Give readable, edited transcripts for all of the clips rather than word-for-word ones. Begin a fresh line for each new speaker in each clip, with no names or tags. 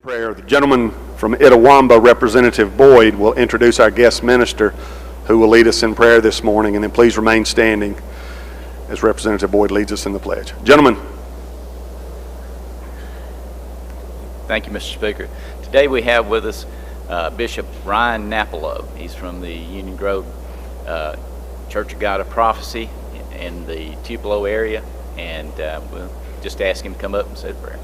Prayer. The gentleman from Itawamba, Representative Boyd, will introduce our guest minister who will lead us in prayer this morning, and then please remain standing as Representative Boyd leads us in the pledge. Gentlemen.
Thank you, Mr. Speaker. Today we have with us Bishop Ryan Napolo. He's from the Union Grove Church of God of Prophecy in the Tupelo area, and we'll just ask him to come up and say the prayer.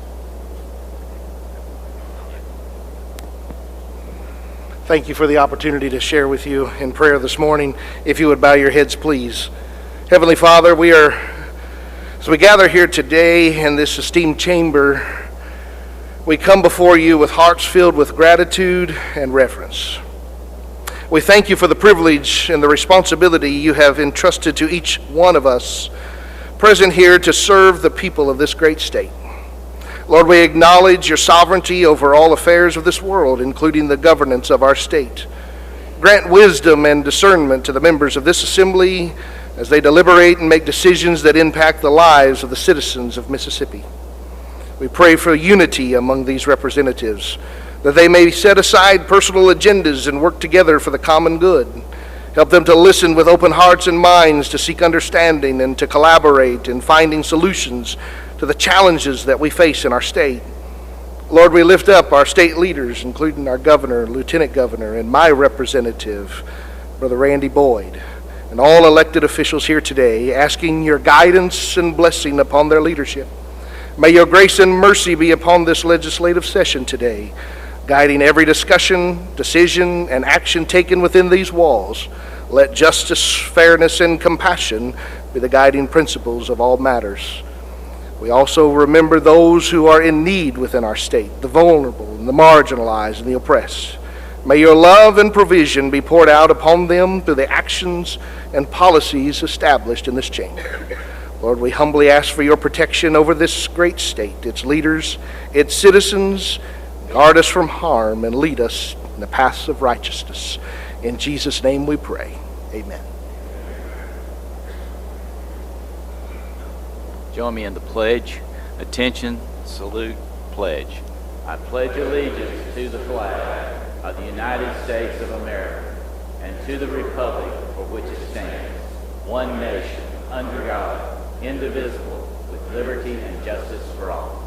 Thank you for the opportunity to share with you in prayer this morning. If you would bow your heads, please. Heavenly Father, as we gather here today in this esteemed chamber, we come before you with hearts filled with gratitude and reverence. We thank you for the privilege and the responsibility you have entrusted to each one of us present here to serve the people of this great state. Lord, we acknowledge your sovereignty over all affairs of this world, including the governance of our state. Grant wisdom and discernment to the members of this assembly as they deliberate and make decisions that impact the lives of the citizens of Mississippi. We pray for unity among these representatives, that they may set aside personal agendas and work together for the common good. Help them to listen with open hearts and minds, to seek understanding and to collaborate in finding solutions to the challenges that we face in our state. Lord, we lift up our state leaders, including our governor, lieutenant governor, and my representative, Brother Randy Boyd, and all elected officials here today, asking your guidance and blessing upon their leadership. May your grace and mercy be upon this legislative session today, guiding every discussion, decision, and action taken within these walls. Let justice, fairness, and compassion be the guiding principles of all matters. We also remember those who are in need within our state, the vulnerable and the marginalized and the oppressed. May your love and provision be poured out upon them through the actions and policies established in this chamber. Lord, we humbly ask for your protection over this great state, its leaders, its citizens. Guard us from harm and lead us in the paths of righteousness. In Jesus' name we pray. Amen.
Join me in the pledge. Attention, salute, pledge. I pledge allegiance to the flag of the United States of America and to the republic for which it stands, one nation, under God, indivisible, with liberty and justice for all.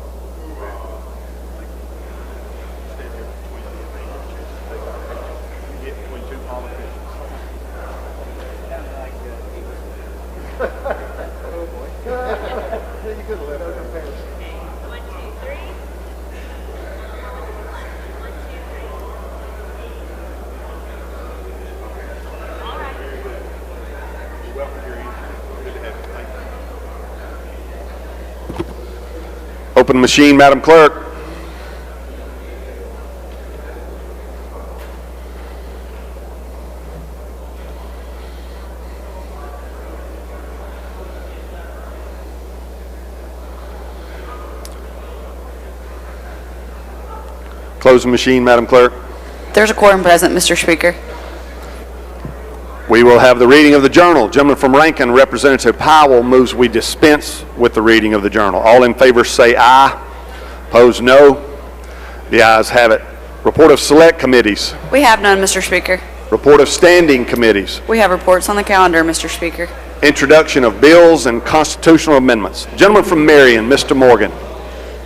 Open the machine, Madam Clerk. Close the machine, Madam Clerk.
There's a quorum present, Mr. Speaker.
We will have the reading of the journal. Gentleman from Rankin, Representative Powell, moves we dispense with the reading of the journal. All in favor say aye. Opposed, no. The ayes have it. Report of select committees.
We have none, Mr. Speaker.
Report of standing committees.
We have reports on the calendar, Mr. Speaker.
Introduction of bills and constitutional amendments. Gentleman from Marion, Mr. Morgan.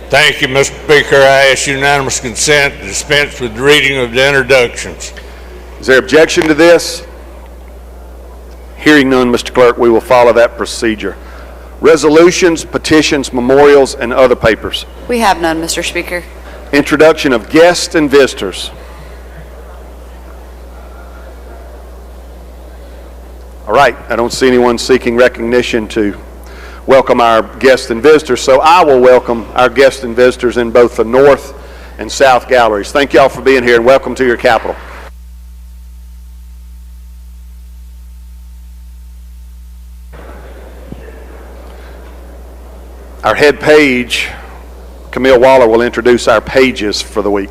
Thank you, Mr. Speaker. I ask unanimous consent to dispense with the reading of the introductions.
Is there objection to this? Hearing none, Mr. Clerk, we will follow that procedure. Resolutions, petitions, memorials, and other papers.
We have none, Mr. Speaker.
Introduction of guests and visitors. All right, I don't see anyone seeking recognition to welcome our guests and visitors, so I will welcome our guests and visitors in both the North and South galleries. Thank you all for being here, and welcome to your capital. Our head page, Camille Waller, will introduce our pages for the week.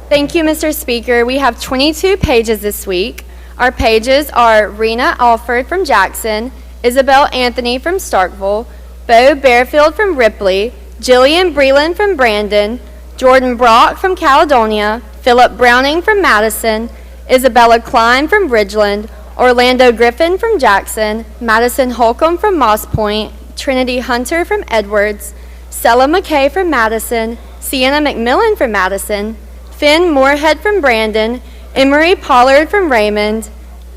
Thank you, Mr. Speaker. We have 22 pages this week. Our pages are Rena Alford from Jackson, Isabel Anthony from Starkville, Bo Bearfield from Ripley, Jillian Breland from Brandon, Jordan Brock from Caledonia, Philip Browning from Madison, Isabella Klein from Bridgeland, Orlando Griffin from Jackson, Madison Holcomb from Moss Point, Trinity Hunter from Edwards, Stella McKay from Madison, Sienna McMillan from Madison, Finn Moorhead from Brandon, Emery Pollard from Raymond,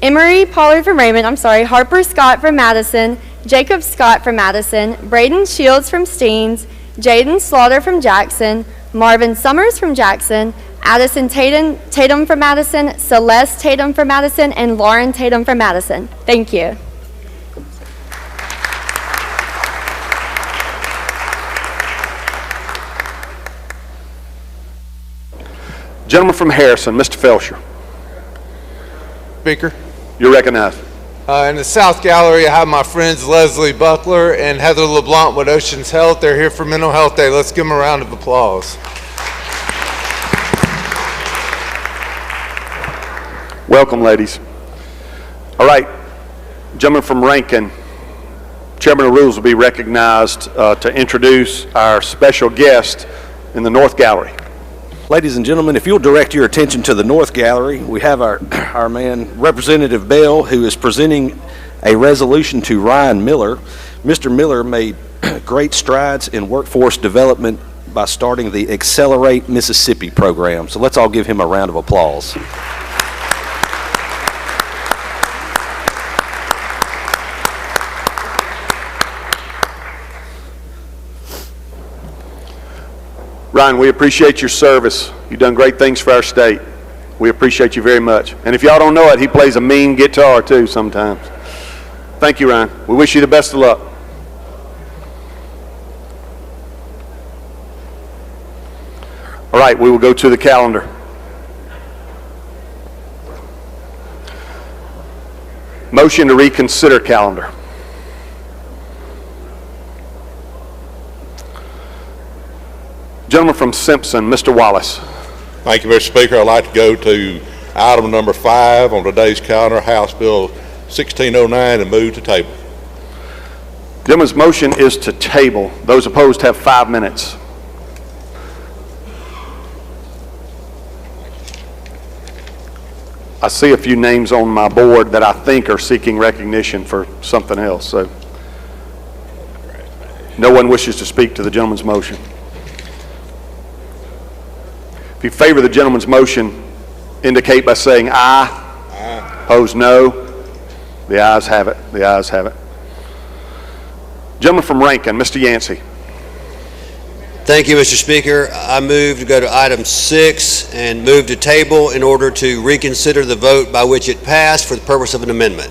Harper Scott from Madison, Jacob Scott from Madison, Braden Shields from Steens, Jaden Slaughter from Jackson, Marvin Summers from Jackson, Addison Tatum from Madison, Celeste Tatum from Madison, and Lauren Tatum from Madison. Thank you.
Gentleman from Harrison, Mr. Felsher.
Speaker.
You're recognized.
In the South Gallery, I have my friends Leslie Buckler and Heather LeBlanc with Oceans Health. They're here for Mental Health Day. Let's give them a round of applause.
Welcome, ladies. All right, gentleman from Rankin, Chairman of Rules will be recognized to introduce our special guest in the North Gallery.
Ladies and gentlemen, if you'll direct your attention to the North Gallery, we have our man, Representative Bell, who is presenting a resolution to Ryan Miller. Mr. Miller made great strides in workforce development by starting the Accelerate Mississippi program. So let's all give him a round of applause.
Ryan, we appreciate your service. You've done great things for our state. We appreciate you very much. And if y'all don't know it, he plays a mean guitar too sometimes. Thank you, Ryan. We wish you the best of luck. All right, we will go to the calendar. Motion to reconsider calendar. Gentleman from Simpson, Mr. Wallace.
Thank you, Mr. Speaker. I'd like to go to item number 5 on today's calendar, House Bill 1609, and move to table.
Gentleman's motion is to table. Those opposed have 5 minutes. I see a few names on my board that I think are seeking recognition for something else. So no one wishes to speak to the gentleman's motion. If you favor the gentleman's motion, indicate by saying aye. Aye. Opposed, no. The ayes have it. The ayes have it. Gentleman from Rankin, Mr. Yancey.
Thank you, Mr. Speaker. I move to go to item 6 and move to table in order to reconsider the vote by which it passed for the purpose of an amendment.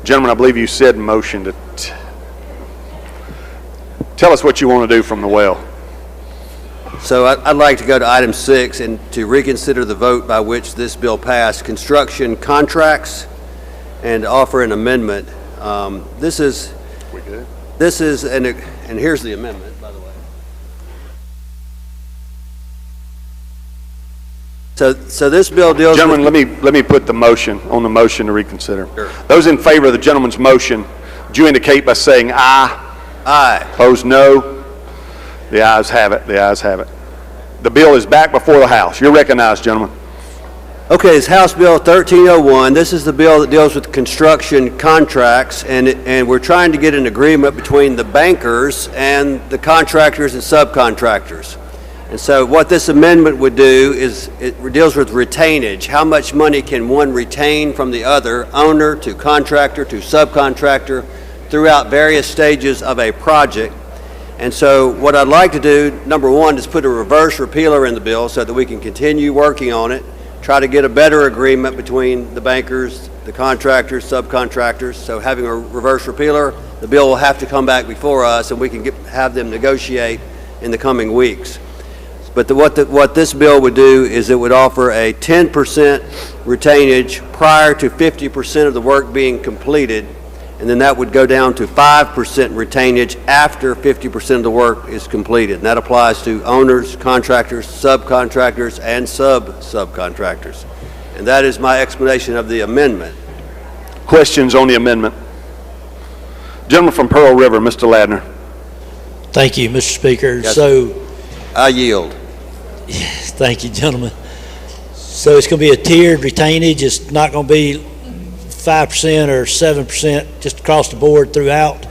Gentlemen, I believe you said motion to tell us what you want to do from the well.
So I'd like to go to item 6 and to reconsider the vote by which this bill passed, construction contracts, and offer an amendment. This is, and here's the amendment, by the way. So this bill deals
Gentlemen,
with...
let me put the motion on the motion to reconsider.
Sure.
Those in favor of the gentleman's motion, would you indicate by saying aye?
Aye.
Opposed, no. The ayes have it. The ayes have it. The bill is back before the House. You're recognized, gentlemen.
Okay, it's House Bill 1301. This is the bill that deals with construction contracts, and we're trying to get an agreement between the bankers and the contractors and subcontractors. And so what this amendment would do is it deals with retainage. How much money can one retain from the other, owner to contractor to subcontractor, throughout various stages of a project. And so what I'd like to do, number one, is put a reverse repealer in the bill so that we can continue working on it, try to get a better agreement between the bankers, the contractors, subcontractors. So having a reverse repealer, the bill will have to come back before us and we can have them negotiate in the coming weeks. But what this bill would do is it would offer a 10% retainage prior to 50% of the work being completed, and then that would go down to 5% retainage after 50% of the work is completed. And that applies to owners, contractors, subcontractors, and subcontractors. And that is my explanation of the amendment.
Questions on the amendment? Gentleman from Pearl River, Mr. Ladner.
Thank you, Mr. Speaker.
Yes.
So,
I yield.
thank you, gentlemen. So it's going to be a tiered retainage. It's not going to be 5% or 7% just across the board throughout.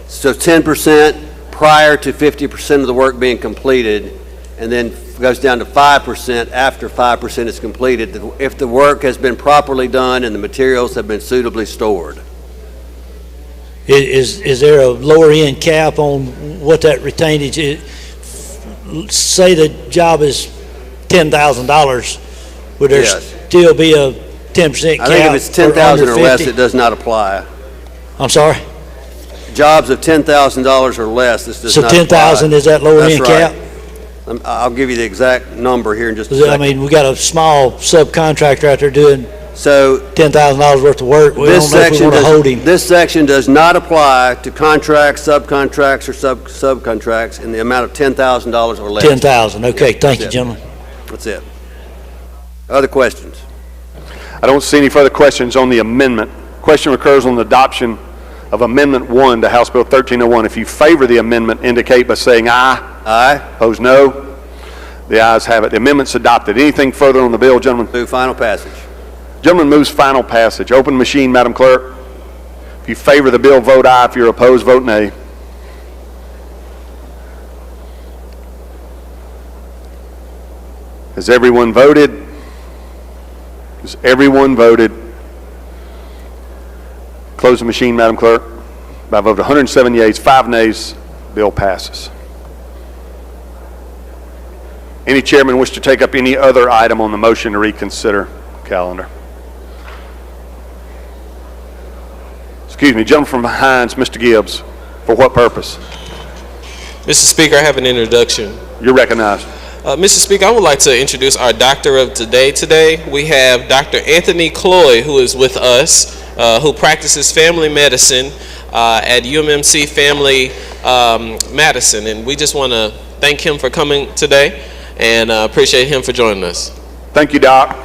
So 10% prior to 50% of the work being completed, and then goes down to 5% after 5% is completed if the work has been properly done and the materials have been suitably stored.
Is there a lower end cap on what that retainage is? Say the job is $10,000, would there
Yes.
still be a 10% cap?
I think if it's 10,000 or less, it does not apply.
I'm sorry?
Jobs of $10,000 or less, this does
So
not apply.
10,000 is that lower end cap?
I'll give you the exact number here in just a second.
I mean, we got a small subcontractor out there doing
So
$10,000 worth of work. We don't know if we want to hold him.
this section does not apply to contracts, subcontracts, or subcontracts in the amount of $10,000 or less.
10,000, okay,
Yeah,
thank you,
that's it.
gentlemen.
That's it. Other questions?
I don't see any further questions on the amendment. Question recurs on the adoption of Amendment 1 to House Bill 1301. If you favor the amendment, indicate by saying aye.
Aye.
Opposed, no. The ayes have it. The amendment's adopted. Anything further on the bill, gentlemen?
Move final passage.
Gentleman moves final passage. Open machine, Madam Clerk. If you favor the bill, vote aye. If you're opposed, vote nay. Has everyone voted? Has everyone voted? Close the machine, Madam Clerk. By a vote of 107 yeas, 5 nays, bill passes. Any chairman wish to take up any other item on the motion to reconsider calendar? Excuse me, gentleman from Hines, Mr. Gibbs. For what purpose?
Mr. Speaker, I have an introduction.
You're recognized.
Mr. Speaker, I would like to introduce our doctor of today. We have Dr. Anthony Cloy, who is with us, who practices family medicine at UMMC Family Madison. And we just want to thank him for coming today and appreciate him for joining us.
Thank you, Doc.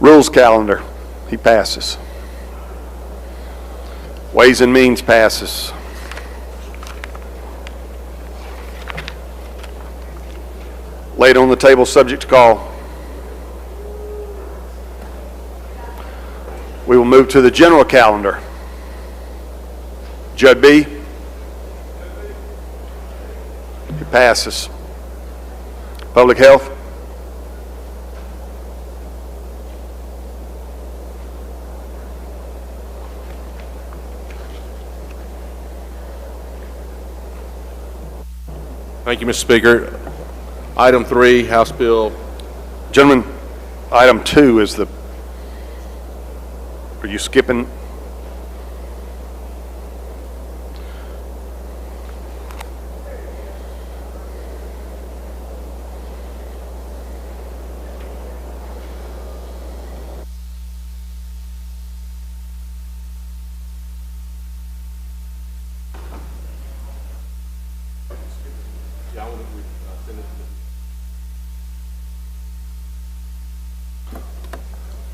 Rules calendar, he passes. Ways and Means passes. Laid on the table, subject to call. We will move to the general calendar. Judd B. It passes. Public Health.
Thank you, Mr. Speaker. Item 3, House Bill.
Gentlemen, item 2 is the, are you skipping?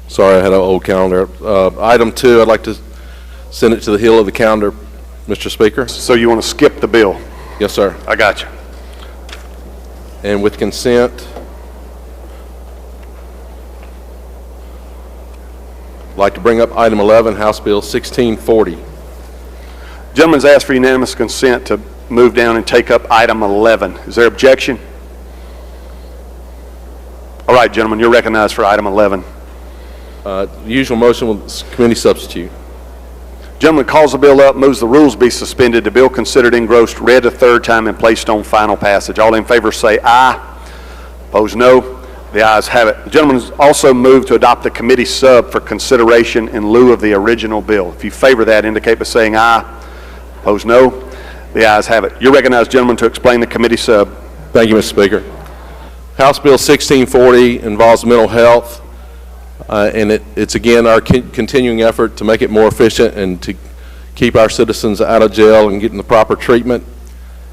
Sorry, I had an old calendar. Item 2, I'd like to send it to the heel of the calendar, Mr. Speaker.
So you want to skip the bill?
Yes, sir.
I got you.
And with consent, I'd like to bring up item 11, House Bill 1640.
Gentleman's asked for unanimous consent to move down and take up item 11. Is there objection? All right, gentlemen, you're recognized for item 11.
The usual motion with committee substitute.
Gentleman calls the bill up, moves the rules be suspended, the bill considered engrossed, read a third time, and placed on final passage. All in favor say aye. Opposed, no. The ayes have it. The gentleman also moved to adopt the committee sub for consideration in lieu of the original bill. If you favor that, indicate by saying aye. Opposed, no. The ayes have it. You're recognized, gentlemen, to explain the committee sub.
Thank you, Mr. Speaker. House Bill 1640 involves mental health, and it's again our continuing effort to make it more efficient and to keep our citizens out of jail and getting the proper treatment.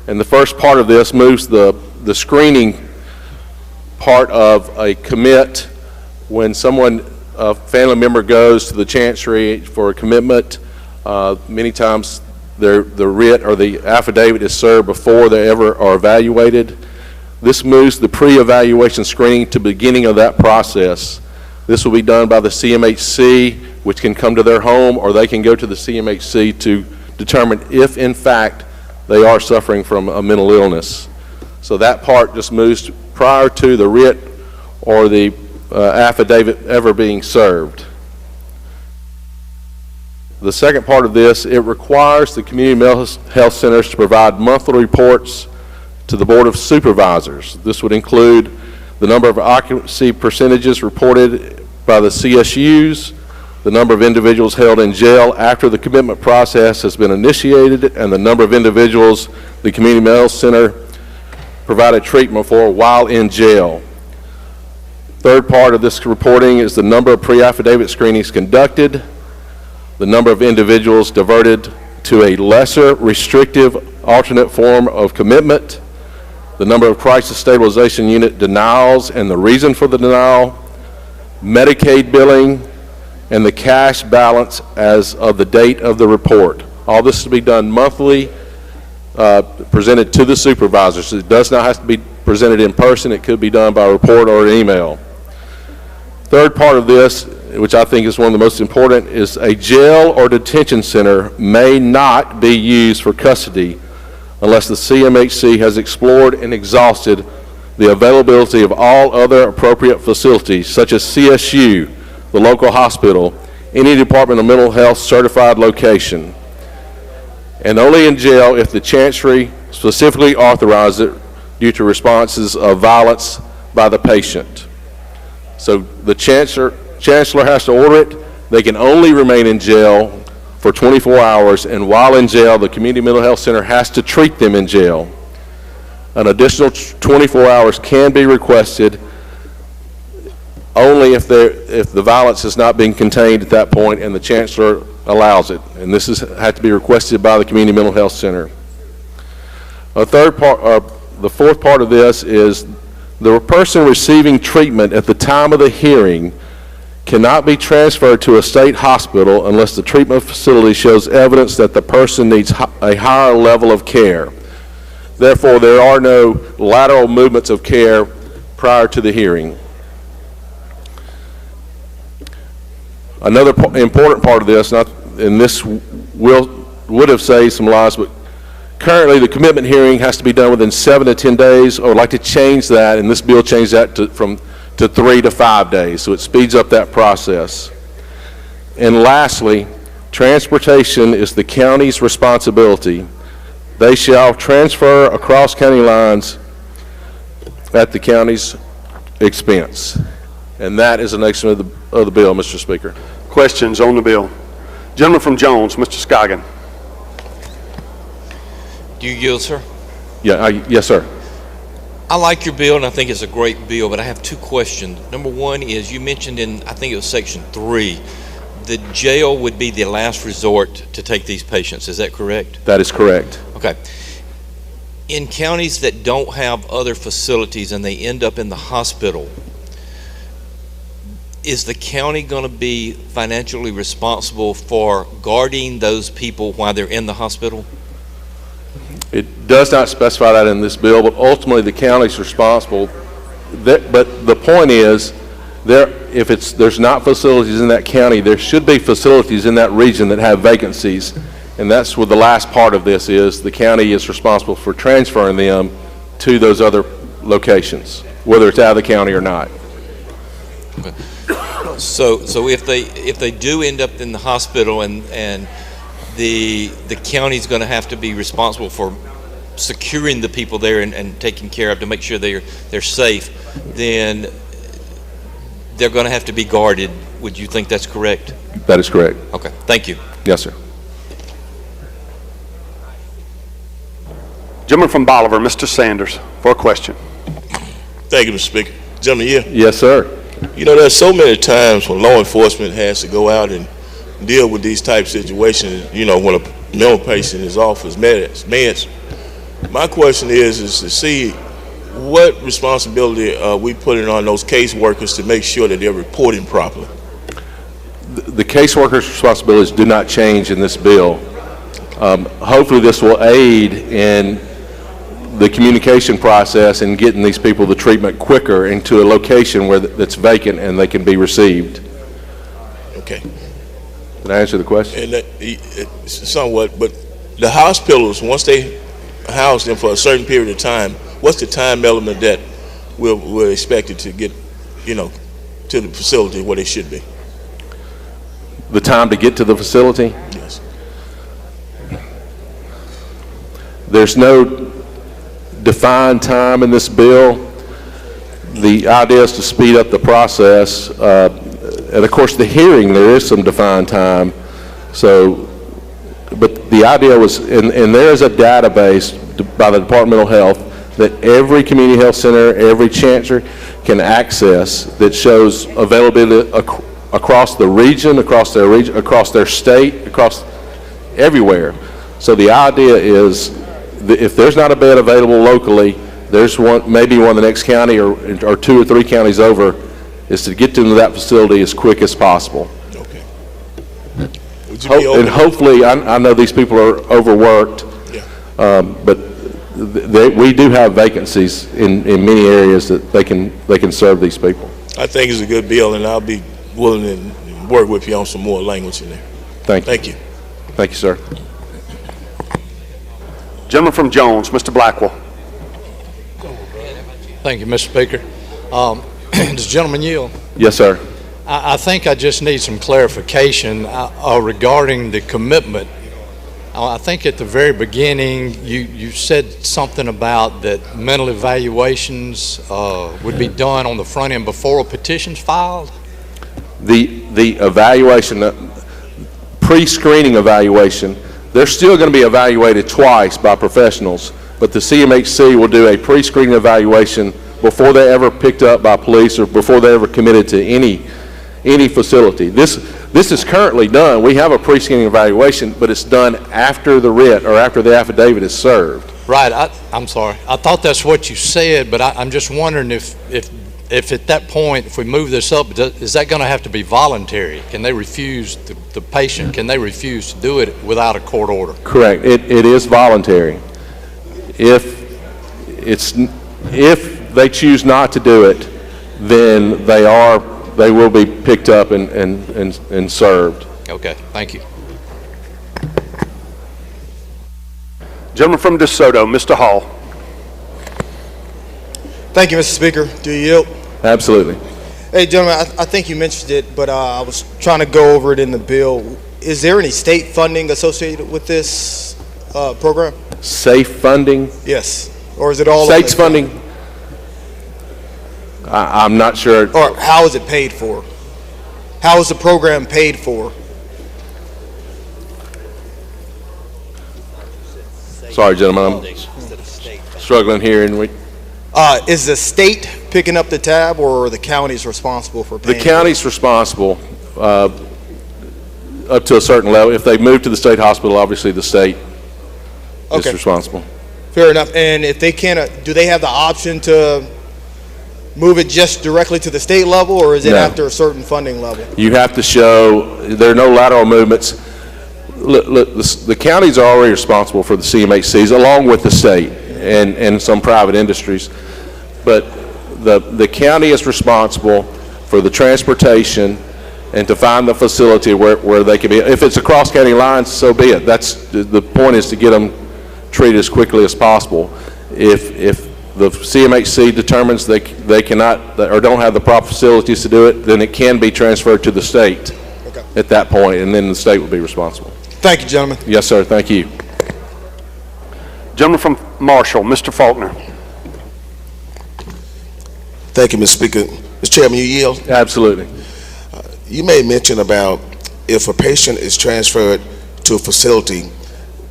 And the first part of this moves the screening part of a commit. When a family member goes to the Chancery for a commitment, many times the writ or the affidavit is served before they ever are evaluated. This moves the pre-evaluation screening to the beginning of that process. This will be done by the CMHC, which can come to their home, or they can go to the CMHC to determine if, in fact, they are suffering from a mental illness. So that part just moves prior to the writ or the affidavit ever being served. The second part of this, it requires the community mental health centers to provide monthly reports to the Board of Supervisors. This would include the number of occupancy percentages reported by the CSUs, the number of individuals held in jail after the commitment process has been initiated, and the number of individuals the community mental health center provided treatment for while in jail. Third part of this reporting is the number of pre-affidavit screenings conducted, the number of individuals diverted to a lesser restrictive alternate form of commitment, the number of crisis stabilization unit denials and the reason for the denial, Medicaid billing, and the cash balance as of the date of the report. All this is to be done monthly, presented to the supervisors. It does not have to be presented in person. It could be done by report or email. Third part of this, which I think is one of the most important, is a jail or detention center may not be used for custody unless the CMHC has explored and exhausted the availability of all other appropriate facilities, such as CSU, the local hospital, any Department of Mental Health certified location, and only in jail if the Chancery specifically authorizes it due to responses of violence by the patient. So the Chancellor has to order it. They can only remain in jail for 24 hours, and while in jail, the Community Mental Health Center has to treat them in jail. An additional 24 hours can be requested only if the violence is not being contained at that point and the Chancellor allows it. And this had to be requested by the Community Mental Health Center. The fourth part of this is the person receiving treatment at the time of the hearing cannot be transferred to a state hospital unless the treatment facility shows evidence that the person needs a higher level of care. Therefore, there are no lateral movements of care prior to the hearing. Another important part of this, and this would have saved some lives, but currently the commitment hearing has to be done within 7 to 10 days. I would like to change that, and this bill changed that to 3 to 5 days, so it speeds up that process. And lastly, transportation is the county's responsibility. They shall transfer across county lines at the county's expense. And that is the next of the bill, Mr. Speaker.
Questions on the bill? Gentleman from Jones, Mr. Scoggin.
Do you yield, sir?
Yes, sir.
I like your bill, and I think it's a great bill, but I have two questions. Number one is, you mentioned in, I think it was section 3, the jail would be the last resort to take these patients. Is that correct?
That is correct.
Okay. In counties that don't have other facilities and they end up in the hospital, is the county going to be financially responsible for guarding those people while they're in the hospital?
It does not specify that in this bill, but ultimately the county's responsible. But the point is, if there's not facilities in that county, there should be facilities in that region that have vacancies, and that's what the last part of this is. The county is responsible for transferring them to those other locations, whether it's out of the county or not.
Okay. So if they do end up in the hospital and the county's going to have to be responsible for securing the people there and taking care of to make sure they're safe, then they're going to have to be guarded. Would you think that's correct?
That is correct.
Okay, thank you.
Yes, sir.
Gentleman from Bolivar, Mr. Sanders, for a question.
Thank you, Mr. Speaker. Gentleman, yeah.
Yes, sir.
You know, there's so many times when law enforcement has to go out and deal with these type of situations, you know, when a mental patient is off his meds. My question is to see what responsibility are we putting on those caseworkers to make sure that they're reporting properly?
The caseworkers' responsibilities do not change in this bill. Hopefully this will aid in the communication process and getting these people the treatment quicker into a location where that's vacant and they can be received.
Okay.
Did I answer the question?
And somewhat, but the hospitals, once they house them for a certain period of time, what's the time element that we're expected to get, you know, to the facility where they should be?
The time to get to the facility?
Yes.
There's no defined time in this bill. The idea is to speed up the process. And of course, the hearing, there is some defined time. So, but the idea was, and there is a database by the Department of Health that every community health center, every chancellor can access that shows availability across the region, across their state, across everywhere. So the idea is that if there's not a bed available locally, there's one, maybe one in the next county or 2 or 3 counties over, is to get into that facility as quick as possible.
Okay.
And hopefully, I know these people are overworked,
yeah.
But we do have vacancies in many areas that they can serve these people.
I think it's a good bill, and I'll be willing to work with you on some more language in there.
Thank you.
Thank you.
Thank you, sir.
Gentleman from Jones, Mr. Blackwell.
Thank you, Mr. Speaker. Does the gentleman yield?
Yes, sir.
I think I just need some clarification regarding the commitment. I think at the very beginning you said something about that mental evaluations would be done on the front end before a petition's filed?
The evaluation, pre-screening evaluation, they're still going to be evaluated twice by professionals, but the CMHC will do a pre-screening evaluation before they're ever picked up by police or before they're ever committed to any facility. This is currently done. We have a pre-screening evaluation, but it's done after the writ or after the affidavit is served.
Right. I'm sorry. I thought that's what you said, but I'm just wondering if at that point, if we move this up, is that going to have to be voluntary? Can they refuse, the patient, can they refuse to do it without a court order?
Correct. It is voluntary. If they choose not to do it, then they will be picked up and served.
Okay, thank you.
Gentleman from DeSoto, Mr. Hall.
Thank you, Mr. Speaker. Do you yield?
Absolutely.
Hey, gentlemen, I think you mentioned it, but I was trying to go over it in the bill. Is there any state funding associated with this program?
Safe funding?
Yes. Or is it all
state's funding? I'm not sure.
Or how is it paid for? How is the program paid for?
Sorry, gentlemen, I'm struggling here.
Is the state picking up the tab, or are the counties responsible for paying?
The county's responsible up to a certain level. If they move to the state hospital, obviously the state is responsible.
Fair enough. And if they can't, do they have the option to move it just directly to the state level, or is it after a certain funding level?
You have to show there are no lateral movements. Look, the counties are already responsible for the CMHCs, along with the state and some private industries. But the county is responsible for the transportation and to find the facility where they can be. If it's across county lines, so be it. That's the point, is to get them treated as quickly as possible. If the CMHC determines they cannot or don't have the proper facilities to do it, then it can be transferred to the state at that point, and then the state will be responsible.
Thank you, gentlemen.
Yes, sir. Thank you.
Gentleman from Marshall, Mr. Faulkner.
Thank you, Mr. Speaker. Mr. Chairman, you yield?
Absolutely.
You made mention about if a patient is transferred to a facility,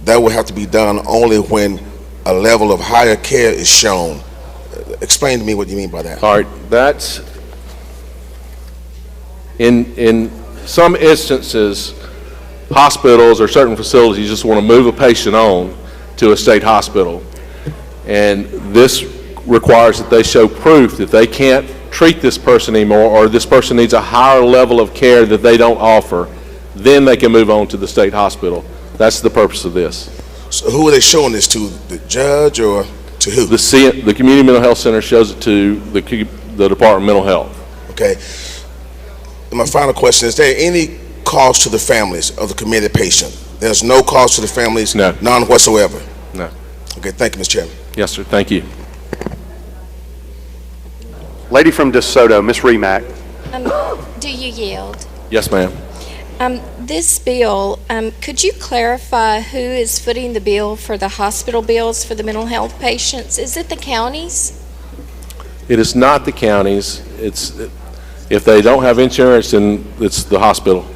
that will have to be done only when a level of higher care is shown. Explain to me what you mean by that.
All right, that's, in some instances, hospitals or certain facilities just want to move a patient on to a state hospital. And this requires that they show proof that they can't treat this person anymore, or this person needs a higher level of care that they don't offer. Then they can move on to the state hospital. That's the purpose of this.
So who are they showing this to? The judge or to who?
The Community Mental Health Center shows it to the Department of Mental Health.
Okay. And my final question, is there any cost to the families of the committed patient? There's no cost to the families?
No.
None whatsoever?
No.
Okay, thank you, Mr. Chairman.
Yes, sir. Thank you.
Lady from DeSoto, Ms. Remack.
Do you yield?
Yes, ma'am.
This bill, could you clarify who is footing the bill for the hospital bills for the mental health patients? Is it the counties?
It is not the counties. If they don't have insurance, then it's the hospital.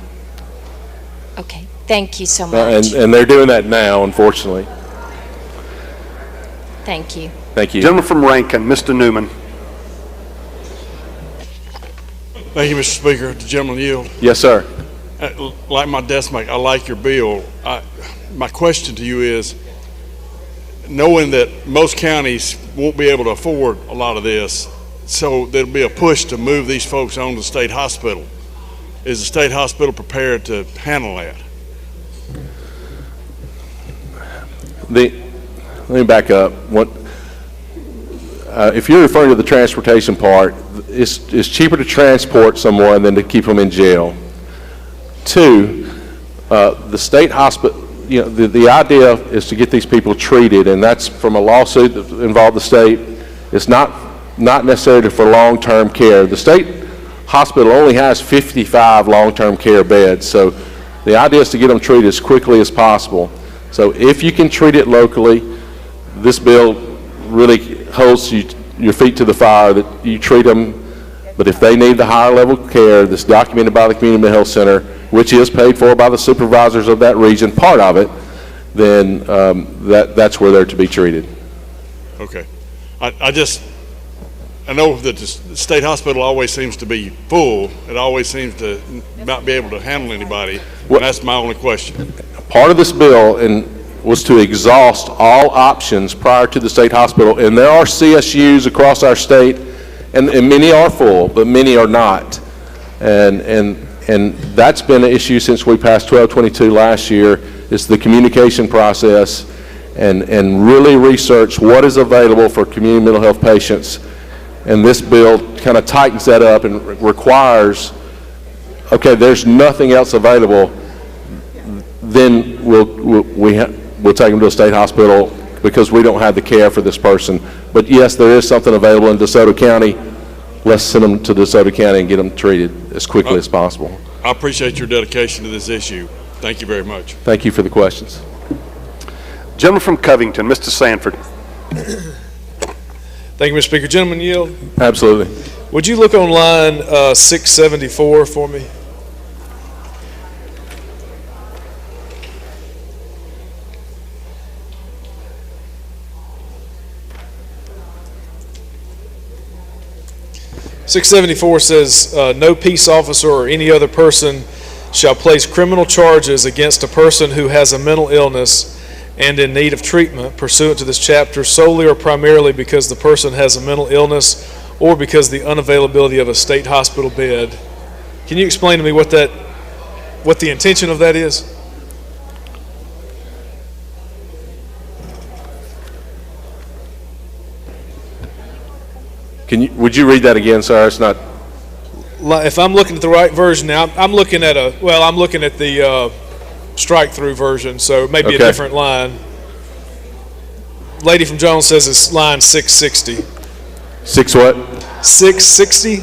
Okay, thank you so much.
And they're doing that now, unfortunately.
Thank you.
Thank you.
Gentleman from Rankin, Mr. Newman.
Thank you, Mr. Speaker. The gentleman yield.
Yes, sir.
Like my desk mate, I like your bill. My question to you is, knowing that most counties won't be able to afford a lot of this, so there'll be a push to move these folks on to the state hospital. Is the state hospital prepared to handle that?
Let me back up. If you're referring to the transportation part, it's cheaper to transport someone than to keep them in jail. Two, the state hospital, the idea is to get these people treated, and that's from a lawsuit that involved the state. It's not necessarily for long-term care. The state hospital only has 55 long-term care beds, so the idea is to get them treated as quickly as possible. So if you can treat it locally, this bill really holds your feet to the fire that you treat them. But if they need the higher level of care that's documented by the Community Mental Health Center, which is paid for by the supervisors of that region, part of it, then that's where they're to be treated.
Okay. I know that the state hospital always seems to be full. It always seems to not be able to handle anybody. And that's my only question.
Part of this bill was to exhaust all options prior to the state hospital, and there are CSUs across our state, and many are full, but many are not. And that's been an issue since we passed 1222 last year. It's the communication process and really research what is available for community mental health patients. And this bill kind of tightens that up and requires, okay, there's nothing else available, then we'll take them to a state hospital because we don't have the care for this person. But yes, there is something available in DeSoto County. Let's send them to DeSoto County and get them treated as quickly as possible.
I appreciate your dedication to this issue. Thank you very much.
Thank you for the questions.
Gentleman from Covington, Mr. Sanford.
Thank you, Mr. Speaker. Gentlemen, yield.
Absolutely.
Would you look on line 674 for me? .674 says, no peace officer or any other person shall place criminal charges against a person who has a mental illness and in need of treatment pursuant to this chapter solely or primarily because the person has a mental illness or because the unavailability of a state hospital bed. Can you explain to me what the intention of that is?
Would you read that again, sir? It's not.
If I'm looking at the right version now, I'm looking at the strike-through version, so maybe a different line. Lady from Jones says it's line 660.
6 what?
660.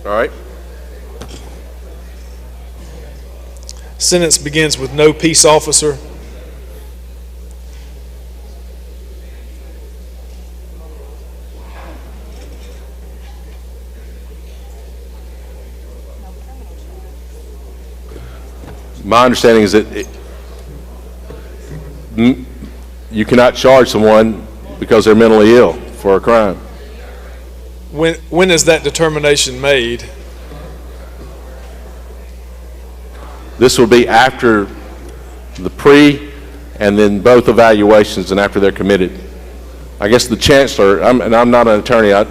All right.
Sentence begins with no peace officer.
My understanding is that you cannot charge someone because they're mentally ill for a crime.
When is that determination made?
This will be after the pre and then both evaluations and after they're committed. I guess the chancellor, and I'm not an attorney, I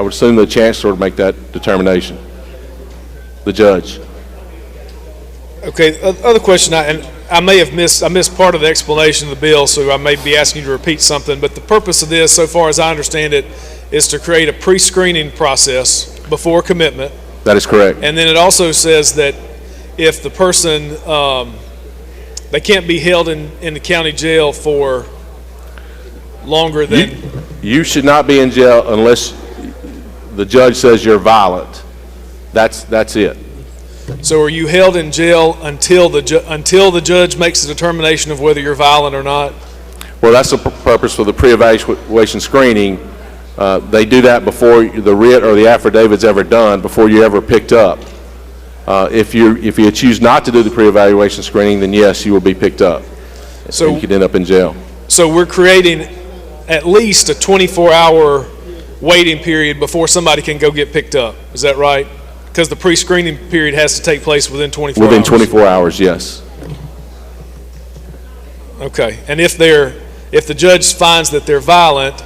would assume the chancellor would make that determination, the judge.
Okay, other question, I may have missed part of the explanation of the bill, so I may be asking you to repeat something, but the purpose of this, so far as I understand it, is to create a pre-screening process before commitment.
That is correct.
And then it also says that if the person, they can't be held in the county jail for longer than...
You should not be in jail unless the judge says you're violent. That's it.
So are you held in jail until the judge makes the determination of whether you're violent or not?
Well, that's the purpose for the pre-evaluation screening. They do that before the writ or the affidavit's ever done, before you're ever picked up. If you choose not to do the pre-evaluation screening, then yes, you will be picked up. So you could end up in jail.
So we're creating at least a 24-hour waiting period before somebody can go get picked up. Is that right? Because the pre-screening period has to take place within 24 hours.
Within 24 hours, yes.
Okay. And if the judge finds that they're violent,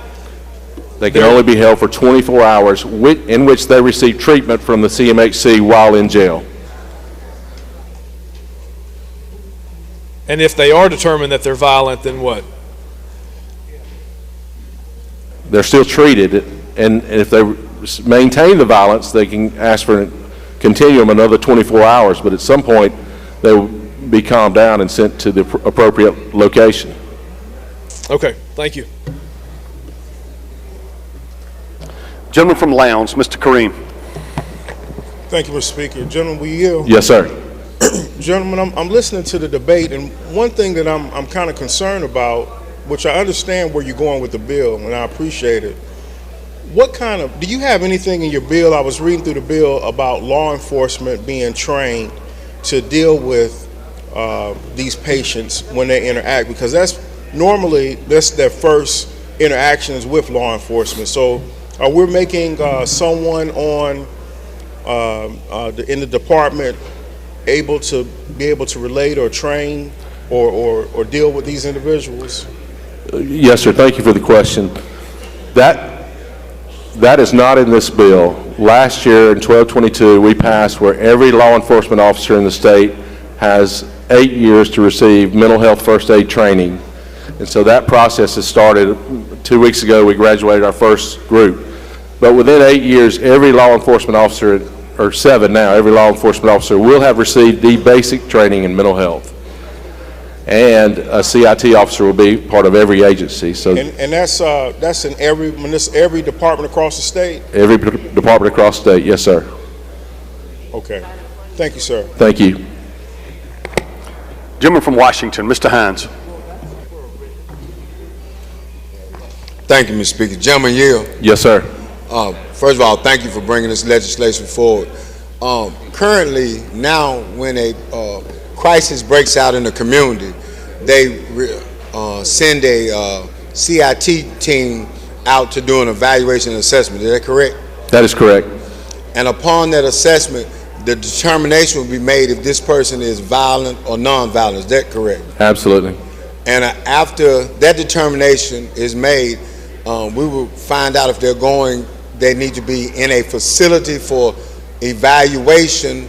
they can only be held for 24 hours in which they receive treatment from the CMHC while in jail.
And if they are determined that they're violent, then what?
They're still treated, and if they maintain the violence, they can ask for a continuum another 24 hours, but at some point they will be calmed down and sent to the appropriate location.
Okay, thank you.
Gentleman from Lowndes, Mr. Kareem.
Thank you, Mr. Speaker. Gentlemen, will you yield?
Yes, sir.
Gentlemen, I'm listening to the debate, and one thing that I'm kind of concerned about, which I understand where you're going with the bill, and I appreciate it. Do you have anything in your bill? I was reading through the bill about law enforcement being trained to deal with these patients when they interact, because that's their first interactions with law enforcement. So are we making someone in the department able to relate or train or deal with these individuals?
Yes, sir. Thank you for the question. That is not in this bill. Last year in 1222, we passed where every law enforcement officer in the state has 8 years to receive mental health first aid training. And so that process has started. 2 weeks ago, we graduated our first group. But within 8 years, every law enforcement officer, or 7 now, every law enforcement officer will have received the basic training in mental health. And a CIT officer will be part of every agency. So,
and that's in every department across the state?
Every department across the state, yes, sir.
Okay. Thank you, sir.
Thank you.
Gentleman from Washington, Mr. Hines.
Thank you, Mr. Speaker. Gentleman, yield.
Yes, sir.
First of all, thank you for bringing this legislation forward. Currently, now when a crisis breaks out in the community, they send a CIT team out to do an evaluation and assessment. Is that correct?
That is correct.
And upon that assessment, the determination will be made if this person is violent or non-violent. Is that correct?
Absolutely.
And after that determination is made, we will find out if they need to be in a facility for evaluation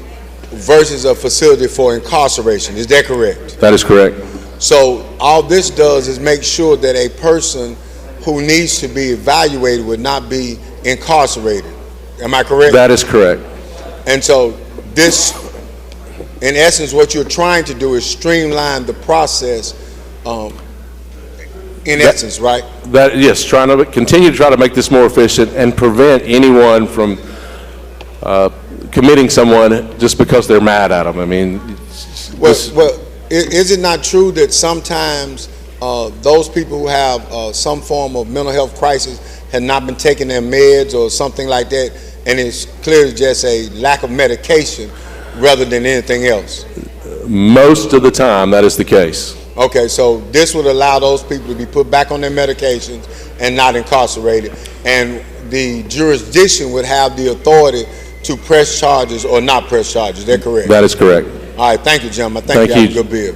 versus a facility for incarceration. Is that correct?
That is correct.
So all this does is make sure that a person who needs to be evaluated would not be incarcerated. Am I correct?
That is correct.
And so this, in essence, what you're trying to do is streamline the process, essence, right?
Yes, trying to continue to try to make this more efficient and prevent anyone from committing someone just because they're mad at them. I mean,
is it not true that sometimes those people who have some form of mental health crisis have not been taking their meds or something like that, and it's clearly just a lack of medication rather than anything else?
Most of the time, that is the case.
Okay, so this would allow those people to be put back on their medications and not incarcerated. And the jurisdiction would have the authority to press charges or not press charges. Is that correct?
That is correct.
All right, thank you, gentlemen. I think you have a good bill.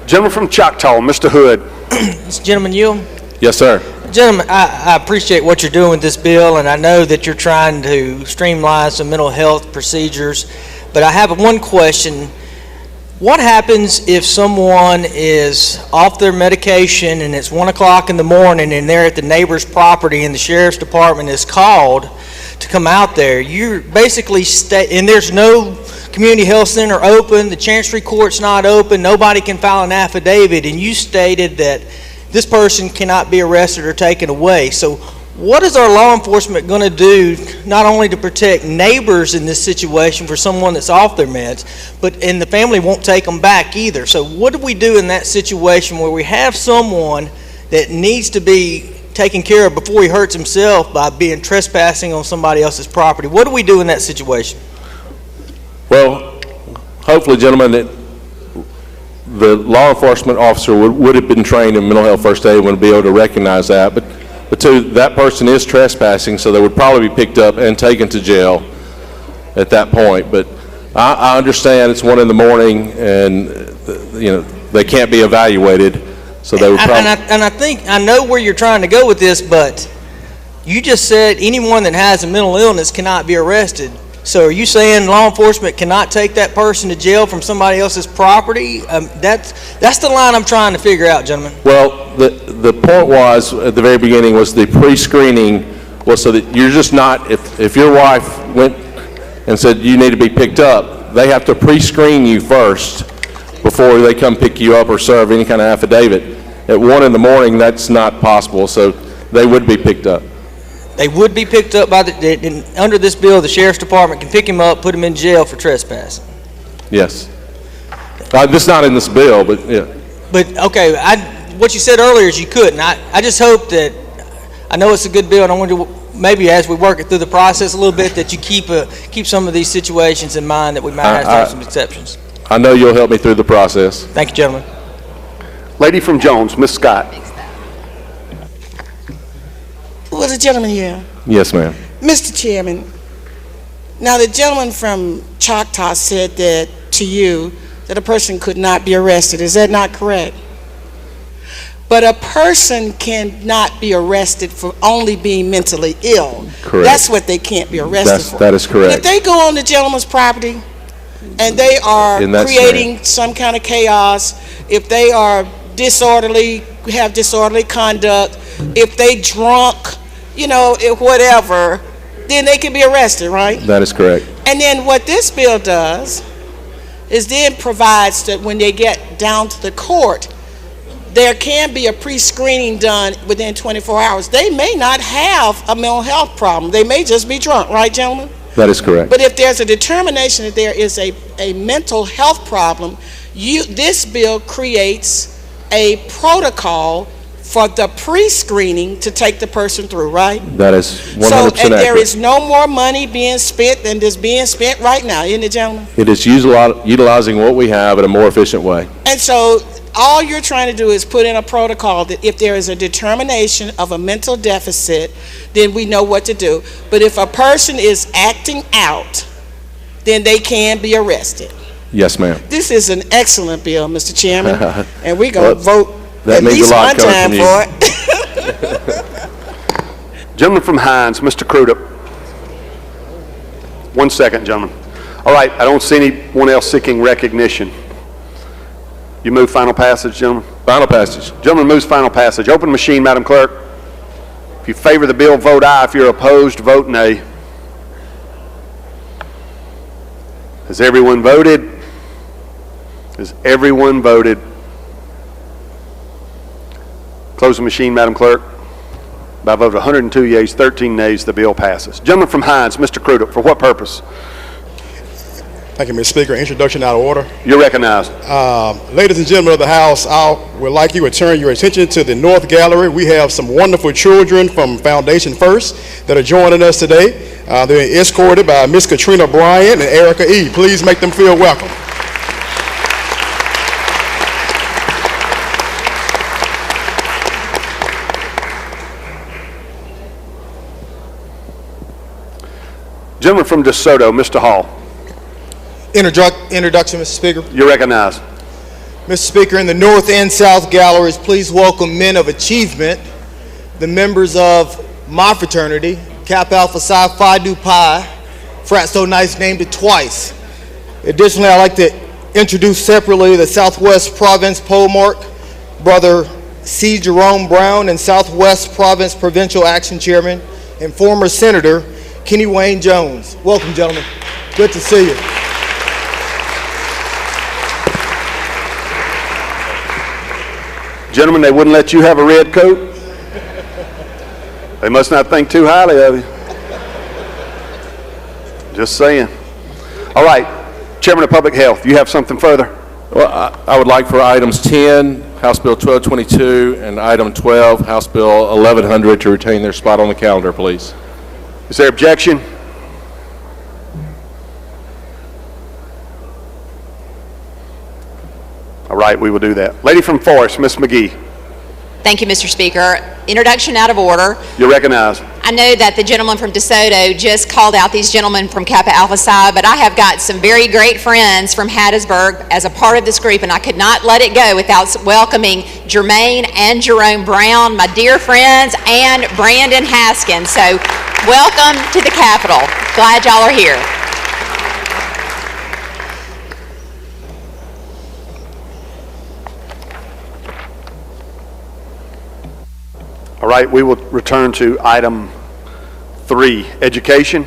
Gentleman from Choctaw, Mr. Hood.
Gentleman Yule?
Yes, sir.
Gentlemen, I appreciate what you're doing with this bill, and I know that you're trying to streamline some mental health procedures, but I have one question. What happens if someone is off their medication and it's 1 o'clock in the morning and they're at the neighbor's property and the sheriff's department is called to come out there? You're basically and there's no community health center open, the chancery court's not open, nobody can file an affidavit, and you stated that this person cannot be arrested or taken away. So what is our law enforcement going to do, not only to protect neighbors in this situation for someone that's off their meds, and the family won't take them back either? So what do we do in that situation where we have someone that needs to be taken care of before he hurts himself by being trespassing on somebody else's property? What do we do in that situation?
Well, hopefully, gentlemen, that the law enforcement officer would have been trained in mental health first aid and would be able to recognize that. But two, that person is trespassing, so they would probably be picked up and taken to jail at that point. But I understand it's 1 in the morning, and they can't be evaluated, so they would probably.
And I think I know where you're trying to go with this, but you just said anyone that has a mental illness cannot be arrested. So are you saying law enforcement cannot take that person to jail from somebody else's property? That's the line I'm trying to figure out, gentlemen.
Well, the point was, at the very beginning, was the pre-screening was so that you're just not, if your wife went and said you need to be picked up, they have to pre-screen you first before they come pick you up or serve any kind of affidavit. At 1 in the morning, that's not possible, so they would be picked up.
They would be picked up by under this bill, the sheriff's department can pick him up, put him in jail for trespassing.
Yes. This is not in this bill, but yeah.
But, okay, what you said earlier is you couldn't. I just hope that, I know it's a good bill, and I wonder maybe as we work it through the process a little bit that you keep some of these situations in mind that we might have to have some exceptions.
I know you'll help me through the process.
Thank you, gentlemen.
Lady from Jones, Ms. Scott.
Was a gentleman here?
Yes, ma'am.
Mr. Chairman, now the gentleman from Choctaw said that to you that a person could not be arrested. Is that not correct? But a person cannot be arrested for only being mentally ill.
Correct.
That's what they can't be arrested for.
That is correct.
If they go on the gentleman's property and they are creating some kind of chaos, if they are disorderly, have disorderly conduct, if they drunk, if whatever, then they can be arrested, right?
That is correct.
And then what this bill does is then provides that when they get down to the court, there can be a pre-screening done within 24 hours. They may not have a mental health problem. They may just be drunk, right, gentlemen?
That is correct.
But if there's a determination that there is a mental health problem, this bill creates a protocol for the pre-screening to take the person through, right?
That is 100%
so, and
accurate.
there is no more money being spent than is being spent right now, isn't it, gentlemen?
It is utilizing what we have in a more efficient way.
And so all you're trying to do is put in a protocol that if there is a determination of a mental deficit, then we know what to do. But if a person is acting out, then they can be arrested.
Yes, ma'am.
This is an excellent bill, Mr. Chairman, and we're going to vote
that
at
means
least
a lot
one time
for
it.
Gentleman from Hines, Mr. Crudup. 1 second, gentlemen. All right, I don't see anyone else seeking recognition. You move final passage, gentlemen?
Final passage.
Gentleman moves final passage. Open machine, Madam Clerk. If you favor the bill, vote aye. If you're opposed, vote nay. Has everyone voted? Has everyone voted? Close the machine, Madam Clerk. By a vote of 102 yeas, 13 nays, the bill passes. Gentleman from Hines, Mr. Crudup, for what purpose?
Thank you, Mr. Speaker. Introduction out of order.
You're recognized.
Ladies and gentlemen of the House, I would like you to turn your attention to the North Gallery. We have some wonderful children from Foundation First that are joining us today. They're escorted by Miss Katrina Bryant and Erica E. Please make them feel welcome.
Gentleman from DeSoto, Mr. Hall.
Introduction, Mr. Speaker.
You're recognized.
Mr. Speaker, in the North and South galleries, please welcome men of achievement, the members of my fraternity, Kappa Alpha Psi Phi Nu Pi, frat so nice named it twice. Additionally, I'd like to introduce separately the Southwest Province Polemarch, Brother C. Jerome Brown, and Southwest Province Provincial Action Chairman and former Senator Kenny Wayne Jones. Welcome, gentlemen. Good to see you.
Gentlemen, they wouldn't let you have a red coat? They must not think too highly of you. Just saying. All right, Chairman of Public Health, you have something further?
Well, I would like for items 10, House Bill 1222, and item 12, House Bill 1100, to retain their spot on the calendar, please.
Is there objection? All right, we will do that. Lady from Forest, Ms. McGee.
Thank you, Mr. Speaker. Introduction out of order.
You're recognized.
I know that the gentleman from DeSoto just called out these gentlemen from Kappa Alpha Psi, but I have got some very great friends from Hattiesburg as a part of this group, and I could not let it go without welcoming Jermaine and Jerome Brown, my dear friends, and Brandon Haskins. So welcome to the Capitol. Glad y'all are here.
All right, we will return to item 3, education.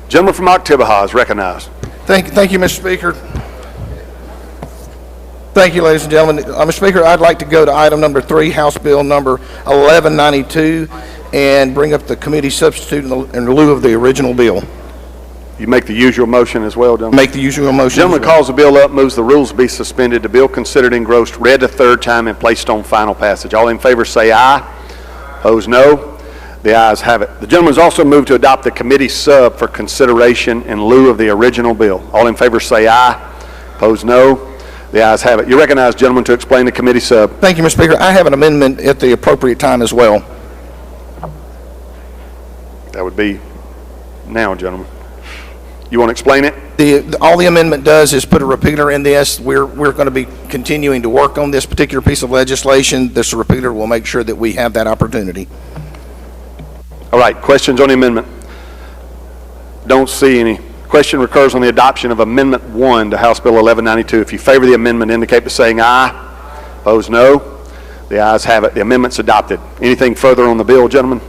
Gentleman from Oktibbeha is recognized.
Thank you, Mr. Speaker. Thank you, ladies and gentlemen. Mr. Speaker, I'd like to go to item number 3, House Bill number 1192, and bring up the committee substitute in lieu of the original bill.
You make the usual motion as well, gentlemen?
Make the usual motion.
Gentleman calls the bill up, moves the rules be suspended, the bill considered engrossed, read a third time, and placed on final passage. All in favor say aye. Opposed, no. The ayes have it. The gentleman has also moved to adopt the committee sub for consideration in lieu of the original bill. All in favor say aye. Opposed, no. The ayes have it. You recognize, gentlemen, to explain the committee sub.
Thank you, Mr. Speaker. I have an amendment at the appropriate time as well.
That would be now, gentlemen. You want to explain it?
All the amendment does is put a repeater in this. We're going to be continuing to work on this particular piece of legislation. This repeater will make sure that we have that opportunity.
All right, questions on the amendment? Don't see any. Question recurs on the adoption of Amendment 1 to House Bill 1192. If you favor the amendment, indicate by saying aye. Opposed, no. The ayes have it. The amendment's adopted. Anything further on the bill, gentlemen?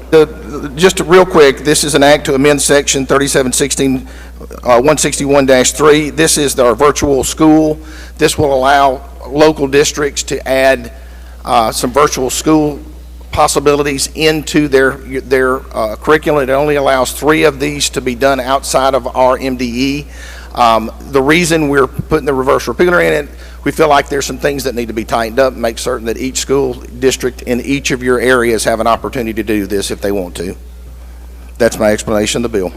Just real quick, this is an act to amend Section 3716 161-3. This is our virtual school. This will allow local districts to add some virtual school possibilities into their curriculum. It only allows 3 of these to be done outside of our MDE. The reason we're putting the reverse repeater in it, we feel like there's some things that need to be tightened up and make certain that each school district in each of your areas have an opportunity to do this if they want to. That's my explanation of the bill.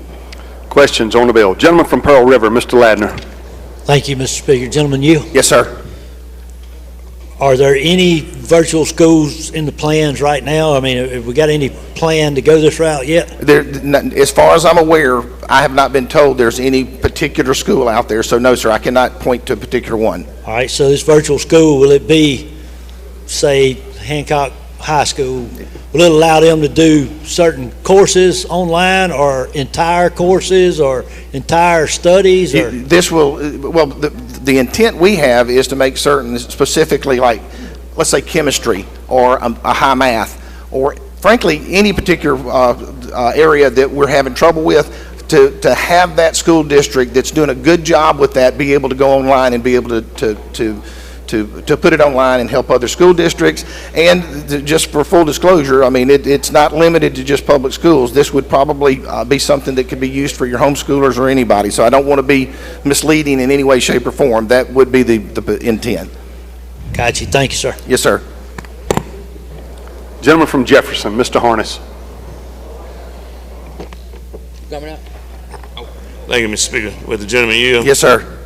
Questions on the bill? Gentleman from Pearl River, Mr. Ladner.
Thank you, Mr. Speaker. Gentlemen, you?
Yes, sir.
Are there any virtual schools in the plans right now? I mean, have we got any plan to go this route yet?
As far as I'm aware, I have not been told there's any particular school out there, so no, sir, I cannot point to a particular one.
All right, so this virtual school, will it be, say, Hancock High School? Will it allow them to do certain courses online, or entire courses, or entire studies? Or?
This will, well, the intent we have is to make certain, specifically like, let's say chemistry, or a high math, or frankly, any particular area that we're having trouble with, to have that school district that's doing a good job with that be able to go online and be able to put it online and help other school districts. And just for full disclosure, I mean, it's not limited to just public schools. This would probably be something that could be used for your homeschoolers or anybody. So I don't want to be misleading in any way, shape, or form. That would be the intent.
Got you. Thank you, sir.
Yes, sir.
Gentleman from Jefferson, Mr. Harness.
Coming up. Thank you, Mr. Speaker. With the gentleman yield.
Yes, sir.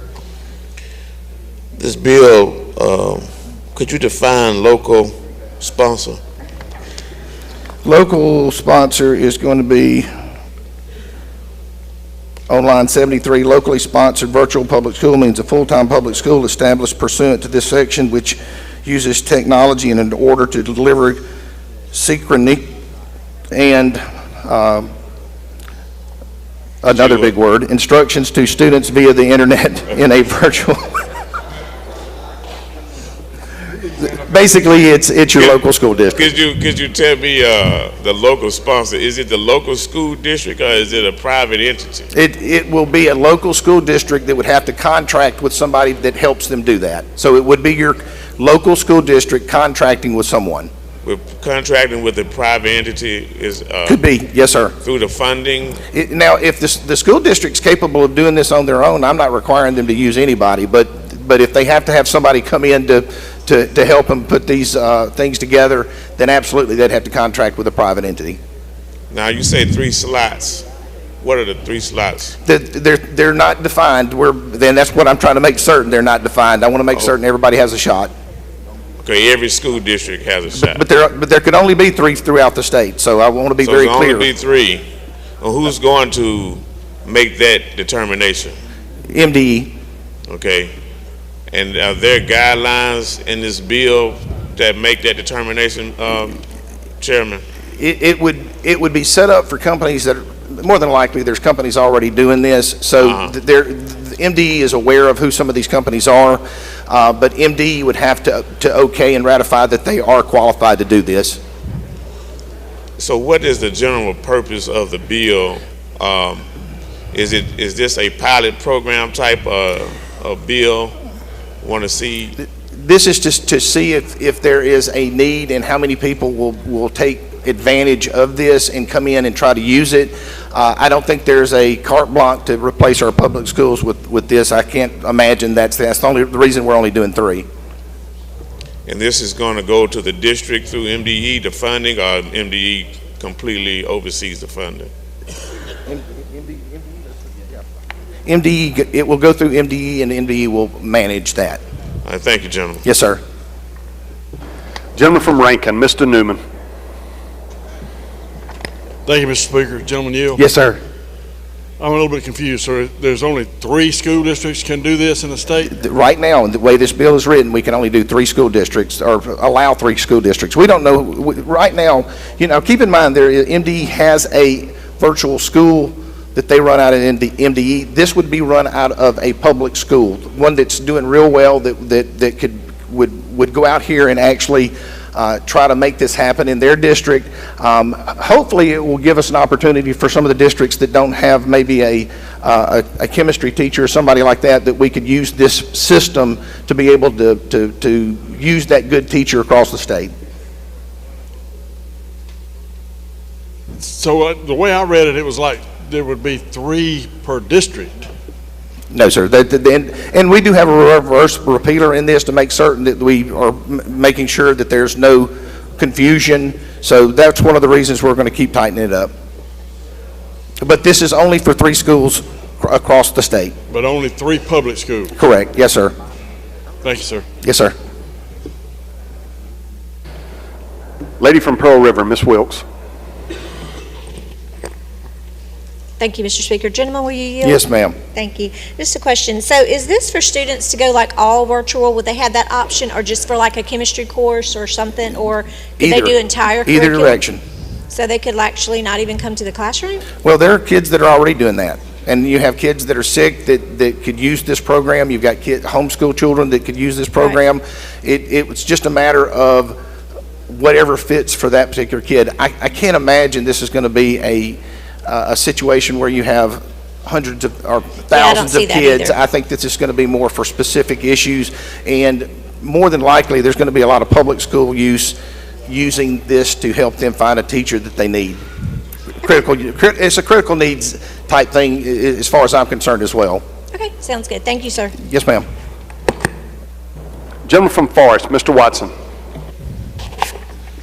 This bill could you define local sponsor?
Local sponsor is going to be on line 73. Locally sponsored virtual public school means a full-time public school established pursuant to this section, which uses technology in order to deliver synchrony and another big word, instructions to students via the internet in a virtual. Basically, it's your local school district.
Could you tell me the local sponsor? Is it the local school district or is it a private entity?
It will be a local school district that would have to contract with somebody that helps them do that. So it would be your local school district contracting with someone.
With contracting with a private entity is
Could be, yes, sir.
Through the funding.
Now, if the school district's capable of doing this on their own, I'm not requiring them to use anybody. But if they have to have somebody come in to help them put these things together, then absolutely they'd have to contract with a private entity.
Now you say 3 slots. What are the 3 slots?
They're not defined. Then that's what I'm trying to make certain they're not defined. I want to make certain everybody has a shot.
Okay, every school district has a shot.
But there could only be 3 throughout the state, so I want to be very clear.
So only be 3. Well, who's going to make that determination?
MDE.
Okay. And are there guidelines in this bill that make that determination, Chairman?
It would be set up for companies that more than likely there's companies already doing this. So the MDE is aware of who some of these companies are, but MDE would have to okay and ratify that they are qualified to do this.
So what is the general purpose of the bill? Is this a pilot program type of bill? Want to see?
This is just to see if there is a need and how many people will take advantage of this and come in and try to use it. I don't think there's a carte blanche to replace our public schools with this. I can't imagine that's the reason we're only doing 3.
And this is going to go to the district through MDE, the funding, or MDE completely oversees the funding?
MDE, it will go through MDE, and MDE will manage that.
All right, thank you, gentlemen.
Yes, sir.
Gentleman from Rankin, Mr. Newman.
Thank you, Mr. Speaker. Gentleman Yield.
Yes, sir.
I'm a little bit confused, sir. There's only 3 school districts can do this in the state?
Right now, the way this bill is written, we can only do 3 school districts, or allow 3 school districts. We don't know, right now, keep in mind, MDE has a virtual school that they run out of MDE. This would be run out of a public school, one that's doing real well, that would go out here and actually try to make this happen in their district. Hopefully it will give us an opportunity for some of the districts that don't have maybe a chemistry teacher or somebody like that we could use this system to be able to use that good teacher across the state.
So the way I read it, it was like there would be 3 per district.
No, sir. And we do have a reverse repeater in this to make certain that we are making sure that there's no confusion. So that's one of the reasons we're going to keep tightening it up. But this is only for 3 schools across the state.
But only 3 public schools?
Correct. Yes, sir.
Thank you, sir.
Yes, sir.
Lady from Pearl River, Ms. Wilkes.
Thank you, Mr. Speaker. Gentlemen, will you yield?
Yes, ma'am.
Thank you. Just a question. So is this for students to go like all virtual? Would they have that option, or just for like a chemistry course or something? Or could they do entire
Either
curriculum?
direction.
So they could actually not even come to the classroom?
Well, there are kids that are already doing that. And you have kids that are sick that could use this program. You've got homeschool children that could use this program. Right. It was just a matter of whatever fits for that particular kid. I can't imagine this is going to be a situation where you have hundreds of or thousands of kids. I think this is going to be more for specific issues, and more than likely there's going to be a lot of public school using this to help them find a teacher that they need. It's a critical needs type thing as far as I'm concerned as well.
Okay, sounds good. Thank you, sir.
Yes, ma'am.
Gentleman from Forest, Mr. Watson.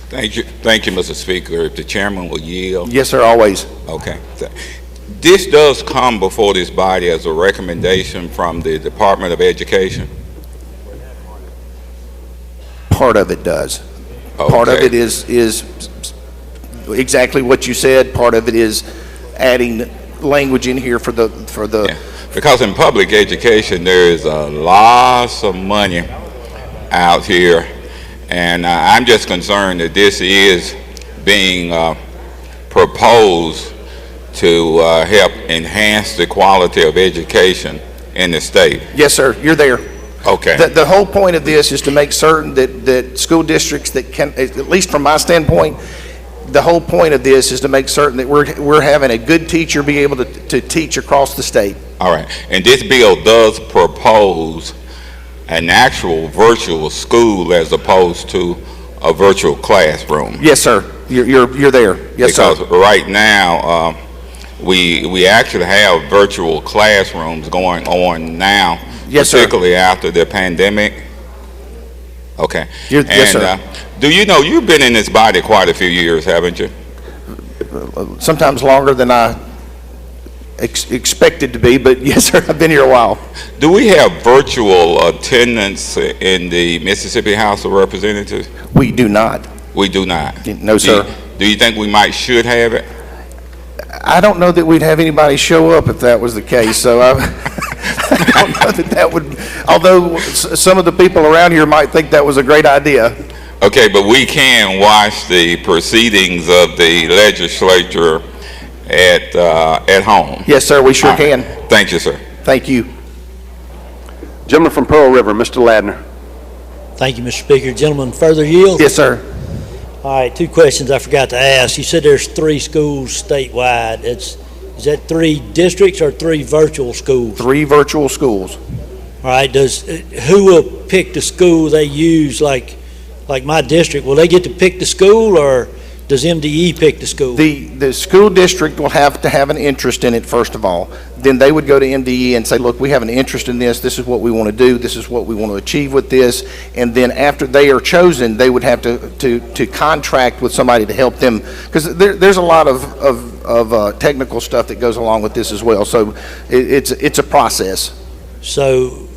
Thank you, Mr. Speaker. If the chairman will yield.
Yes, sir, always.
Okay. This does come before this body as a recommendation from the Department of Education.
part of it does. Part of
Okay.
it is exactly what you said. Part of it is adding language in here for the.
Because in public education, there is a lot of money out here, and I'm just concerned that this is being proposed to help enhance the quality of education in the state.
Yes, sir. You're there.
Okay.
The whole point of this is to make certain that school districts that can, at least from my standpoint, the whole point of this is to make certain that we're having a good teacher be able to teach across the state.
All right. And this bill does propose an actual virtual school as opposed to a virtual classroom.
Yes, sir. You're there. Yes, sir.
Because right now, we actually have virtual classrooms going on now.
Yes, sir.
Particularly after the pandemic. Okay.
Yes, sir.
Do you know you've been in this body quite a few years, haven't you?
Sometimes longer than I expected to be, but yes, sir, I've been here a while.
Do we have virtual attendance in the Mississippi House of Representatives?
We do not.
We do not?
No, sir.
Do you think we should have it?
I don't know that we'd have anybody show up if that was the case, so I don't know that would, although some of the people around here might think that was a great idea.
Okay, but we can watch the proceedings of the legislature at home.
Yes, sir, we sure can.
Thank you, sir.
Thank you.
Gentleman from Pearl River, Mr. Ladner.
Thank you, Mr. Speaker. Gentlemen, further yield?
Yes, sir.
All right, 2 questions I forgot to ask. You said there's 3 schools statewide. Is that 3 districts or 3 virtual schools?
3 virtual schools.
All right, who will pick the school they use, like my district? Will they get to pick the school, or does MDE pick the school?
The school district will have to have an interest in it, first of all. Then they would go to MDE and say, look, we have an interest in this. This is what we want to do. This is what we want to achieve with this. And then after they are chosen, they would have to contract with somebody to help them. Because there's a lot of technical stuff that goes along with this as well. So it's a process.
So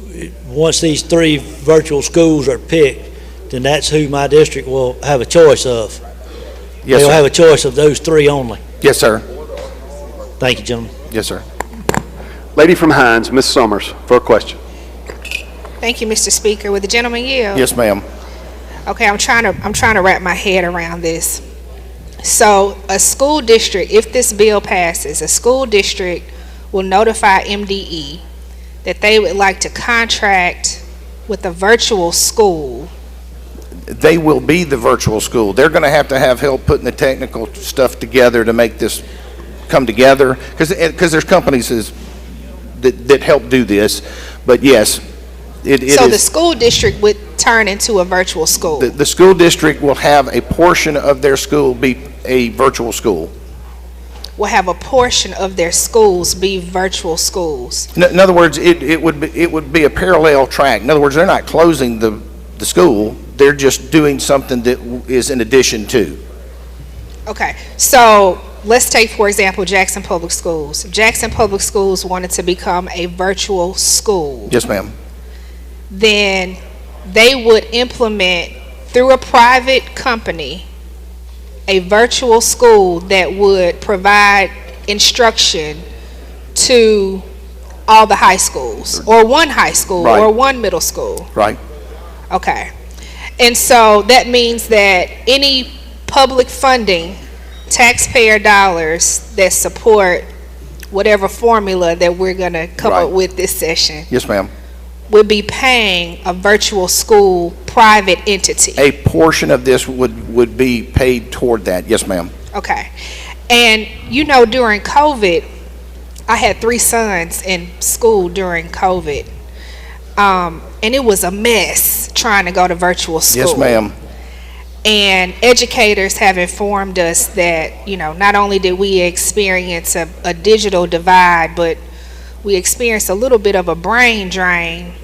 once these 3 virtual schools are picked, then that's who my district will have a choice of.
Yes,
They'll
sir.
have a choice of those 3 only.
Yes, sir.
Thank you, gentlemen.
Yes, sir.
Lady from Hines, Ms. Summers, for a question.
Thank you, Mr. Speaker. Would the gentleman yield?
Yes, ma'am.
Okay, I'm trying to wrap my head around this. So a school district, if this bill passes, a school district will notify MDE that they would like to contract with a virtual school.
They will be the virtual school. They're going to have help putting the technical stuff together to make this come together, because there's companies that help do this. But yes,
So the school district would turn into a virtual school?
The school district will have a portion of their school be a virtual school.
Will have a portion of their schools be virtual schools?
In other words, it would be a parallel track. In other words, they're not closing the school. They're just doing something that is in addition to.
Okay, so let's take, for example, Jackson Public Schools. Jackson Public Schools wanted to become a virtual school.
Yes, ma'am.
Then they would implement, through a private company, a virtual school that would provide instruction to all the high schools, or one high school,
Right.
or one middle school.
Right.
Okay. And so that means that any public funding, taxpayer dollars that support whatever formula that we're going to come up with this session,
Yes, ma'am.
would be paying a virtual school private entity.
A portion of this would be paid toward that. Yes, ma'am.
Okay. And you know, during COVID, I had 3 sons in school during COVID. And it was a mess trying to go to virtual school.
Yes, ma'am.
And educators have informed us that, you know, not only did we experience a digital divide, but we experienced a little bit of a brain drain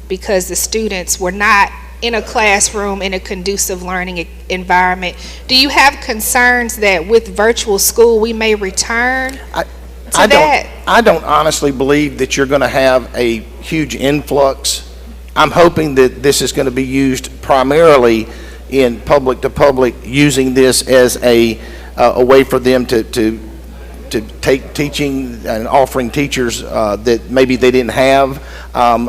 because the students were not in a classroom in a conducive learning environment. Do you have concerns that with virtual school we may return to that?
I don't honestly believe that you're going to have a huge influx. I'm hoping that this is going to be used primarily in public to public, using this as a way for them to take teaching and offering teachers that maybe they didn't have.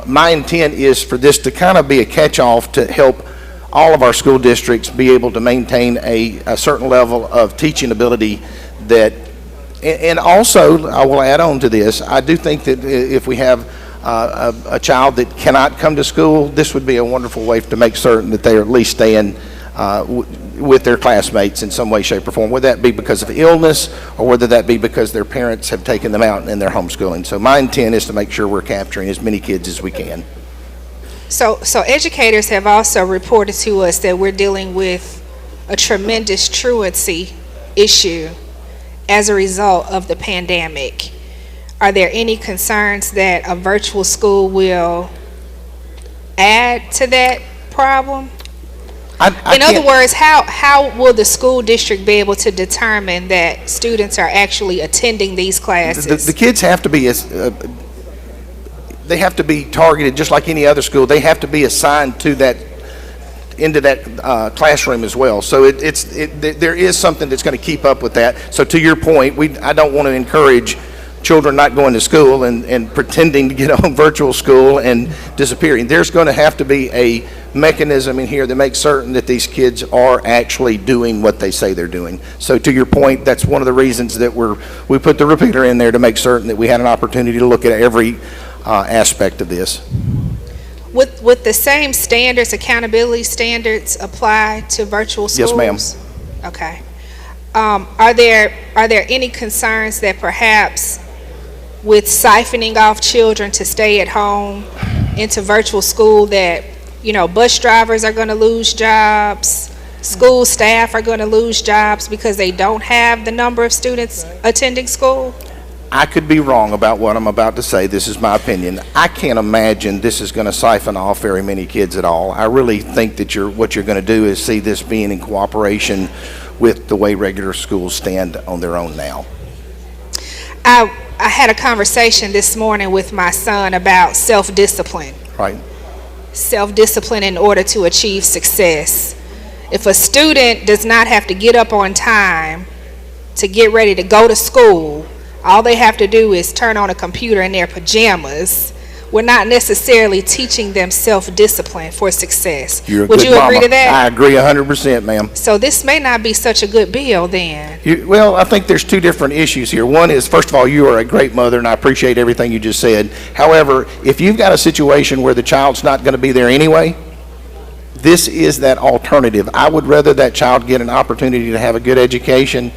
My intent is for this to kind of be a catch-all to help all of our school districts be able to maintain a certain level of teaching ability that, and also I will add on to this, I do think that if we have a child that cannot come to school, this would be a wonderful way to make certain that they are at least staying with their classmates in some way, shape, or form, whether that be because of illness or whether that be because their parents have taken them out and they're homeschooling. So my intent is to make sure we're capturing as many kids as we can.
So educators have also reported to us that we're dealing with a tremendous truancy issue as a result of the pandemic. Are there any concerns that a virtual school will add to that problem? In other words, how will the school district be able to determine that students are actually attending these classes?
The kids have to be they have to be targeted just like any other school. They have to be assigned to that into that classroom as well. So there is something that's going to keep up with that. So to your point, I don't want to encourage children not going to school and pretending to get on virtual school and disappearing. There's going to have to be a mechanism in here that makes certain that these kids are actually doing what they say they're doing. So to your point, that's one of the reasons that we put the repeater in there to make certain that we had an opportunity to look at every aspect of this.
With the same standards, accountability standards apply to virtual schools?
Yes, ma'am.
Okay. Are there any concerns that perhaps with siphoning off children to stay at home into virtual school that, bus drivers are going to lose jobs, school staff are going to lose jobs because they don't have the number of students attending school?
I could be wrong about what I'm about to say. This is my opinion. I can't imagine this is going to siphon off very many kids at all. I really think that what you're going to do is see this being in cooperation with the way regular schools stand on their own now.
I had a conversation this morning with my son about self-discipline.
Right.
Self-discipline in order to achieve success. If a student does not have to get up on time to get ready to go to school, all they have to do is turn on a computer in their pajamas, we're not necessarily teaching them self-discipline for success. Would you agree to that?
I agree 100%, ma'am.
So this may not be such a good bill then.
Well, I think there's two different issues here. One is, first of all, you are a great mother, and I appreciate everything you just said. However, if you've got a situation where the child's not going to be there anyway, this is that alternative. I would rather that child get an opportunity to have a good education.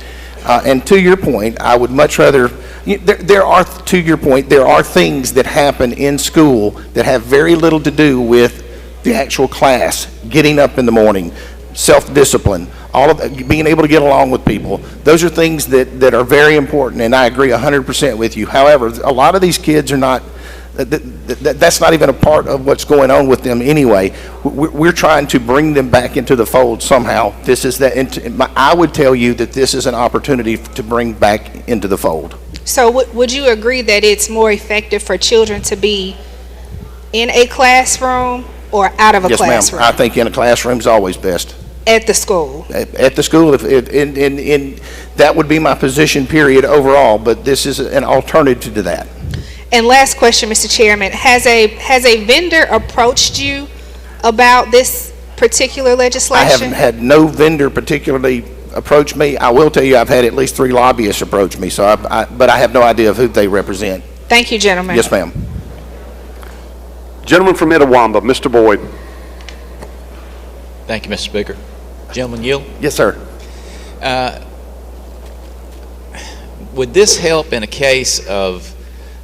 And to your point, I would much rather, there are things that happen in school that have very little to do with the actual class, getting up in the morning, self-discipline, all of being able to get along with people. Those are things that are very important, and I agree 100% with you. However, a lot of these kids are not, that's not even a part of what's going on with them anyway. We're trying to bring them back into the fold somehow. This is I would tell you that this is an opportunity to bring back into the fold.
So would you agree that it's more effective for children to be in a classroom or out of a classroom?
Yes, ma'am. I think in a classroom is always best.
At the school?
At the school, that would be my position, period, overall, but this is an alternative to that.
And last question, Mr. Chairman, has a vendor approached you about this particular legislation?
I haven't had no vendor particularly approach me. I will tell you I've had at least 3 lobbyists approach me, so but I have no idea of who they represent.
Thank you, gentlemen.
Yes, ma'am.
Gentleman from Itawamba, Mr. Boyd.
Thank you, Mr. Speaker. Gentleman yield?
Yes, sir.
Would this help in a case of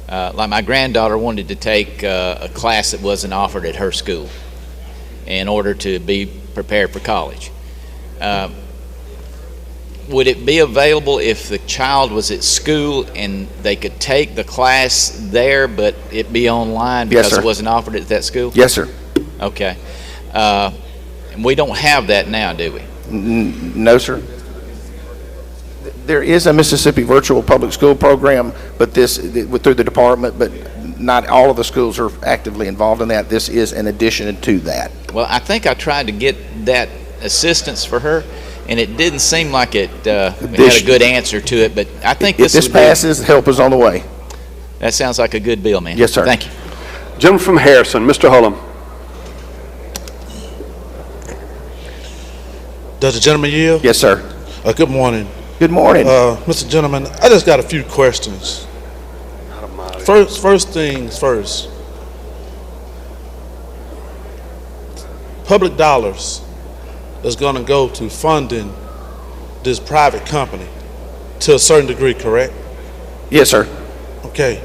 like my granddaughter wanted to take a class that wasn't offered at her school in order to be prepared for college? Would it be available if the child was at school and they could take the class there, but it be online because it wasn't offered at that school?
Yes, sir.
Okay. And we don't have that now, do we?
No, sir. There is a Mississippi Virtual Public School Program, but through the department, but not all of the schools are actively involved in that. This is an addition to that.
Well, I think I tried to get that assistance for her, and it didn't seem like it had a good answer to it, but I think
If this passes, help is on the way.
That sounds like a good bill, man.
Yes, sir.
Thank you.
Gentleman from Harrison, Mr. Hullum.
Does the gentleman yield?
Yes, sir.
Good morning.
Good morning.
Mr. Gentleman, I just got a few questions. First things first. Public dollars is going to go to funding this private company to a certain degree, correct?
Yes, sir.
Okay.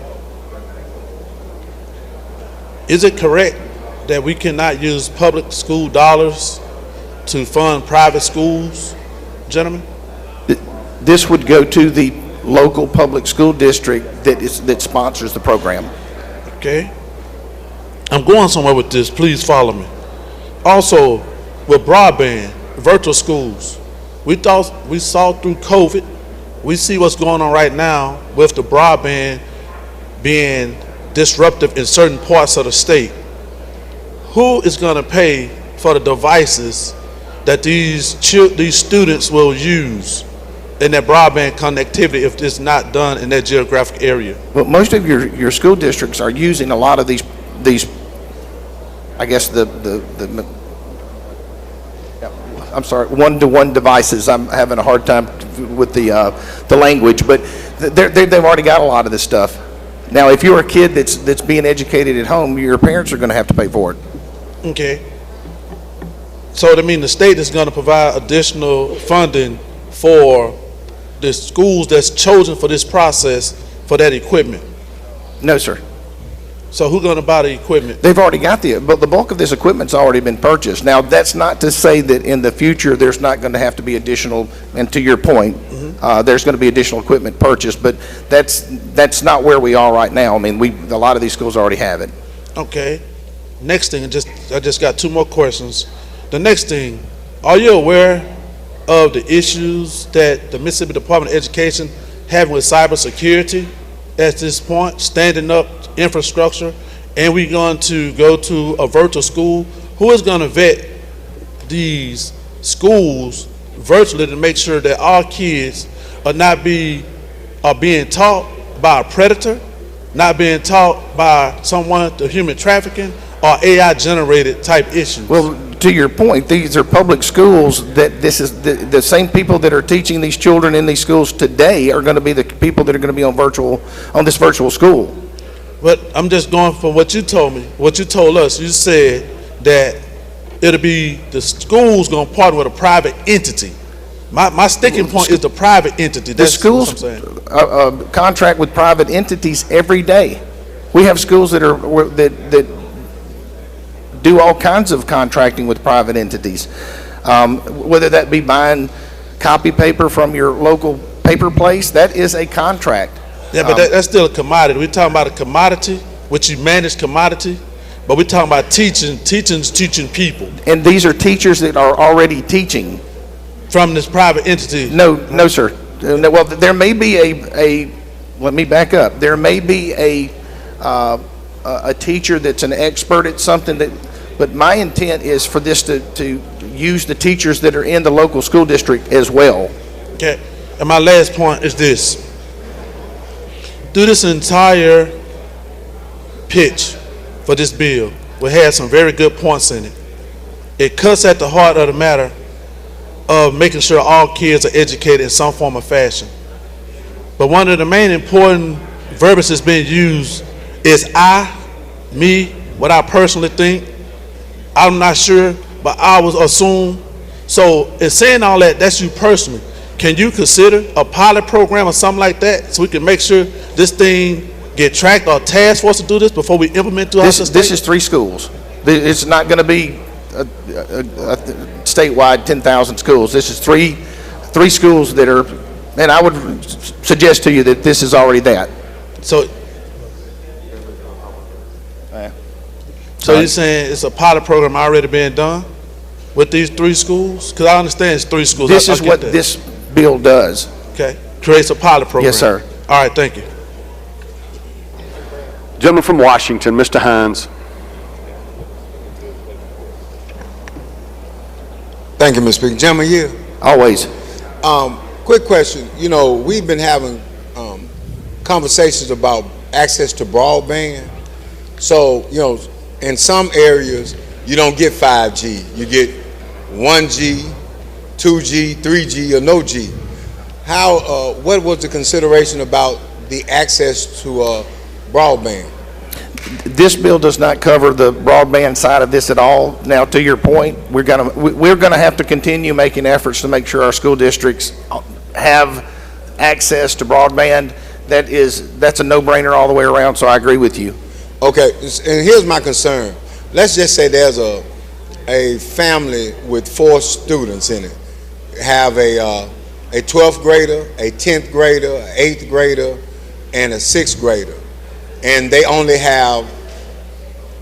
Is it correct that we cannot use public school dollars to fund private schools, gentlemen?
This would go to the local public school district that sponsors the program.
Okay. I'm going somewhere with this. Please follow me. Also, with broadband, virtual schools, we saw through COVID, we see what's going on right now with the broadband being disruptive in certain parts of the state. Who is going to pay for the devices that these students will use in their broadband connectivity if it's not done in that geographic area?
Well, most of your school districts are using a lot of these I guess I'm sorry, one-to-one devices. I'm having a hard time with the language, but they've already got a lot of this stuff. Now, if you're a kid that's being educated at home, your parents are going to have to pay for it.
Okay. So that means the state is going to provide additional funding for the schools that's chosen for this process for that equipment?
No, sir.
So who's going to buy the equipment?
They've already got but the bulk of this equipment's already been purchased. Now, that's not to say that in the future there's not going to have to be additional, and to your point, there's going to be additional equipment purchased, but that's not where we are right now. I mean, a lot of these schools already have it.
Okay. Next thing, I just got two more questions. The next thing, are you aware of the issues that the Mississippi Department of Education having with cybersecurity at this point, standing up infrastructure, and we're going to go to a virtual school? Who is going to vet these schools virtually to make sure that our kids are being taught by a predator, not being taught by someone to human trafficking or AI generated type issues?
Well, to your point, these are public schools that this is the same people that are teaching these children in these schools today are going to be the people that are going to be on this virtual school.
But I'm just going from what you told me, what you told us. You said that it'll be the school's going to partner with a private entity. My sticking point is the private entity.
The schools contract with private entities every day. We have schools that do all kinds of contracting with private entities, whether that be buying copy paper from your local paper place. That is a contract.
Yeah, but that's still a commodity. We're talking about a commodity, which you manage commodity, but we're talking about teaching people.
And these are teachers that are already teaching.
From this private entity?
No, sir. No, well, there may be let me back up. There may be a teacher that's an expert at something but my intent is for this to use the teachers that are in the local school district as well.
Okay, and my last point is this. Through this entire pitch for this bill, we had some very good points in it. It cuts at the heart of the matter of making sure all kids are educated in some form or fashion. But one of the main important verbiage that's being used is I, me, what I personally think. I'm not sure, but I would assume. So in saying all that, that's you personally. Can you consider a pilot program or something like that so we can make sure this thing get tracked or a task force to do this before we implement throughout the state?
This is 3 schools. It's not going to be a statewide 10,000 schools. This is three schools that are, and I would suggest to you that this is already that.
So you're saying it's a pilot program already being done with these 3 schools? Because I understand it's 3 schools.
This is what this bill does.
Okay. Creates a pilot program.
Yes, sir.
All right, thank you.
Gentleman from Washington, Mr. Hines.
Thank you, Mr. Speaker. Gentleman, you.
Always.
Quick question. You know, we've been having conversations about access to broadband. So, you know, in some areas, you don't get 5G. You get 1G, 2G, 3G, or no G. What was the consideration about the access to broadband?
This bill does not cover the broadband side of this at all. Now, to your point, we're gonna have to continue making efforts to make sure our school districts have access to broadband. That's a no-brainer all the way around, so I agree with you.
Okay, and here's my concern. Let's just say there's a family with 4 students in it. Have a 12th grader, a 10th grader, an 8th grader, and a 6th grader. And they only have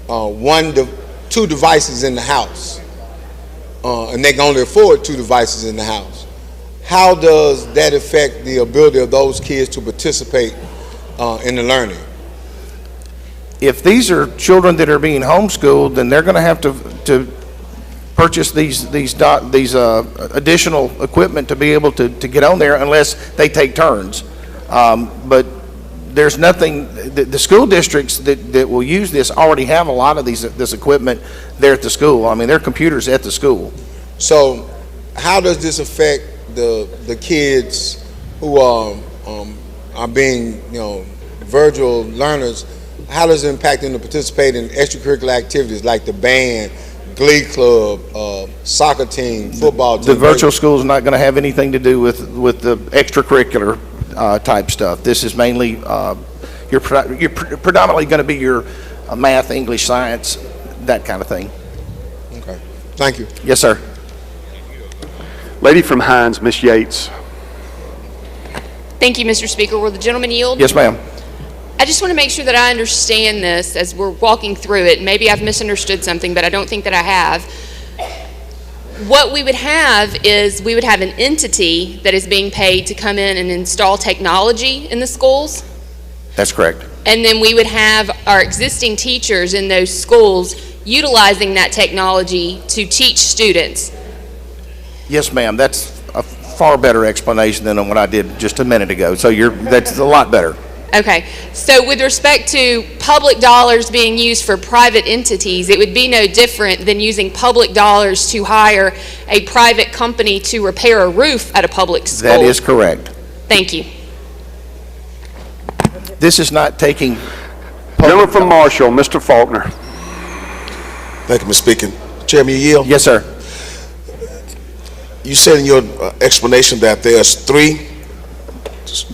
2 devices in the house. And they can only afford 2 devices in the house. How does that affect the ability of those kids to participate in the learning?
If these are children that are being homeschooled, then they're going to have to purchase these additional equipment to be able to get on there unless they take turns. But there's nothing, the school districts that will use this already have a lot of this equipment there at the school. I mean, there are computers at the school.
So how does this affect the kids who are being, virtual learners? How does it impact them to participate in extracurricular activities like the band, glee club, soccer team, football team?
The virtual school is not going to have anything to do with the extracurricular type stuff. This is mainly, you're predominantly going to be your math, English, science, that kind of thing.
Okay. Thank you.
Yes, sir.
Lady from Hines, Ms. Yates.
Thank you, Mr. Speaker. Will the gentleman yield?
Yes, ma'am.
I just want to make sure that I understand this as we're walking through it. Maybe I've misunderstood something, but I don't think that I have. What we would have is we would have an entity that is being paid to come in and install technology in the schools.
That's correct.
And then we would have our existing teachers in those schools utilizing that technology to teach students.
Yes, ma'am. That's a far better explanation than what I did just a minute ago. So that's a lot better.
Okay, so with respect to public dollars being used for private entities, it would be no different than using public dollars to hire a private company to repair a roof at a public school.
That is correct.
Thank you.
This is not taking...
Gentleman from Marshall, Mr. Faulkner.
Thank you, Mr. Speaker. Chairman, you yield?
Yes, sir.
You said in your explanation that there's 3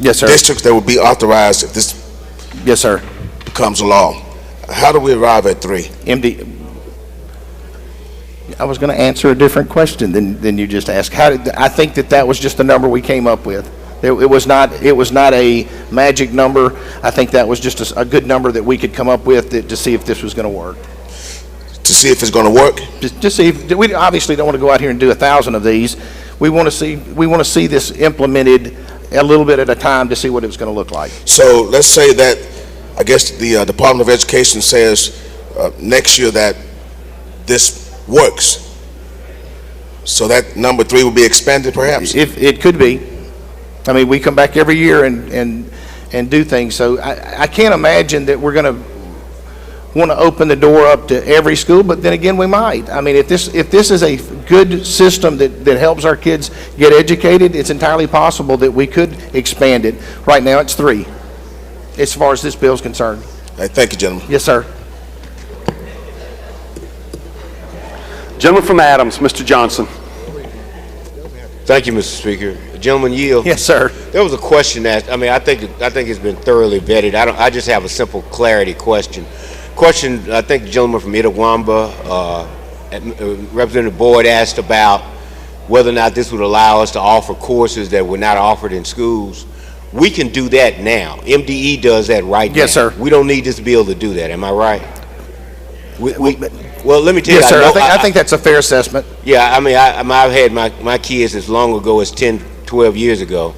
districts that will be authorized if this becomes a law. How do we arrive at 3?
I was going to answer a different question than you just asked. I think that was just the number we came up with. It was not a magic number. I think that was just a good number that we could come up with to see if this was going to work.
To see if it's going to work?
Just see if, we obviously don't want to go out here and do 1,000 of these. We want to see this implemented a little bit at a time to see what it was going to look like.
So let's say that, I guess the Department of Education says next year that this works. So that number 3 will be expanded perhaps?
If it could be. I mean, we come back every year and do things. So I can't imagine that we're going to want to open the door up to every school, but then again, we might. I mean, if this is a good system that helps our kids get educated, it's entirely possible that we could expand it. Right now, it's 3, as far as this bill is concerned.
Thank you, gentlemen.
Yes, sir.
Gentleman from Adams, Mr. Johnson.
Thank you, Mr. Speaker. Gentleman yield.
Yes, sir.
There was a question asked. I mean, I think it's been thoroughly vetted. I just have a simple clarity question. I think the gentleman from Itawamba, Representative Boyd asked about whether or not this would allow us to offer courses that were not offered in schools. We can do that now. MDE does that right now.
Yes, sir.
We don't need this bill to do that. Am I right? Well, let me tell you.
Yes, sir. I think that's a fair assessment.
Yeah, I mean, I've had my kids as long ago as 10, 12 years ago.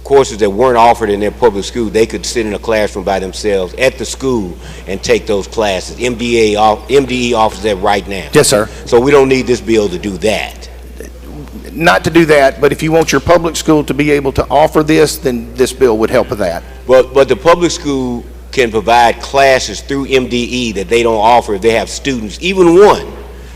courses that weren't offered in their public school, they could sit in a classroom by themselves at the school and take those classes. MDE offers that right now.
Yes, sir.
So we don't need this bill to do that.
Not to do that, but if you want your public school to be able to offer this, then this bill would help with that.
But the public school can provide classes through MDE that they don't offer if they have students, even one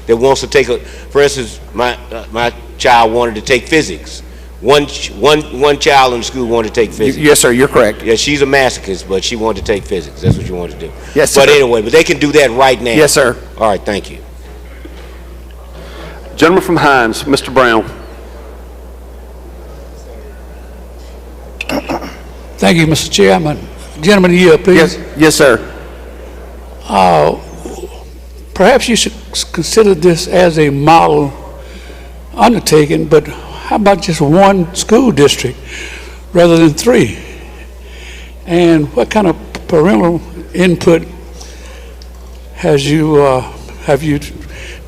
that wants to take for instance, my child wanted to take physics. One child in the school wanted to take physics.
Yes, sir, you're correct.
Yeah, she's a masochist, but she wanted to take physics. That's what she wanted to do.
Yes, sir.
But anyway, but they can do that right now.
Yes, sir.
All right, thank you.
Gentleman from Hines, Mr. Brown.
Thank you, Mr. Chairman. Gentleman, you please.
Yes, sir.
Perhaps you should consider this as a model undertaking, but how about just one school district rather than 3? And what kind of parental input have you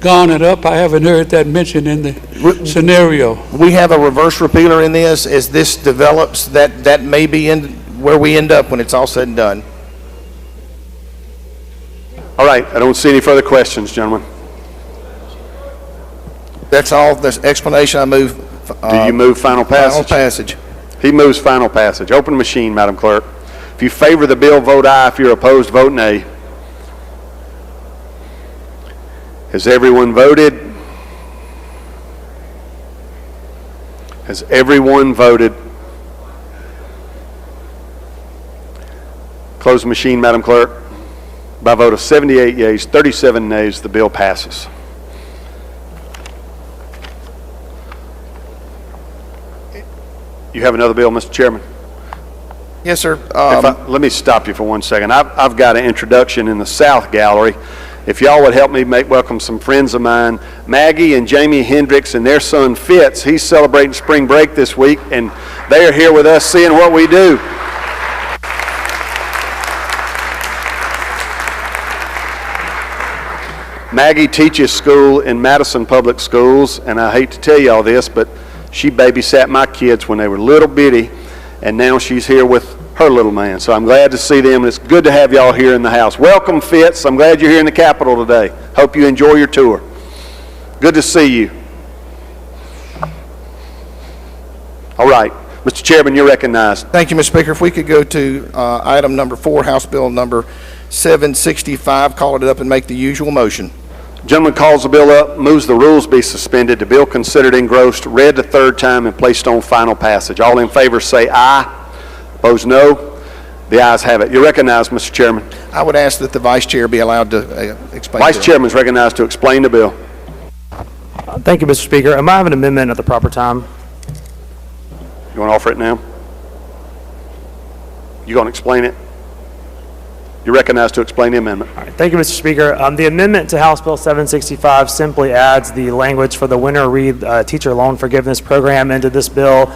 garnered up? I haven't heard that mentioned in the scenario.
We have a reverse repealer in this. As this develops, that may be in where we end up when it's all said and done.
All right, I don't see any further questions, gentlemen.
That's all. This explanation. I move.
Do you move final passage?
Final passage.
He moves final passage. Open the machine, Madam Clerk. If you favor the bill, vote aye. If you're opposed, vote nay. Has everyone voted? Has everyone voted? Close the machine, Madam Clerk. By a vote of 78 yeas, 37 nays, the bill passes. You have another bill, Mr. Chairman?
Yes, sir.
Let me stop you for 1 second. I've got an introduction in the South Gallery. If y'all would help me welcome some friends of mine, Maggie and Jamie Hendricks and their son Fitz. He's celebrating spring break this week, and they are here with us seeing what we do. Maggie teaches school in Madison Public Schools, and I hate to tell y'all this, but she babysat my kids when they were little bitty, and now she's here with her little man. So I'm glad to see them, and it's good to have y'all here in the house. Welcome, Fitz. I'm glad you're here in the Capitol today. Hope you enjoy your tour. Good to see you. All right. Mr. Chairman, you're recognized.
Thank you, Mr. Speaker. If we could go to item number 4, House Bill number 765, call it up and make the usual motion.
Gentleman calls the bill up, moves the rules be suspended, the bill considered engrossed, read the third time, and placed on final passage. All in favor say aye. Opposed, no. The ayes have it. You're recognized, Mr. Chairman.
I would ask that the Vice Chair be allowed to explain.
Vice Chairman is recognized to explain the bill.
Thank you, Mr. Speaker. Am I having an amendment at the proper time?
You want to offer it now? You going to explain it? You're recognized to explain the amendment.
All right. Thank you, Mr. Speaker. The amendment to House Bill 765 simply adds the language for the Winter Read Teacher Loan Forgiveness Program into this bill.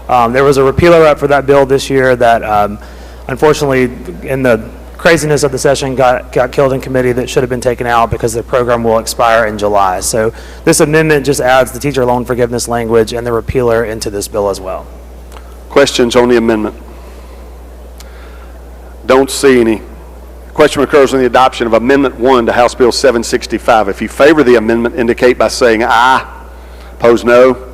There was a repealer up for that bill this year that unfortunately in the craziness of the session got killed in committee that should have been taken out because the program will expire in July. So this amendment just adds the teacher loan forgiveness language and the repealer into this bill as well.
Questions on the amendment? Don't see any. Question occurs on the adoption of Amendment 1 to House Bill 765. If you favor the amendment, indicate by saying aye. Opposed, no.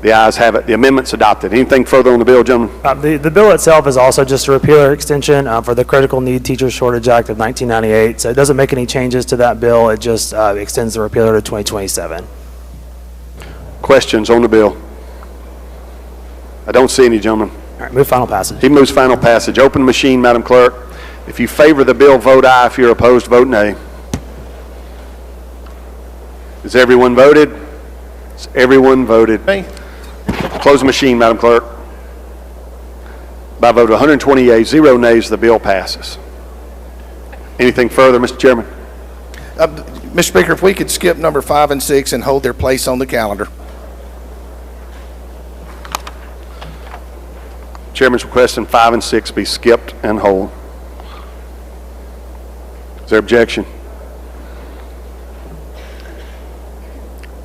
The ayes have it. The amendment's adopted. Anything further on the bill, gentlemen?
The bill itself is also just a repealer extension for the Critical Need Teacher Shortage Act of 1998. So it doesn't make any changes to that bill. It just extends the repealer to 2027.
Questions on the bill? I don't see any, gentlemen.
All right, move final passage.
He moves final passage. Open the machine, Madam Clerk. If you favor the bill, vote aye. If you're opposed, vote nay. Has everyone voted? Has everyone voted?
Nay.
Close the machine, Madam Clerk. By a vote of 120 yeas, 0 nays, the bill passes. Anything further, Mr. Chairman?
Mr. Speaker, if we could skip number 5 and 6 and hold their place on the calendar.
Chairman's requesting 5 and 6 be skipped and hold. Is there objection?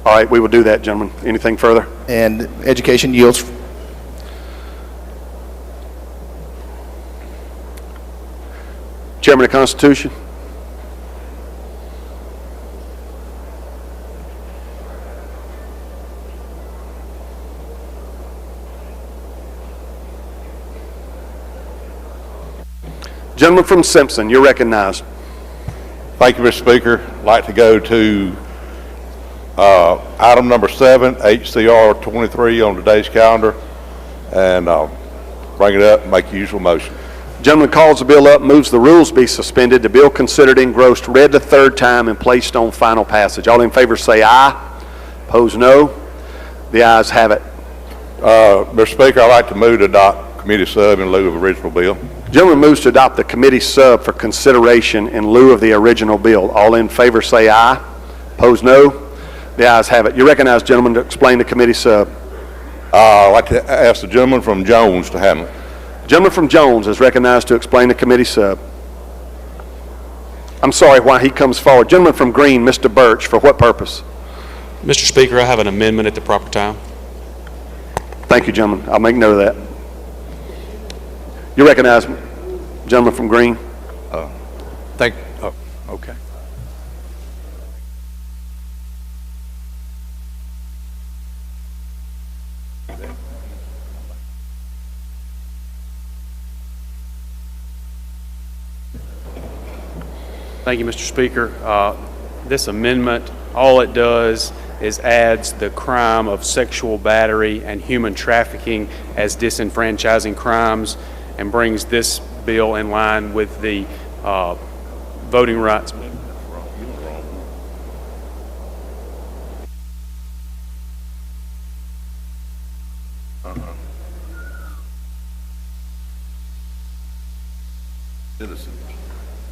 All right, we will do that, gentlemen. Anything further?
And education yields.
Chairman of the Constitution. Gentleman from Simpson, you're recognized.
Thank you, Mr. Speaker. I'd like to go to item number 7, HCR 23 on today's calendar, and I'll bring it up and make the usual motion.
Gentleman calls the bill up, moves the rules be suspended, the bill considered engrossed, read the third time, and placed on final passage. All in favor say aye. Opposed, no. The ayes have it.
Mr. Speaker, I'd like to move to adopt committee sub in lieu of original bill.
Gentleman moves to adopt the committee sub for consideration in lieu of the original bill. All in favor say aye. Opposed, no. The ayes have it. You recognize, gentleman, to explain the committee sub.
I'd like to ask the gentleman from Jones to handle it.
Gentleman from Jones is recognized to explain the committee sub. I'm sorry, while he comes forward. Gentleman from Green, Mr. Birch, for what purpose?
Mr. Speaker, I have an amendment at the proper time.
Thank you, gentlemen. I'll make note of that. You recognize, gentleman from Green.
Okay.
Thank you, Mr. Speaker. This amendment, all it does is adds the crime of sexual battery and human trafficking as disenfranchising crimes and brings this bill in line with the voting rights.
Citizens.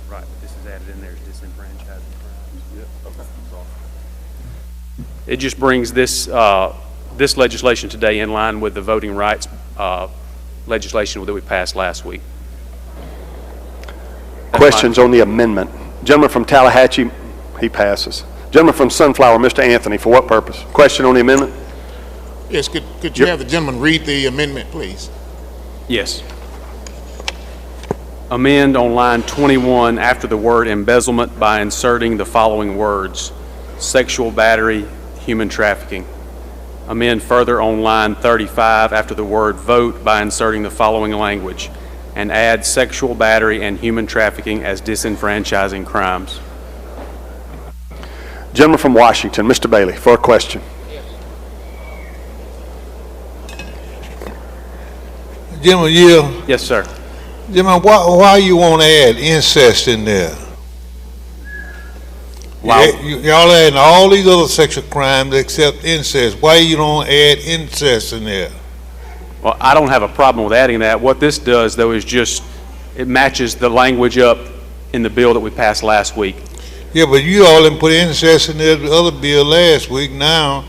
Right, but this is added in there as disenfranchising crimes.
Yep. Okay.
It just brings this this legislation today in line with the voting rights legislation that we passed last week.
Questions on the amendment? Gentleman from Tallahatchie, he passes. Gentleman from Sunflower, Mr. Anthony, for what purpose? Question on the amendment?
Yes, could you have the gentleman read the amendment, please?
Yes. Amend on line 21 after the word embezzlement by inserting the following words: sexual battery, human trafficking. Amend further on line 35 after the word vote by inserting the following language, and add sexual battery and human trafficking as disenfranchising crimes.
Gentleman from Washington, Mr. Bailey, for a question.
Gentleman Yield.
Yes, sir.
Gentlemen, why you want to add incest in there?
Wow.
Y'all adding all these other sexual crimes except incest. Why you don't add incest in there?
Well, I don't have a problem with adding that. What this does, though, is just it matches the language up in the bill that we passed last week.
Yeah, but you all didn't put incest in the other bill last week. Now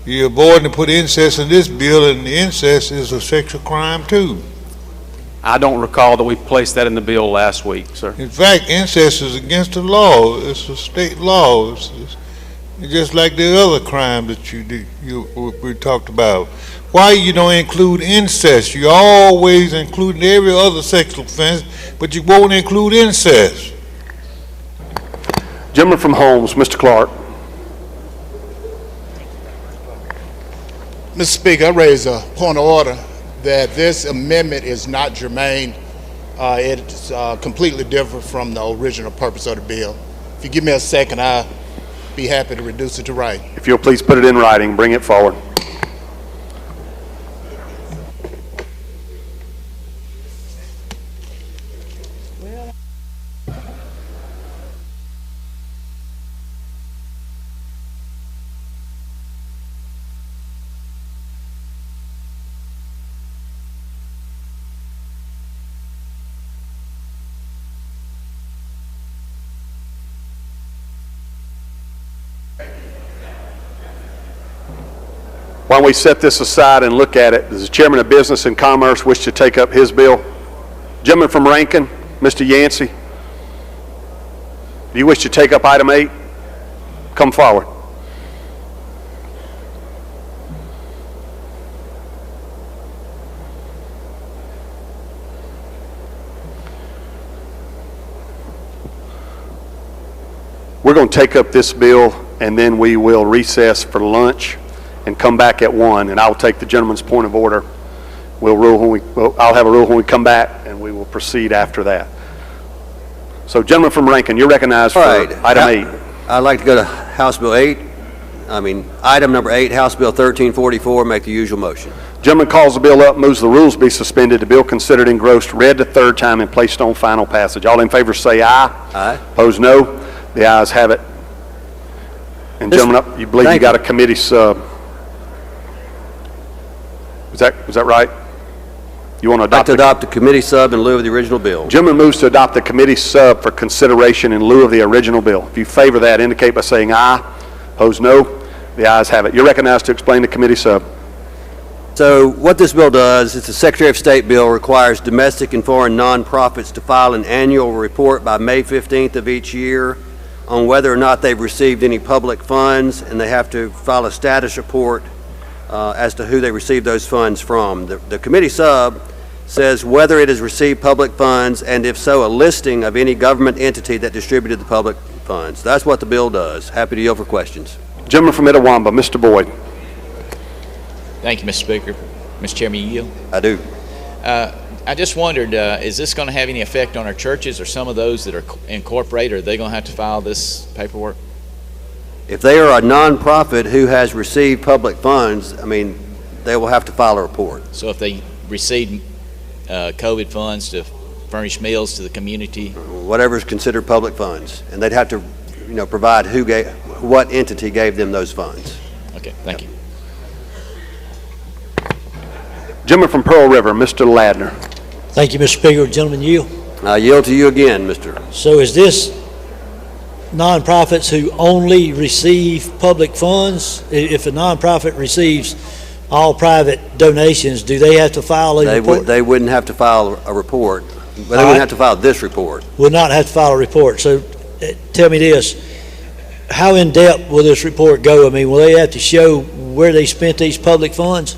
you're avoiding to put incest in this bill, and the incest is a sexual crime too.
I don't recall that we placed that in the bill last week, sir.
In fact, incest is against the law. It's a state law. It's just like the other crime that we talked about. Why you don't include incest? You always include every other sexual offense, but you won't include incest.
Gentleman from Holmes, Mr. Clark.
Mr. Speaker, I raise a point of order that this amendment is not germane. It's completely different from the original purpose of the bill. If you give me a second, I'll be happy to reduce it to writing.
If you'll please put it in writing, bring it forward. While we set this aside and look at it, does the Chairman of Business and Commerce wish to take up his bill? Gentleman from Rankin, Mr. Yancey, do you wish to take up item 8? Come forward. We're going to take up this bill, and then we will recess for lunch and come back at 1, and I'll take the gentleman's point of order. I'll have a rule when we come back, and we will proceed after that. So, gentleman from Rankin, you're recognized for item 8.
I'd like to go to House Bill 8. Item number 8, House Bill 1344, make the usual motion.
Gentleman calls the bill up, moves the rules be suspended, the bill considered engrossed, read the third time, and placed on final passage. All in favor say aye.
Aye.
Opposed, no. The ayes have it. And gentlemen, you believe you got a committee sub. Was that right? You want to adopt?
I'd like to adopt the committee sub in lieu of the original bill.
Gentleman moves to adopt the committee sub for consideration in lieu of the original bill. If you favor that, indicate by saying aye. Opposed, no. The ayes have it. You're recognized to explain the committee sub.
So what this bill does, it's a Secretary of State bill, requires domestic and foreign nonprofits to file an annual report by May 15th of each year on whether or not they've received any public funds, and they have to file a status report as to who they received those funds from. The committee sub says whether it has received public funds, and if so, a listing of any government entity that distributed the public funds. That's what the bill does. Happy to yield for questions.
Gentleman from Itawamba, Mr. Boyd.
Thank you, Mr. Speaker. Mr. Chairman, you yield?
I do.
I just wondered, is this going to have any effect on our churches or some of those that are incorporated? Are they going to have to file this paperwork?
If they are a nonprofit who has received public funds, they will have to file a report.
So if they received COVID funds to furnish meals to the community?
Whatever is considered public funds. And they'd have to, provide what entity gave them those funds.
Okay, thank you.
Gentleman from Pearl River, Mr. Ladner.
Thank you, Mr. Speaker. Gentlemen, yield.
I yield to you again, Mr.
So is this nonprofits who only receive public funds? If a nonprofit receives all private donations, do they have to file a report?
They wouldn't have to file a report, but they wouldn't have to file this report.
Would not have to file a report. So tell me this, how in-depth will this report go? Will they have to show where they spent these public funds?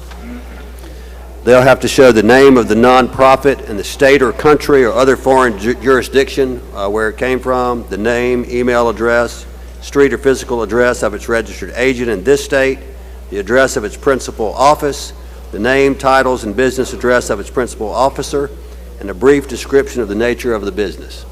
They'll have to show the name of the nonprofit and the state or country or other foreign jurisdiction where it came from, the name, email address, street or physical address of its registered agent in this state, the address of its principal office, the name, titles, and business address of its principal officer, and a brief description of the nature of the business.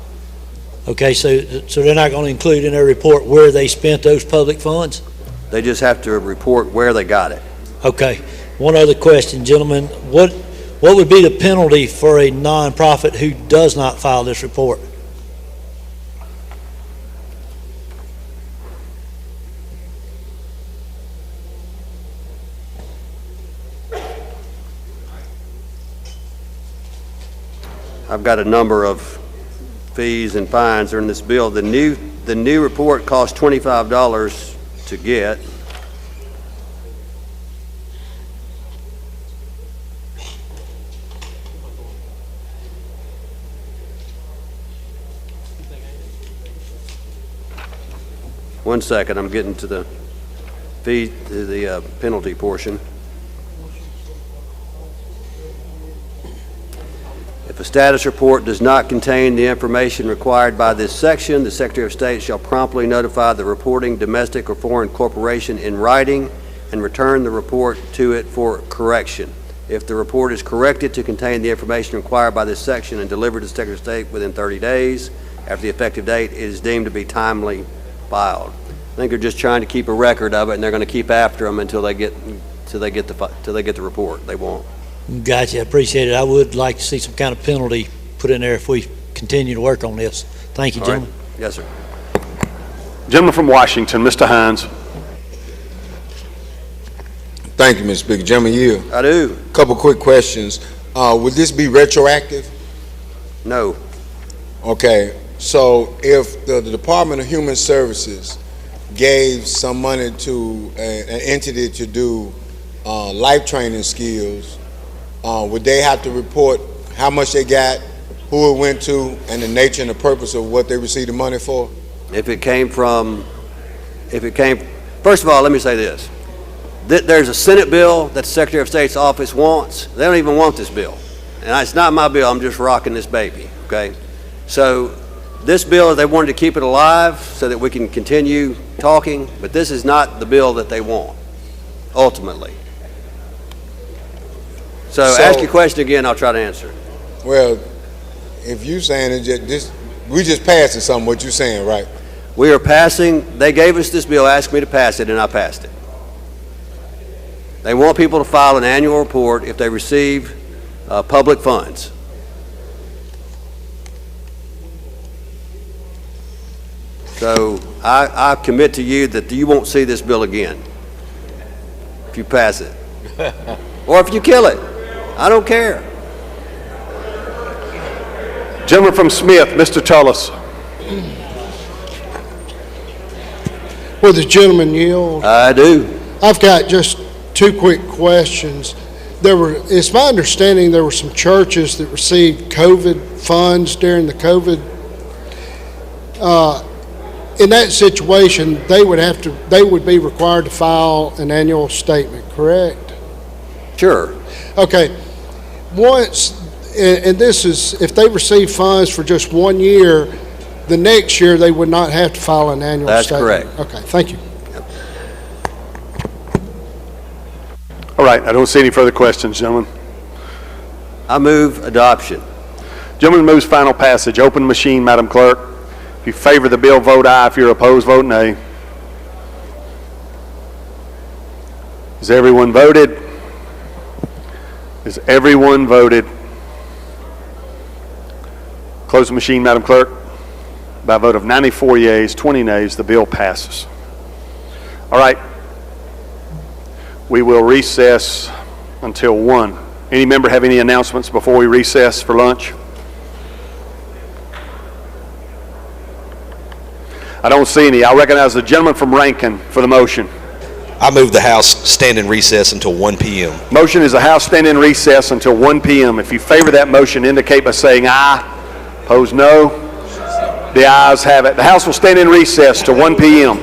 Okay, so they're not going to include in their report where they spent those public funds?
They just have to report where they got it.
Okay. One other question, gentlemen. What would be the penalty for a nonprofit who does not file this report?
I've got a number of fees and fines in this bill. The new report costs $25 to get. One second, I'm getting to the fee, to the penalty portion. If a status report does not contain the information required by this section, the Secretary of State shall promptly notify the reporting domestic or foreign corporation in writing and return the report to it for correction. If the report is corrected to contain the information required by this section and delivered to the Secretary of State within 30 days after the effective date, it is deemed to be timely filed. I think they're just trying to keep a record of it, and they're going to keep after them until they get the report. They won't.
Gotcha. I appreciate it. I would like to see some kind of penalty put in there if we continue to work on this. Thank you, gentlemen.
Right. Yes, sir.
Gentleman from Washington, Mr. Hines.
Thank you, Mr. Speaker. Gentleman, you.
I do.
Couple quick questions. Would this be retroactive?
No.
Okay. So if the Department of Human Services gave some money to an entity to do life training skills, would they have to report how much they got, who it went to, and the nature and the purpose of what they received the money for?
First of all, let me say this. There's a Senate bill that the Secretary of State's office wants. They don't even want this bill. And it's not my bill, I'm just rocking this baby, okay? So This bill, they wanted to keep it alive so that we can continue talking, but this is not the bill that they want, ultimately. So ask your question again, I'll try to answer it.
Well, if you saying it, we just passing something, what you saying, right?
We are passing, they gave us this bill, asked me to pass it, and I passed it. They want people to file an annual report if they receive public funds. So I commit to you that you won't see this bill again if you pass it. Or if you kill it. I don't care.
Gentleman from Smith, Mr. Tullis.
Will the gentleman yield?
I do.
I've got just two quick questions. It's my understanding there were some churches that received COVID funds during the COVID. In that situation, they would be required to file an annual statement, correct?
Sure.
Okay. Once, and this is, if they receive funds for just 1 year, the next year they would not have to file an annual statement.
That's correct.
Okay, thank you.
All right, I don't see any further questions, gentlemen.
I move adoption.
Gentleman moves final passage. Open machine, Madam Clerk. If you favor the bill, vote aye. If you're opposed, vote nay. Has everyone voted? Has everyone voted? Close the machine, Madam Clerk. By a vote of 94 yeas, 20 nays, the bill passes. All right. We will recess until 1. Any member have any announcements before we recess for lunch? I don't see any. I'll recognize the gentleman from Rankin for the motion.
I move the House stand in recess until 1 p.m.
Motion is the House stand in recess until 1 p.m. If you favor that motion, indicate by saying aye. Opposed, no. The ayes have it. The House will stand in recess till 1 p.m.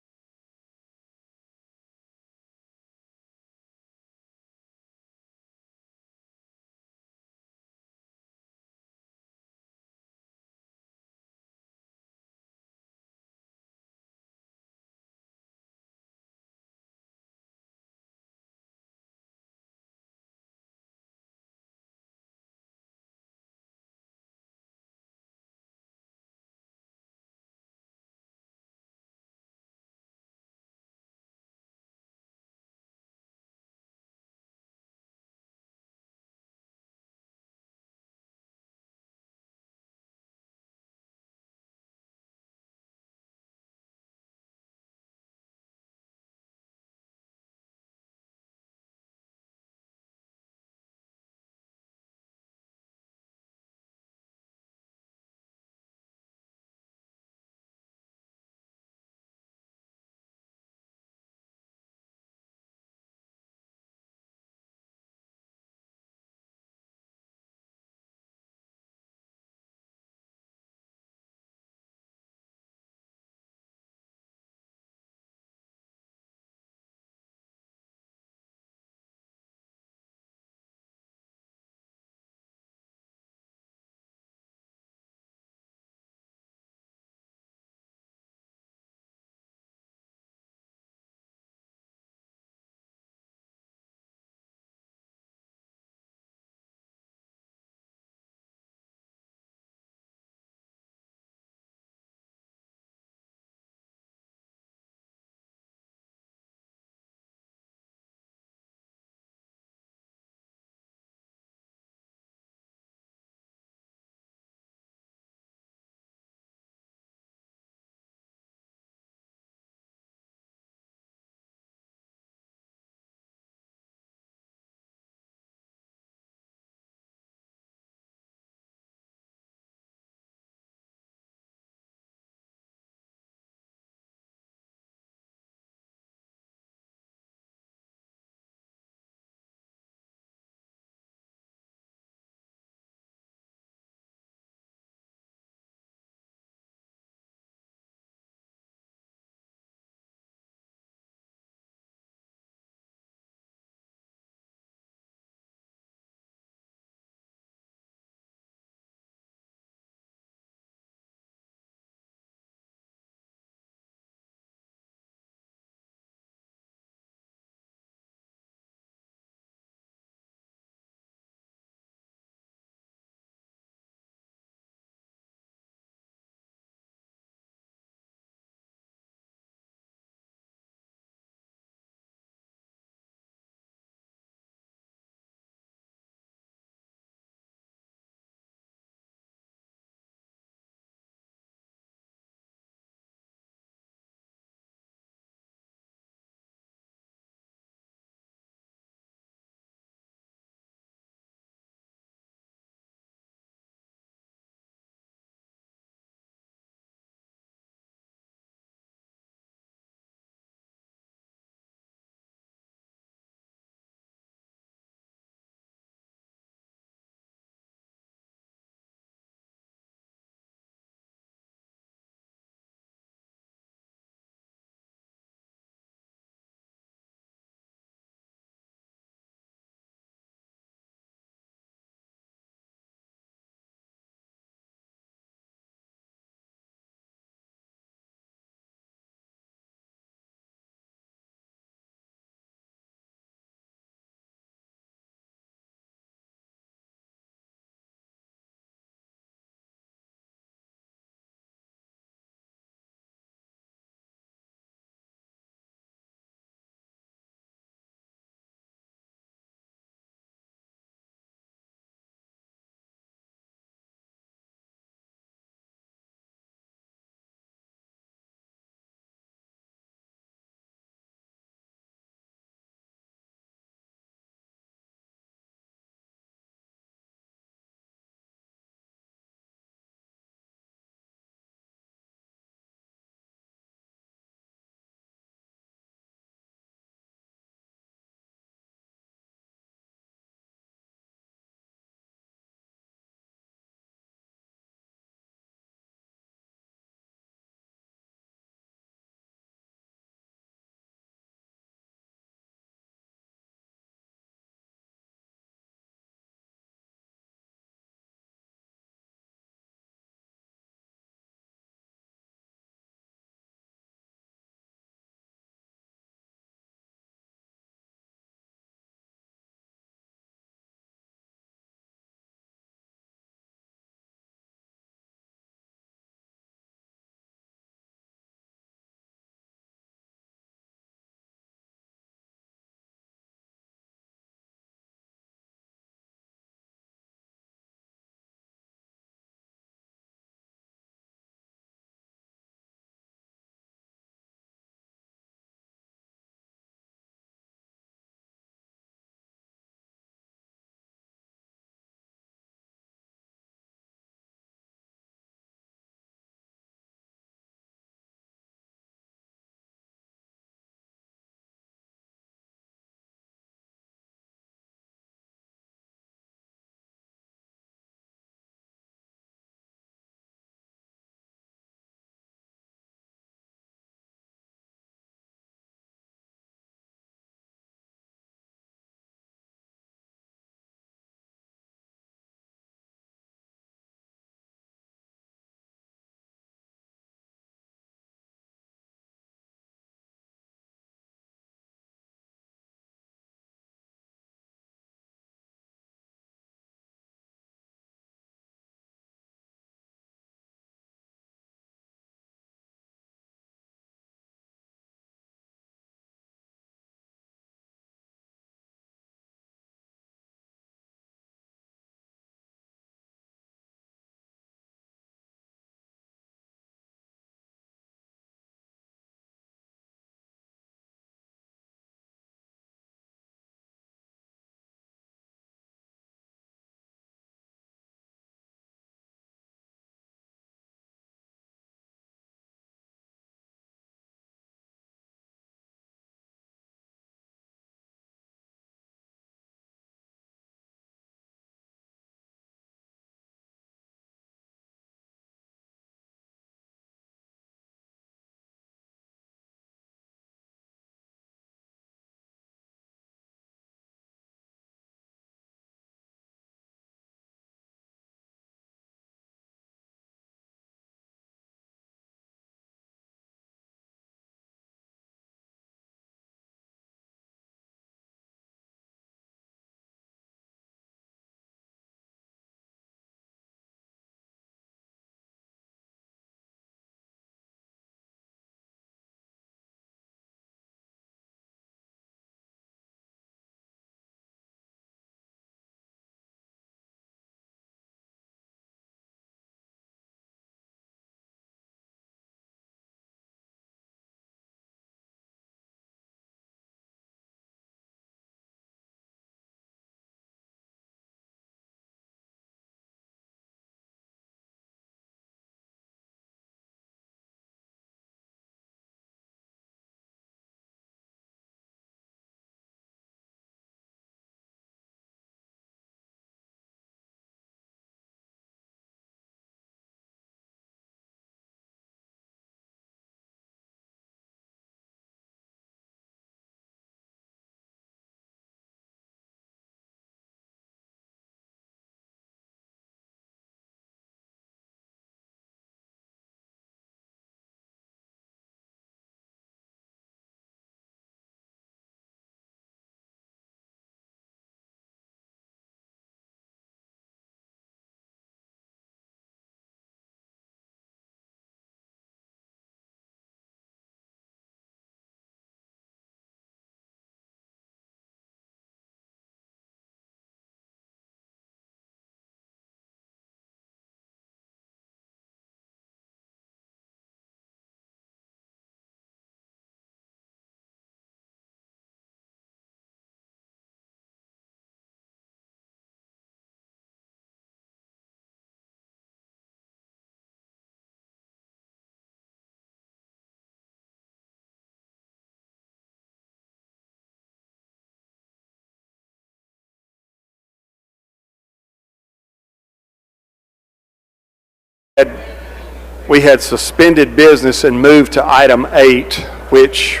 We had suspended business and moved to item 8, which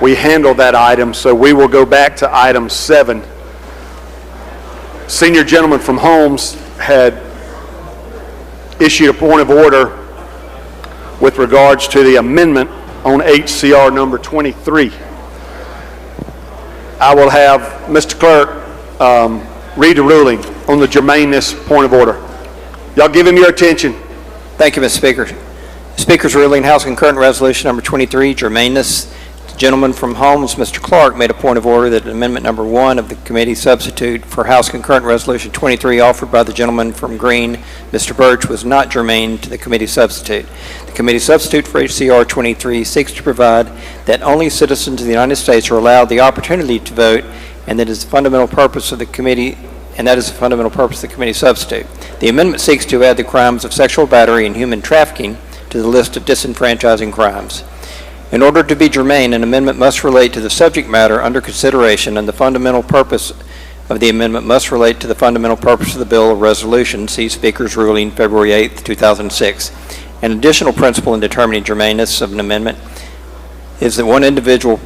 we handled that item, so we will go back to item 7. Senior gentleman from Holmes had issued a point of order with regards to the amendment on HCR number 23. I will have Mr. Clerk read the ruling on the germaneness point of order. Y'all give him your attention.
Thank you, Mr. Speaker. Speaker's ruling, House Concurrent Resolution number 23, germaneness. The gentleman from Holmes, Mr. Clark, made a point of order that amendment number 1 of the committee substitute for House Concurrent Resolution 23 offered by the gentleman from Green, Mr. Birch, was not germane to the committee substitute. The committee substitute for HCR 23 seeks to provide that only citizens of the United States are allowed the opportunity to vote, and that is the fundamental purpose of the committee, and that is the fundamental purpose of the committee substitute. The amendment seeks to add the crimes of sexual battery and human trafficking to the list of disenfranchising crimes. In order to be germane, an amendment must relate to the subject matter under consideration, and the fundamental purpose of the amendment must relate to the fundamental purpose of the bill or resolution. See Speaker's ruling, February 8, 2006. An additional principle in determining germaneness of an amendment is that one individual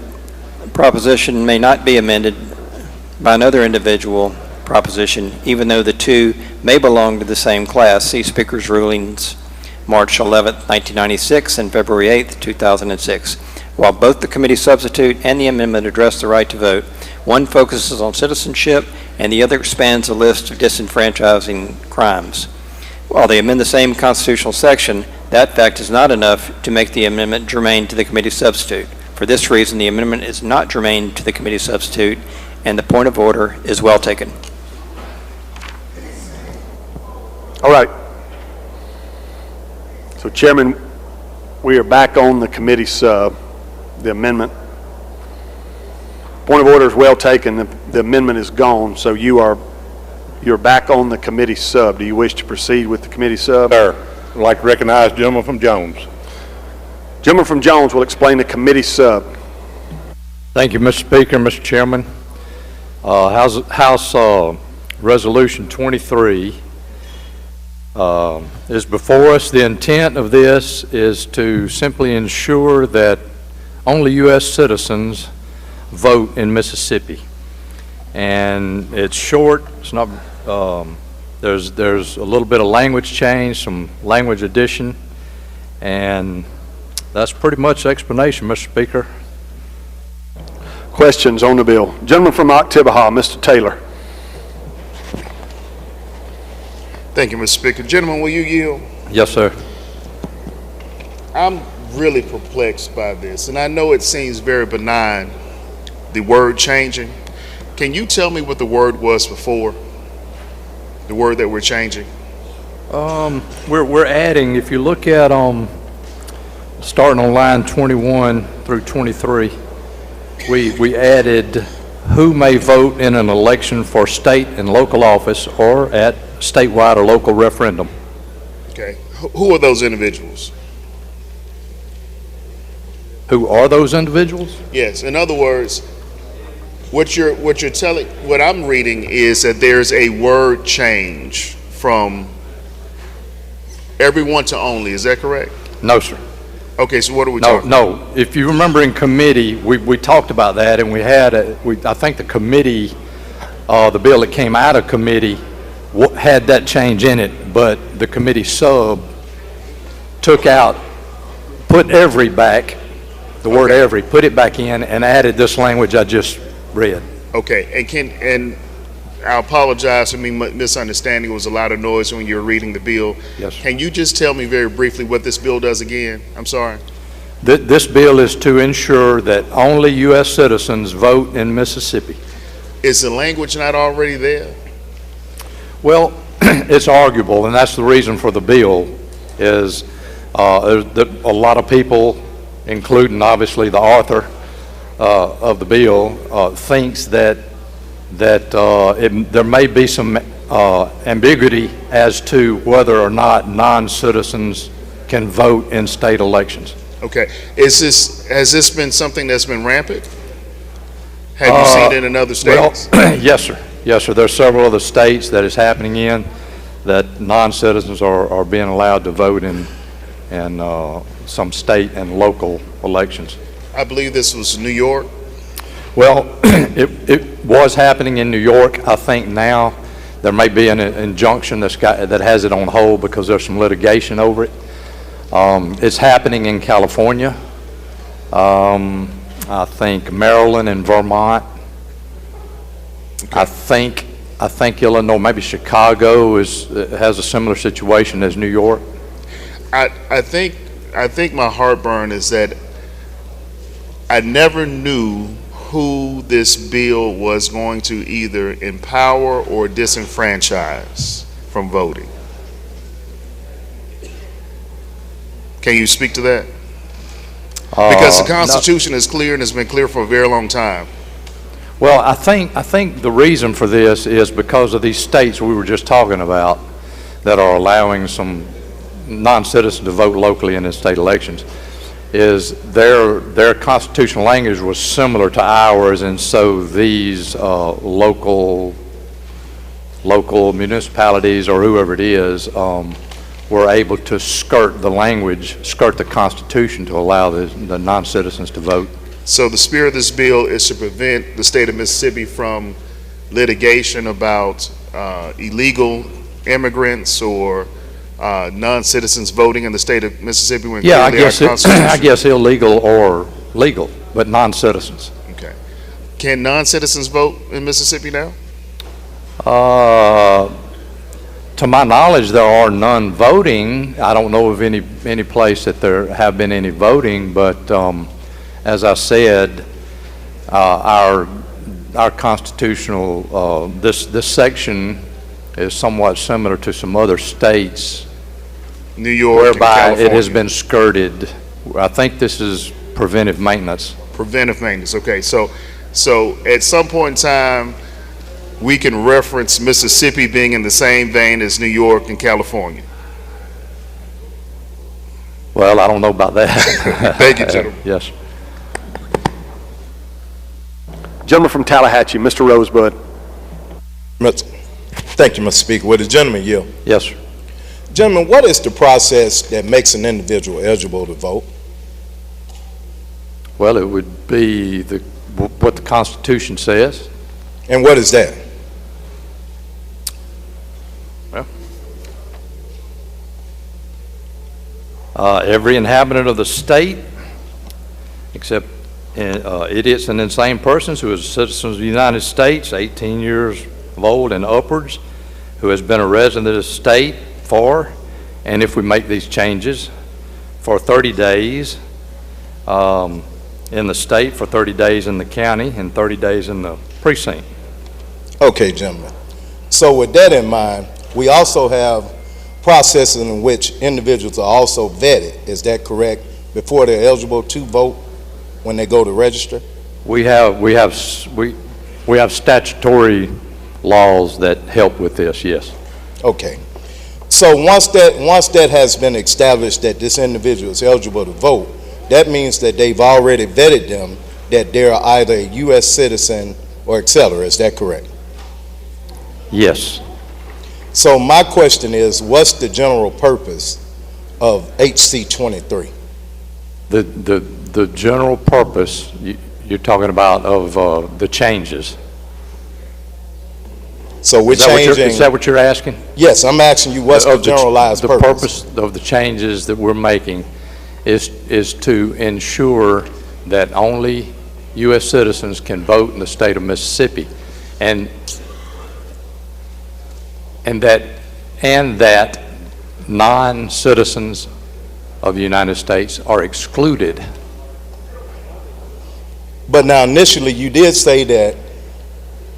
proposition may not be amended by another individual proposition, even though the two may belong to the same class. See Speaker's rulings, March 11, 1996 and February 8, 2006. While both the committee substitute and the amendment address the right to vote, one focuses on citizenship and the other expands the list of disenfranchising crimes. While they amend the same constitutional section, that fact is not enough to make the amendment germane to the committee substitute. For this reason, the amendment is not germane to the committee substitute, and the point of order is well taken.
All right. So, Chairman, we are back on the committee sub, the amendment. Point of order is well taken. The amendment is gone, so you're back on the committee sub. Do you wish to proceed with the committee sub?
Sir, I'd like to recognize the gentleman from Jones.
Gentleman from Jones will explain the committee sub.
Thank you, Mr. Speaker, Mr. Chairman. House Resolution 23 is before us. The intent of this is to simply ensure that only U.S. citizens vote in Mississippi. And it's short. It's not. There's a little bit of language change, some language addition, and that's pretty much the explanation, Mr. Speaker.
Questions on the bill? Gentleman from Oktibbeha, Mr. Taylor.
Thank you, Mr. Speaker. Gentlemen, will you yield?
Yes, sir.
I'm really perplexed by this, and I know it seems very benign, the word changing. Can you tell me what the word was before? The word that we're changing?
We're adding, if you look at starting on line 21 through 23, we added who may vote in an election for state and local office or at statewide or local referendum.
Okay. Who are those individuals?
Who are those individuals?
Yes. In other words, what I'm reading is that there's a word change from everyone to only. Is that correct?
No, sir.
Okay, so what are we talking about?
No. If you remember in committee, we talked about that, and we had I think the committee, the bill that came out of committee had that change in it, but the committee sub took out, put every back, the word every, put it back in and added this language I just read.
Okay, and I apologize for me misunderstanding. It was a lot of noise when you were reading the bill.
Yes.
Can you just tell me very briefly what this bill does again? I'm sorry.
This bill is to ensure that only U.S. citizens vote in Mississippi.
Is the language not already there?
Well, it's arguable, and that's the reason for the bill, is that a lot of people, including obviously the author of the bill, thinks that there may be some ambiguity as to whether or not non-citizens can vote in state elections.
Okay. Has this been something that's been rampant? Have you seen it in other states?
Well, yes, sir. Yes, sir. There are several other states that it's happening in. that non-citizens are being allowed to vote in some state and local elections.
I believe this was New York.
Well, it was happening in New York. I think now there may be an injunction that has it on hold because there's some litigation over it. It's happening in California. I think Maryland and Vermont. Okay. I think Illinois, maybe Chicago has a similar situation as New York.
I think my heartburn is that I never knew who this bill was going to either empower or disenfranchise from voting. Can you speak to that? Because the Constitution is clear and has been clear for a very long time.
Well, I think the reason for this is because of these states we were just talking about that are allowing some non-citizens to vote locally in the state elections. Is their constitutional language was similar to ours, and so these local municipalities or whoever it is were able to skirt the Constitution to allow the non-citizens to vote.
So the spirit of this bill is to prevent the state of Mississippi from litigation about illegal immigrants or non-citizens voting in the state of Mississippi when
yeah,
I
guess illegal or legal, but non-citizens.
Okay. Can non-citizens vote in Mississippi now?
To my knowledge, there are none voting. I don't know of any place that there have been any voting, but as I said, our constitutional this section is somewhat similar to some other states,
New York,
whereby it has been skirted. I think this is preventive maintenance.
Preventive maintenance. Okay, so at some point in time, we can reference Mississippi being in the same vein as New York and California.
Well, I don't know about that.
Thank you, gentlemen.
Yes.
Gentleman from Tallahatchie, Mr. Rosebud.
Thank you, Mr. Speaker. Will the gentleman yield?
Yes, sir.
Gentlemen, what is the process that makes an individual eligible to vote?
Well, it would be what the Constitution says.
And what is that?
Well, every inhabitant of the state, except idiots and insane persons who is citizens of the United States, 18 years of old and upwards, who has been a resident of the state and if we make these changes, for 30 days in the state, for 30 days in the county, and 30 days in the precinct.
Okay, gentlemen. So with that in mind, we also have processes in which individuals are also vetted. Is that correct? Before they're eligible to vote when they go to register?
We have statutory laws that help with this, yes.
Okay. So once that has been established that this individual is eligible to vote, that means that they've already vetted them, that they're either a U.S. citizen or et cetera. Is that correct?
Yes.
So my question is, what's the general purpose of HC 23?
The general purpose you're talking about of the changes.
So we're changing.
Is that what you're asking?
Yes, I'm asking you what's the generalized purpose.
The purpose of the changes that we're making is to ensure that only U.S. citizens can vote in the state of Mississippi, and that non-citizens of the United States are excluded.
But now initially you did say that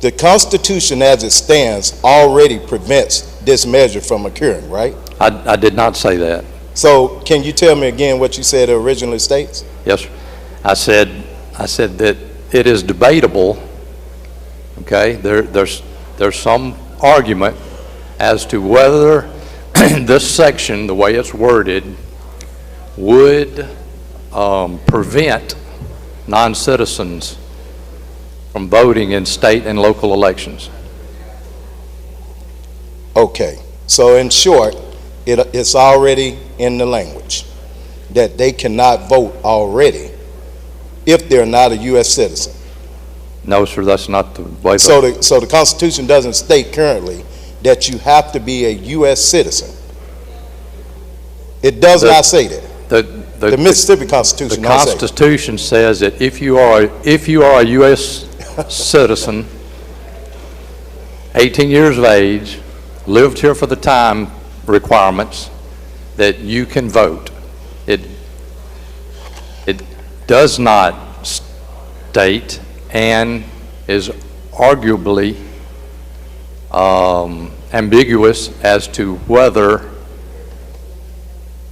the Constitution as it stands already prevents this measure from occurring, right?
I did not say that.
So can you tell me again what you said originally states?
Yes, sir. I said that it is debatable, okay? There's some argument as to whether this section, the way it's worded, would prevent non-citizens from voting in state and local elections.
Okay. So in short, it's already in the language that they cannot vote already if they're not a U.S. citizen.
No, sir, that's not the way.
So the Constitution doesn't state currently that you have to be a U.S. citizen. It does not say that. The Mississippi Constitution.
The Constitution says that if you are a U.S. citizen, 18 years of age, lived here for the time requirements, that you can vote. It does not state and is arguably ambiguous as to whether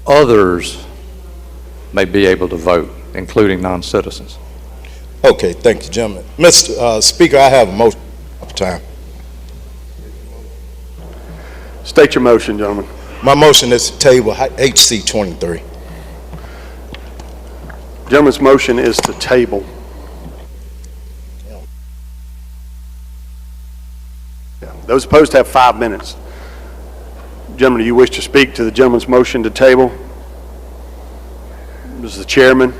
others may be able to vote, including non-citizens.
Okay, thank you, gentlemen. Mr. Speaker, I have a motion of time.
State your motion, gentlemen.
My motion is to table HC 23.
Gentleman's motion is to table. Those opposed have 5 minutes. Gentlemen, do you wish to speak to the gentleman's motion to table? Mr. Chairman.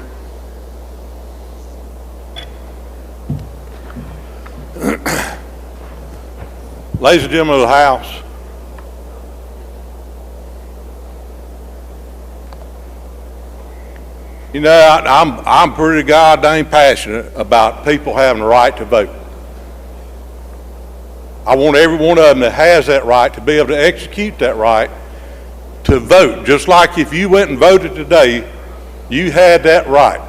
Ladies and gentlemen of the House, you know, I'm pretty goddamn passionate about people having the right to vote. I want every one of them that has that right to be able to execute that right to vote. Just like if you went and voted today, you had that right.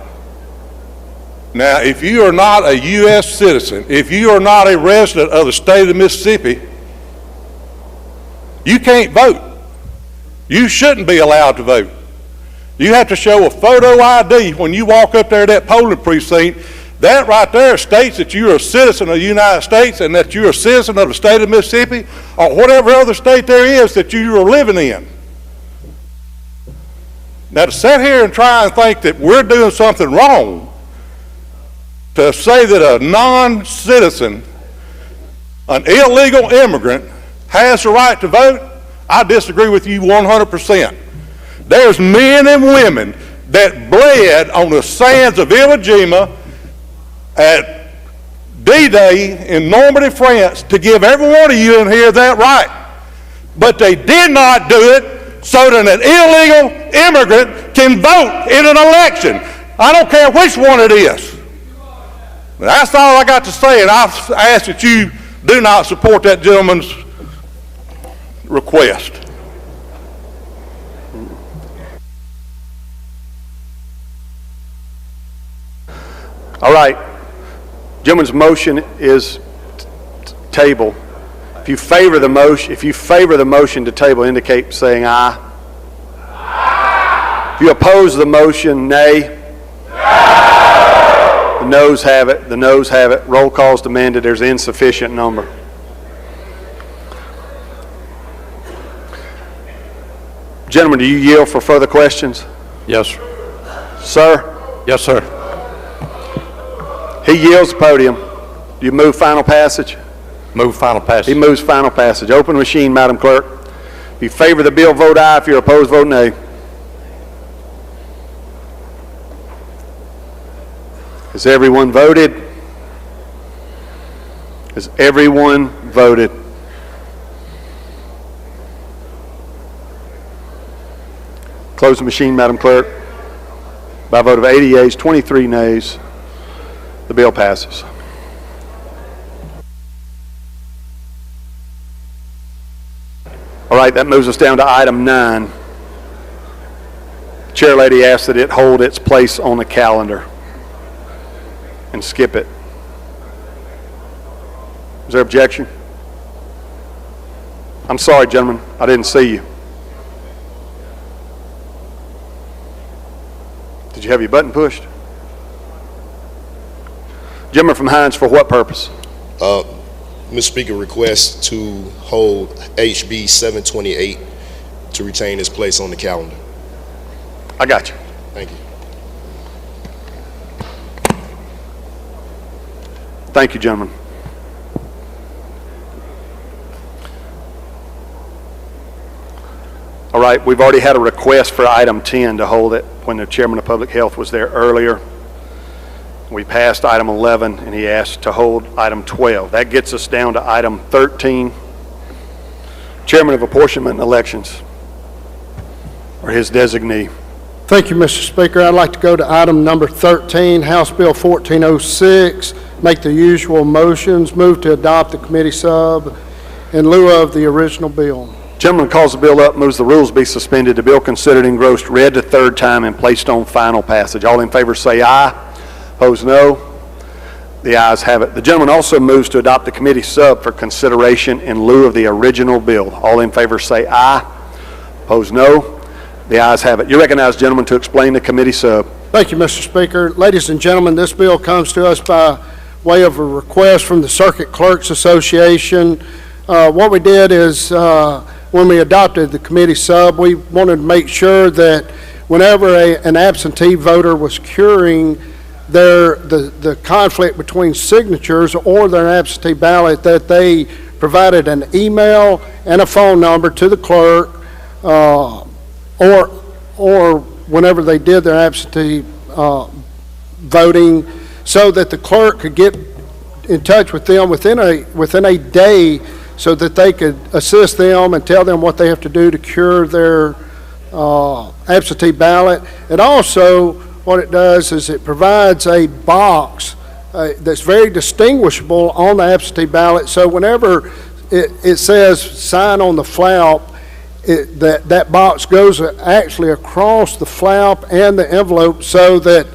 Now, if you are not a U.S. citizen, if you are not a resident of the state of Mississippi, you can't vote. You shouldn't be allowed to vote. You have to show a photo ID when you walk up there to that polling precinct. That right there states that you're a citizen of the United States and that you're a citizen of the state of Mississippi or whatever other state there is that you are living in. Now, to sit here and try and think that we're doing something wrong, to say that a non-citizen, an illegal immigrant, has the right to vote, I disagree with you 100%. There's men and women that bled on the sands of Iwo Jima at D-Day in Normandy, France, to give every one of you in here that right. But they did not do it so that an illegal immigrant can vote in an election. I don't care which one it is. That's all I got to say, and I ask that you do not support that gentleman's request.
All right. Gentleman's motion is table. If you favor the motion to table, indicate saying aye. Aye. If you oppose the motion, nay. No. The noes have it. The noes have it. Roll call is demanded. There's insufficient number. Gentlemen, do you yield for further questions?
Yes, sir.
Sir?
Yes, sir.
He yields the podium. Do you move final passage?
Move final passage.
He moves final passage. Open machine, Madam Clerk. If you favor the bill, vote aye. If you're opposed, vote nay. Has everyone voted? Has everyone voted? Close the machine, Madam Clerk. By a vote of 80 yeas, 23 nays, the bill passes. All right, that moves us down to item 9. Chair Lady asks that it hold its place on the calendar and skip it. Is there objection? I'm sorry, gentlemen, I didn't see you. Did you have your button pushed? Gentleman from Hines, for what purpose?
Mr. Speaker, request to hold HB 728 to retain its place on the calendar.
I got you.
Thank you.
Thank you, gentlemen. right, we've already had a request for item 10 to hold it when the chairman of public health was there earlier. We passed item 11, and he asked to hold item 12. That gets us down to item 13. Chairman of Apportionment and Elections, or his designee.
Thank you, Mr. Speaker. I'd like to go to item number 13, House Bill 1406. Make the usual motions. Move to adopt the committee sub in lieu of the original bill.
Gentleman calls the bill up, moves the rules be suspended, the bill considered engrossed, read the third time, and placed on final passage. All in favor say aye. Opposed, no. The ayes have it. The gentleman also moves to adopt the committee sub for consideration in lieu of the original bill. All in favor say aye. Opposed, no. The ayes have it. You recognize, gentlemen, to explain the committee sub.
Thank you, Mr. Speaker. Ladies and gentlemen, this bill comes to us by way of a request from the Circuit Clerks Association. What we did is when we adopted the committee sub, we wanted to make sure that whenever an absentee voter was curing the conflict between signatures or their absentee ballot, that they provided an email and a phone number to the clerk, or whenever they did their absentee voting, so that the clerk could get in touch with them within a day, so that they could assist them and tell them what they have to do to cure their absentee ballot. And also, what it does is it provides a box that's very distinguishable on the absentee ballot. So whenever it says sign on the flap, that box goes actually across the flap and the envelope, so that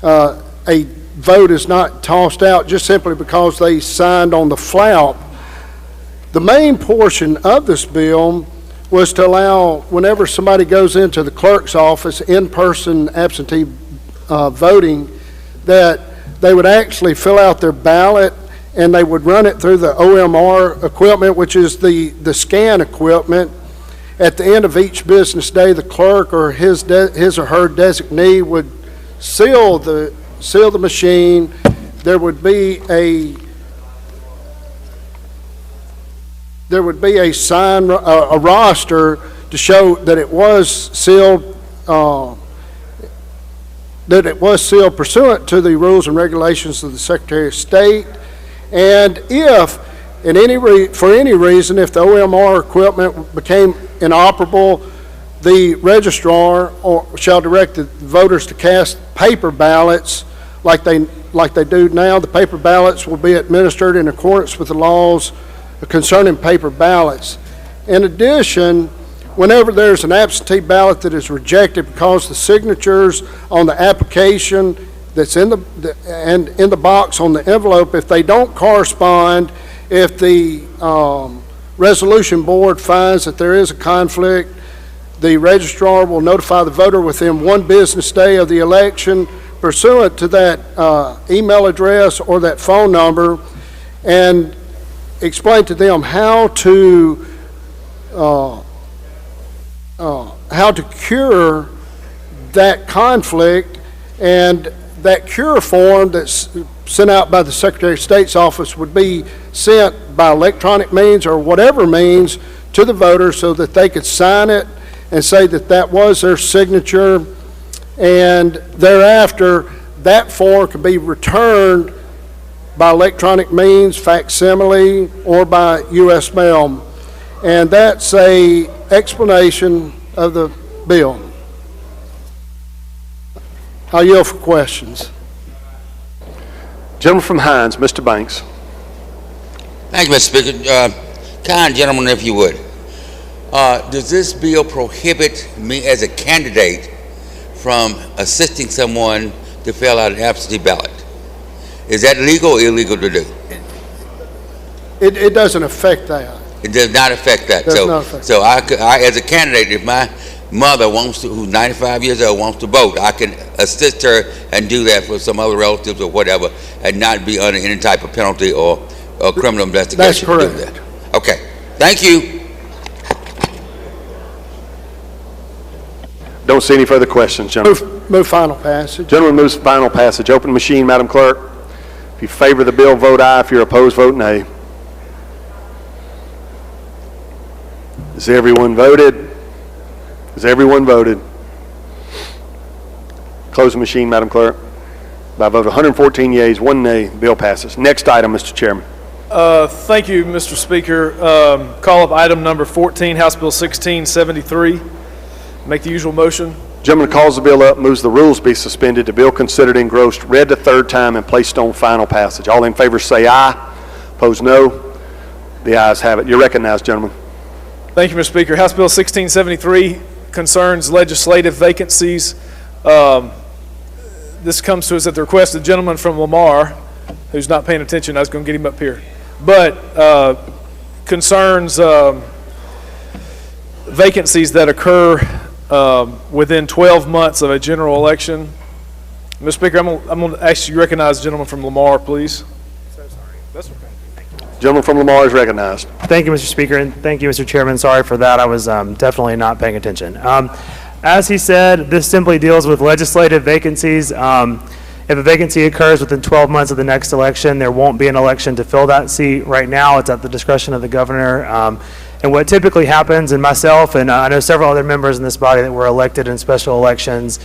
a vote is not tossed out just simply because they signed on the flap. The main portion of this bill was to allow, whenever somebody goes into the clerk's office, in-person absentee voting, that they would actually fill out their ballot and they would run it through the OMR equipment, which is the scan equipment. At the end of each business day, the clerk or his or her designee would seal the machine. There would be a sign, a roster to show that it was sealed. That it was sealed pursuant to the rules and regulations of the Secretary of State. And if, for any reason, if the OMR equipment became inoperable, the registrar shall direct the voters to cast paper ballots like they do now. The paper ballots will be administered in accordance with the laws concerning paper ballots. In addition, whenever there's an absentee ballot that is rejected because the signatures on the application that's in the box on the envelope, if they don't correspond, if the resolution board finds that there is a conflict, the registrar will notify the voter within one business day of the election pursuant to that email address or that phone number, and explain to them how to cure that conflict. And that cure form that's sent out by the Secretary of State's office would be sent by electronic means or whatever means to the voter, so that they could sign it and say that that was their signature. And thereafter, that form could be returned by electronic means, facsimile, or by U.S. mail. And that's a explanation of the bill. I'll yield for questions.
Gentleman from Hines, Mr. Banks.
Thank you, Mr. Speaker. Kind gentleman, if you would. Does this bill prohibit me as a candidate from assisting someone to fill out an absentee ballot? Is that legal or illegal to do?
It doesn't affect that.
It does not affect that. So I, as a candidate, if my mother wants to, who's 95 years old, wants to vote, I can assist her and do that for some other relatives or whatever, and not be under any type of penalty or criminal investigation.
That's correct.
To do that. Okay. Thank you.
Don't see any further questions, gentlemen.
Move final passage.
Gentleman moves final passage. Open the machine, Madam Clerk. If you favor the bill, vote aye. If you're opposed, vote nay. Has everyone voted? Has everyone voted? Close the machine, Madam Clerk. By a vote of 114 yeas, 1 nay, bill passes. Next item, Mr. Chairman.
Thank you, Mr. Speaker. Call up item number 14, House Bill 1673. Make the usual motion.
Gentleman calls the bill up, moves the rules be suspended, the bill considered engrossed, read the third time, and placed on final passage. All in favor say aye. Opposed, no. The ayes have it. You're recognized, gentlemen.
Thank you, Mr. Speaker. House Bill 1673 concerns legislative vacancies. This comes to us at the request of the gentleman from Lamar, who's not paying attention. I was going to get him up here. But concerns vacancies that occur within 12 months of a general election. Mr. Speaker, I'm going to ask you to recognize the gentleman from Lamar, please. So sorry. That's okay.
Gentleman from Lamar is recognized.
Thank you, Mr. Speaker, and thank you, Mr. Chairman. Sorry for that. I was definitely not paying attention. As he said, this simply deals with legislative vacancies. If a vacancy occurs within 12 months of the next election, there won't be an election to fill that seat. Right now, it's at the discretion of the governor. And what typically happens, and myself, and I know several other members in this body that were elected in special elections,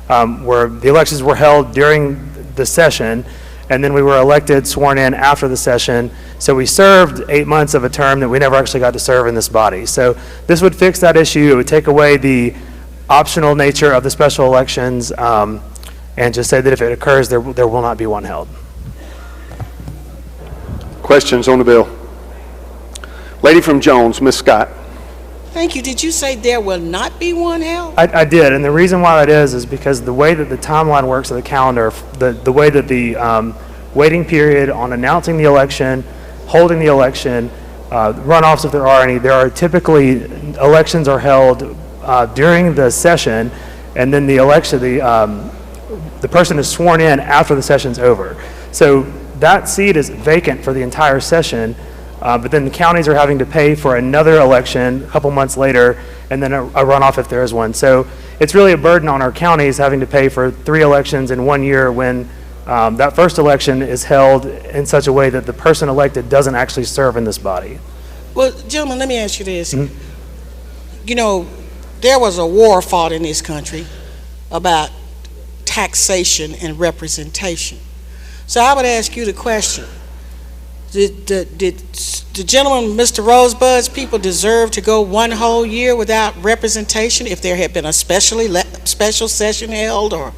where the elections were held during the session, and then we were elected, sworn in after the session. So we served 8 months of a term that we never actually got to serve in this body. So this would fix that issue. It would take away the optional nature of the special elections, and just say that if it occurs, there will not be one held.
Questions on the bill? Lady from Jones, Ms. Scott.
Thank you. Did you say there will not be one held?
I did, and the reason why that is because the way that the timeline works of the calendar, the way that the waiting period on announcing the election, holding the election, runoffs if there are any, there are typically, elections are held during the session, and then the election, the person is sworn in after the session's over. So that seat is vacant for the entire session, but then the counties are having to pay for another election a couple months later, and then a runoff if there is one. So it's really a burden on our counties having to pay for 3 elections in 1 year when that first election is held in such a way that the person elected doesn't actually serve in this body.
Well, gentlemen, let me ask you this. Mm-hmm. You know, there was a war fought in this country about taxation and representation. So I would ask you the question, did the gentleman, Mr. Rosebud's people deserve to go 1 whole year without representation if there had been a special session held, or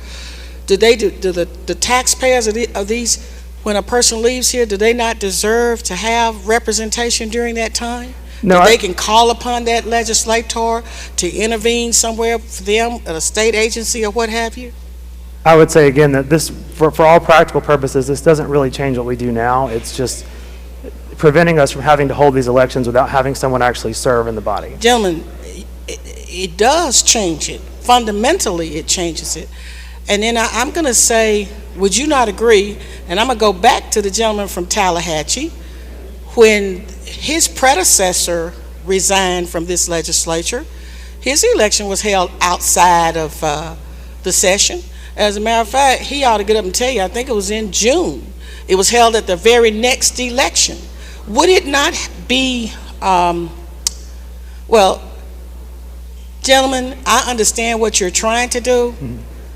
do the taxpayers of these, when a person leaves here, do they not deserve to have representation during that time?
No,
they can call upon that legislator to intervene somewhere for them at a state agency or what have you?
I would say again that this, for all practical purposes, this doesn't really change what we do now. It's just preventing us from having to hold these elections without having someone actually serve in the body.
Gentlemen, it does change it. Fundamentally, it changes it. And then I'm going to say, would you not agree, and I'm going to go back to the gentleman from Tallahatchie, when his predecessor resigned from this legislature, his election was held outside of the session. As a matter of fact, he ought to get up and tell you, I think it was in June. It was held at the very next election. Would it not be, well, gentlemen, I understand what you're trying to do,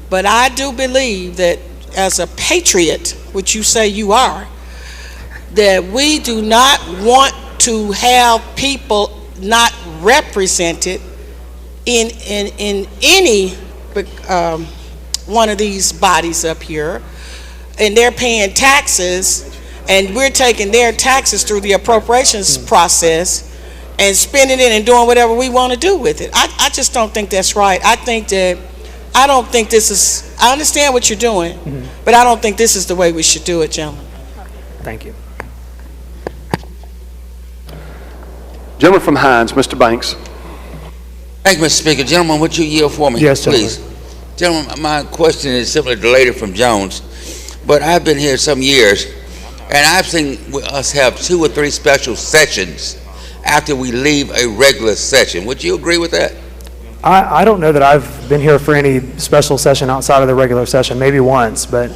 but I do believe that as a patriot, which you say you are, that we do not want to have people not represented in any one of these bodies up here, and they're paying taxes, and we're taking their taxes through the appropriations process and spending it and doing whatever we want to do with it. I just don't think that's right. I don't think this is, I understand what you're doing, but I don't think this is the way we should do it, gentlemen.
Thank you.
Gentleman from Hines, Mr. Banks.
Thank you, Mr. Speaker. Gentlemen, would you yield for me?
Yes,
please. Gentlemen, my question is simply related from Jones, but I've been here some years, and I've seen us have 2 or 3 special sessions after we leave a regular session. Would you agree with that?
I don't know that I've been here for any special session outside of the regular session, maybe once, but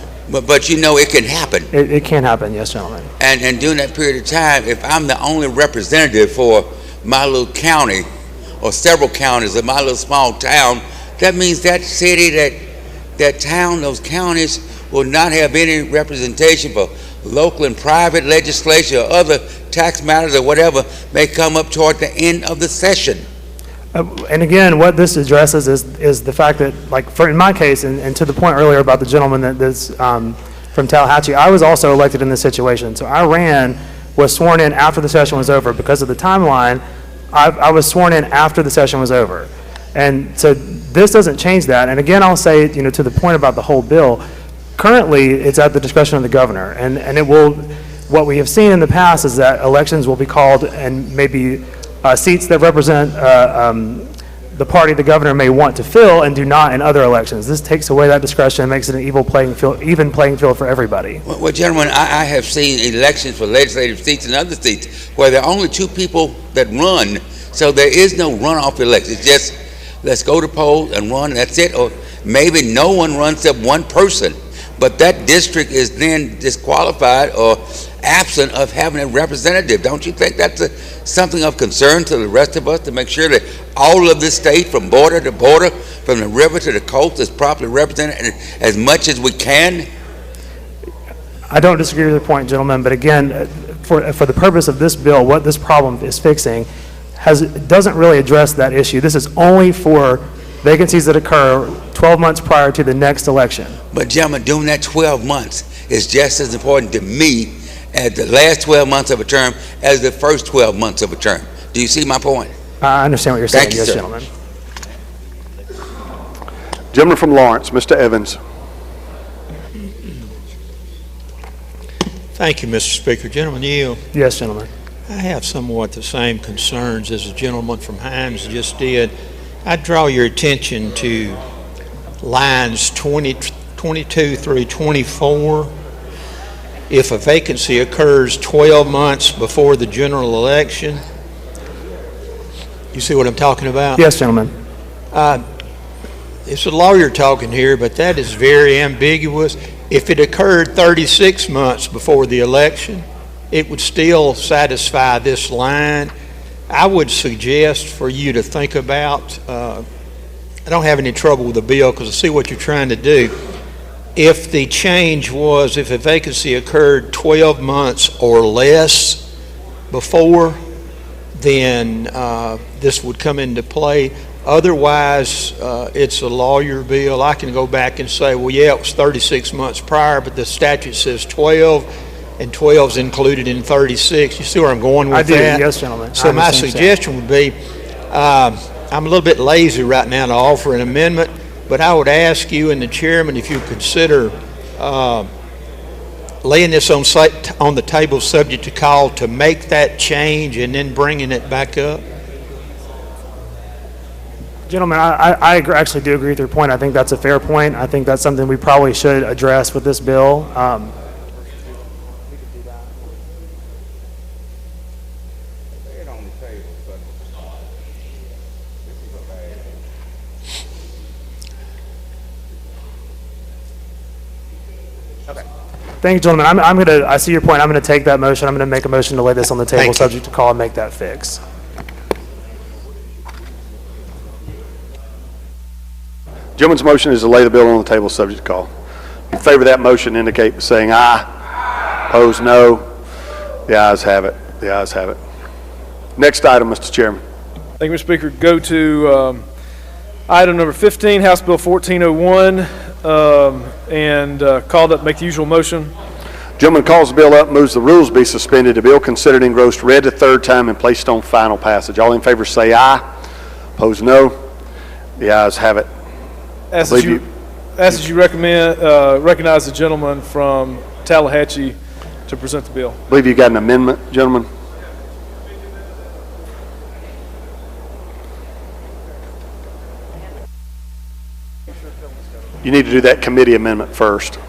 you know it can happen.
It can happen, yes, gentlemen.
And during that period of time, if I'm the only representative for my little county or several counties in my little small town, that means that city, that town, those counties will not have any representation for local and private legislation or other tax matters or whatever may come up toward the end of the session.
And again, what this addresses is the fact that, like, in my case, and to the point earlier about the gentleman that's from Tallahatchie, I was also elected in this situation. So I was sworn in after the session was over. Because of the timeline, I was sworn in after the session was over. And so this doesn't change that. And again, I'll say, to the point about the whole bill, currently it's at the discretion of the governor. And it will, what we have seen in the past is that elections will be called and maybe seats that represent the party the governor may want to fill and do not in other elections. This takes away that discretion and makes it an even playing field for everybody.
Well, gentlemen, I have seen elections for legislative seats and other seats where there are only two people that run, so there is no runoff election. It's just, let's go to polls and run, and that's it. Or maybe no one runs except one person, but that district is then disqualified or absent of having a representative. Don't you think that's something of concern to the rest of us, to make sure that all of this state, from border to border, from the river to the coast, is properly represented as much as we can?
I don't disagree with your point, gentlemen, but again, for the purpose of this bill, what this problem is fixing doesn't really address that issue. This is only for vacancies that occur 12 months prior to the next election.
But gentlemen, during that 12 months is just as important to me as the last 12 months of a term as the first 12 months of a term. Do you see my point?
I understand what you're saying.
Thank you,
yes,
sir.
Gentlemen.
Gentleman from Lawrence, Mr. Evans.
Thank you, Mr. Speaker. Gentleman Yield.
Yes, gentlemen.
I have somewhat the same concerns as the gentleman from Himes just did. I draw your attention to lines 22 through 24. If a vacancy occurs 12 months before the general election, you see what I'm talking about?
Yes, gentlemen.
It's a lawyer talking here, but that is very ambiguous. If it occurred 36 months before the election, it would still satisfy this line. I would suggest for you to think about, I don't have any trouble with the bill because I see what you're trying to do. If the change was, if a vacancy occurred 12 months or less before, then this would come into play. Otherwise, it's a lawyer bill. I can go back and say, well, yeah, it was 36 months prior, but the statute says 12, and 12 is included in 36. You see where I'm going with that?
I do, yes, gentlemen.
So my suggestion would be, I'm a little bit lazy right now to offer an amendment, but I would ask you and the chairman if you consider laying this on the table subject to call to make that change and then bringing it back up.
Gentlemen, I actually do agree with your point. I think that's a fair point. I think that's something we probably should address with this bill. Thank you, gentlemen. I see your point. I'm going to take that motion. I'm going to make a motion to lay this on the table subject to call and make that fix.
Gentleman's motion is to lay the bill on the table subject to call. If you favor that motion, indicate by saying aye. Opposed, no. The ayes have it. The ayes have it. Next item, Mr. Chairman.
Thank you, Mr. Speaker. Go to item number 15, House Bill 1401, and called up, make the usual motion.
Gentleman calls the bill up, moves the rules be suspended. The bill considered and engrossed, read the third time, and placed on final passage. All in favor say aye. Opposed, no. The ayes have it.
As you recognize the gentleman from Tallahatchie to present the bill.
I believe you got an amendment, gentlemen. You need to do that committee amendment first.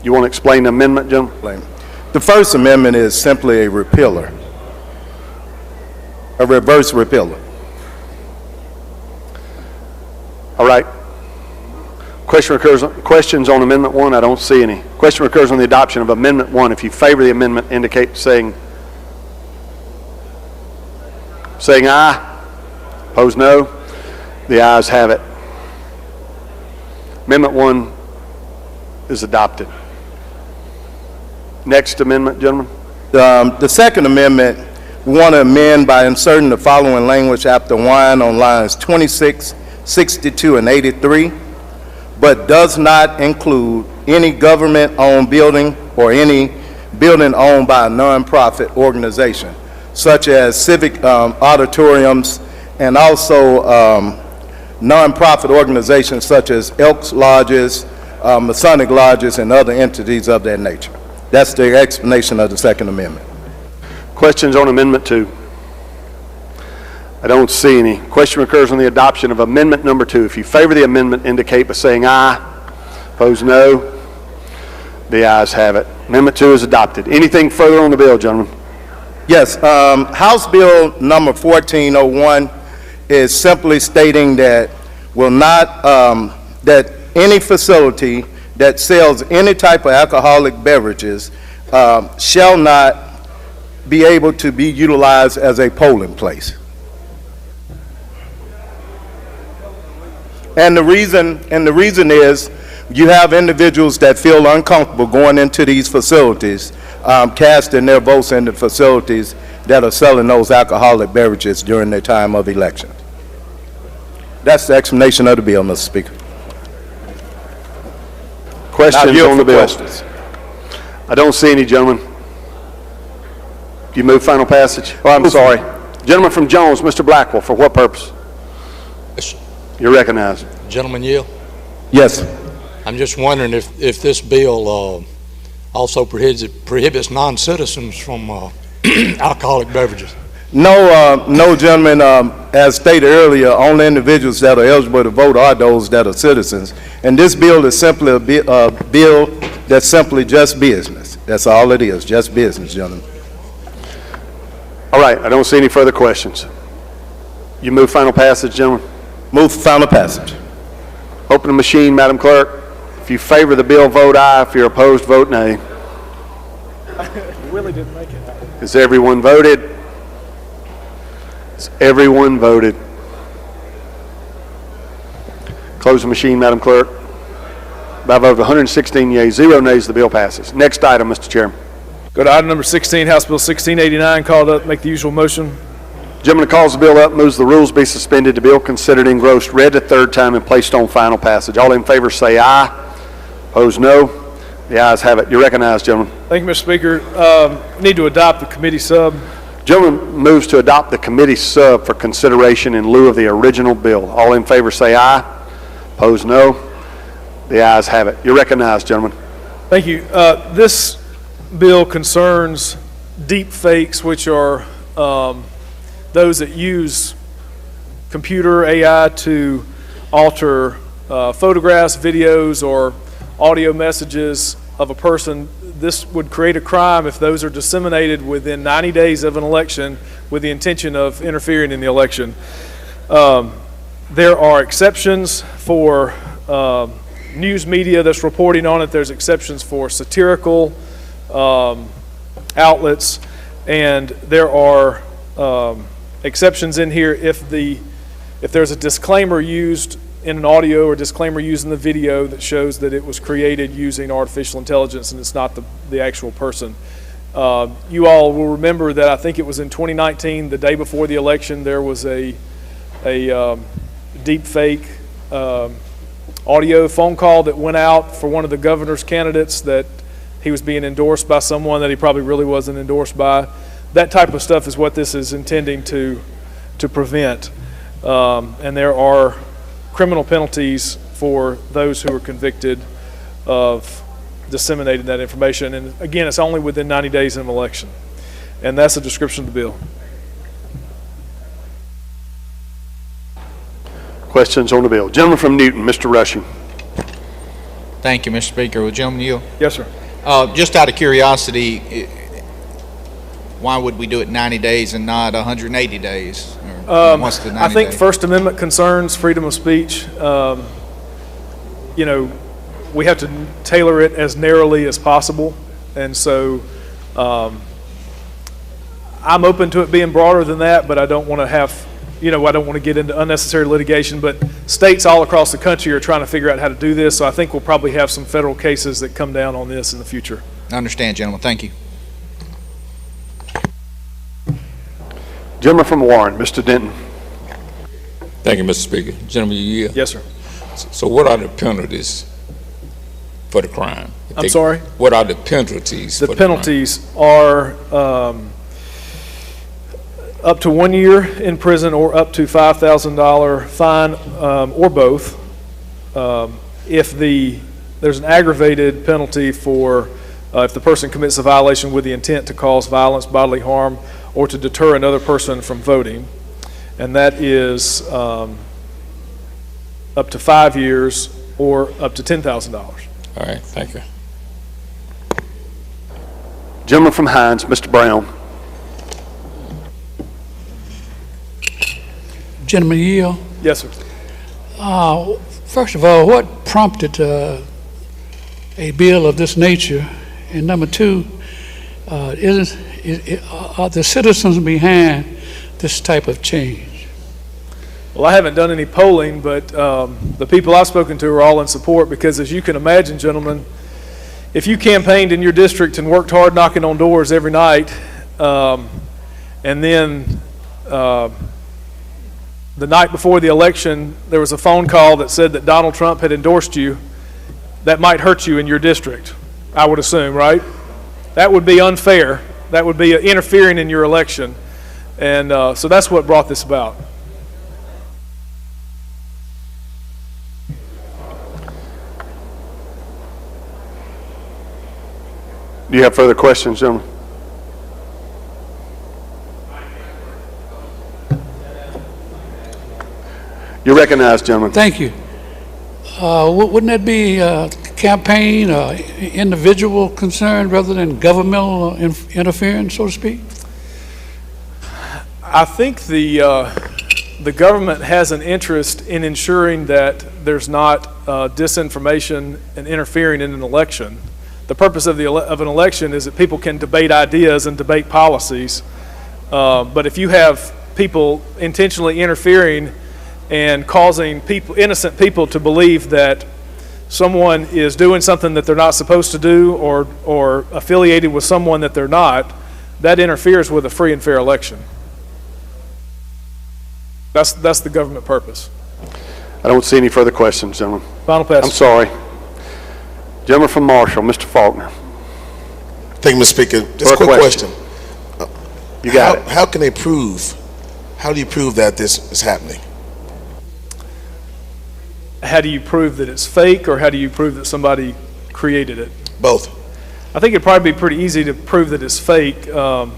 You want to explain the amendment, gentlemen?
The first amendment is simply a repealer, a reverse repealer.
All right. Questions on Amendment 1? I don't see any. Question recurs on the adoption of Amendment 1. If you favor the amendment, indicate saying saying aye. Opposed, no. The ayes have it. Amendment 1 is adopted. Next amendment, gentlemen.
The second amendment, we want to amend by inserting the following language after 1 on lines 26, 62, and 83, but does not include any government-owned building or any building owned by a nonprofit organization, such as civic auditoriums, and also nonprofit organizations such as Elks Lodges, Masonic Lodges, and other entities of that nature. That's the explanation of the Second Amendment.
Questions on Amendment 2? I don't see any. Question occurs on the adoption of Amendment number 2. If you favor the amendment, indicate by saying aye. Opposed, no. The ayes have it. Amendment 2 is adopted. Anything further on the bill, gentlemen?
Yes, House Bill number 1401 is simply stating that will not, that any facility that sells any type of alcoholic beverages shall not be able to be utilized as a polling place. And the reason is you have individuals that feel uncomfortable going into these facilities, casting their votes in the facilities that are selling those alcoholic beverages during their time of election. That's the explanation of the bill, Mr. Speaker.
Questions on the bill? Questions. I don't see any, gentlemen. Do you move final passage? Oh, I'm sorry. Gentleman from Jones, Mr. Blackwell, for what purpose? You're recognized.
Gentleman yield?
Yes.
I'm just wondering if this bill also prohibits non-citizens from alcoholic beverages.
No, no, gentlemen. As stated earlier, only individuals that are eligible to vote are those that are citizens. And this bill is simply a bill that's simply just business. That's all it is, just business, gentlemen.
All right, I don't see any further questions. You move final passage, gentlemen?
Move for final passage.
Open the machine, Madam Clerk. If you favor the bill, vote aye. If you're opposed, vote nay.
You really didn't make it.
Has everyone voted? Has everyone voted? Close the machine, Madam Clerk. By a vote of 116 yeas, 0 nays, the bill passes. Next item, Mr. Chairman.
Go to item number 16, House Bill 1689, called up. Make the usual motion.
Gentleman calls the bill up, moves the rules be suspended, the bill considered engrossed, read a third time, and placed on final passage. All in favor say aye. Opposed, no. The ayes have it. You're recognized, gentlemen.
Thank you, Mr. Speaker. Need to adopt the committee sub.
Gentleman moves to adopt the committee sub for consideration in lieu of the original bill. All in favor say aye. Opposed, no. The ayes have it. You're recognized, gentlemen.
Thank you. This bill concerns deep fakes, which are those that use computer AI to alter photographs, videos, or audio messages of a person. This would create a crime if those are disseminated within 90 days of an election with the intention of interfering in the election. There are exceptions for news media that's reporting on it. There's exceptions for satirical outlets, and there are exceptions in here if there's a disclaimer used in an audio or disclaimer used in the video that shows that it was created using artificial intelligence and it's not the actual person. You all will remember that I think it was in 2019, the day before the election, there was a deep fake audio phone call that went out for one of the governor's candidates that he was being endorsed by someone that he probably really wasn't endorsed by. That type of stuff is what this is intending to prevent. And there are criminal penalties for those who are convicted of disseminating that information. And again, it's only within 90 days of an election. And that's a description of the bill.
Questions on the bill? Gentleman from Newton, Mr. Rushing.
Thank you, Mr. Speaker. Will gentleman yield?
Yes, sir.
Just out of curiosity, why would we do it 90 days and not 180 days? What's the 90
I think
days?
First Amendment concerns freedom of speech. You know, we have to tailor it as narrowly as possible. And so I'm open to it being broader than that, but I don't want to have, I don't want to get into unnecessary litigation, but states all across the country are trying to figure out how to do this, so I think we'll probably have some federal cases that come down on this in the future.
I understand, gentlemen. Thank you.
Gentleman from Warren, Mr. Denton.
Thank you, Mr. Speaker. Gentlemen, you yield?
Yes, sir.
So what are the penalties for the crime?
I'm sorry?
What are the penalties for the crime?
The penalties are up to 1 year in prison or up to $5,000 fine, or both. If there's an aggravated penalty for if the person commits a violation with the intent to cause violence, bodily harm, or to deter another person from voting, and that is up to 5 years or up to $10,000.
All right, thank you.
Gentleman from Hines, Mr. Brown.
Gentleman yield?
Yes, sir.
First of all, what prompted a bill of this nature? And number two, are the citizens behind this type of change?
Well, I haven't done any polling, but the people I've spoken to are all in support because, as you can imagine, gentlemen, if you campaigned in your district and worked hard knocking on doors every night, and then the night before the election there was a phone call that said that Donald Trump had endorsed you, that might hurt you in your district, I would assume, right? That would be unfair. That would be interfering in your election. And so that's what brought this about.
Do you have further questions, gentlemen? You're recognized, gentlemen.
Thank you. Wouldn't that be a campaign, individual concern rather than governmental interference, so to speak?
I think the government has an interest in ensuring that there's not disinformation and interfering in an election. The purpose of an election is that people can debate ideas and debate policies. But if you have people intentionally interfering and causing innocent people to believe that someone is doing something that they're not supposed to do or affiliated with someone that they're not, that interferes with a free and fair election. That's the government purpose.
I don't see any further questions, gentlemen.
Final pass.
I'm sorry. Gentleman from Marshall, Mr. Faulkner.
Thank you, Mr. Speaker. Just a quick question.
You got it.
How do you prove that this is happening?
How do you prove that it's fake, or how do you prove that somebody created it?
Both.
I think it'd probably be pretty easy to prove that it's fake. I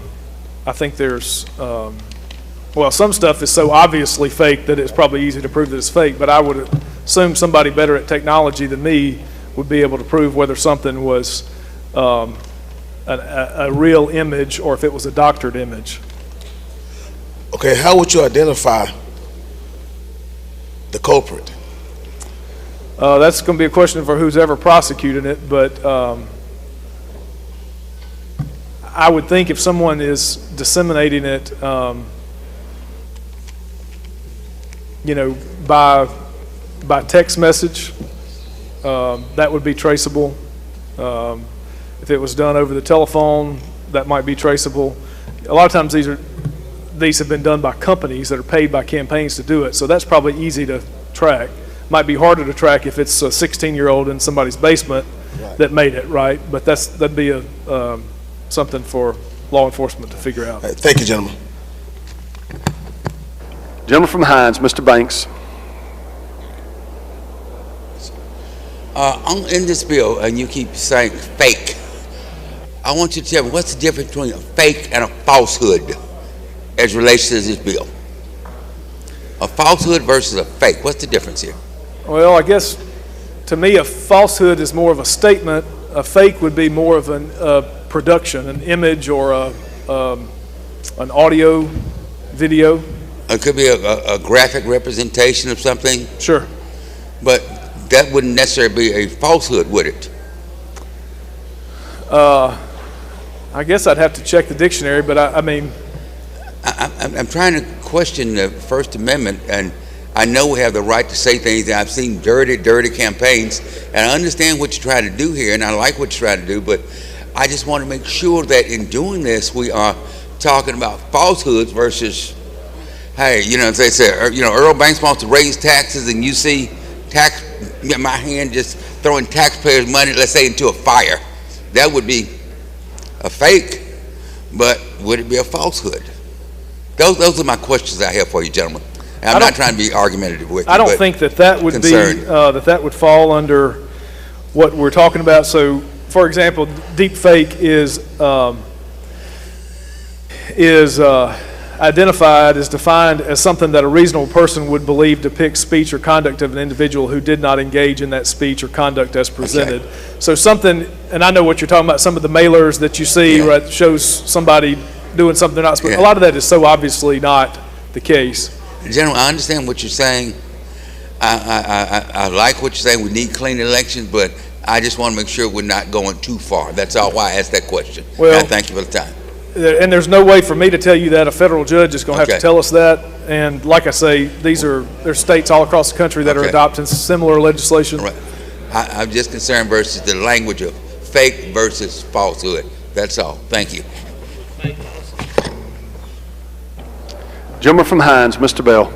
think there's, some stuff is so obviously fake that it's probably easy to prove that it's fake, but I would assume somebody better at technology than me would be able to prove whether something was a real image or if it was a doctored image.
Okay, how would you identify the culprit?
That's going to be a question for who's ever prosecuting it, but I would think if someone is disseminating it, by text message, that would be traceable. If it was done over the telephone, that might be traceable. A lot of times these have been done by companies that are paid by campaigns to do it, so that's probably easy to track. Might be harder to track if it's a 16-year-old in somebody's basement that made it, right? But that'd be something for law enforcement to figure out.
Thank you, gentlemen.
Gentleman from Hines, Mr. Banks.
In this bill, and you keep saying fake, I want you to tell me what's the difference between a fake and a falsehood as relates to this bill? A falsehood versus a fake, what's the difference here?
Well, I guess to me a falsehood is more of a statement. A fake would be more of a production, an image or an audio, video.
It could be a graphic representation of something.
Sure.
But that wouldn't necessarily be a falsehood, would it?
I guess I'd have to check the dictionary, but I mean,
I'm trying to question the First Amendment, and I know we have the right to say things, and I've seen dirty campaigns, and I understand what you're trying to do here, and I like what you're trying to do, but I just want to make sure that in doing this, we are talking about falsehoods versus, hey, you know, they say, Earl Banks wants to raise taxes, and you see my hand just throwing taxpayers' money, let's say, into a fire. That would be a fake, but would it be a falsehood? Those are my questions I have for you, gentlemen. And I'm not trying to be argumentative with you.
I don't think that would be that would fall under what we're talking about. So, for example, deep fake is identified, is defined as something that a reasonable person would believe depicts speech or conduct of an individual who did not engage in that speech or conduct as presented. Okay. So something, and I know what you're talking about, some of the mailers that you see, yeah, right, shows somebody doing something they're not supposed to. Yeah. A lot of that is so obviously not the case.
General, I understand what you're saying. I like what you're saying. We need clean elections, but I just want to make sure we're not going too far. That's all why I asked that question. Well, and thank you for the time.
And there's no way for me to tell you that. A federal judge is going to have to tell us that. And like I say, there's states all across the country that are adopting similar legislation.
Right. I'm just concerned versus the language of fake versus falsehood. That's all. Thank you.
Gentleman from Hines, Mr. Bell.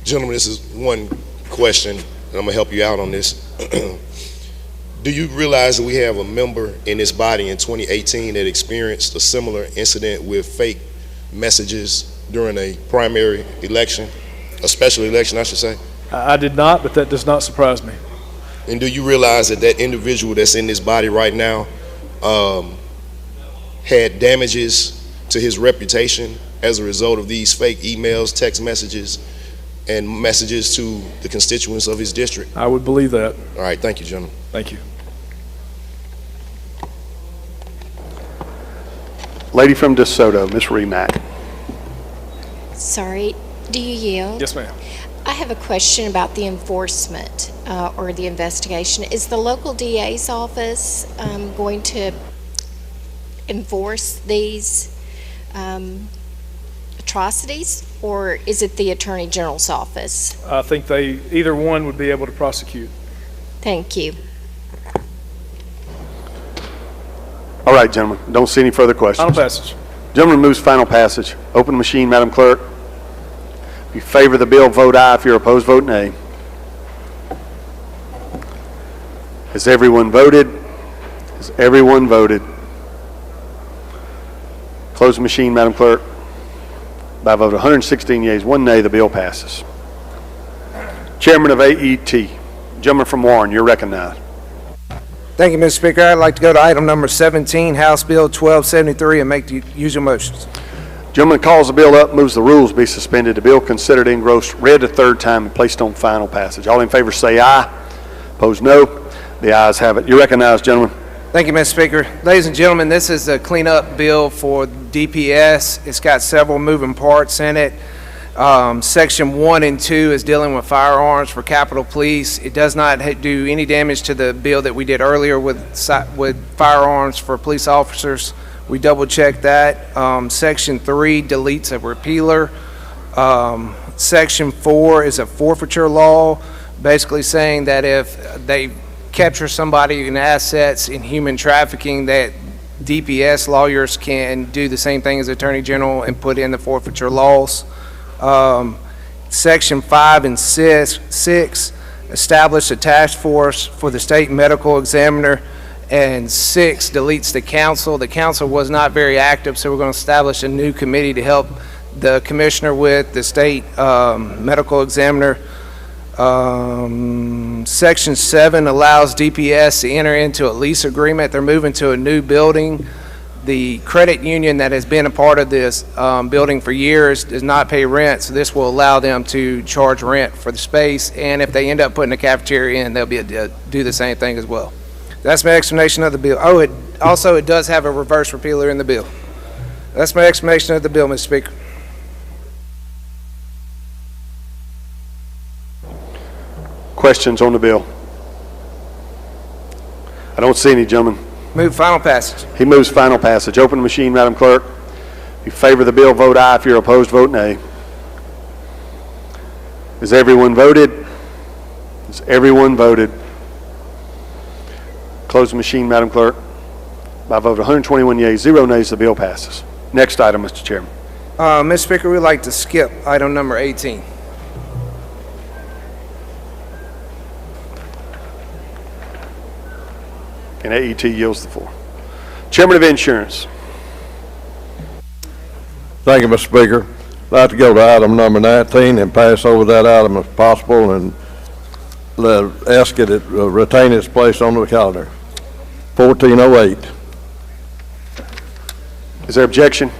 Gentlemen, this is one question, and I'm going to help you out on this. Do you realize that we have a member in this body in 2018 that experienced a similar incident with fake messages during a primary election, a special election, I should say?
I did not, but that does not surprise me.
And do you realize that that individual that's in this body right now had damages to his reputation as a result of these fake emails, text messages, and messages to the constituents of his district?
I would believe that.
All right, thank you, gentlemen.
Thank you.
Lady from DeSoto, Ms. Remack.
Sorry, do you yield?
Yes, ma'am.
I have a question about the enforcement or the investigation. Is the local DA's office going to enforce these atrocities, or is it the Attorney General's office?
I think either one would be able to prosecute.
Thank you.
All right, gentlemen. Don't see any further questions.
Final passage.
Gentleman moves final passage. Open the machine, Madam Clerk. If you favor the bill, vote aye. If you're opposed, vote nay. Has everyone voted? Has everyone voted? Close the machine, Madam Clerk. By a vote of 116 yeas, 1 nay, the bill passes. Chairman of AET, gentleman from Warren, you're recognized.
Thank you, Mr. Speaker. I'd like to go to item number 17, House Bill 1273, and make the usual motions.
Gentleman calls the bill up, moves the rules be suspended. The bill considered engrossed, read a third time, and placed on final passage. All in favor say aye. Opposed, no. The ayes have it. You're recognized, gentlemen.
Thank you, Mr. Speaker. Ladies and gentlemen, this is a cleanup bill for DPS. It's got several moving parts in it. Section 1 and 2 is dealing with firearms for Capitol Police. It does not do any damage to the bill that we did earlier with firearms for police officers. We double-checked that. Section 3 deletes a repealer. Section 4 is a forfeiture law, basically saying that if they capture somebody in assets in human trafficking, that DPS lawyers can do the same thing as Attorney General and put in the forfeiture laws. Section 5 and 6 establish a task force for the state medical examiner, and 6 deletes the council. The council was not very active, so we're going to establish a new committee to help the commissioner with the state medical examiner. Section 7 allows DPS to enter into a lease agreement. They're moving to a new building. The credit union that has been a part of this building for years does not pay rent, so this will allow them to charge rent for the space, and if they end up putting a cafeteria in, they'll be able to do the same thing as well. That's my explanation of the bill. Oh, it does have a reverse repealer in the bill. That's my explanation of the bill, Mr. Speaker.
Questions on the bill? I don't see any, gentlemen.
Move final passage.
He moves final passage. Open the machine, Madam Clerk. If you favor the bill, vote aye. If you're opposed, vote nay. Has everyone voted? Has everyone voted? Close the machine, Madam Clerk. By a vote of 121 yeas, 0 nays, the bill passes. Next item, Mr. Chairman.
Mr. Speaker, we'd like to skip item number 18.
And AET yields the floor. Chairman of Insurance.
Thank you, Mr. Speaker. I'd like to go to item number 19 and pass over that item if possible and ask it retain its place on the calendar. 1408.
Is there objection?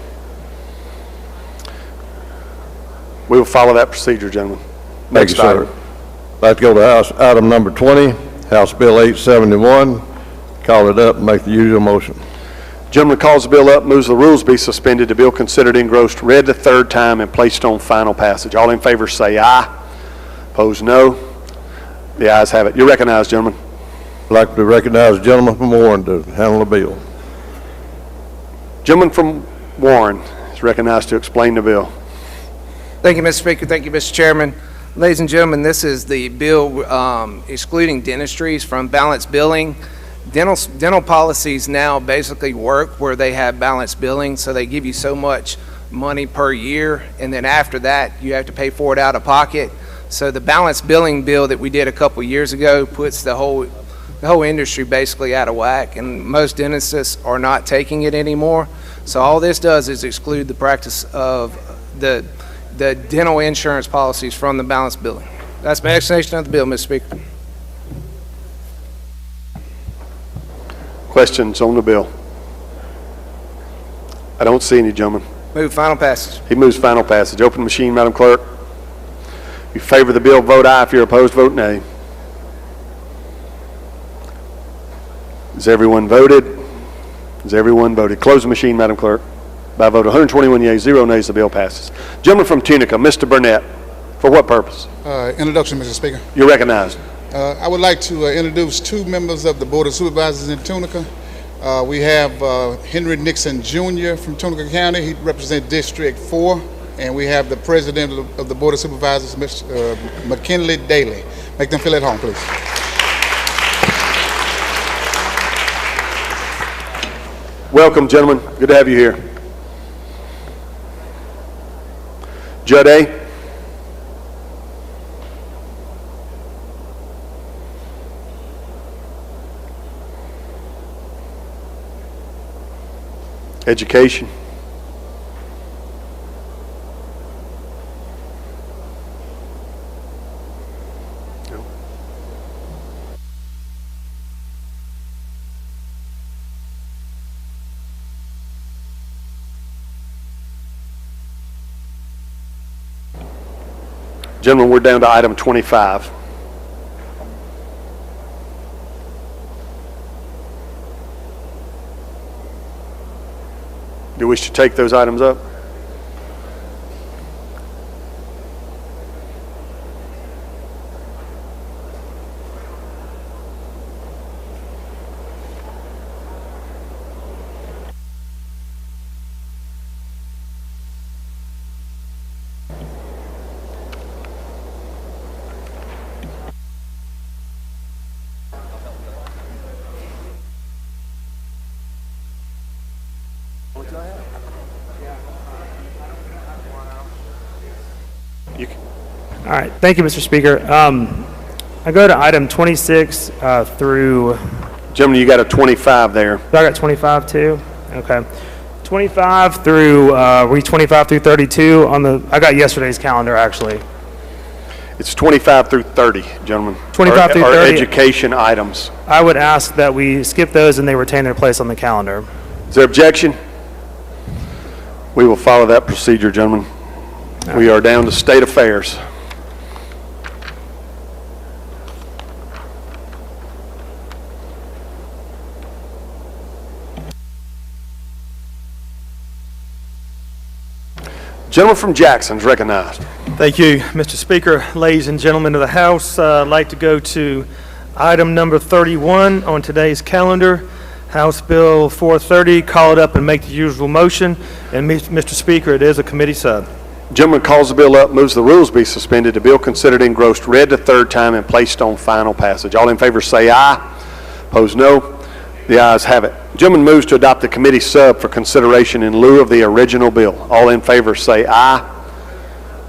We will follow that procedure, gentlemen.
Thank you, sir. I'd like to go to item number 20, House Bill 871. Call it up and make the usual motion.
Gentleman calls the bill up, moves the rules be suspended, the bill considered engrossed, read the third time, and placed on final passage. All in favor say aye. Opposed, no. The ayes have it. You're recognized, gentlemen.
I'd like to recognize the gentleman from Warren to handle the bill.
Gentleman from Warren is recognized to explain the bill.
Thank you, Mr. Speaker. Thank you, Mr. Chairman. Ladies and gentlemen, this is the bill excluding dentistries from balanced billing. Dental policies now basically work where they have balanced billing, so they give you so much money per year, and then after that, you have to pay for it out of pocket. So the balanced billing bill that we did a couple years ago puts the whole industry basically out of whack, and most dentists are not taking it anymore. So all this does is exclude the practice of the dental insurance policies from the balanced billing. That's my explanation of the bill, Mr. Speaker.
Questions on the bill? I don't see any, gentlemen.
Move final passage.
He moves final passage. Open the machine, Madam Clerk. If you favor the bill, vote aye. If you're opposed, vote nay. Has everyone voted? Has everyone voted? Close the machine, Madam Clerk. By a vote of 121 yeas, 0 nays, the bill passes. Gentleman from Tunica, Mr. Burnett. For what purpose?
Introduction, Mr. Speaker.
You're recognized.
I would like to introduce two members of the Board of Supervisors in Tunica. We have Henry Nixon Jr. from Tunica County. He represents District 4. And we have the President of the Board of Supervisors, Mr. McKinley Daly. Make them feel at home, please.
Welcome, gentlemen. Good to have you here. Judd A. Education. No. Gentlemen, we're down to item 25. Do you wish to take those items up?
All right, thank you, Mr. Speaker. I go to item 26 through...
Gentlemen, you got a 25 there.
I got 25 too? Okay. 25 through, 25 through 32 on the, I got yesterday's calendar actually.
It's 25 through 30, gentlemen.
25 through 30.
Education items.
I would ask that we skip those and they retain their place on the calendar.
Is there objection? We will follow that procedure, gentlemen. We are down to state affairs. Gentleman from Jackson is recognized.
Thank you, Mr. Speaker. Ladies and gentlemen of the House, I'd like to go to item number 31 on today's calendar. House Bill 430, call it up and make the usual motion. And Mr. Speaker, it is a committee sub.
Gentleman calls the bill up, moves the rules be suspended, the bill considered engrossed, read the third time, and placed on final passage. All in favor say aye. Opposed, no. The ayes have it. Gentleman moves to adopt the committee sub for consideration in lieu of the original bill. All in favor say aye.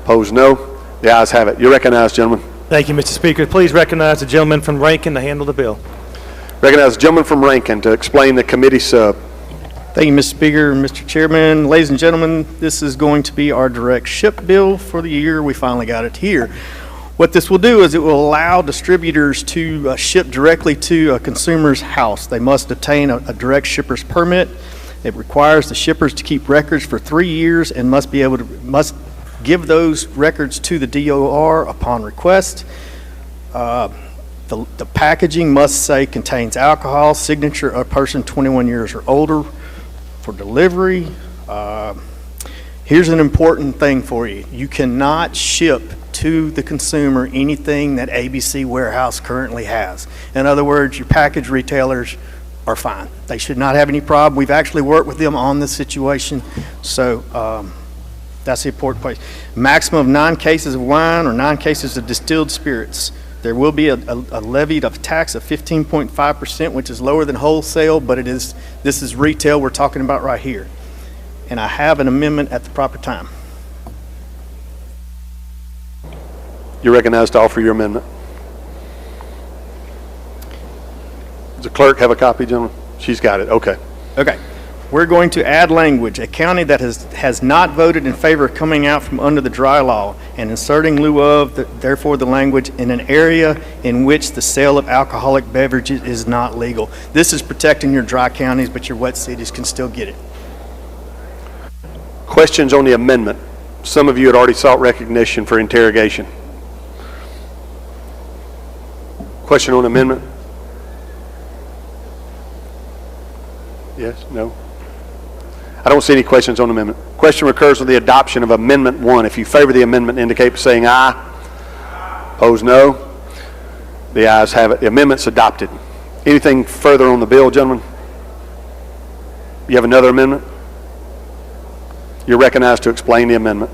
Opposed, no. The ayes have it. You're recognized, gentlemen.
Thank you, Mr. Speaker. Please recognize the gentleman from Rankin to handle the bill.
Recognize the gentleman from Rankin to explain the committee sub.
Thank you, Mr. Speaker, Mr. Chairman. Ladies and gentlemen, this is going to be our direct ship bill for the year. We finally got it here. What this will do is it will allow distributors to ship directly to a consumer's house. They must obtain a direct shipper's permit. It requires the shippers to keep records for 3 years and must give those records to the DOR upon request. The packaging must say contains alcohol, signature of person 21 years or older for delivery. Here's an important thing for you. You cannot ship to the consumer anything that ABC Warehouse currently has. In other words, your package retailers are fine. They should not have any problem. We've actually worked with them on this situation, so that's the important place. Maximum of 9 cases of wine or 9 cases of distilled spirits. There will be a levied of tax of 15.5%, which is lower than wholesale, but this is retail we're talking about right here. And I have an amendment at the proper time.
You're recognized to offer your amendment. Does the clerk have a copy, gentlemen? She's got it. Okay.
Okay. We're going to add language, a county that has not voted in favor of coming out from under the dry law and inserting lieu of, therefore the language, in an area in which the sale of alcoholic beverages is not legal. This is protecting your dry counties, but your wet cities can still get it.
Questions on the amendment? Some of you had already sought recognition for interrogation. Question on amendment? Yes? No? I don't see any questions on amendment. Question recurs on the adoption of Amendment 1. If you favor the amendment, indicate by saying aye. Opposed, no. The ayes have it. The amendment's adopted. Anything further on the bill, gentlemen? You have another amendment? You're recognized to explain the amendment.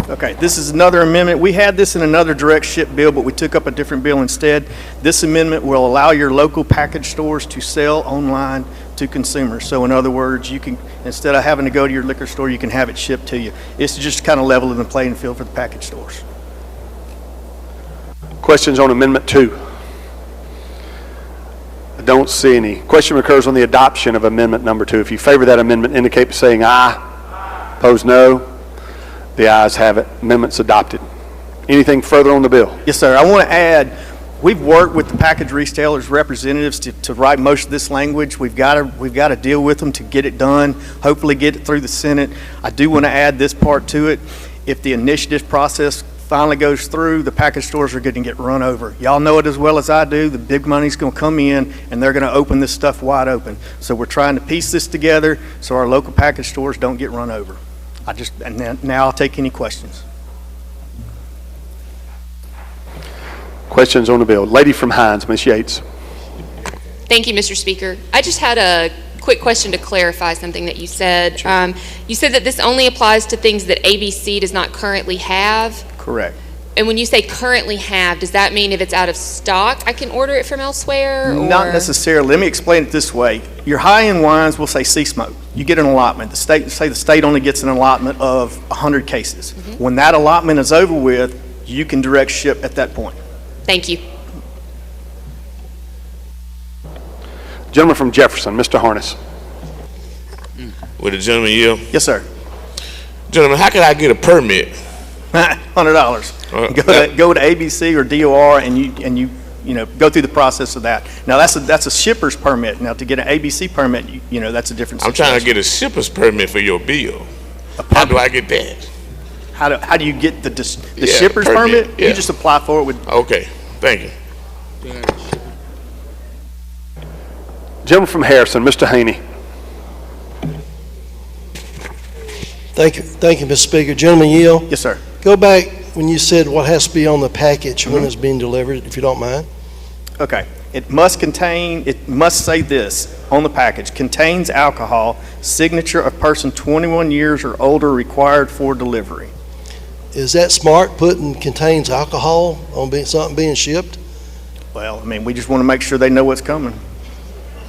Okay, this is another amendment. We had this in another direct ship bill, but we took up a different bill instead. This amendment will allow your local package stores to sell online to consumers. So in other words, you can, instead of having to go to your liquor store, you can have it shipped to you. It's just kind of leveling the playing field for the package stores.
Questions on Amendment 2? I don't see any. Question recurs on the adoption of Amendment number 2. If you favor that amendment, indicate by saying aye. Opposed, no. The ayes have it. Amendment's adopted. Anything further on the bill?
Yes, sir. I want to add, we've worked with the package retailers' representatives to write most of this language. We've got to deal with them to get it done, hopefully get it through the Senate. I do want to add this part to it. If the initiative process finally goes through, the package stores are going to get run over. Y'all know it as well as I do. The big money's going to come in, and they're going to open this stuff wide open. So we're trying to piece this together so our local package stores don't get run over. Now I'll take any questions.
Questions on the bill. Lady from Hines, Ms. Yates.
Thank you, Mr. Speaker. I just had a quick question to clarify something that you said. Sure. You said that this only applies to things that ABC does not currently have?
Correct.
And when you say currently have, does that mean if it's out of stock, I can order it from elsewhere? Or?
Not necessarily. Let me explain it this way. Your high-end wines will say sea smoke. You get an allotment. The state only gets an allotment of 100 cases. Mm-hmm. When that allotment is over with, you can direct ship at that point.
Thank you.
Gentleman from Jefferson, Mr. Harness.
Would the gentleman yield?
Yes, sir.
Gentlemen, how can I get a permit?
$100. Go to ABC or DOR and you go through the process of that. Now that's a shipper's permit. Now to get an ABC permit, that's a different situation.
I'm trying to get a shipper's permit for your bill. How do I get that?
How do you get the shipper's permit? Yeah. You just apply for it with.
Okay, thank you.
Gentleman from Harrison, Mr. Haney.
Thank you, Mr. Speaker. Gentleman yield?
Yes, sir.
Go back when you said what has to be on the package when it's being delivered, if you don't mind.
Okay. It must say this on the package, contains alcohol, signature of person 21 years or older required for delivery.
Is that smart, putting contains alcohol on something being shipped?
Well, I mean, we just want to make sure they know what's coming.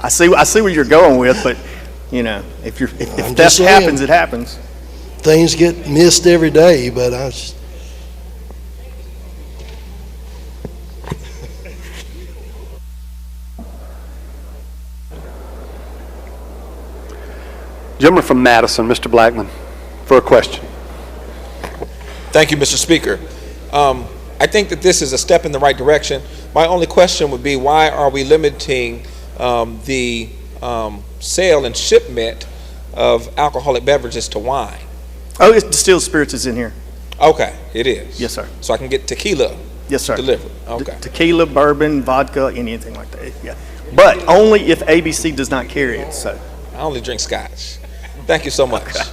I see where you're going with, but, you know, if theft happens, it happens.
Things get missed every day, but I was...
Gentleman from Madison, Mr. Blackman, for a question.
Thank you, Mr. Speaker. I think that this is a step in the right direction. My only question would be, why are we limiting the sale and shipment of alcoholic beverages to wine?
Oh, it's distilled spirits is in here.
Okay, it is.
Yes, sir.
So I can get tequila.
Yes, sir.
Delivered. Okay.
Tequila, bourbon, vodka, anything like that. Yeah, but only if ABC does not carry it. So
I only drink scotch. Thank you so much.
Okay.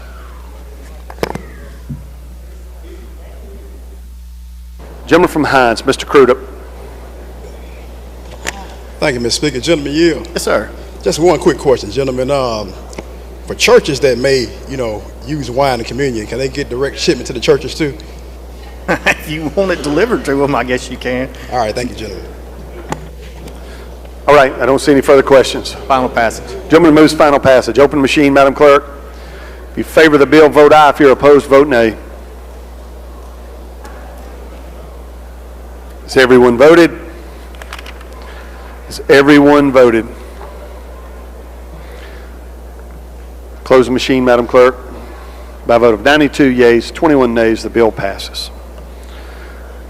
Gentleman from Hines, Mr. Crudup.
Thank you, Mr. Speaker. Gentleman Yield.
Yes, sir.
Just one quick question, gentlemen. For churches that may, use wine in communion, can they get direct shipment to the churches too?
If you want it delivered to them, I guess you can.
All right, thank you, gentlemen.
All right, I don't see any further questions.
Final passage.
Gentleman moves final passage. Open machine, Madam Clerk. If you favor the bill, vote aye. If you're opposed, vote nay. Has everyone voted? Has everyone voted? Close the machine, Madam Clerk. By a vote of 92 yeas, 21 nays, the bill passes.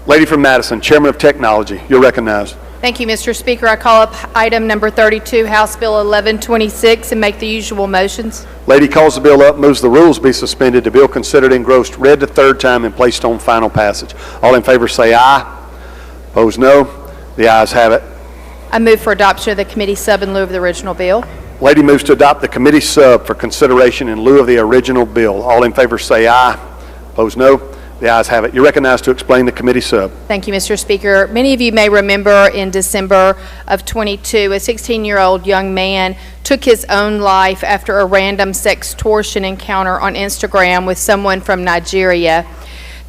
Lady from Madison, Chairman of Technology, you're recognized.
Thank you, Mr. Speaker. I call up item number 32, House Bill 1126, and make the usual motions.
Lady calls the bill up, moves the rules be suspended, the bill considered engrossed, read the third time, and placed on final passage. All in favor say aye. Opposed, no. The ayes have it.
I move for adoption of the committee sub in lieu of the original bill.
Lady moves to adopt the committee sub for consideration in lieu of the original bill. All in favor say aye. Opposed, no. The ayes have it. You're recognized to explain the committee sub.
Thank you, Mr. Speaker. Many of you may remember in December of 22, a 16-year-old young man took his own life after a random sextortion encounter on Instagram with someone from Nigeria.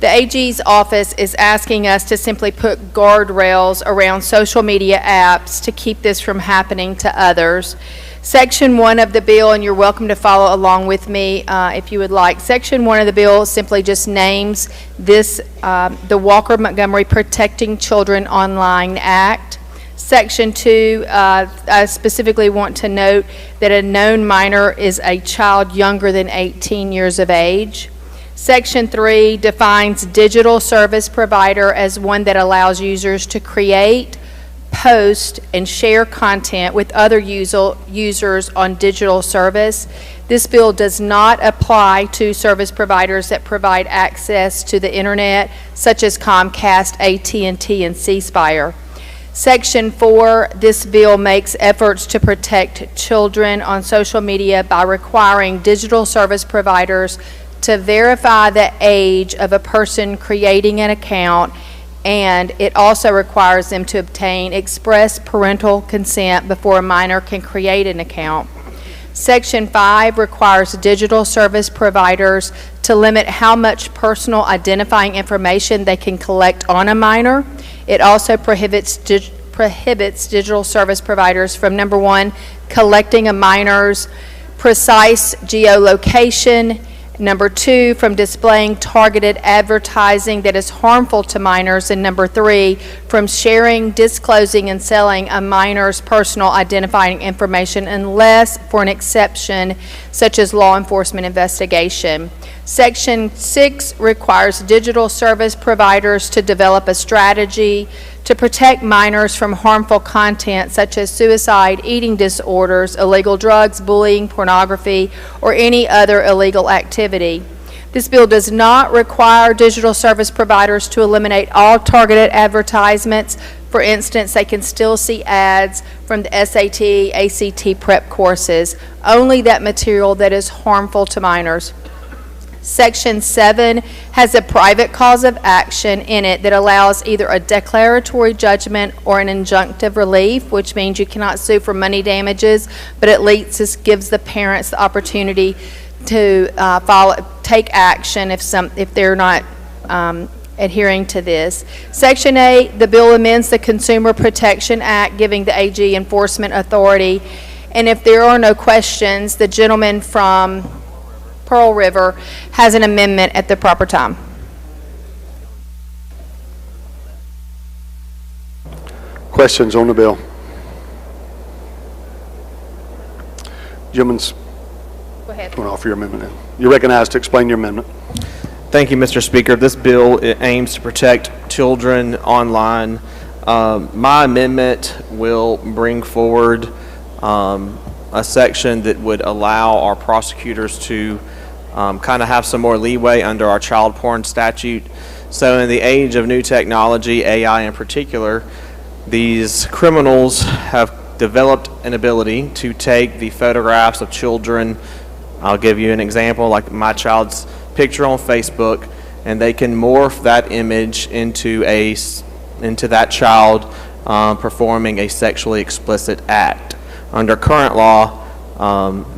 The AG's office is asking us to simply put guardrails around social media apps to keep this from happening to others. Section 1 of the bill, and you're welcome to follow along with me if you would like. Section 1 of the bill simply just names this the Walker-Montgomery Protecting Children Online Act. Section 2, I specifically want to note that a known minor is a child younger than 18 years of age. Section 3 defines digital service provider as one that allows users to create, post, and share content with other users on digital service. This bill does not apply to service providers that provide access to the internet, such as Comcast, AT&T, and C Spire. Section 4, this bill makes efforts to protect children on social media by requiring digital service providers to verify the age of a person creating an account, and it also requires them to obtain express parental consent before a minor can create an account. Section 5 requires digital service providers to limit how much personal identifying information they can collect on a minor. It also prohibits digital service providers from, number 1, collecting a minor's precise geolocation, number 2, from displaying targeted advertising that is harmful to minors, and number 3, from sharing, disclosing, and selling a minor's personal identifying information unless for an exception such as law enforcement investigation. Section 6 requires digital service providers to develop a strategy to protect minors from harmful content such as suicide, eating disorders, illegal drugs, bullying, pornography, or any other illegal activity. This bill does not require digital service providers to eliminate all targeted advertisements. For instance, they can still see ads from the SAT, ACT prep courses, only that material that is harmful to minors. Section 7 has a private cause of action in it that allows either a declaratory judgment or an injunctive relief, which means you cannot sue for money damages, but at least this gives the parents the opportunity to take action if they're not adhering to this. Section 8, the bill amends the Consumer Protection Act, giving the AG enforcement authority. And if there are no questions, the gentleman from Pearl River has an amendment at the proper time.
Questions on the bill? Gentlemen's,
go ahead.
Want to offer your amendment now. You're recognized to explain your amendment.
Thank you, Mr. Speaker. This bill aims to protect children online. My amendment will bring forward a section that would allow our prosecutors to kind of have some more leeway under our child porn statute. So in the age of new technology, AI in particular, these criminals have developed an ability to take the photographs of children. I'll give you an example, like my child's picture on Facebook, and they can morph that image into that child performing a sexually explicit act. Under current law,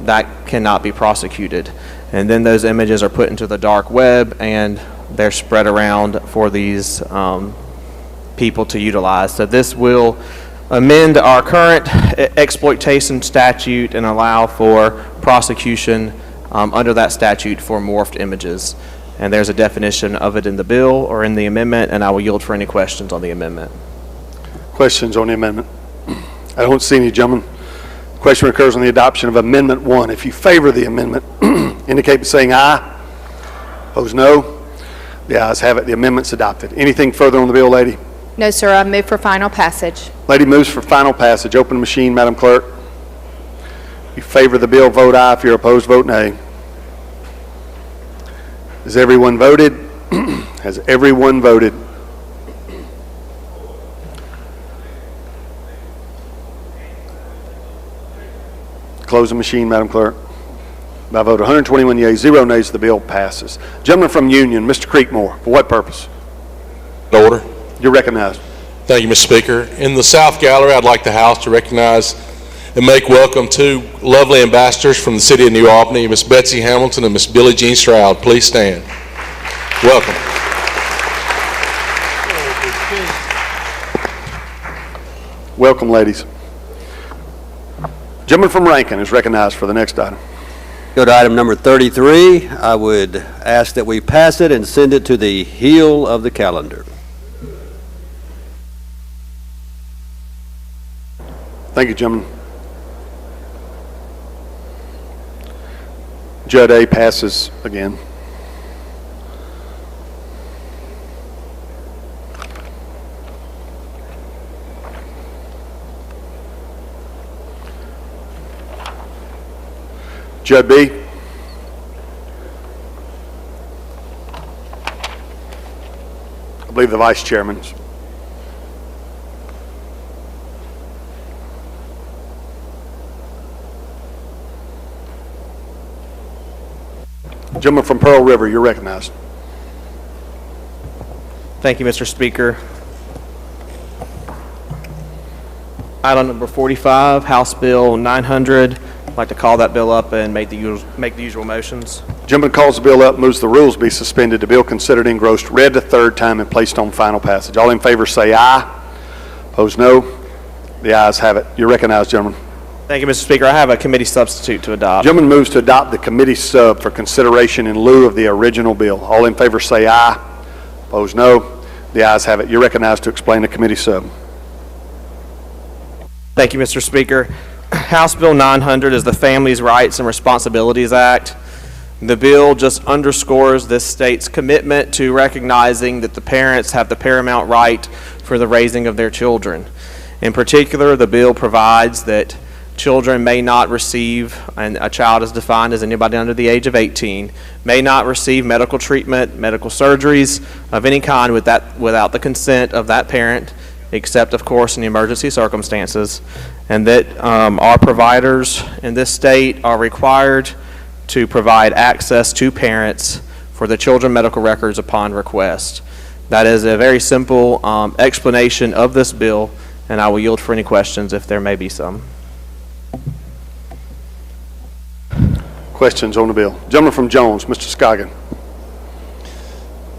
that cannot be prosecuted. And then those images are put into the dark web and they're spread around for these people to utilize. So this will amend our current exploitation statute and allow for prosecution under that statute for morphed images. And there's a definition of it in the bill or in the amendment, and I will yield for any questions on the amendment.
Questions on the amendment? I don't see any, gentlemen. Question occurs on the adoption of Amendment 1. If you favor the amendment, indicate by saying aye. Opposed, no. The ayes have it. The amendment's adopted. Anything further on the bill, lady?
No, sir. I move for final passage.
Lady moves for final passage. Open machine, Madam Clerk. If you favor the bill, vote aye. If you're opposed, vote nay. Has everyone voted? Has everyone voted? Close the machine, Madam Clerk. By vote 121 yeas, 0 nays, the bill passes. Gentleman from Union, Mr. Creekmore, for what purpose?
Order.
You're recognized.
Thank you, Mr. Speaker. In the South Gallery, I'd like the House to recognize and make welcome two lovely ambassadors from the city of New Albany, Miss Betsy Hamilton and Miss Billie Jean Stroud. Please stand. Welcome.
Welcome, ladies. Gentleman from Rankin is recognized for the next item.
Go to item number 33. I would ask that we pass it and send it to the heel of the calendar.
Thank you, gentlemen. Judd A passes again. Judd B. I believe the vice chairman's. Gentleman from Pearl River, you're recognized.
Thank you, Mr. Speaker. Item number 45, House Bill 900. I'd like to call that bill up and make the usual motions.
Gentleman calls the bill up, moves the rules be suspended. The bill considered engrossed, read the third time, and placed on final passage. All in favor say aye. Opposed, no. The ayes have it. You're recognized, gentlemen.
Thank you, Mr. Speaker. I have a committee substitute to adopt.
Gentleman moves to adopt the committee sub for consideration in lieu of the original bill. All in favor say aye. Opposed, no. The ayes have it. You're recognized to explain the committee sub.
Thank you, Mr. Speaker. House Bill 900 is the Families' Rights and Responsibilities Act. The bill just underscores this state's commitment to recognizing that the parents have the paramount right for the raising of their children. In particular, the bill provides that children may not receive, and a child is defined as anybody under the age of 18, may not receive medical treatment, medical surgeries of any kind without the consent of that parent, except, of course, in emergency circumstances, and that our providers in this state are required to provide access to parents for the children medical records upon request. That is a very simple explanation of this bill, and I will yield for any questions if there may be some.
Questions on the bill? Gentleman from Jones, Mr. Scoggin.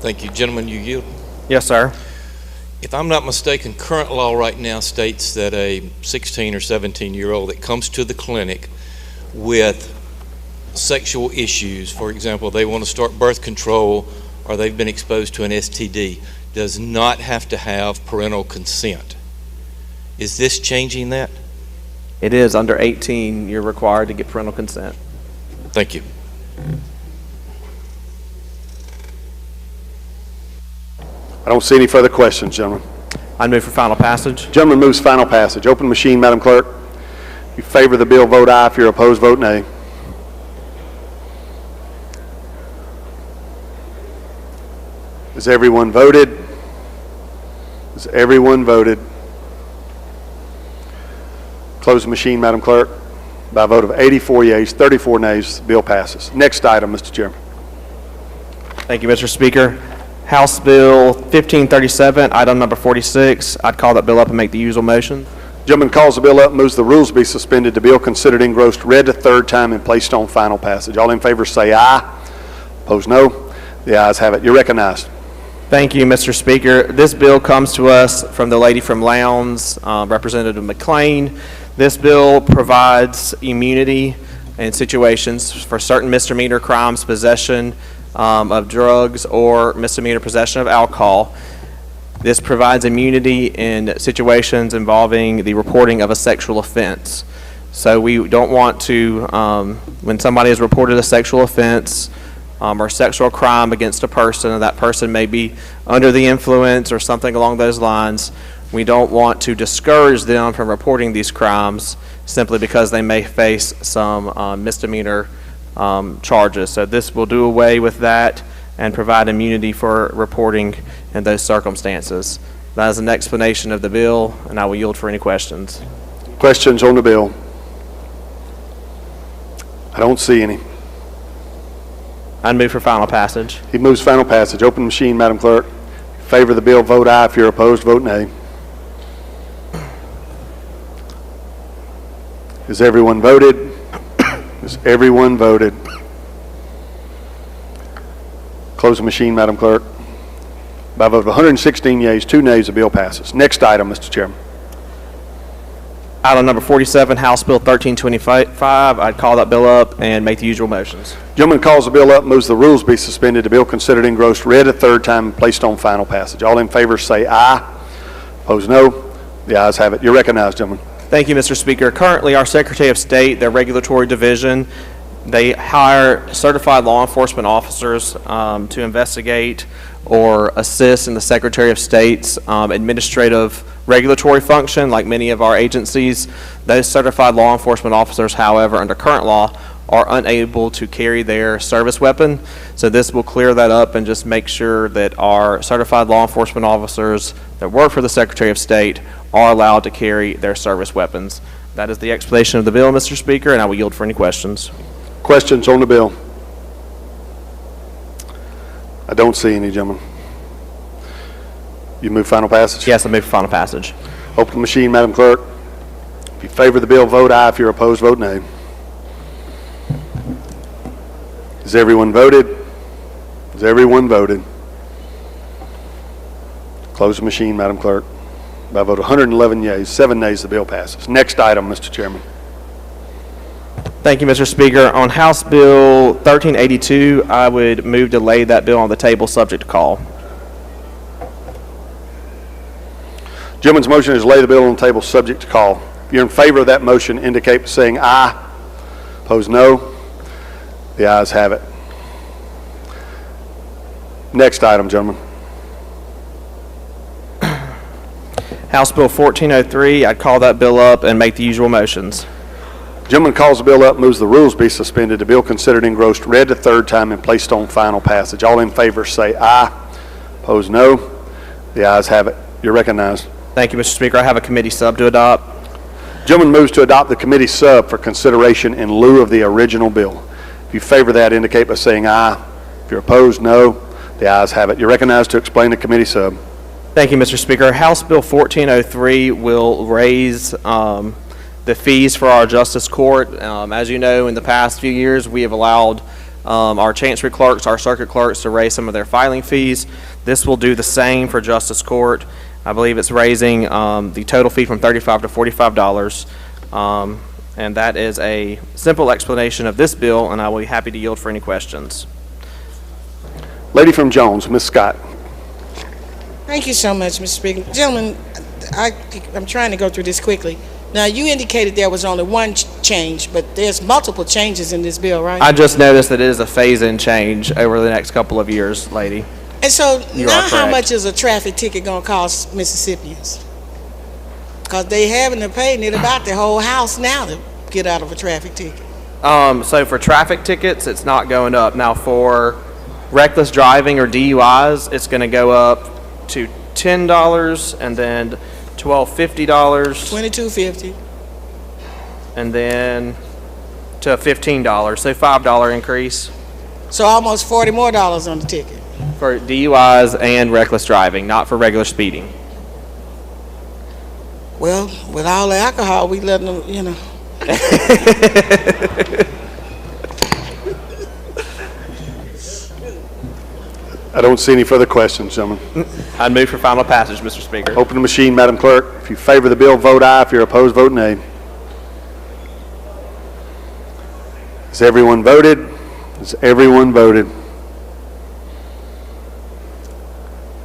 Thank you. Gentlemen, you yield?
Yes, sir.
If I'm not mistaken, current law right now states that a 16 or 17-year-old that comes to the clinic with sexual issues, for example, they want to start birth control or they've been exposed to an STD, does not have to have parental consent. Is this changing that?
It is. Under 18, you're required to get parental consent.
Thank you.
I don't see any further questions, gentlemen.
I move for final passage.
Gentleman moves final passage. Open the machine, Madam Clerk. If you favor the bill, vote aye. If you're opposed, vote nay. Has everyone voted? Has everyone voted? Close the machine, Madam Clerk. By a vote of 84 yeas, 34 nays, the bill passes. Next item, Mr. Chairman.
Thank you, Mr. Speaker. House Bill 1537, item number 46. I'd call that bill up and make the usual motion.
Gentleman calls the bill up, moves the rules be suspended. The bill considered engrossed, read a third time, and placed on final passage. All in favor say aye. Opposed, no. The ayes have it. You're recognized.
Thank you, Mr. Speaker. This bill comes to us from the lady from Lowndes, Representative McLean. This bill provides immunity in situations for certain misdemeanor crimes, possession of drugs or misdemeanor possession of alcohol. This provides immunity in situations involving the reporting of a sexual offense. So we don't want to, when somebody has reported a sexual offense or sexual crime against a person, and that person may be under the influence or something along those lines, we don't want to discourage them from reporting these crimes simply because they may face some misdemeanor charges. So this will do away with that and provide immunity for reporting in those circumstances. That is an explanation of the bill, and I will yield for any questions.
Questions on the bill? I don't see any.
I'd move for final passage.
He moves final passage. Open the machine, Madam Clerk. If you favor the bill, vote aye. If you're opposed, vote nay. Has everyone voted? Has everyone voted? Close the machine, Madam Clerk. By a vote of 116 yeas, 2 nays, the bill passes. Next item, Mr. Chairman.
Item number 47, House Bill 1325. I'd call that bill up and make the usual motions.
Gentleman calls the bill up, moves the rules be suspended. The bill considered engrossed, read a third time, and placed on final passage. All in favor say aye. Opposed, no. The ayes have it. You're recognized, gentlemen.
Thank you, Mr. Speaker. Currently, our Secretary of State, their regulatory division, they hire certified law enforcement officers to investigate or assist in the Secretary of State's administrative regulatory function, like many of our agencies. Those certified law enforcement officers, however, under current law, are unable to carry their service weapon. So this will clear that up and just make sure that our certified law enforcement officers that work for the Secretary of State are allowed to carry their service weapons. That is the explanation of the bill, Mr. Speaker, and I will yield for any questions.
Questions on the bill? I don't see any, gentlemen. You move final passage?
Yes, I move for final passage.
Open the machine, Madam Clerk. If you favor the bill, vote aye. If you're opposed, vote nay. Has everyone voted? Has everyone voted? Close the machine, Madam Clerk. By a vote of 111 yeas, 7 nays, the bill passes. Next item, Mr. Chairman.
Thank you, Mr. Speaker. On House Bill 1382, I would move to lay that bill on the table subject to call.
Gentleman's motion is lay the bill on the table subject to call. If you're in favor of that motion, indicate by saying aye. Opposed, no. The ayes have it. Next item, gentlemen.
House Bill 1403, I'd call that bill up and make the usual motions.
Gentleman calls the bill up, moves the rules be suspended. The bill considered engrossed, read a third time, and placed on final passage. All in favor say aye. Opposed, no. The ayes have it. You're recognized.
Thank you, Mr. Speaker. I have a committee sub to adopt.
Gentleman moves to adopt the committee sub for consideration in lieu of the original bill. If you favor that, indicate by saying aye. If you're opposed, no. The ayes have it. You're recognized to explain the committee sub.
Thank you, Mr. Speaker. House Bill 1403 will raise the fees for our justice court. As you know, in the past few years, we have allowed our chancery clerks, our circuit clerks, to raise some of their filing fees. This will do the same for justice court. I believe it's raising the total fee from $35 to $45. And that is a simple explanation of this bill, and I will be happy to yield for any questions.
Lady from Jones, Ms. Scott.
Thank you so much, Mr. Speaker. Gentlemen, I'm trying to go through this quickly. Now, you indicated there was only one change, but there's multiple changes in this bill, right?
I just noticed that it is a phase-in change over the next couple of years, lady.
And so
You
now
are
how
correct.
much is a traffic ticket going to cost Mississippians? Because they having to pay near about their whole house now to get out of a traffic ticket.
So for traffic tickets, it's not going up. Now for reckless driving or DUIs, it's going to go up to $10 and then $12.50.
$22.50.
And then to $15, so $5 increase
So almost $40 more on the ticket.
for DUIs and reckless driving, not for regular speeding.
Well, with all the alcohol, we letting them, you know.
I don't see any further questions, gentlemen.
I'd move for final passage, Mr. Speaker.
Open the machine, Madam Clerk. If you favor the bill, vote aye. If you're opposed, vote nay. Has everyone voted? Has everyone voted?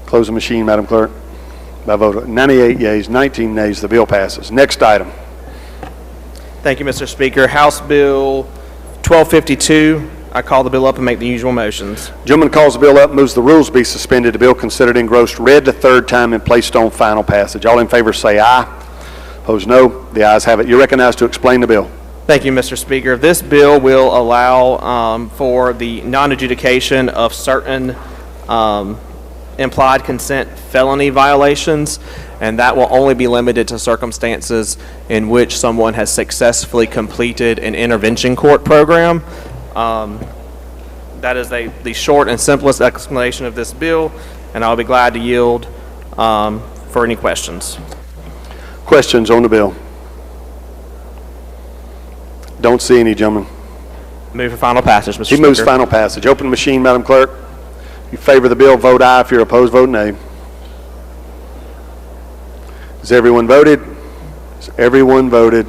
Close the machine, Madam Clerk. By vote of 98 yeas, 19 nays, the bill passes. Next item.
Thank you, Mr. Speaker. House Bill 1252. I call the bill up and make the usual motions.
Gentleman calls the bill up, moves the rules be suspended. The bill considered engrossed, read the third time, and placed on final passage. All in favor say aye. Opposed, no. The ayes have it. You're recognized to explain the bill.
Thank you, Mr. Speaker. This bill will allow for the non-adjudication of certain implied consent felony violations, and that will only be limited to circumstances in which someone has successfully completed an intervention court program. That is the short and simplest explanation of this bill, and I'll be glad to yield for any questions.
Questions on the bill? Don't see any, gentlemen.
Move for final passage, Mr. Speaker.
He moves final passage. Open the machine, Madam Clerk. If you favor the bill, vote aye. If you're opposed, vote nay. Has everyone voted? Has everyone voted?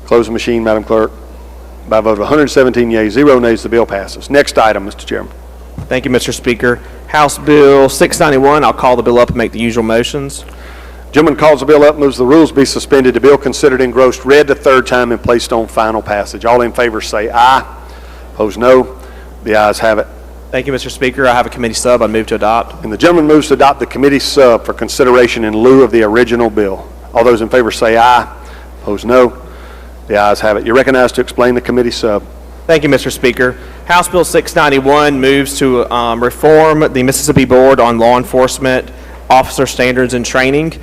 Close the machine, Madam Clerk. By a vote of 117 yeas, 0 nays, the bill passes. Next item, Mr. Chairman.
Thank you, Mr. Speaker. House Bill 691, I'll call the bill up and make the usual motions.
Gentleman calls the bill up, moves the rules be suspended. The bill considered engrossed, read the third time, and placed on final passage. All in favor say aye. Opposed, no. The ayes have it.
Thank you, Mr. Speaker. I have a committee sub. I move to adopt.
And the gentleman moves to adopt the committee sub for consideration in lieu of the original bill. All those in favor say aye. Opposed, no. The ayes have it. You're recognized to explain the committee sub.
Thank you, Mr. Speaker. House Bill 691 moves to reform the Mississippi Board on Law Enforcement Officer Standards and Training.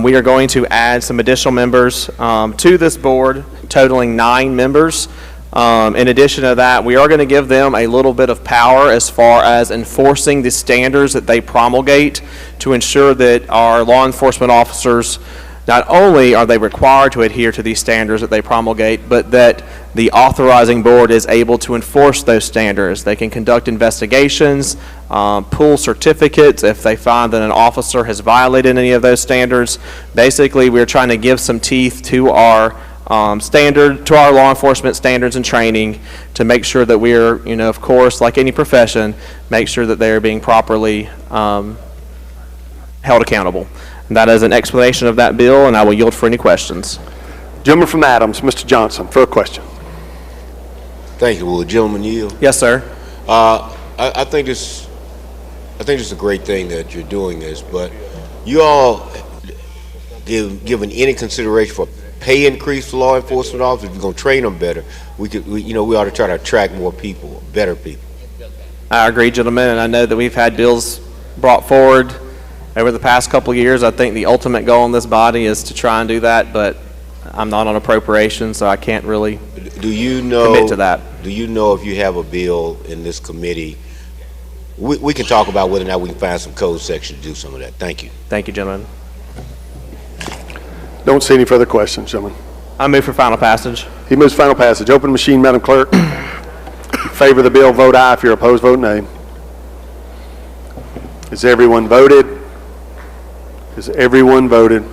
We are going to add some additional members to this board, totaling 9 members. In addition to that, we are going to give them a little bit of power as far as enforcing the standards that they promulgate to ensure that our law enforcement officers, not only are they required to adhere to these standards that they promulgate, but that the authorizing board is able to enforce those standards. They can conduct investigations, pull certificates if they find that an officer has violated any of those standards. Basically, we're trying to give some teeth to our to our law enforcement standards and training to make sure that we're, of course, like any profession, make sure that they're being properly held accountable. And that is an explanation of that bill, and I will yield for any questions.
Gentleman from Adams, Mr. Johnson, for a question.
Thank you. Will the gentleman yield?
Yes, sir.
I think it's a great thing that you're doing this, but you all given any consideration for pay increase for law enforcement officers? If you're going to train them better, we ought to try to attract more people, better people.
I agree, gentlemen, and I know that we've had bills brought forward over the past couple of years. I think the ultimate goal in this body is to try and do that, but I'm not on appropriation, so I can't really
Do you know?
commit to that.
Do you know if you have a bill in this committee? We can talk about whether or not we can find some code section to do some of that. Thank you.
Thank you, gentlemen.
Don't see any further questions, gentlemen.
I move for final passage.
He moves final passage. Open machine, Madam Clerk. In favor of the bill, vote aye. If you're opposed, vote nay. Has everyone voted? Has everyone voted?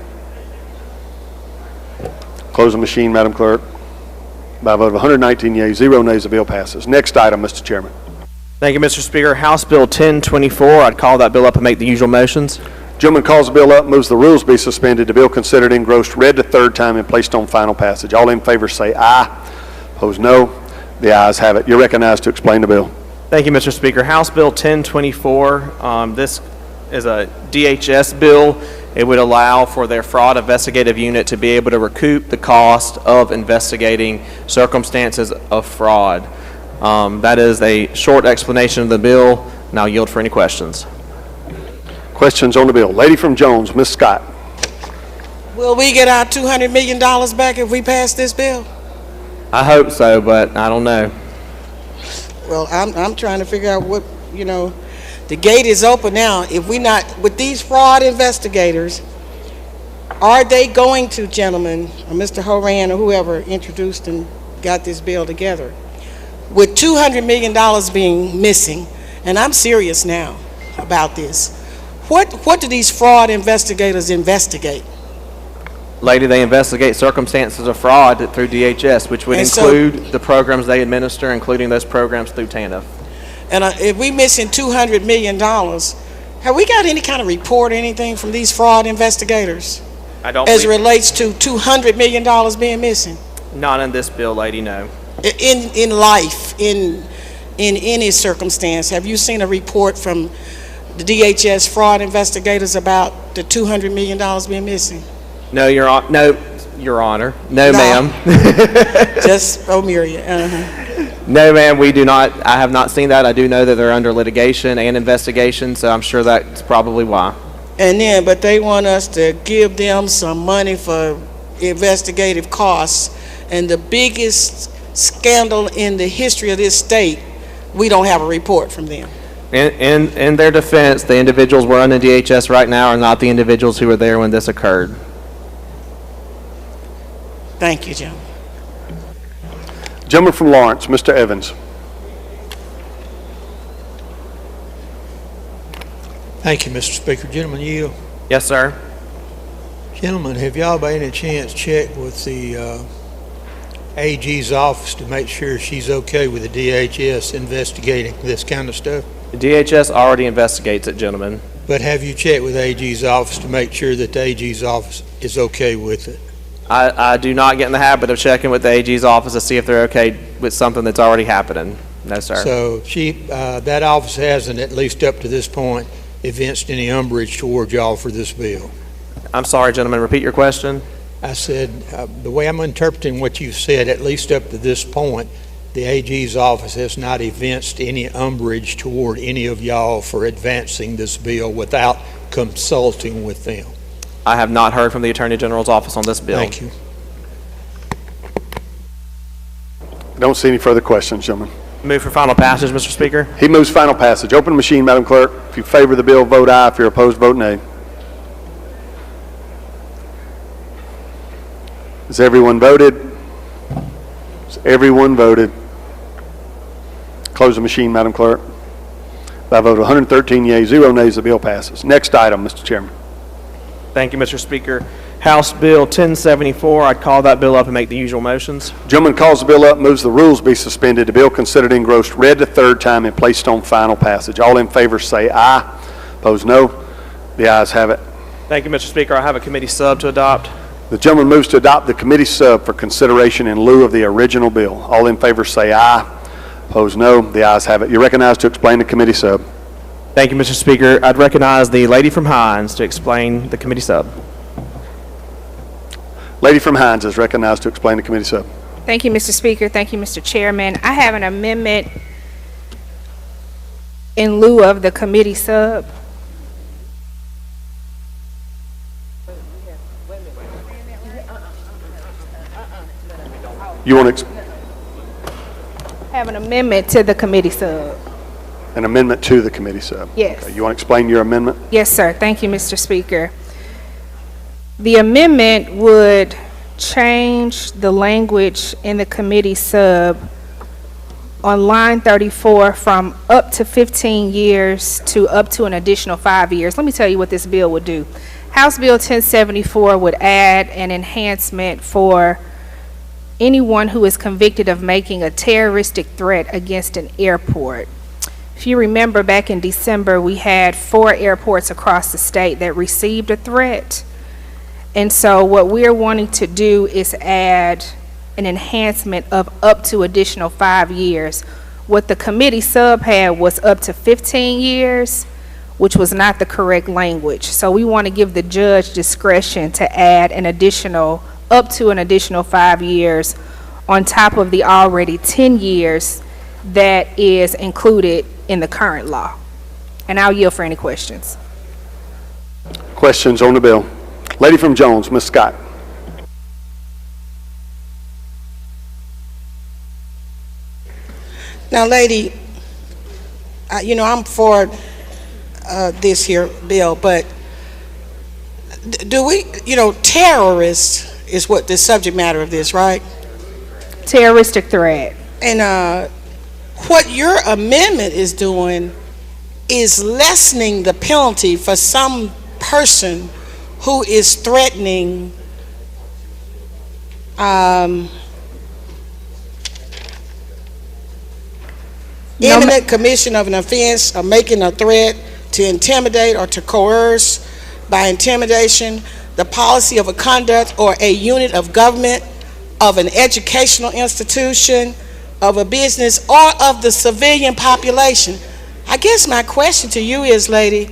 Close the machine, Madam Clerk. By a vote of 119 yeas, 0 nays, the bill passes. Next item, Mr. Chairman.
Thank you, Mr. Speaker. House Bill 1024. I'd call that bill up and make the usual motions.
Gentleman calls the bill up, moves the rules be suspended. The bill considered engrossed, read the third time, and placed on final passage. All in favor say aye. Opposed, no. The ayes have it. You're recognized to explain the bill.
Thank you, Mr. Speaker. House Bill 1024. This is a DHS bill. It would allow for their fraud investigative unit to be able to recoup the cost of investigating circumstances of fraud. That is a short explanation of the bill. Now yield for any questions.
Questions on the bill. Lady from Jones, Ms. Scott.
Will we get our $200 million back if we pass this bill?
I hope so, but I don't know.
Well, I'm trying to figure out what, the gate is open now. If we not, with these fraud investigators, are they going to, gentlemen, or Mr. Horan or whoever introduced and got this bill together, with $200 million being missing, and I'm serious now about this, what do these fraud investigators investigate?
Lady, they investigate circumstances of fraud through DHS, which would include the programs they administer, including those programs through TANF.
And if we missing $200 million, have we got any kind of report or anything from these fraud investigators?
I don't.
As it relates to $200 million being missing?
Not in this bill, lady, no.
In life, in any circumstance, have you seen a report from the DHS fraud investigators about the $200 million being missing?
No, Your Honor. No, ma'am.
Just O'Meara.
No, ma'am, we do not. I have not seen that. I do know that they're under litigation and investigation, so I'm sure that's probably why.
And then, but they want us to give them some money for investigative costs, and the biggest scandal in the history of this state, we don't have a report from them.
In their defense, the individuals we're on the DHS right now are not the individuals who were there when this occurred.
Thank you, Jim.
Gentleman from Lawrence, Mr. Evans.
Thank you, Mr. Speaker. Gentlemen, yield.
Yes, sir.
Gentlemen, have y'all by any chance checked with the AG's office to make sure she's okay with the DHS investigating this kind of stuff?
The DHS already investigates it, gentlemen.
But have you checked with the AG's office to make sure that the AG's office is okay with it?
I do not get in the habit of checking with the AG's office to see if they're okay with something that's already happening. No, sir.
So that office hasn't, at least up to this point, evinced any umbrage toward y'all for this bill.
I'm sorry, gentlemen. Repeat your question.
I said, the way I'm interpreting what you said, at least up to this point, the AG's office has not evinced any umbrage toward any of y'all for advancing this bill without consulting with them.
I have not heard from the Attorney General's office on this bill.
Thank you.
Don't see any further questions, gentlemen.
Move for final passage, Mr. Speaker.
He moves final passage. Open the machine, Madam Clerk. If you favor the bill, vote aye. If you're opposed, vote nay. Has everyone voted? Has everyone voted? Close the machine, Madam Clerk. By a vote of 113 yeas, 0 nays, the bill passes. Next item, Mr. Chairman.
Thank you, Mr. Speaker. House Bill 1074, I'd call that bill up and make the usual motions.
Gentleman calls the bill up, moves the rules be suspended. The bill considered engrossed, read the third time, and placed on final passage. All in favor say aye. Opposed, no. The ayes have it.
Thank you, Mr. Speaker. I have a committee sub to adopt.
The gentleman moves to adopt the committee sub for consideration in lieu of the original bill. All in favor say aye. Opposed, no. The ayes have it. You're recognized to explain the committee sub.
Thank you, Mr. Speaker. I'd recognize the lady from Hines to explain the committee sub.
Lady from Hines is recognized to explain the committee sub.
Thank you, Mr. Speaker. Thank you, Mr. Chairman. I have an amendment in lieu of the committee sub.
You want to
Have an amendment to the committee sub.
An amendment to the committee sub?
Yes.
Okay, you want to explain your amendment?
Yes, sir. Thank you, Mr. Speaker. The amendment would change the language in the committee sub on line 34 from up to 15 years to up to an additional 5 years. Let me tell you what this bill would do. House Bill 1074 would add an enhancement for anyone who is convicted of making a terroristic threat against an airport. If you remember, back in December, we had 4 airports across the state that received a threat. And so what we're wanting to do is add an enhancement of up to additional 5 years. What the committee sub had was up to 15 years, which was not the correct language. So we want to give the judge discretion to add an additional, up to an additional 5 years on top of the already 10 years that is included in the current law. And I'll yield for any questions.
Questions on the bill? Lady from Jones, Ms. Scott.
Now, lady, I'm for this here bill, but do we, terrorists is what the subject matter of this, right?
Terroristic threat.
And what your amendment is doing is lessening the penalty for some person who is threatening imminent commission of an offense or making a threat to intimidate or to coerce by intimidation the policy of a conduct or a unit of government, of an educational institution, of a business, or of the civilian population. I guess my question to you is, lady,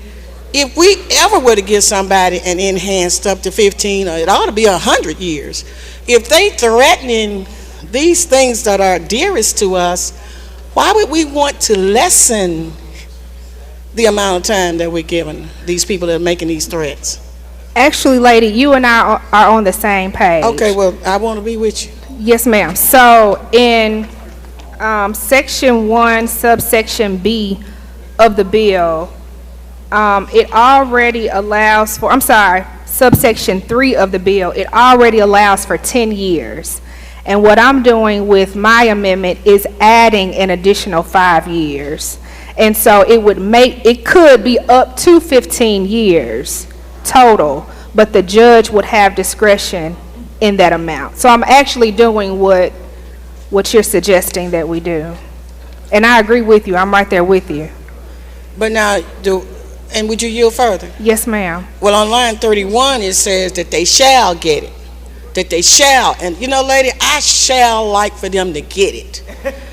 if we ever were to give somebody an enhanced up to 15, or it ought to be 100 years, if they threatening these things that are dearest to us, why would we want to lessen the amount of time that we're giving these people that are making these threats?
Actually, lady, you and I are on the same page.
Okay, well, I want to be with you.
Yes, ma'am. So in section 1, subsection B of the bill, it already allows for, subsection 3 of the bill, it already allows for 10 years. And what I'm doing with my amendment is adding an additional 5 years. And so it could be up to 15 years total, but the judge would have discretion in that amount. So I'm actually doing what you're suggesting that we do. And I agree with you. I'm right there with you.
But now, and would you yield further?
Yes, ma'am.
Well, on line 31, it says that they shall get it. That they shall. And lady, I shall like for them to get it.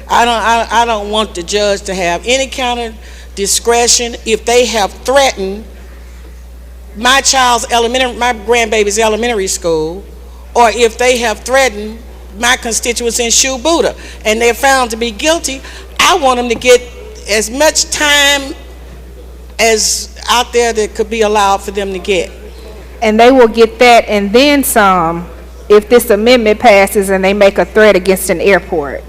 I don't want the judge to have any kind of discretion if they have threatened my grandbaby's elementary school, or if they have threatened my constituents in Shubuta and they're found to be guilty. I want them to get as much time as out there that could be allowed for them to get.
And they will get that and then some if this amendment passes and they make a threat against an airport.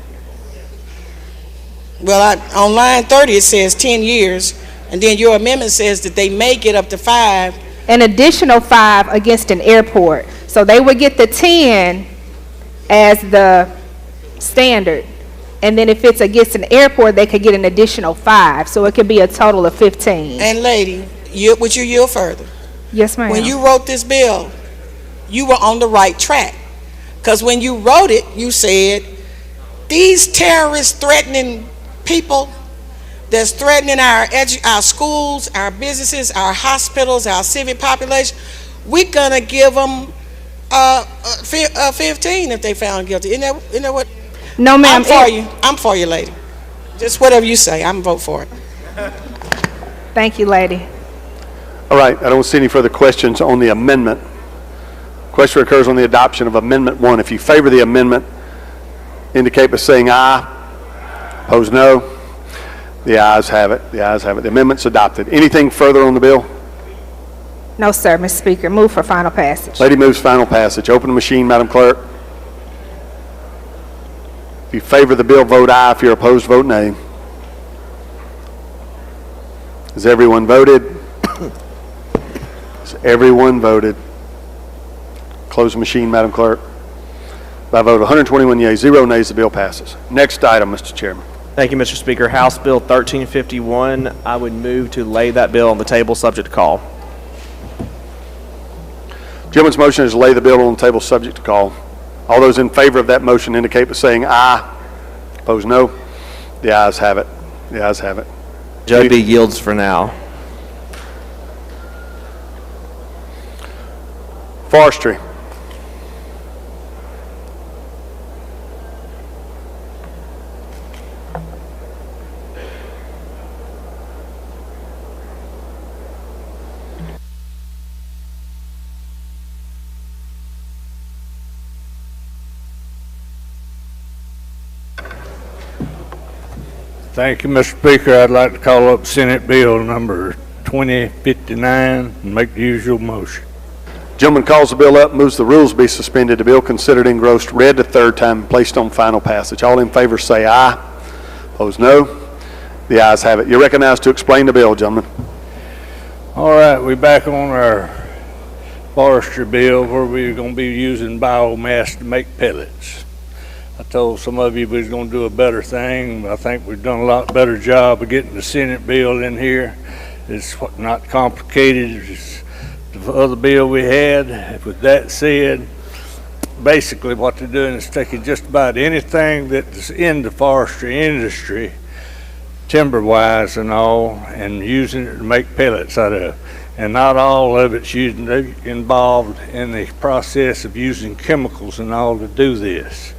Well, on line 30 it says 10 years, and then your amendment says that they may get up to 5.
An additional 5 against an airport. So they would get the 10 as the standard. And then if it's against an airport, they could get an additional 5. So it could be a total of 15.
And lady, would you yield further?
Yes, ma'am.
When you wrote this bill, you were on the right track. Because when you wrote it, you said, these terrorists threatening people that's threatening our schools, our businesses, our hospitals, our civic population, we're going to give them 15 if they found guilty. Isn't that what?
No, ma'am.
I'm for you, lady. Just whatever you say, I'm vote for it.
Thank you, lady.
All right, I don't see any further questions on the amendment. Question occurs on the adoption of Amendment 1. If you favor the amendment, indicate by saying aye. Opposed, no. The ayes have it. The ayes have it. The amendment's adopted. Anything further on the bill?
No, sir, Mr. Speaker. Move for final passage.
Lady moves final passage. Open the machine, Madam Clerk. If you favor the bill, vote aye. If you're opposed, vote nay. Has everyone voted? Has everyone voted? Close the machine, Madam Clerk. By a vote of 121 yeas, 0 nays, the bill passes. Next item, Mr. Chairman.
Thank you, Mr. Speaker. House Bill 1351, I would move to lay that bill on the table subject to call.
Gentleman's motion is to lay the bill on the table subject to call. All those in favor of that motion indicate by saying aye. Opposed, no. The ayes have it. The ayes have it.
Judge B yields for now.
Forestry.
Thank you, Mr. Speaker. I'd like to call up Senate Bill number 2059 and make the usual motion.
Gentleman calls the bill up, moves the rules be suspended. The bill considered engrossed, read the third time, and placed on final passage. All in favor say aye. Opposed, no. The ayes have it. You're recognized to explain the bill, gentlemen.
All right, we're back on our forestry bill where we're going to be using biomass to make pellets. I told some of you we was going to do a better thing, but I think we've done a lot better job of getting the Senate bill in here. It's not complicated. It's the other bill we had. With that said, basically what they're doing is taking just about anything that's in the forestry industry, timber-wise and all, and using it to make pellets out of. And not all of it's involved in the process of using chemicals and all to do this.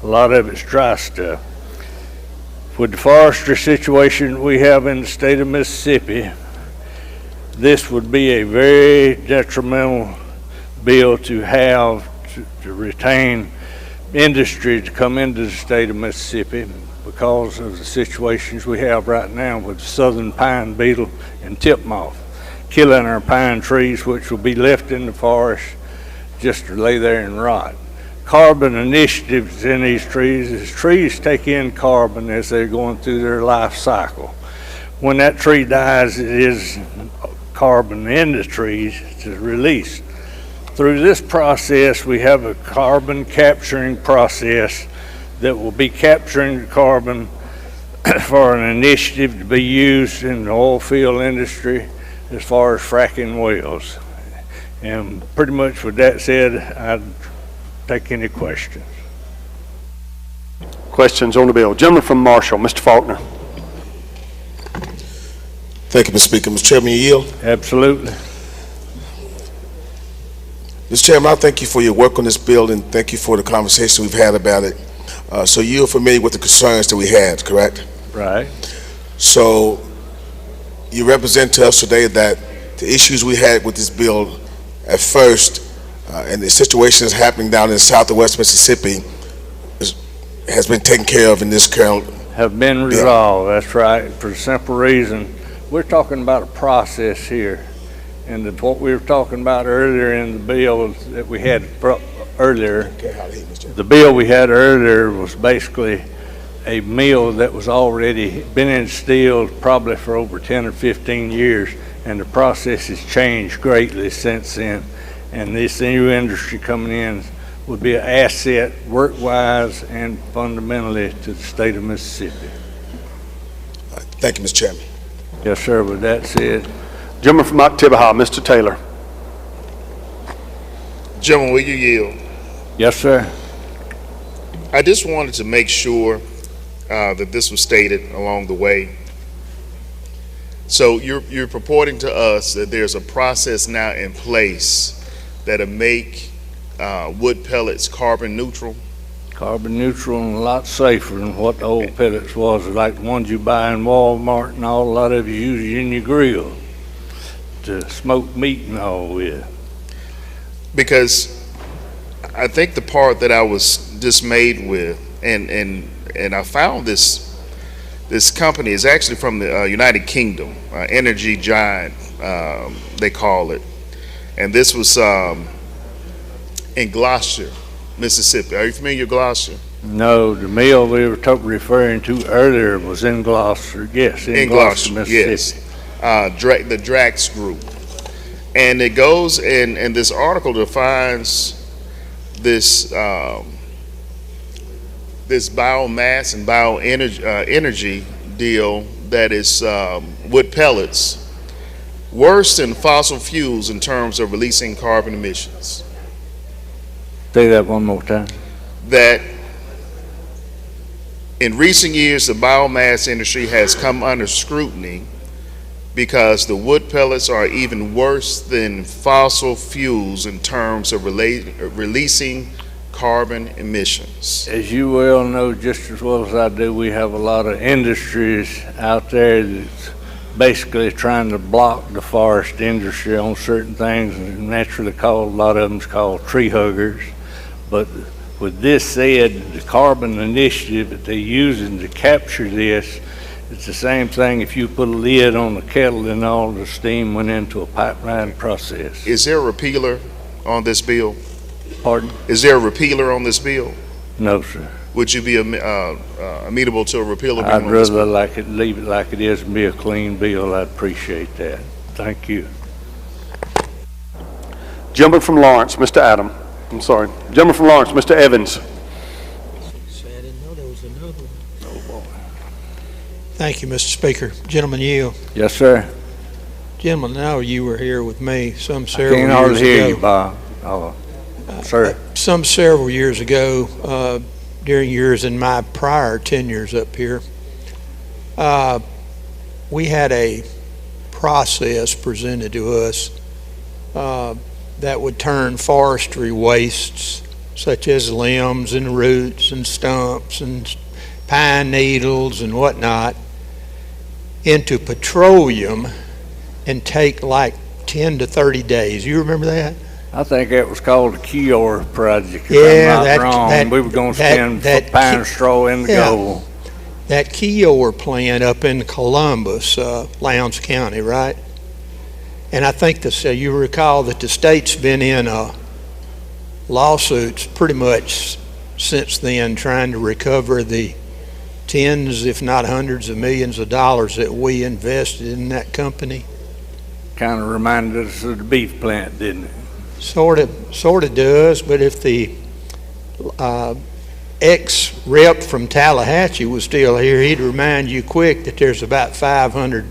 A lot of it's dry stuff. With the forestry situation we have in the state of Mississippi, this would be a very detrimental bill to have to retain industry to come into the state of Mississippi because of the situations we have right now with the southern pine beetle and tip moth, killing our pine trees, which will be left in the forest just to lay there and rot. Carbon initiatives in these trees is trees take in carbon as they're going through their life cycle. When that tree dies, it is carbon in the trees to release. Through this process, we have a carbon capturing process that will be capturing the carbon for an initiative to be used in the oil field industry as far as fracking wells. And pretty much with that said, I'd take any questions.
Questions on the bill. Gentleman from Marshall, Mr. Faulkner.
Thank you, Mr. Speaker. Mr. Chairman, you yield?
Absolutely.
Mr. Chairman, I thank you for your work on this bill and thank you for the conversation we've had about it. So you're familiar with the concerns that we had, correct?
Right.
So you represent to us today that the issues we had with this bill at first and the situations happening down in south and west Mississippi has been taken care of in this current
have been resolved. That's right. For the simple reason, we're talking about a process here. And what we were talking about earlier in the bill that we had earlier, the bill we had earlier was basically a mill that was already been instilled probably for over 10 or 15 years, and the process has changed greatly since then. And this new industry coming in would be an asset work-wise and fundamentally to the state of Mississippi.
Thank you, Mr. Chairman.
Yes, sir. With that said.
Gentleman from Oktibbeha, Mr. Taylor.
Gentleman, will you yield?
Yes, sir.
I just wanted to make sure that this was stated along the way. So you're purporting to us that there's a process now in place that'll make wood pellets carbon neutral?
Carbon neutral and a lot safer than what the old pellets was, like the ones you buy in Walmart and all. A lot of you use in your grill to smoke meat and all with.
Because I think the part that I was dismayed with, and I found this company is actually from the United Kingdom, energy giant, they call it, and this was in Gloucester, Mississippi. Are you familiar with Gloucester?
No, the mill we were referring to earlier was in Gloucester, yes, in Gloucester, Mississippi.
Yes. The Drax Group. And it goes, and this article defines this this biomass and bioenergy deal that is wood pellets, worse than fossil fuels in terms of releasing carbon emissions.
Say that one more time.
That in recent years, the biomass industry has come under scrutiny because the wood pellets are even worse than fossil fuels in terms of releasing carbon emissions.
As you well know, just as well as I do, we have a lot of industries out there that's basically trying to block the forest industry on certain things, and naturally called, a lot of them's called tree huggers. But with this said, the carbon initiative that they're using to capture this, it's the same thing if you put a lid on the kettle and all the steam went into a pipeline process.
Is there a repealer on this bill?
Pardon?
Is there a repealer on this bill?
No, sir.
Would you be amenable to a repealer bill?
I'd
on this
rather
bill?
leave it like it is and be a clean bill. I'd appreciate that. Thank you.
Gentleman from Lawrence, Mr. Adam. I'm sorry. Gentleman from Lawrence, Mr. Evans.
Thank you, Mr. Speaker. Gentleman Yield.
Yes, sir.
Gentlemen, I know you were here with me some several
I
years
can't hardly hear
ago.
you, Bob. Oh, sir.
Some several years ago, during years in my prior tenures up here, we had a process presented to us that would turn forestry wastes, such as limbs and roots and stumps and pine needles and whatnot, into petroleum and take like 10 to 30 days. You remember that?
I think that was called the Kior project. If
Yeah,
I'm not wrong. We were going to spend pine straw in the gold.
That Kior plant up in Columbus, Lowndes County, right? And I think this, you recall that the state's been in lawsuits pretty much since then, trying to recover the tens, if not hundreds of millions of dollars that we invested in that company.
Kind of reminded us of the beef plant, didn't it?
Sort of does, but if the ex-rep from Tallahatchie was still here, he'd remind you quick that there's about 500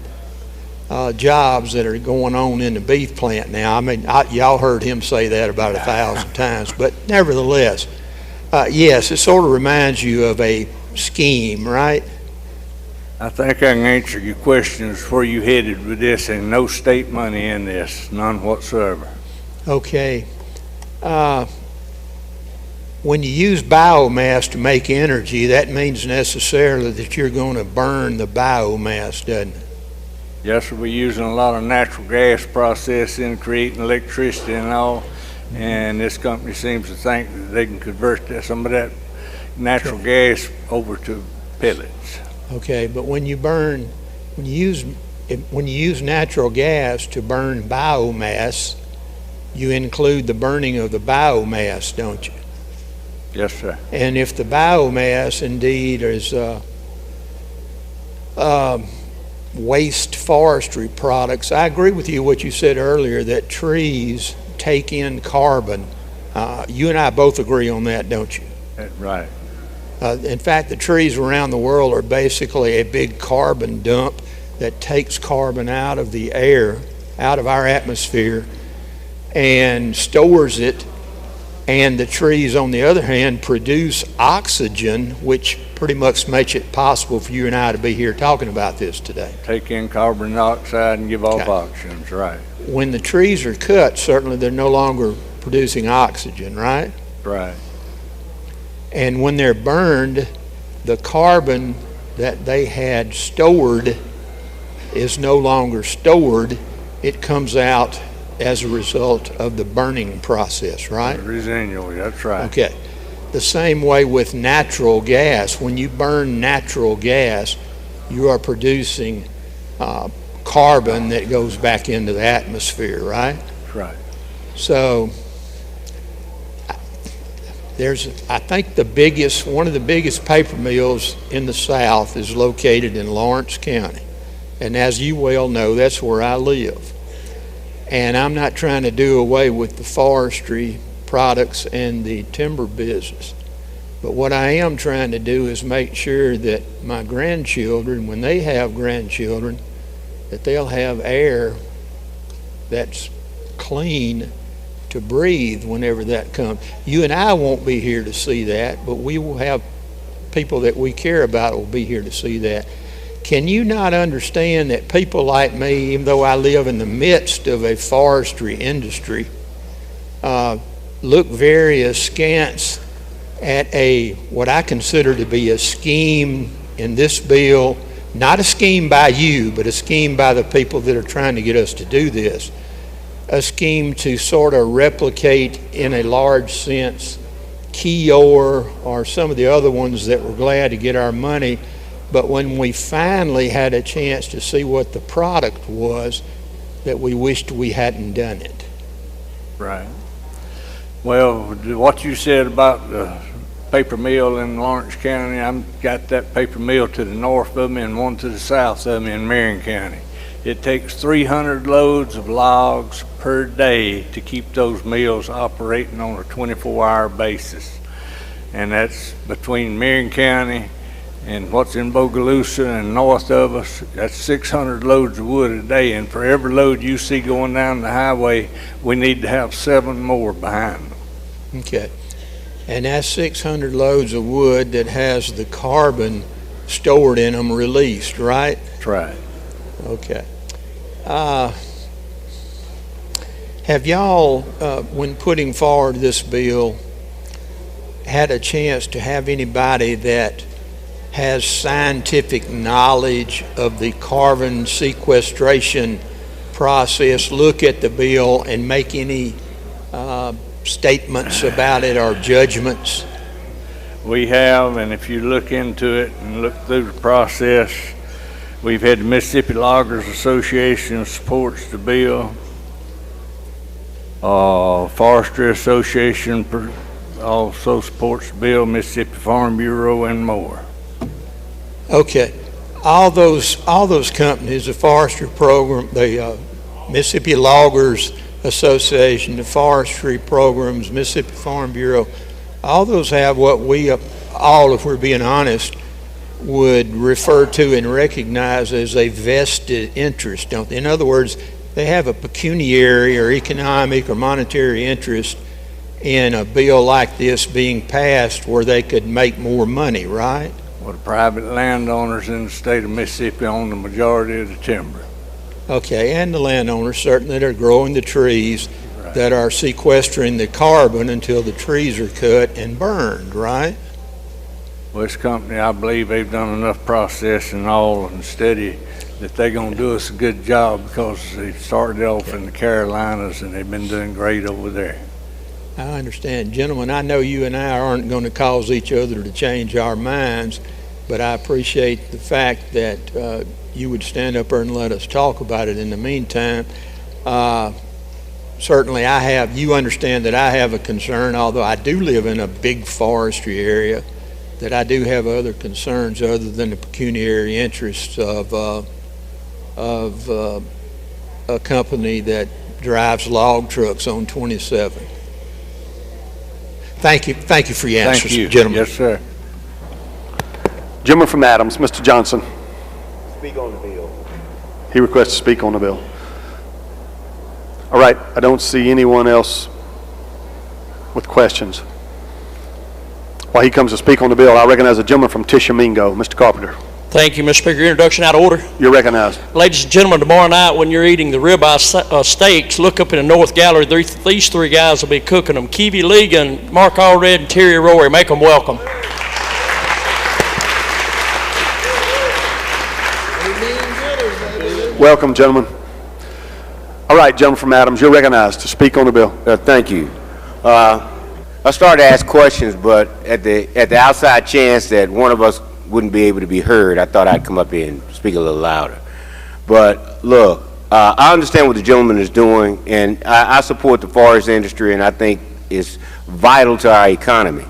jobs that are going on in the beef plant now. I mean, y'all heard him say that about 1,000 times, but nevertheless, yes, it sort of reminds you of a scheme, right?
I think I can answer your questions where you headed with this, and no state money in this, none whatsoever.
Okay. When you use biomass to make energy, that means necessarily that you're going to burn the biomass, doesn't it?
Yes, sir. We're using a lot of natural gas processing, creating electricity and all, and this company seems to think that they can convert some of that natural gas over to pellets.
Okay, but when you use natural gas to burn biomass, you include the burning of the biomass, don't you?
Yes, sir.
And if the biomass indeed is waste forestry products, I agree with you what you said earlier, that trees take in carbon. You and I both agree on that, don't you?
Right.
In fact, the trees around the world are basically a big carbon dump that takes carbon out of the air, out of our atmosphere, and stores it. And the trees, on the other hand, produce oxygen, which pretty much makes it possible for you and I to be here talking about this today.
Take in carbon dioxide and give off oxygen, right.
When the trees are cut, certainly they're no longer producing oxygen, right?
Right.
And when they're burned, the carbon that they had stored is no longer stored. It comes out as a result of the burning process, right?
Residual, that's right.
Okay. The same way with natural gas. When you burn natural gas, you are producing carbon that goes back into the atmosphere, right?
Right.
So I think one of the biggest paper mills in the South is located in Lawrence County. And as you well know, that's where I live. And I'm not trying to do away with the forestry products and the timber business. But what I am trying to do is make sure that my grandchildren, when they have grandchildren, that they'll have air that's clean to breathe whenever that comes. You and I won't be here to see that, but we will have people that we care about will be here to see that. Can you not understand that people like me, even though I live in the midst of a forestry industry, look very askance at what I consider to be a scheme in this bill, not a scheme by you, but a scheme by the people that are trying to get us to do this, a scheme to sort of replicate in a large sense Keyor or some of the other ones that were glad to get our money. But when we finally had a chance to see what the product was, that we wished we hadn't done it.
Right. Well, what you said about the paper mill in Lawrence County, I've got that paper mill to the north of me and one to the south of me in Marion County. It takes 300 loads of logs per day to keep those mills operating on a 24-hour basis. And that's between Marion County and what's in Bogalusa and north of us. That's 600 loads of wood a day. And for every load you see going down the highway, we need to have 7 more behind them.
Okay. And that's 600 loads of wood that has the carbon stored in them released, right?
That's right.
Okay. Have y'all, when putting forward this bill, had a chance to have anybody that has scientific knowledge of the carbon sequestration process look at the bill and make any statements about it or judgments?
We have, and if you look into it and look through the process, we've had the Mississippi Loggers Association supports the bill. Forestry Association also supports the bill, Mississippi Farm Bureau, and more.
Okay. All those companies, the forestry program, the Mississippi Loggers Association, the forestry programs, Mississippi Farm Bureau, all those have what we all, if we're being honest, would refer to and recognize as a vested interest, don't they? In other words, they have a pecuniary or economic or monetary interest in a bill like this being passed where they could make more money, right?
Well, the private landowners in the state of Mississippi own the majority of the timber.
Okay, and the landowners certainly that are growing the trees that are sequestering the carbon until the trees are cut and burned, right?
Well, this company, I believe they've done enough processing all and study that they're going to do us a good job because they started off in the Carolinas and they've been doing great over there.
I understand. Gentlemen, I know you and I aren't going to cause each other to change our minds, but I appreciate the fact that you would stand up there and let us talk about it in the meantime. Certainly you understand that I have a concern, although I do live in a big forestry area, that I do have other concerns other than the pecuniary interests of a company that drives log trucks on 27. Thank you for your answers,
Thank you.
Gentlemen.
Yes, sir.
Gentleman from Adams, Mr. Johnson.
Speak on the bill.
He requests to speak on the bill. All right, I don't see anyone else with questions. While he comes to speak on the bill, I recognize a gentleman from Tishomingo, Mr. Carpenter.
Thank you, Mr. Speaker. Your introduction out of order.
You're recognized.
Ladies and gentlemen, tomorrow night when you're eating the ribeye steaks, look up in the North Gallery. These 3 guys will be cooking them. Keevy Ligon, Mark Allred, and Terry Rory. Make them welcome.
Welcome, gentlemen. All right, gentleman from Adams, you're recognized to speak on the bill.
Thank you. I started to ask questions, but at the outside chance that one of us wouldn't be able to be heard, I thought I'd come up here and speak a little louder. But look, I understand what the gentleman is doing, and I support the forest industry, and I think is vital to our economy.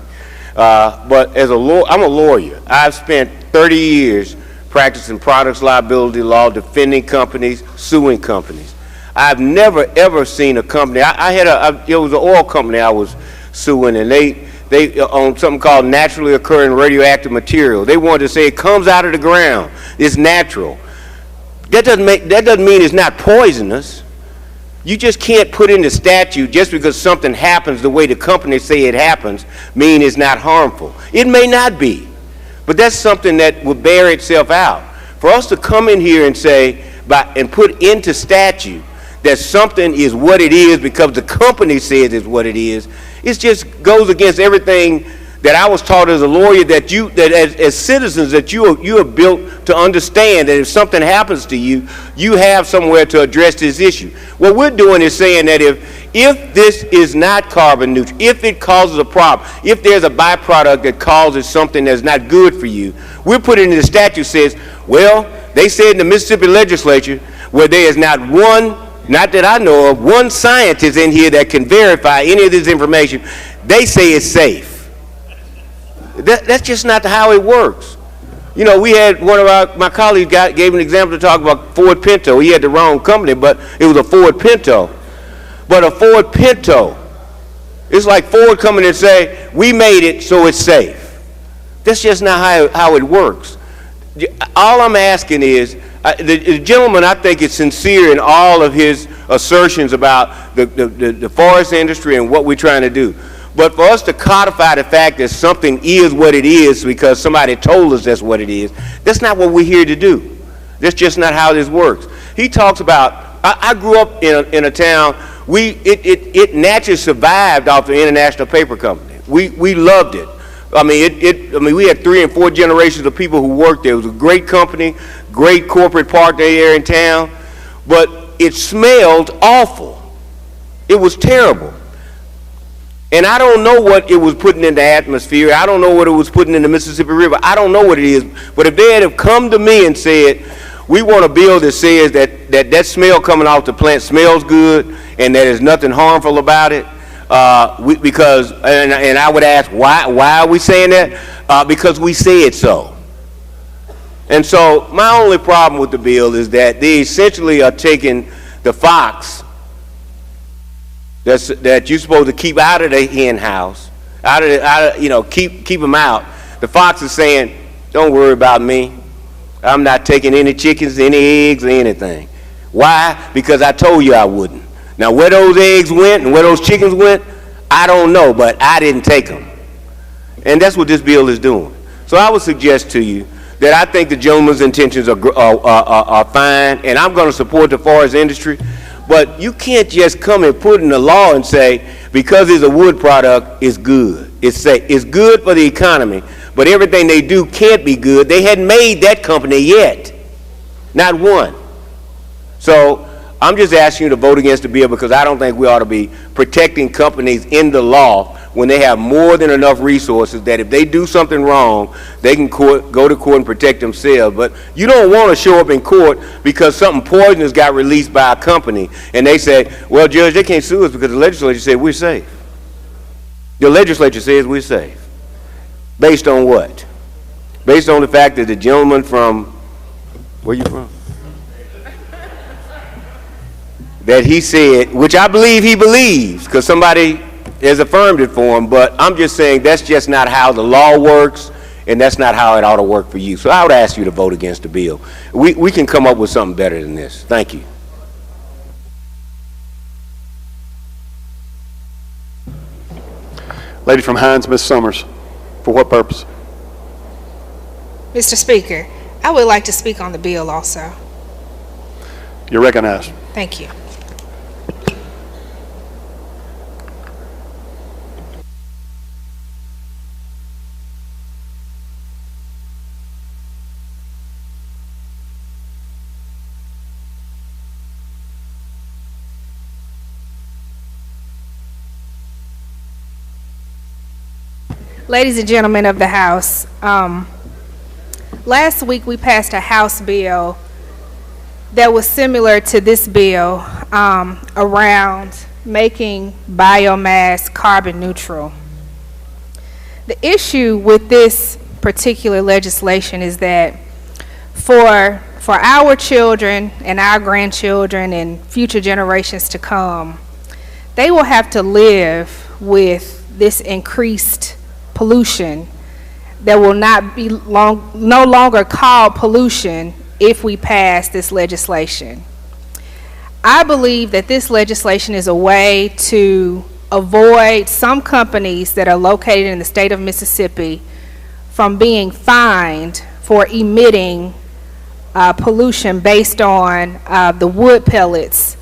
But as I'm a lawyer. I've spent 30 years practicing products liability law, defending companies, suing companies. I've never ever seen a company. It was an oil company I was suing, and they on something called naturally occurring radioactive material. They wanted to say it comes out of the ground. It's natural. That doesn't mean it's not poisonous. You just can't put in the statute just because something happens the way the companies say it happens, mean it's not harmful. It may not be, but that's something that will bear itself out. For us to come in here and say, and put into statute that something is what it is because the company says it's what it is, it just goes against everything that I was taught as a lawyer, that as citizens that you have built to understand that if something happens to you, you have somewhere to address this issue. What we're doing is saying that if this is not carbon neutral, if it causes a problem, if there's a byproduct that causes something that's not good for you, we're putting in the statute says, well, they said in the Mississippi legislature where there is not one, not that I know of, one scientist in here that can verify any of this information, they say it's safe. That's just not how it works. You know, we had one of my colleagues gave an example to talk about Ford Pinto. He had the wrong company, but it was a Ford Pinto. But a Ford Pinto, it's like Ford coming and say, we made it so it's safe. That's just not how it works. All I'm asking is, the gentleman, I think, is sincere in all of his assertions about the forest industry and what we're trying to do. But for us to codify the fact that something is what it is because somebody told us that's what it is, that's not what we're here to do. That's just not how this works. He talks about, I grew up in a town, it naturally survived off the International Paper Company. We loved it. I mean, we had 3 and 4 generations of people who worked there. It was a great company, great corporate park there in town, but it smelled awful. It was terrible. And I don't know what it was putting in the atmosphere. I don't know what it was putting in the Mississippi River. I don't know what it is. But if they had have come to me and said, we want a bill that says that smell coming off the plant smells good and that there's nothing harmful about it, because I would ask, why are we saying that? Because we said so. And so my only problem with the bill is that they essentially are taking the fox that you're supposed to keep out of the hen house, keep them out. The fox is saying, don't worry about me. I'm not taking any chickens, any eggs, or anything. Why? Because I told you I wouldn't. Now, where those eggs went and where those chickens went, I don't know, but I didn't take them. And that's what this bill is doing. So I would suggest to you that I think the gentleman's intentions are fine, and I'm going to support the forest industry. But you can't just come and put in the law and say, because it's a wood product, it's good. It's good for the economy, but everything they do can't be good. They hadn't made that company yet. Not one. So I'm just asking you to vote against the bill because I don't think we ought to be protecting companies in the law when they have more than enough resources that if they do something wrong, they can go to court and protect themselves. But you don't want to show up in court because something poisonous got released by a company and they say, well, Judge, they can't sue us because the legislature said we're safe. The legislature says we're safe. Based on what? Based on the fact that the gentleman from, where you from? That he said, which I believe he believes because somebody has affirmed it for him, but I'm just saying that's just not how the law works, and that's not how it ought to work for you. So I would ask you to vote against the bill. We can come up with something better than this. Thank you.
Lady from Hines, Ms. Summers. For what purpose?
Mr. Speaker, I would like to speak on the bill also.
You're recognized.
Thank you. Ladies and gentlemen of the House, last week we passed a House bill that was similar to this bill around making biomass carbon neutral. The issue with this particular legislation is that for our children and our grandchildren and future generations to come, they will have to live with this increased pollution that will not be no longer called pollution if we pass this legislation. I believe that this legislation is a way to avoid some companies that are located in the state of Mississippi from being fined for emitting pollution based on the wood pellets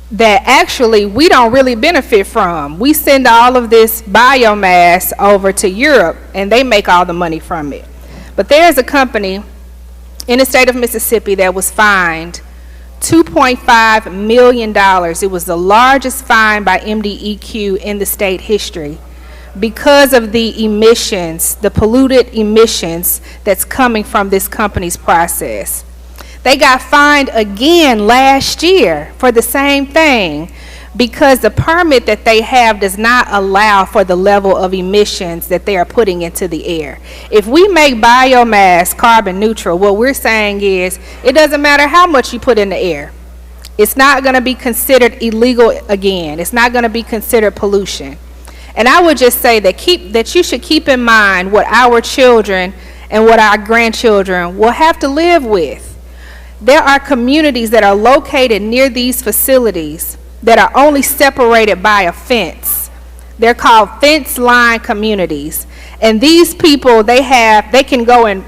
that actually we don't really benefit from. We send all of this biomass over to Europe and they make all the money from it. But there's a company in the state of Mississippi that was fined $2.5 million. It was the largest fine by MDEQ in the state history because of the emissions, the polluted emissions that's coming from this company's process. They got fined again last year for the same thing because the permit that they have does not allow for the level of emissions that they are putting into the air. If we make biomass carbon neutral, what we're saying is it doesn't matter how much you put in the air. It's not going to be considered illegal again. It's not going to be considered pollution. And I would just say that you should keep in mind what our children and what our grandchildren will have to live with. There are communities that are located near these facilities that are only separated by a fence. They're called fence line communities. And these people, they can go and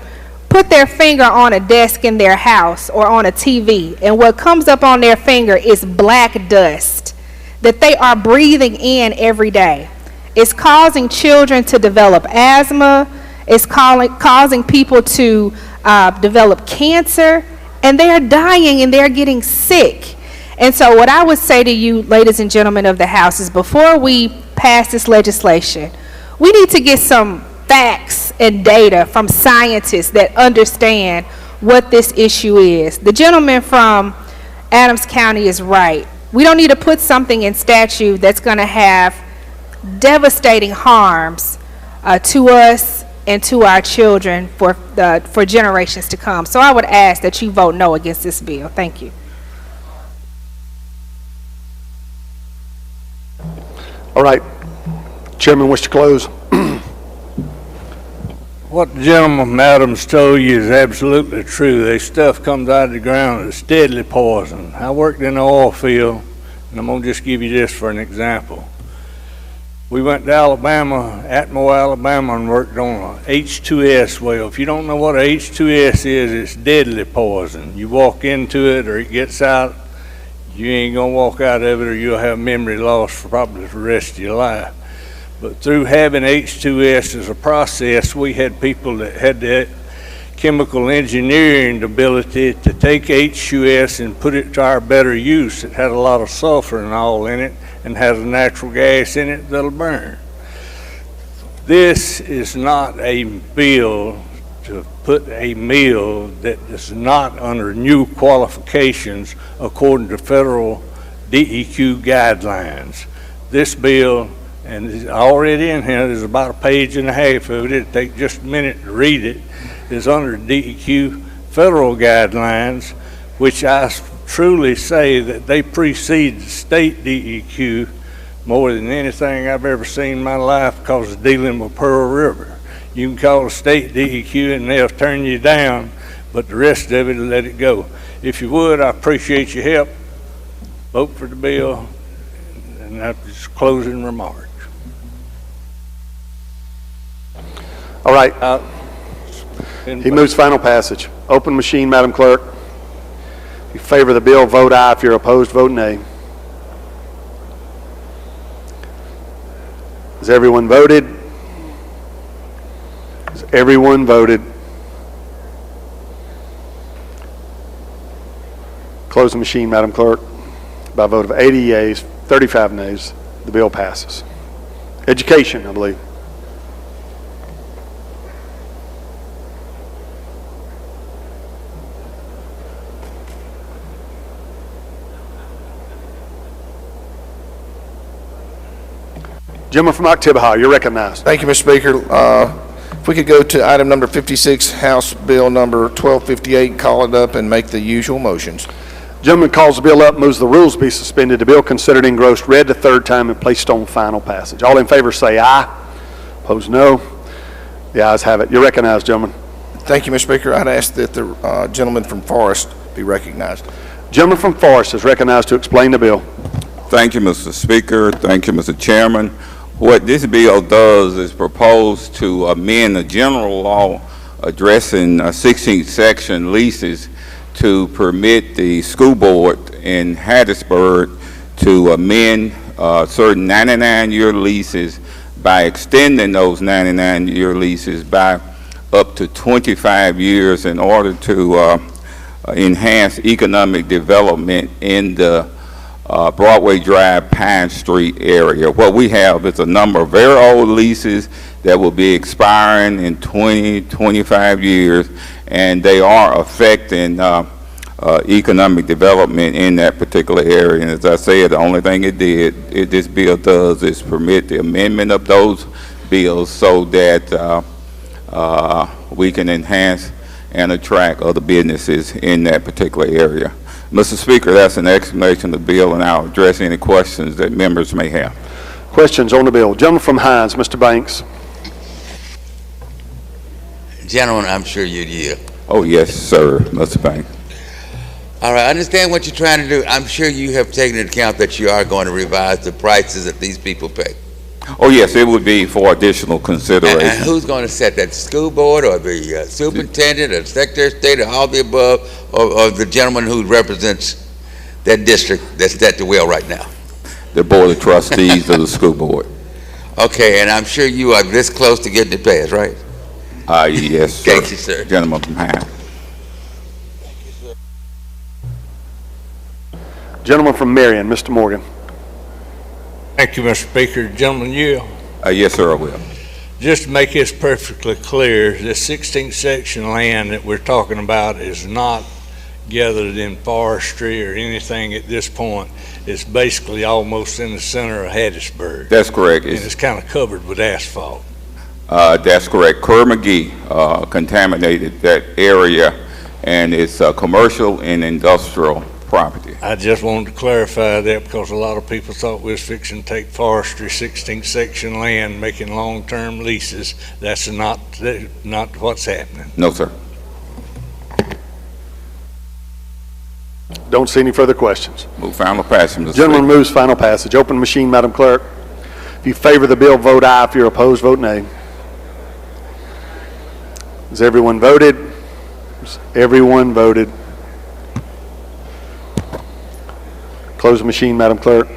put their finger on a desk in their house or on a TV, and what comes up on their finger is black dust that they are breathing in every day. It's causing children to develop asthma. It's causing people to develop cancer, and they are dying and they're getting sick. And so what I would say to you, ladies and gentlemen of the House, is before we pass this legislation, we need to get some facts and data from scientists that understand what this issue is. The gentleman from Adams County is right. We don't need to put something in statute that's going to have devastating harms to us and to our children for generations to come. So I would ask that you vote no against this bill. Thank you.
All right. Chairman, wish to close.
What the gentleman from Adams told you is absolutely true. This stuff comes out of the ground. It's deadly poison. I worked in the oil field, and I'm going to just give you this for an example. We went to Alabama, Atmore, Alabama, and worked on a H2S well. If you don't know what a H2S is, it's deadly poison. You walk into it or it gets out, you ain't going to walk out of it or you'll have memory loss for probably the rest of your life. But through having H2S as a process, we had people that had that chemical engineering ability to take H2S and put it to our better use. It had a lot of sulfur and all in it and has a natural gas in it that'll burn. This is not a bill to put a mill that is not under new qualifications according to federal DEQ guidelines. This bill, and it's already in here, there's about a page and a half of it, it'll take just a minute to read it, is under DEQ federal guidelines, which I truly say that they precede the state DEQ more than anything I've ever seen in my life because of dealing with Pearl River. You can call the state DEQ and they'll turn you down, but the rest of it will let it go. If you would, I appreciate your help. Vote for the bill, and that's just closing remarks.
All right. He moves final passage. Open machine, Madam Clerk. If you favor the bill, vote aye. If you're opposed, vote nay. Has everyone voted? Has everyone voted? Close the machine, Madam Clerk. By a vote of 80 yeas, 35 nays, the bill passes. Education, I believe. Gentleman from Oktibbeha, you're recognized.
Thank you, Mr. Speaker. If we could go to item number 56, House Bill number 1258, call it up and make the usual motions.
Gentleman calls the bill up, moves the rules be suspended. The bill considered engrossed, read the third time, and placed on final passage. All in favor say aye. Opposed, no. The ayes have it. You're recognized, gentlemen.
Thank you, Mr. Speaker. I'd ask that the gentleman from Forest be recognized.
Gentleman from Forest is recognized to explain the bill.
Thank you, Mr. Speaker. Thank you, Mr. Chairman. What this bill does is propose to amend the general law addressing 16th section leases to permit the school board in Hattiesburg to amend certain 99-year leases by extending those 99-year leases by up to 25 years in order to enhance economic development in the Broadway Drive, Pine Street area. What we have is a number of very old leases that will be expiring in 20, 25 years, and they are affecting economic development in that particular area. And as I said, the only thing this bill does is permit the amendment of those bills so that we can enhance and attract other businesses in that particular area. Mr. Speaker, that's an explanation of the bill, and I'll address any questions that members may have.
Questions on the bill. Gentleman from Hines, Mr. Banks.
Gentlemen, I'm sure you'd yield.
Oh, yes, sir, Mr. Banks.
All right, I understand what you're trying to do. I'm sure you have taken into account that you are going to revise the prices that these people pay.
Oh, yes, it would be for additional consideration.
And who's going to set that? School board or the superintendent or secretary of state or all the above, or the gentleman who represents that district that's at the wheel right now?
The board of trustees of the school board.
Okay, and I'm sure you are this close to getting it passed, right?
Yes, sir.
Thank you, sir.
Gentleman from Hines.
Gentleman from Marion, Mr. Morgan.
Thank you, Mr. Speaker. Gentlemen, you.
Yes, sir, I will.
Just to make this perfectly clear, the 16th section land that we're talking about is not gathered in forestry or anything at this point. It's basically almost in the center of Hattiesburg.
That's correct.
And it's kind of covered with asphalt.
That's correct. Kerr McGee contaminated that area, and it's commercial and industrial property.
I just wanted to clarify that because a lot of people thought we was fixing to take forestry 16th section land, making long-term leases. That's not what's happening.
No, sir.
Don't see any further questions.
Move final passage, Mr.
Gentleman
Speaker.
moves final passage. Open the machine, Madam Clerk. If you favor the bill, vote aye. If you're opposed, vote nay. Has everyone voted? Everyone voted. Close the machine, Madam Clerk.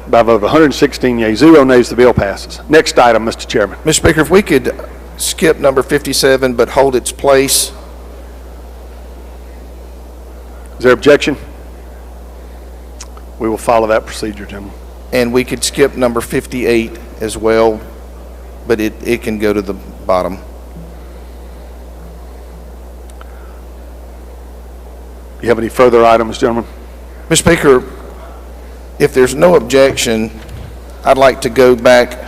By a vote of 116 yeas, 0 nays, the bill passes. Next item, Mr. Chairman.
Mr. Speaker, if we could skip number 57 but hold its place.
Is there objection? We will follow that procedure, gentlemen.
And we could skip number 58 as well, but it can go to the bottom.
You have any further items, gentlemen?
Mr. Speaker, if there's no objection, I'd like to go back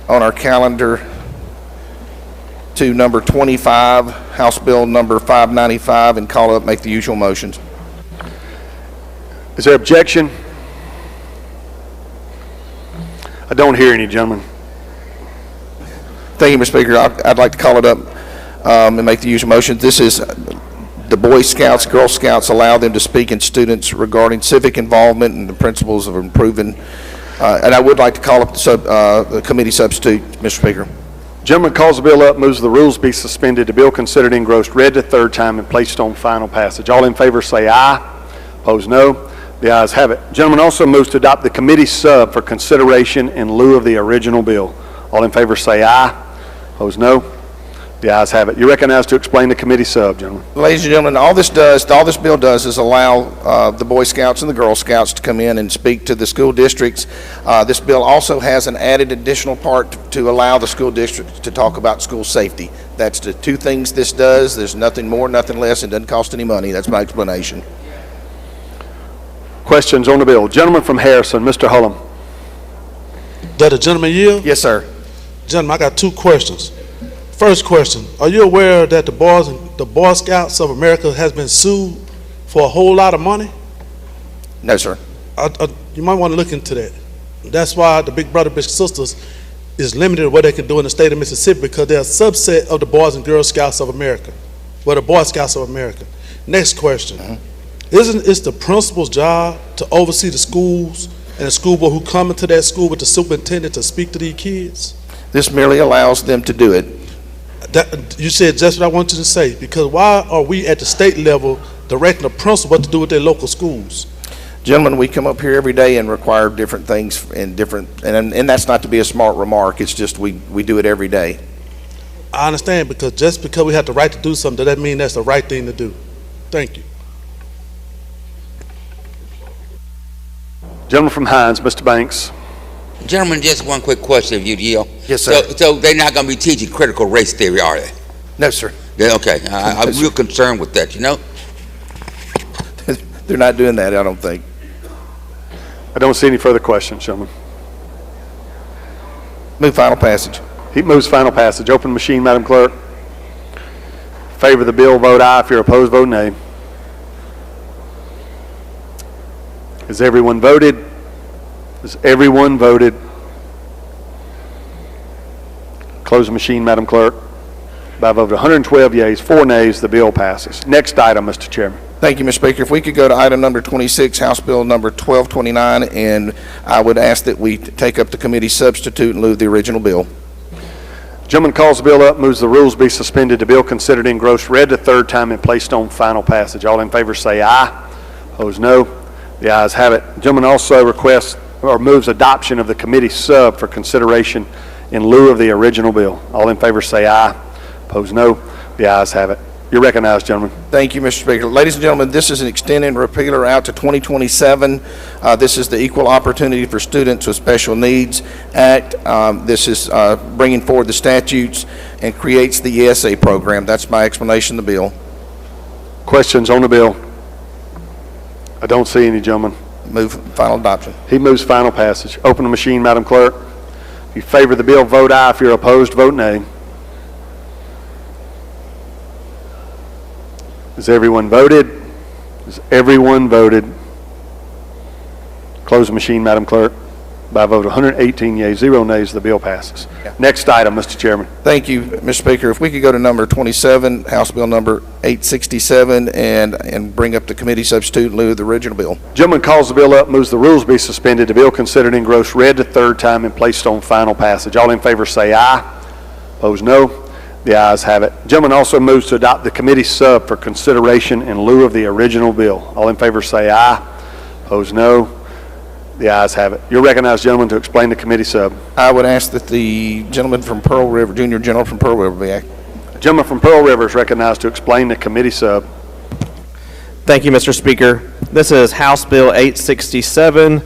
on our calendar to number 25, House Bill number 595, and call up, make the usual motions.
Is there objection? I don't hear any, gentlemen.
Thank you, Mr. Speaker. I'd like to call it up and make the usual motion. This is the Boy Scouts, Girl Scouts, allow them to speak in students regarding civic involvement and the principles of improving. And I would like to call up the committee substitute, Mr. Speaker.
Gentleman calls the bill up, moves the rules be suspended. The bill considered engrossed, read the third time, and placed on final passage. All in favor say aye. Opposed, no. The ayes have it. Gentleman also moves to adopt the committee sub for consideration in lieu of the original bill. All in favor say aye. Opposed, no. The ayes have it. You're recognized to explain the committee sub, gentlemen.
Ladies and gentlemen, all this bill does is allow the Boy Scouts and the Girl Scouts to come in and speak to the school districts. This bill also has an added additional part to allow the school districts to talk about school safety. That's the two things this does. There's nothing more, nothing less. It doesn't cost any money. That's my explanation.
Questions on the bill? Gentleman from Harrison, Mr. Hullum.
That the gentleman yield?
Yes, sir.
Gentlemen, I got two questions. First question, are you aware that the Boy Scouts of America has been sued for a whole lot of money?
No, sir.
You might want to look into that. That's why the Big Brother Big Sisters is limited to what they can do in the state of Mississippi, because they're a subset of the Boys and Girl Scouts of America. Well, the Boy Scouts of America. Next question. Isn't it the principal's job to oversee the schools and the school board who come into that school with the superintendent to speak to these kids?
This merely allows them to do it.
You said just what I wanted you to say, because why are we at the state level directing the principal what to do with their local schools?
Gentlemen, we come up here every day and require different things and that's not to be a smart remark. It's just we do it every day.
I understand, because just because we have the right to do something, does that mean that's the right thing to do? Thank you.
Gentleman from Hines, Mr. Banks.
Gentlemen, just one quick question, if you'd yield.
Yes, sir.
So they're not going to be teaching critical race theory, are they?
No, sir.
Yeah, okay. I'm real concerned with that, you know?
They're not doing that, I don't think.
I don't see any further questions, gentlemen.
Move final passage.
He moves final passage. Open the machine, Madam Clerk. Favor the bill, vote aye. If you're opposed, vote nay. Has everyone voted? Has everyone voted? Close the machine, Madam Clerk. By a vote of 112 yeas, 4 nays, the bill passes. Next item, Mr. Chairman.
Thank you, Mr. Speaker. If we could go to item number 26, House Bill number 1229, and I would ask that we take up the committee substitute in lieu of the original bill.
Gentleman calls the bill up, moves the rules be suspended. The bill considered engrossed, read the third time, and placed on final passage. All in favor say aye. Opposed, no. The ayes have it. The gentleman also requests or moves adoption of the committee sub for consideration in lieu of the original bill. All in favor say aye. Opposed, no. The ayes have it. You're recognized, gentlemen.
Thank you, Mr. Speaker. Ladies and gentlemen, this is an extended repealer out to 2027. This is the Equal Opportunity for Students with Special Needs Act. This is bringing forward the statutes and creates the ESA program. That's my explanation of the bill.
Questions on the bill? I don't see any, gentlemen.
Move final adoption.
He moves final passage. Open the machine, Madam Clerk. If you favor the bill, vote aye. If you're opposed, vote nay. Has everyone voted? Has everyone voted? Close the machine, Madam Clerk. By a vote of 118 yeas, 0 nays, the bill passes. Next item, Mr. Chairman.
Thank you, Mr. Speaker. If we could go to number 27, House Bill number 867, and bring up the committee substitute in lieu of the original bill.
Gentleman calls the bill up, moves the rules be suspended. The bill considered engrossed, read the third time, and placed on final passage. All in favor say aye. Opposed, no. The ayes have it. Gentleman also moves to adopt the committee sub for consideration in lieu of the original bill. All in favor say aye. Opposed, no. The ayes have it. You're recognized, gentlemen, to explain the committee sub.
I would ask that the gentleman from Pearl River, junior gentleman from Pearl River, be active.
The gentleman from Pearl River is recognized to explain the committee sub.
Thank you, Mr. Speaker. This is House Bill 867,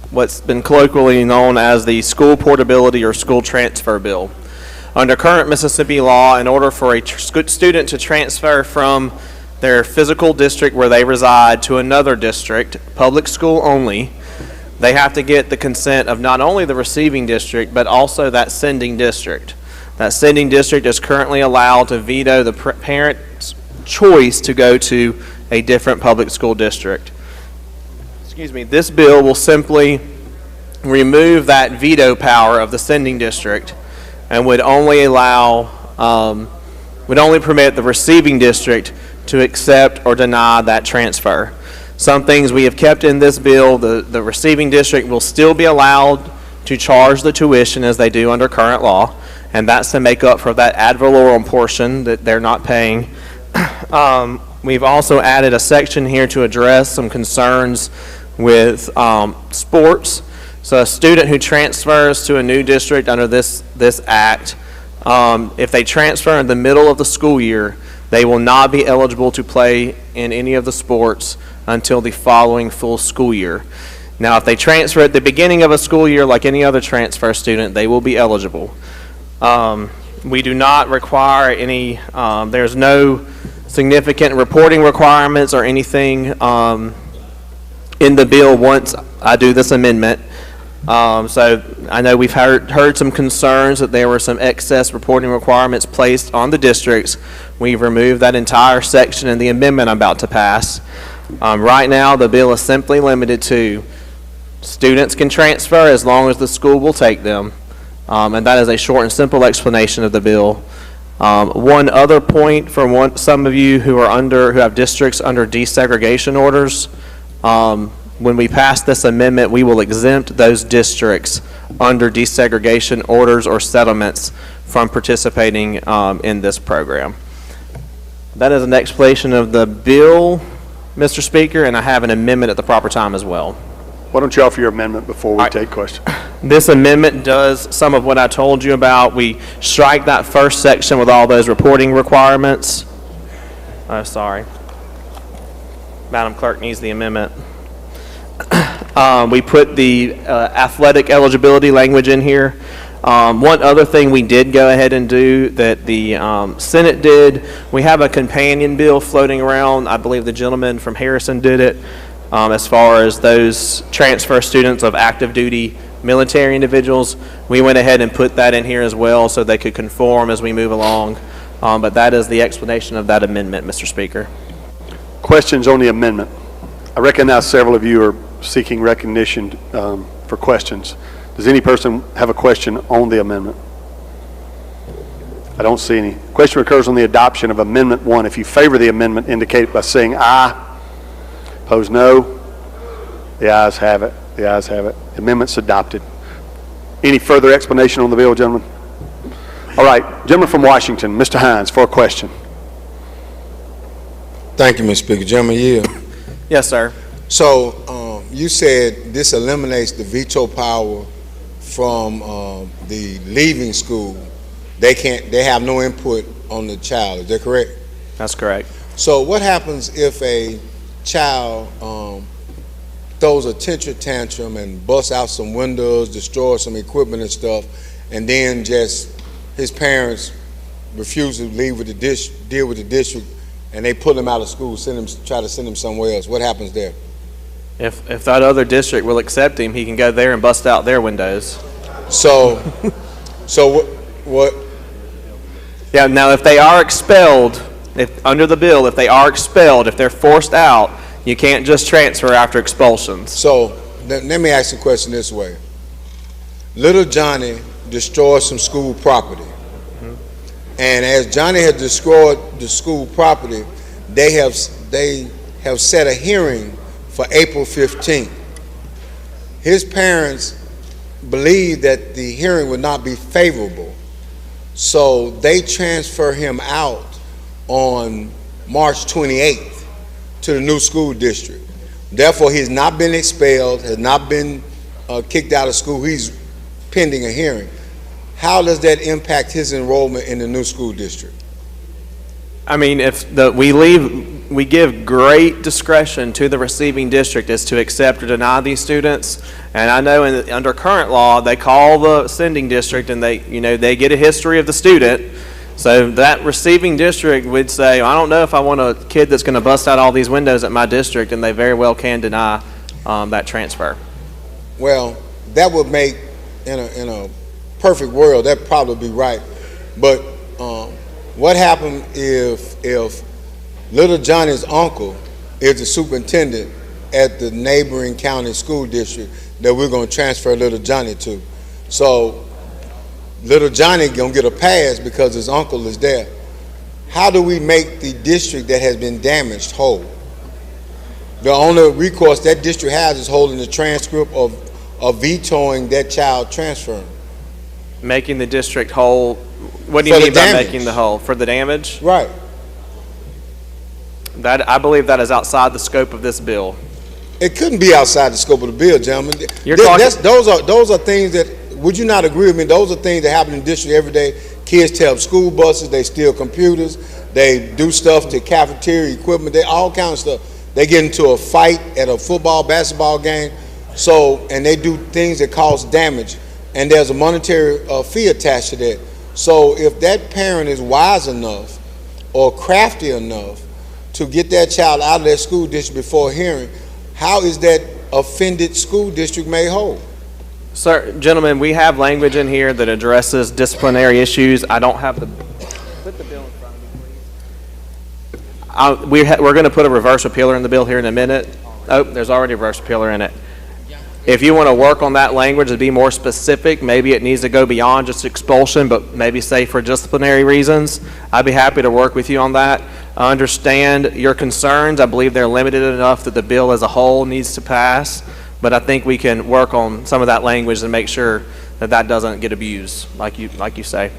what's been colloquially known as the School Portability or School Transfer Bill. Under current Mississippi law, in order for a student to transfer from their physical district where they reside to another district, public school only, they have to get the consent of not only the receiving district, but also that sending district. That sending district is currently allowed to veto the parent's choice to go to a different public school district. Excuse me, this bill will simply remove that veto power of the sending district and would only allow, would only permit the receiving district to accept or deny that transfer. Some things we have kept in this bill, the receiving district will still be allowed to charge the tuition as they do under current law, and that's to make up for that ad valorem portion that they're not paying. We've also added a section here to address some concerns with sports. So a student who transfers to a new district under this act, if they transfer in the middle of the school year, they will not be eligible to play in any of the sports until the following full school year. Now, if they transfer at the beginning of a school year like any other transfer student, they will be eligible. We do not require any, there's no significant reporting requirements or anything in the bill once I do this amendment. So I know we've heard some concerns that there were some excess reporting requirements placed on the districts. We've removed that entire section in the amendment I'm about to pass. Right now, the bill is simply limited to students can transfer as long as the school will take them. And that is a short and simple explanation of the bill. One other point for some of you who have districts under desegregation orders. When we pass this amendment, we will exempt those districts under desegregation orders or settlements from participating in this program. That is an explanation of the bill, Mr. Speaker, and I have an amendment at the proper time as well.
Why don't you offer your amendment before we take questions?
This amendment does some of what I told you about. We strike that first section with all those reporting requirements. Oh, sorry. Madam Clerk needs the amendment. We put the athletic eligibility language in here. One other thing we did go ahead and do that the Senate did, we have a companion bill floating around. I believe the gentleman from Harrison did it. As far as those transfer students of active duty military individuals, we went ahead and put that in here as well so they could conform as we move along. But that is the explanation of that amendment, Mr. Speaker.
Questions on the amendment? I recognize several of you are seeking recognition for questions. Does any person have a question on the amendment? I don't see any. Question occurs on the adoption of Amendment 1. If you favor the amendment, indicate it by saying aye. Opposed, no. The ayes have it. The ayes have it. The amendment's adopted. Any further explanation on the bill, gentlemen? All right. Gentleman from Washington, Mr. Hines, for a question.
Thank you, Mr. Speaker. Gentleman Yield.
Yes, sir.
So you said this eliminates the veto power from the leaving school. They have no input on the child. Is that correct?
That's correct.
So what happens if a child throws a temper tantrum and busts out some windows, destroys some equipment and stuff, and then just his parents refuse to leave with the deal with the district, and they pull him out of school, try to send him somewhere else? What happens there?
If that other district will accept him, he can go there and bust out their windows.
So what?
Yeah. Now, if they are expelled, under the bill, if they are expelled, if they're forced out, you can't just transfer after expulsions.
So let me ask the question this way: Little Johnny destroyed some school property, and as Johnny had destroyed the school property, they have set a hearing for April 15th. His parents believe that the hearing would not be favorable, so they transfer him out on March 28th to the new school district. Therefore, he's not been expelled, has not been kicked out of school. He's pending a hearing. How does that impact his enrollment in the new school district?
I mean, we give great discretion to the receiving district as to accept or deny these students. And I know under current law, they call the sending district and they get a history of the student. So that receiving district would say, I don't know if I want a kid that's going to bust out all these windows at my district, and they very well can deny that transfer.
Well, that would make, in a perfect world, that'd probably be right. But what happened if little Johnny's uncle is the superintendent at the neighboring county school district that we're going to transfer little Johnny to? So little Johnny gonna get a pass because his uncle is there. How do we make the district that has been damaged whole? The only recourse that district has is holding the transcript of vetoing that child transferring.
Making the district whole. What do you mean by making the whole? For the damage?
Right.
I believe that is outside the scope of this bill.
It couldn't be outside the scope of the bill, gentlemen. Those are things that. Would you not agree with me? Those are things that happen in the district every day. Kids tear up school buses, they steal computers, they do stuff to cafeteria equipment, they all kind of stuff. They get into a fight at a football, basketball game, and they do things that cause damage, and there's a monetary fee attached to that. So if that parent is wise enough or crafty enough to get that child out of their school district before hearing, how is that offended school district made whole?
Sir, gentlemen, we have language in here that addresses disciplinary issues. I don't have the, put the bill in front of me, please. We're going to put a reverse appealer in the bill here in a minute. Oh, there's already a reverse appealer in it. If you want to work on that language to be more specific, maybe it needs to go beyond just expulsion, but maybe say for disciplinary reasons, I'd be happy to work with you on that. I understand your concerns. I believe they're limited enough that the bill as a whole needs to pass, but I think we can work on some of that language and make sure that that doesn't get abused, like you say.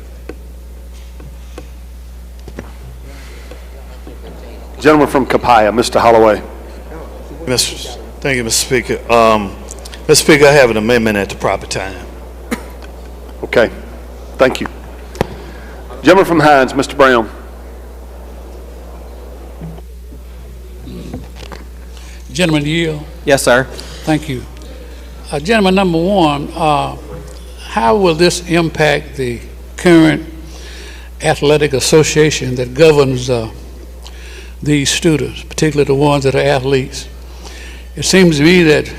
Gentleman from Capaya, Mr. Holloway.
Thank you, Mr. Speaker. Mr. Speaker, I have an amendment at the proper time.
Okay, thank you. Gentleman from Hines, Mr. Brown.
Gentleman yield.
Yes, sir.
Thank you. Gentleman number one, how will this impact the current athletic association that governs these students, particularly the ones that are athletes? It seems to me that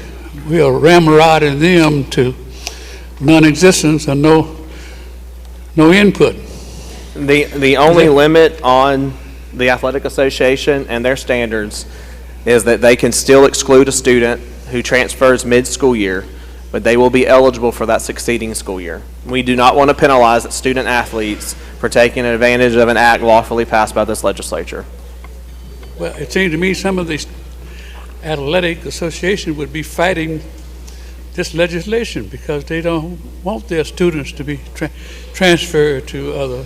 we are ramrodding them to non-existence and no input.
The only limit on the athletic association and their standards is that they can still exclude a student who transfers mid-school year, but they will be eligible for that succeeding school year. We do not want to penalize student athletes for taking advantage of an act lawfully passed by this legislature.
Well, it seems to me some of these athletic associations would be fighting this legislation because they don't want their students to be transferred to other.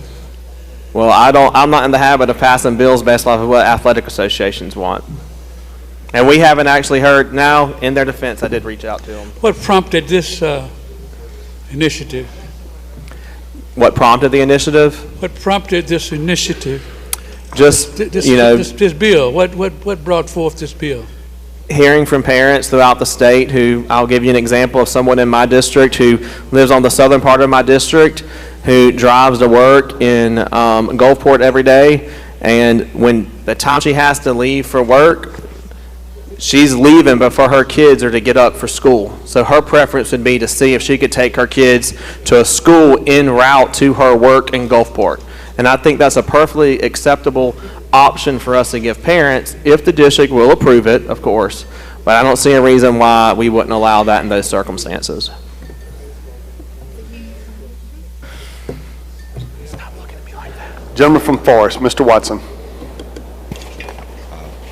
Well, I'm not in the habit of passing bills based off of what athletic associations want. And we haven't actually heard. Now, in their defense, I did reach out to them.
What prompted this initiative?
What prompted the initiative?
What prompted this initiative?
Just,
this bill. What brought forth this bill?
Hearing from parents throughout the state who, I'll give you an example of someone in my district who lives on the southern part of my district who drives to work in Gulfport every day, and when the time she has to leave for work, she's leaving before her kids are to get up for school. So her preference would be to see if she could take her kids to a school en route to her work in Gulfport. And I think that's a perfectly acceptable option for us to give parents if the district will approve it, of course. But I don't see a reason why we wouldn't allow that in those circumstances.
Stop looking at me like that. Gentleman from Forest, Mr. Watson.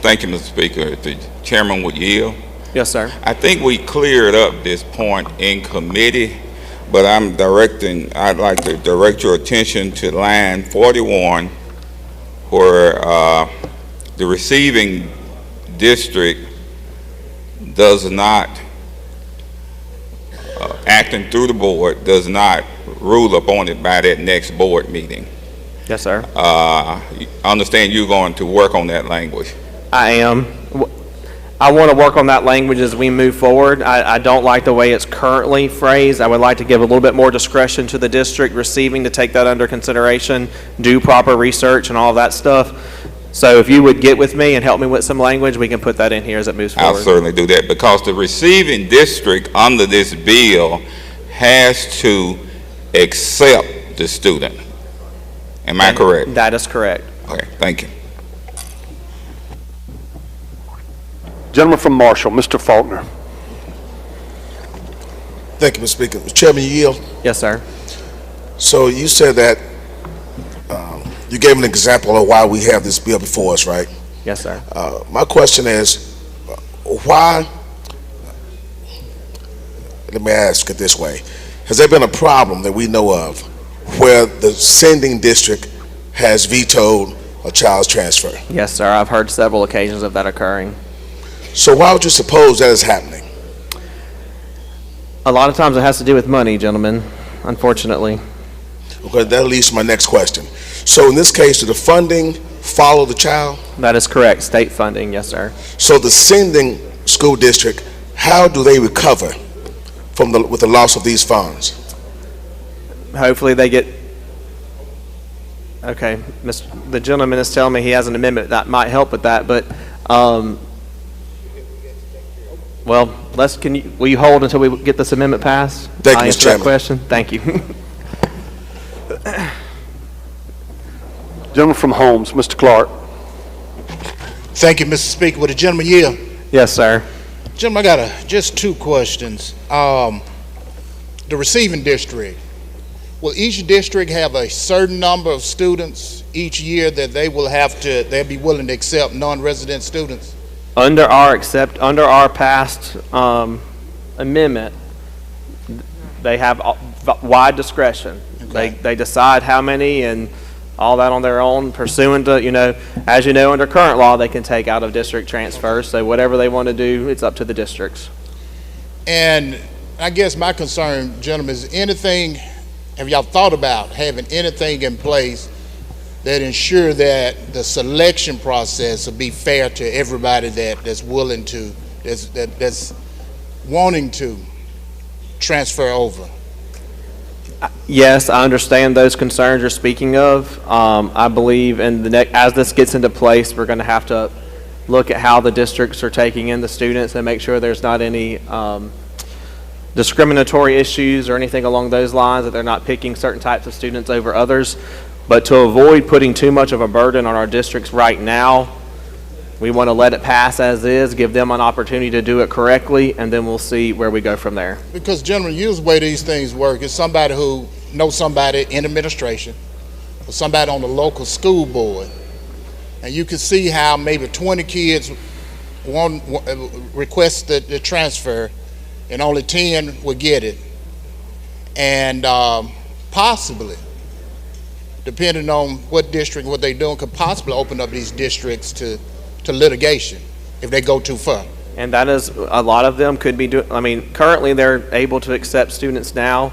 Thank you, Mr. Speaker. If the chairman would yield.
Yes, sir.
I think we cleared up this point in committee, but I'd like to direct your attention to line 41, where the receiving district does not, acting through the board, does not rule upon it by that next board meeting.
Yes, sir.
I understand you're going to work on that language.
I am. I want to work on that language as we move forward. I don't like the way it's currently phrased. I would like to give a little bit more discretion to the district receiving to take that under consideration, do proper research and all of that stuff. So if you would get with me and help me with some language, we can put that in here as it moves forward.
I'll certainly do that, because the receiving district under this bill has to accept the student. Am I correct?
That is correct.
Okay, thank you.
Gentleman from Marshall, Mr. Faulkner.
Thank you, Mr. Speaker. Mr. Chairman, you yield?
Yes, sir.
So you said that you gave an example of why we have this bill before us, right?
Yes, sir.
My question is, why, let me ask it this way, has there been a problem that we know of where the sending district has vetoed a child's transfer?
Yes, sir. I've heard several occasions of that occurring.
So why would you suppose that is happening?
A lot of times it has to do with money, gentlemen, unfortunately.
Okay, that leads to my next question. So in this case, do the funding follow the child?
That is correct. State funding, yes, sir.
So the sending school district, how do they recover from with the loss of these funds?
Hopefully they get, okay, the gentleman is telling me he has an amendment that might help with that, but well, Will you hold until we get this amendment passed?
Thank you,
I'll
Mr.
answer that
Chairman.
question. Thank you.
Gentleman from Holmes, Mr. Clark.
Thank you, Mr. Speaker. Would the gentleman yield?
Yes, sir.
Gentlemen, I got just two questions. The receiving district, will each district have a certain number of students each year that they'll be willing to accept non-resident students?
Under our past amendment, they have wide discretion.
Okay.
They decide how many and all that on their own, pursuant to, as you know, under current law, they can take out of district transfers. So whatever they want to do, it's up to the districts.
And I guess my concern, gentlemen, is have y'all thought about having anything in place that ensure that the selection process will be fair to everybody that's willing to, that's wanting to transfer over?
Yes, I understand those concerns you're speaking of. I believe as this gets into place, we're going to have to look at how the districts are taking in the students and make sure there's not any discriminatory issues or anything along those lines, that they're not picking certain types of students over others. But to avoid putting too much of a burden on our districts right now, we want to let it pass as is, give them an opportunity to do it correctly, and then we'll see where we go from there.
Because generally, usually the way these things work is somebody who knows somebody in administration or somebody on the local school board, and you can see how maybe 20 kids request the transfer and only 10 would get it. And possibly, depending on what district, what they're doing, could possibly open up these districts to litigation if they go too far.
And that is, a lot of them could be doing, currently they're able to accept students now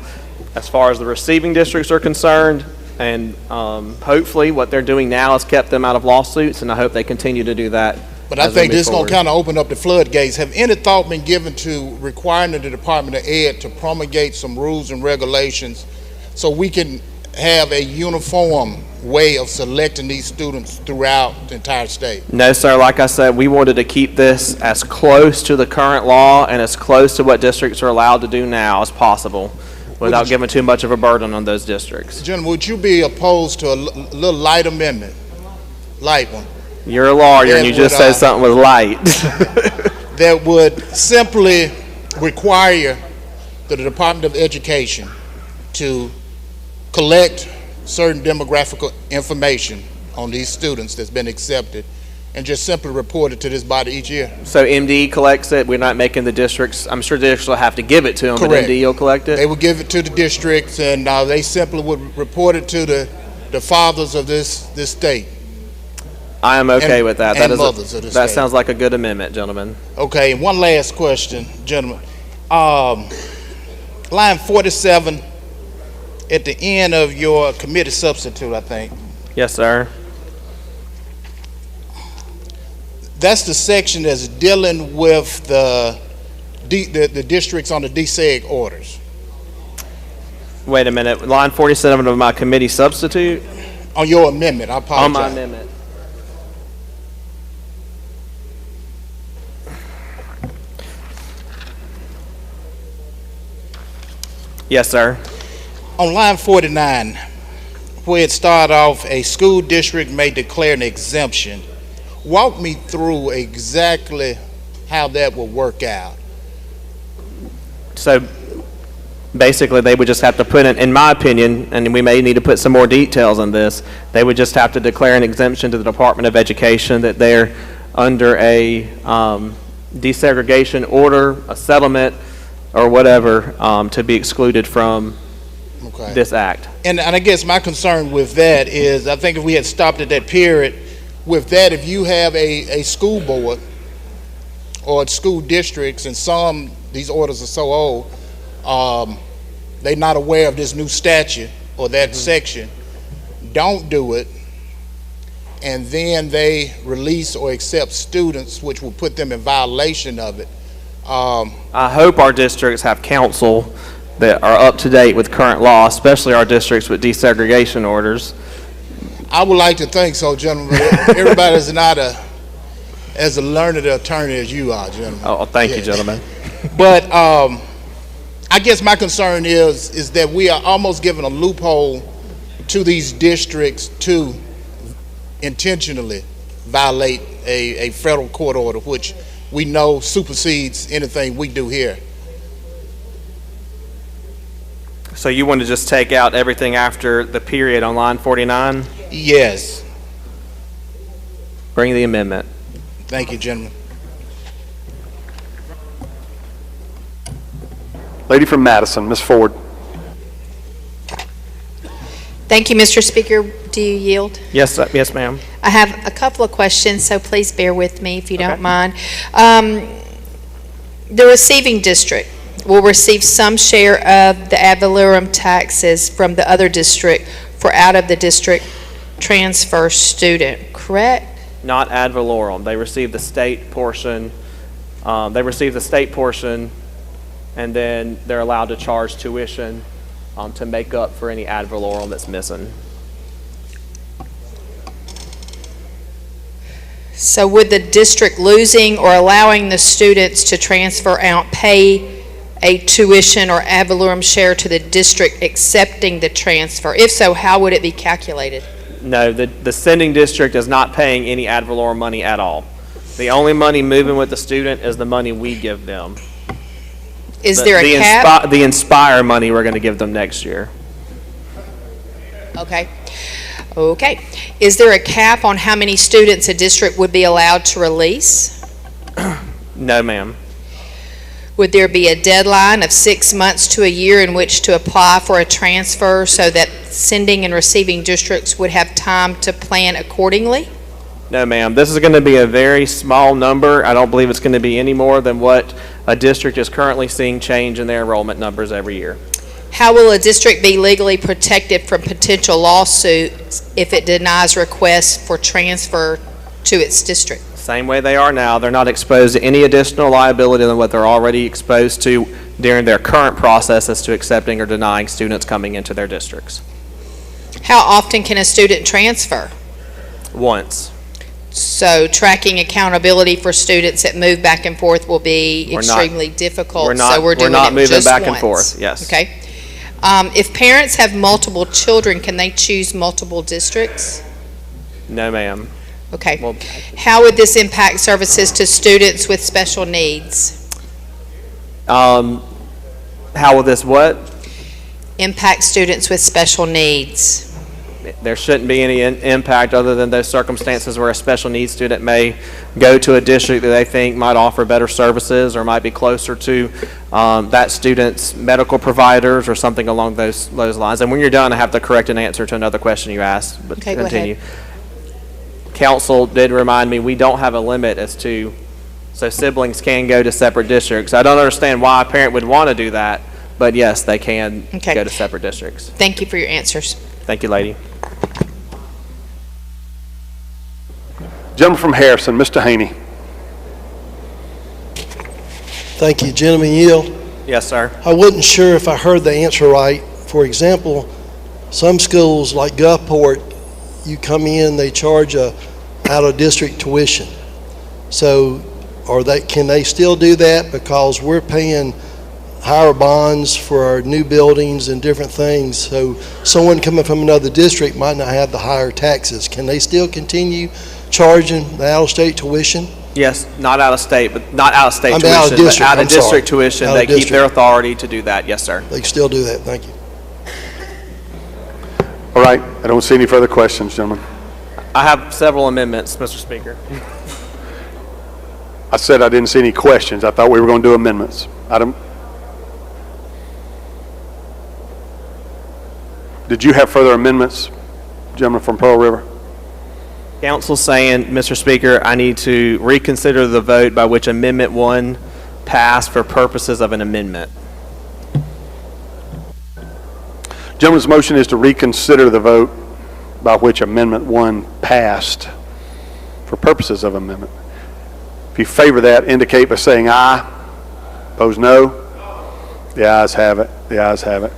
as far as the receiving districts are concerned, and hopefully what they're doing now has kept them out of lawsuits, and I hope they continue to do that.
But I think this is going to kind of open up the floodgates. Have any thought been given to requiring the Department of Ed to promulgate some rules and regulations so we can have a uniform way of selecting these students throughout the entire state?
No, sir. Like I said, we wanted to keep this as close to the current law and as close to what districts are allowed to do now as possible, without giving too much of a burden on those districts.
Gentlemen, would you be opposed to a little light amendment? Light one.
You're a lawyer and you just said something was light.
That would simply require the Department of Education to collect certain demographic information on these students that's been accepted and just simply report it to this body each year.
So MD collects it. We're not making the districts, I'm sure the districts will have to give it to them,
Correct.
But MD will collect it?
They would give it to the districts, and they simply would report it to the fathers of this state.
I am okay with that. That sounds like a good amendment, gentlemen.
Okay, and one last question, gentlemen. Line 47 at the end of your committee substitute, I think.
Yes, sir.
That's the section that's dealing with the districts on the DSEG orders.
Wait a minute. Line 47 of my committee substitute?
On your amendment, I apologize.
On my amendment. Yes, sir.
On line 49, where it started off, a school district may declare an exemption. Walk me through exactly how that will work out.
So basically they would just have to put in my opinion, and we may need to put some more details on this, they would just have to declare an exemption to the Department of Education that they're under a desegregation order, a settlement, or whatever, to be excluded from this act.
And I guess my concern with that is, I think if we had stopped at that period, with that, if you have a school board or school districts, and these orders are so old, they're not aware of this new statute or that section, don't do it, and then they release or accept students, which will put them in violation of it.
I hope our districts have counsel that are up to date with current law, especially our districts with desegregation orders.
I would like to think so, gentlemen. Everybody's not as a learned attorney as you are, gentlemen.
Oh, thank you, gentlemen.
But I guess my concern is that we are almost giving a loophole to these districts to intentionally violate a federal court order, which we know supersedes anything we do here.
So you want to just take out everything after the period on line 49?
Yes.
Bring the amendment.
Thank you, gentlemen.
Lady from Madison, Ms. Ford.
Thank you, Mr. Speaker. Do you yield?
Yes, yes, ma'am.
I have a couple of questions, so please bear with me if you don't mind. The receiving district will receive some share of the ad valorem taxes from the other district for out of the district transfer student, correct?
Not ad valorem. They receive the state portion. And then they're allowed to charge tuition to make up for any ad valorem that's missing.
So would the district losing or allowing the students to transfer out pay a tuition or ad valorem share to the district accepting the transfer? If so, how would it be calculated?
No, the sending district is not paying any ad valorem money at all. The only money moving with the student is the money we give them.
Is there a cap?
The Inspire money we're going to give them next year.
Okay. Okay. Is there a cap on how many students a district would be allowed to release?
No, ma'am.
Would there be a deadline of 6 months to a year in which to apply for a transfer so that sending and receiving districts would have time to plan accordingly?
No, ma'am. This is going to be a very small number. I don't believe it's going to be any more than what a district is currently seeing change in their enrollment numbers every year.
How will a district be legally protected from potential lawsuits if it denies requests for transfer to its district?
Same way they are now. They're not exposed to any additional liability than what they're already exposed to during their current processes to accepting or denying students coming into their districts.
How often can a student transfer?
Once.
So tracking accountability for students that move back and forth will be extremely difficult. We're not
moving back and forth. Yes.
Okay. If parents have multiple children, can they choose multiple districts?
No, ma'am.
Okay. Well, how would this impact services to students with special needs?
How will this what?
Impact students with special needs.
There shouldn't be any impact other than those circumstances where a special needs student may go to a district that they think might offer better services or might be closer to that student's medical providers or something along those lines. And when you're done, I have the corrected answer to another question you asked, but
okay,
continue. Council did remind me we don't have a limit as to, so siblings can go to separate districts. I don't understand why a parent would want to do that, but yes, they can go to separate districts.
Thank you for your answers.
Thank you, lady.
Gentleman from Harrison, Mr. Haney.
Thank you. Gentleman yield?
Yes, sir.
I wasn't sure if I heard the answer right. For example, some schools like Gulfport, you come in, they charge a out-of-district tuition. So can they still do that? Because we're paying higher bonds for our new buildings and different things. So someone coming from another district might not have the higher taxes. Can they still continue charging the out-of-state tuition?
Yes, not out-of-state, but not out-of-state tuition,
out-of-district,
but out-of-district tuition. They keep their authority to do that. Yes, sir.
They can still do that. Thank you.
All right. I don't see any further questions, gentlemen.
I have several amendments, Mr. Speaker.
I said I didn't see any questions. I thought we were going to do amendments. Did you have further amendments, gentleman from Pearl River?
Council's saying, Mr. Speaker, I need to reconsider the vote by which Amendment 1 passed for purposes of an amendment.
Gentleman's motion is to reconsider the vote by which Amendment 1 passed for purposes of amendment. If you favor that, indicate by saying aye. Opposed, no. The ayes have it. The ayes have it.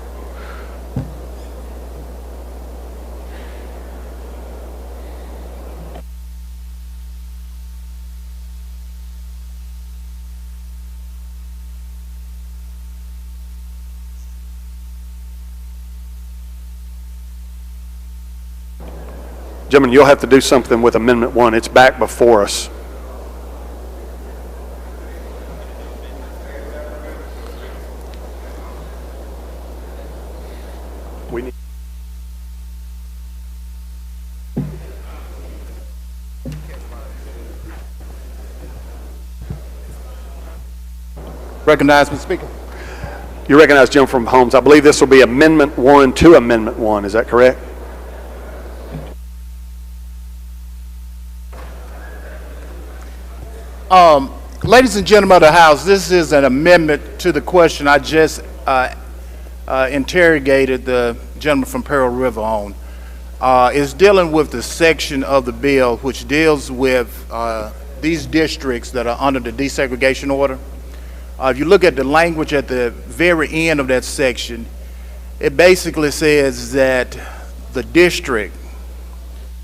Gentlemen, you'll have to do something with Amendment 1. It's back before us. We need.
Recognize, Mr. Speaker.
You recognize Jim from Holmes. I believe this will be Amendment 1 to Amendment 1. Is that correct?
Ladies and gentlemen of the House, this is an amendment to the question I just interrogated the gentleman from Pearl River on. It's dealing with the section of the bill which deals with these districts that are under the desegregation order. If you look at the language at the very end of that section, it basically says that the district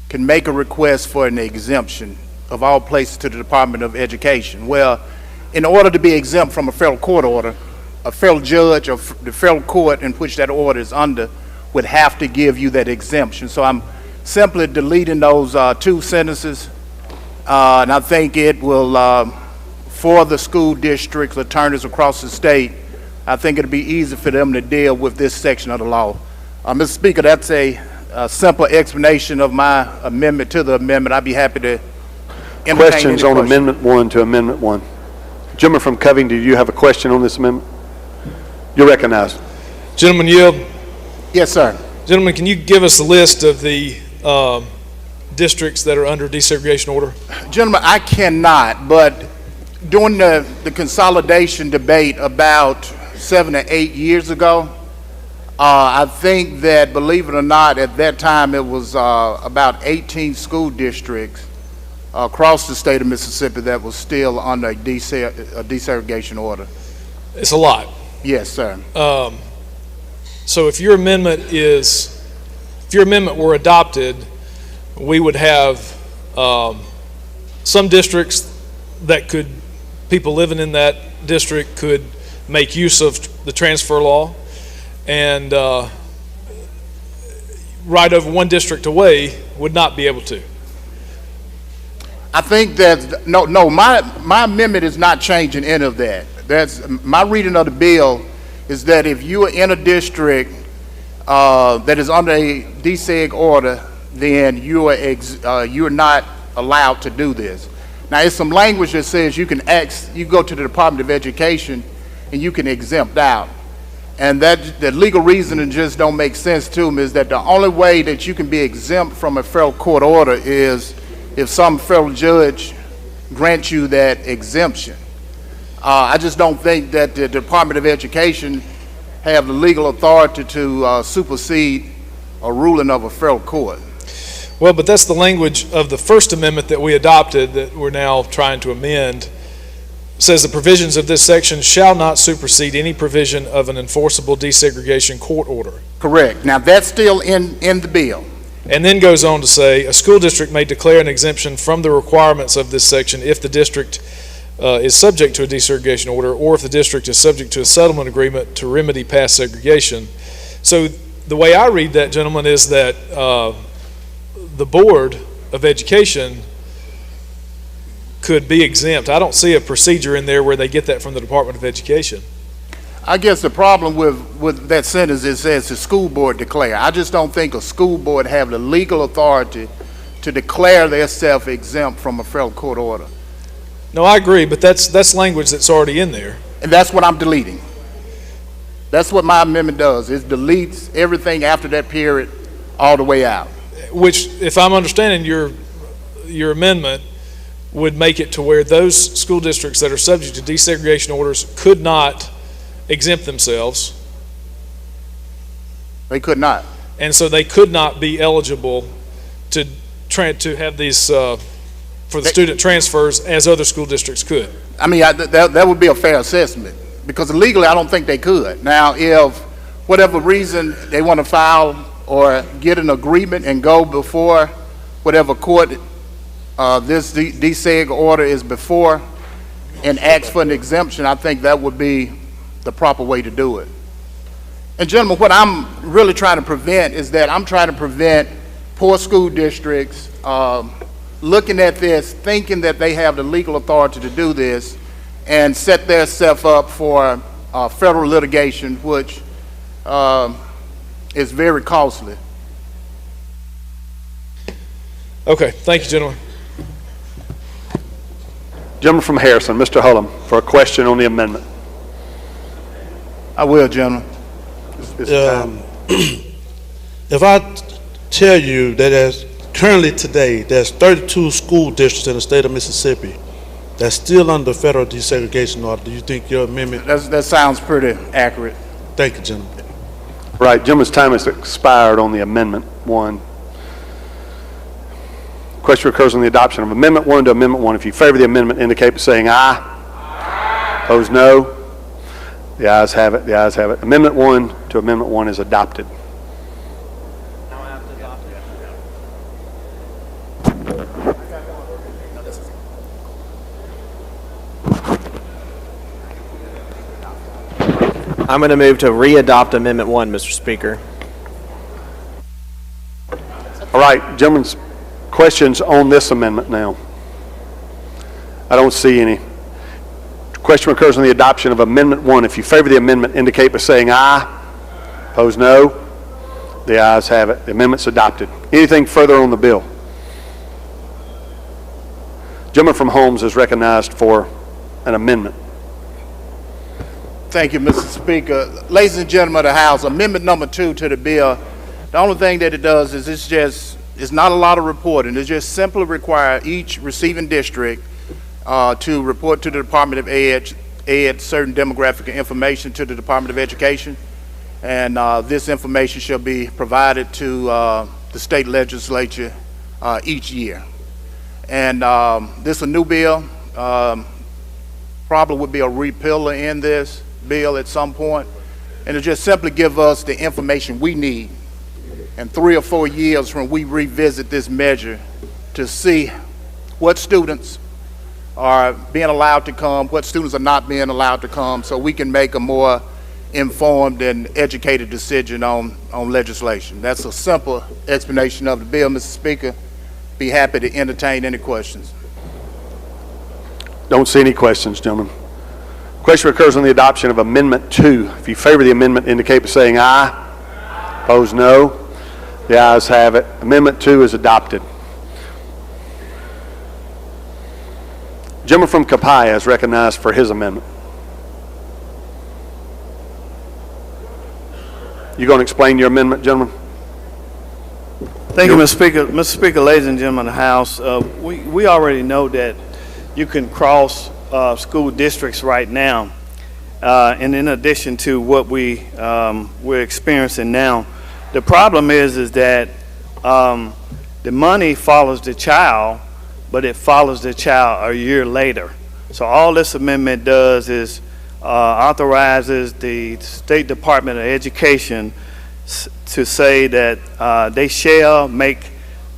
can make a request for an exemption of all places to the Department of Education. Well, in order to be exempt from a federal court order, a federal judge or the federal court in which that order is under would have to give you that exemption. So I'm simply deleting those two sentences, and I think it will, for the school districts, attorneys across the state, I think it'll be easy for them to deal with this section of the law. Mr. Speaker, that's a simple explanation of my amendment to the amendment. I'd be happy to entertain
Questions
any
on Amendment 1 to Amendment 1. Gentleman from Covington, do you have a question on this amendment? You're recognized.
Gentleman yield.
Yes, sir.
Gentlemen, can you give us a list of the districts that are under desegregation order?
Gentlemen, I cannot, but during the consolidation debate about 7 or 8 years ago, I think that, believe it or not, at that time it was about 18 school districts across the state of Mississippi that was still under a desegregation order.
It's a lot.
Yes, sir.
So if your amendment were adopted, we would have some districts that people living in that district could make use of the transfer law, and right over one district away would not be able to.
I think that, no, my amendment is not changing any of that. That's my reading of the bill is that if you are in a district that is under a deseg order, then you're not allowed to do this. Now, it's some language that says you go to the Department of Education and you can exempt out. And that the legal reasoning just don't make sense to me, is that the only way that you can be exempt from a federal court order is if some federal judge grants you that exemption. I just don't think that the Department of Education have the legal authority to supersede a ruling of a federal court.
Well, but that's the language of the First Amendment that we adopted that we're now trying to amend. It says the provisions of this section shall not supersede any provision of an enforceable desegregation court order.
Correct. Now, that's still in the bill.
And then goes on to say, a school district may declare an exemption from the requirements of this section if the district is subject to a desegregation order, or if the district is subject to a settlement agreement to remedy past segregation. So the way I read that, gentlemen, is that the Board of Education could be exempt. I don't see a procedure in there where they get that from the Department of Education.
I guess the problem with that sentence is it says the school board declare. I just don't think a school board have the legal authority to declare themselves exempt from a federal court order.
No, I agree, but that's language that's already in there.
And that's what I'm deleting. That's what my amendment does. It deletes everything after that period all the way out.
Which, if I'm understanding your amendment, would make it to where those school districts that are subject to desegregation orders could not exempt themselves.
They could not.
And so they could not be eligible to have these for the student transfers as other school districts could.
I mean, that would be a fair assessment, because legally I don't think they could. Now, if whatever reason they want to file or get an agreement and go before whatever court this deseg order is before and ask for an exemption, I think that would be the proper way to do it. And gentlemen, what I'm really trying to prevent is that I'm trying to prevent poor school districts looking at this, thinking that they have the legal authority to do this, and set themselves up for federal litigation, which is very costly.
Okay, thank you, gentlemen.
Gentleman from Harrison, Mr. Hullum, for a question on the amendment.
I will, gentlemen.
If I tell you that currently today, there's 32 school districts in the state of Mississippi that's still under federal desegregation order, do you think your amendment?
That sounds pretty accurate.
Thank you, gentleman.
Right, gentleman's time has expired on the Amendment 1. Question recurs on the adoption of Amendment 1 to Amendment 1. If you favor the amendment, indicate by saying aye. Aye. Opposed, no. The ayes have it. The ayes have it. Amendment 1 to Amendment 1 is adopted.
I'm going to move to re-adopt Amendment 1, Mr. Speaker.
All right, gentlemen's questions on this amendment now. I don't see any. Question occurs on the adoption of Amendment 1. If you favor the amendment, indicate by saying aye. Opposed, no. The ayes have it. The amendment's adopted. Anything further on the bill? Gentleman from Holmes is recognized for an amendment.
Thank you, Mr. Speaker. Ladies and gentlemen of the House, Amendment number 2 to the bill, the only thing that it does is it's not a lot of reporting. It just simply requires each receiving district to report to the Department of Ed certain demographic information to the Department of Education. And this information shall be provided to the state legislature each year. And this is a new bill. Probably would be a repealer in this bill at some point, and it just simply give us the information we need in 3 or 4 years when we revisit this measure to see what students are being allowed to come, what students are not being allowed to come, so we can make a more informed and educated decision on legislation. That's a simple explanation of the bill, Mr. Speaker. Be happy to entertain any questions.
Don't see any questions, gentlemen. Question occurs on the adoption of Amendment 2. If you favor the amendment, indicate by saying aye. Aye. Opposed, no. The ayes have it. Amendment 2 is adopted. Gentleman from Capaya is recognized for his amendment. You going to explain your amendment, gentlemen?
Thank you, Mr. Speaker. Mr. Speaker, ladies and gentlemen of the House, we already know that you can cross school districts right now, and in addition to what we're experiencing now, the problem is that the money follows the child, but it follows the child a year later. So all this amendment does is authorizes the State Department of Education to say that they shall make